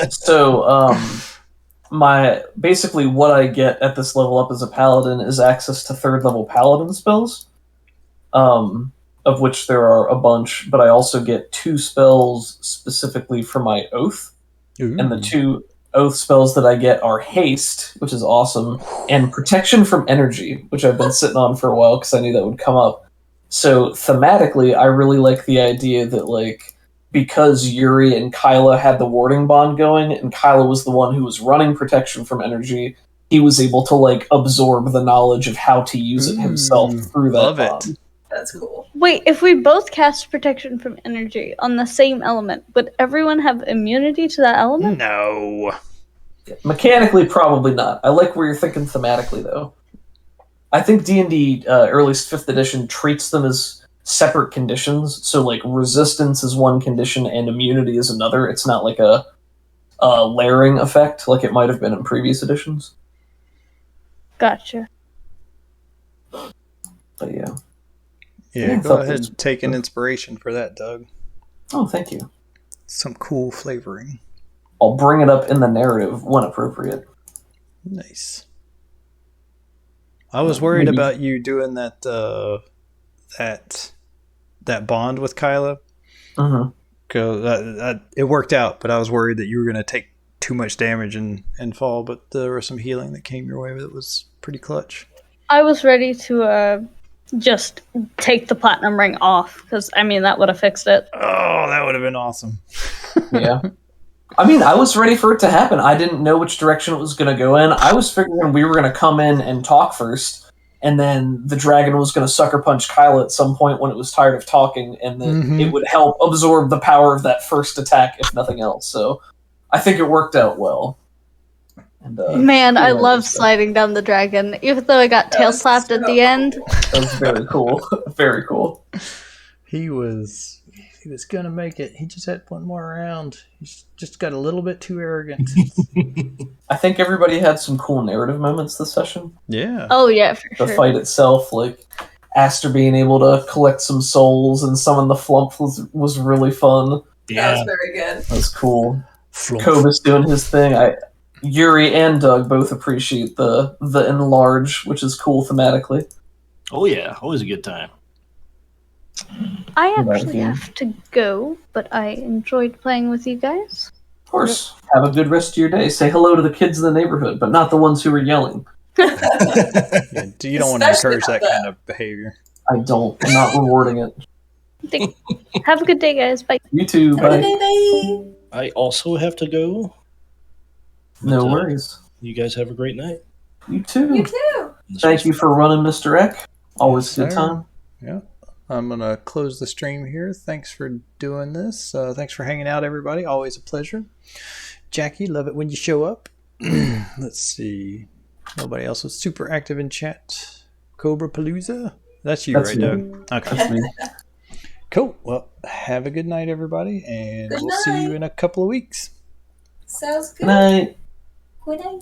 So, basically what I get at this level up as a paladin is access to 3rd level paladin spells, of which there are a bunch, but I also get 2 spells specifically for my oath, and the 2 oath spells that I get are haste, which is awesome, and protection from energy, which I've been sitting on for a while because I knew that would come up. So thematically, I really like the idea that, like, because Yuri and Kyla had the warding bond going, and Kyla was the one who was running protection from energy, he was able to, like, absorb the knowledge of how to use it himself through that love bond. it. That's cool. Wait, if we both cast protection from energy on the same element, would everyone have immunity to that element? No. Mechanically, probably not. I like where you're thinking thematically, though. I think D&D, or at least 5th edition, treats them as separate conditions. So, like, resistance is one condition and immunity is another. It's not like a layering effect like it might have been in previous editions. Gotcha. But yeah. Yeah, I go thought ahead this- and take an inspiration for that, Doug. Oh, thank you. Some cool flavoring. I'll bring it up in the narrative when appropriate. Nice. I was worried Maybe- about you doing that that bond with Kyla. Mm-hmm. Cause it worked out, but I was worried that you were going to take too much damage and fall. But there was some healing that came your way that was pretty clutch. I was ready to just take the platinum ring off, because, I mean, that would have fixed it. Oh, that would have been awesome. Yeah. I mean, I was ready for it to happen. I didn't know which direction it was going to go in. I was figuring we were going to come in and talk first, and then the dragon was going to sucker punch Kyla at some point when it was tired of talking, and then it would help absorb the power of that first attack, if nothing else. So I think it worked out well. And, Man, I like love this stuff. sliding down the dragon, even though I got tail was slapped at so the end. That was very cool. Very cool. He was He was gonna make it. He just had one more round. He's just got a little bit too arrogant. I think everybody had some cool narrative moments this session. Yeah. Oh yeah, for The sure. fight itself, like Aster being able to collect some souls and summon the flump was really fun. That Yeah. was very good. That was cool. Flump. Cobus doing his thing. Yuri and Doug both appreciate the enlarge, which is cool thematically. Oh yeah, always a good time. I What about actually you? have to go, but I enjoyed playing with you guys. Of course, have a good rest of your day. Say hello to the kids in the neighborhood, but not the ones who are yelling. Yeah, you don't want to Especially encourage that not kind of behavior. I don't. I'm not rewarding it. Have a good day, guys. Bye. You too. Have a Bye. good day. I also have to go. No But, worries. You guys have a great night. You too. You too. Thank you for running, Mr. Eck. Always Yes, a good sir. time. Yeah. I'm going to close the stream here. Thanks for doing this. Thanks for hanging out, everybody. Always a pleasure. Jackie, love it when you show up. Let's see. Nobody else was super active in chat. Cobra Palooza? That's you, That's right, me. Doug? Okay. That's me. Cool. Well, have a good night, everybody. And Good we'll see you night. in a couple of weeks. Sounds good. Good night. Good night.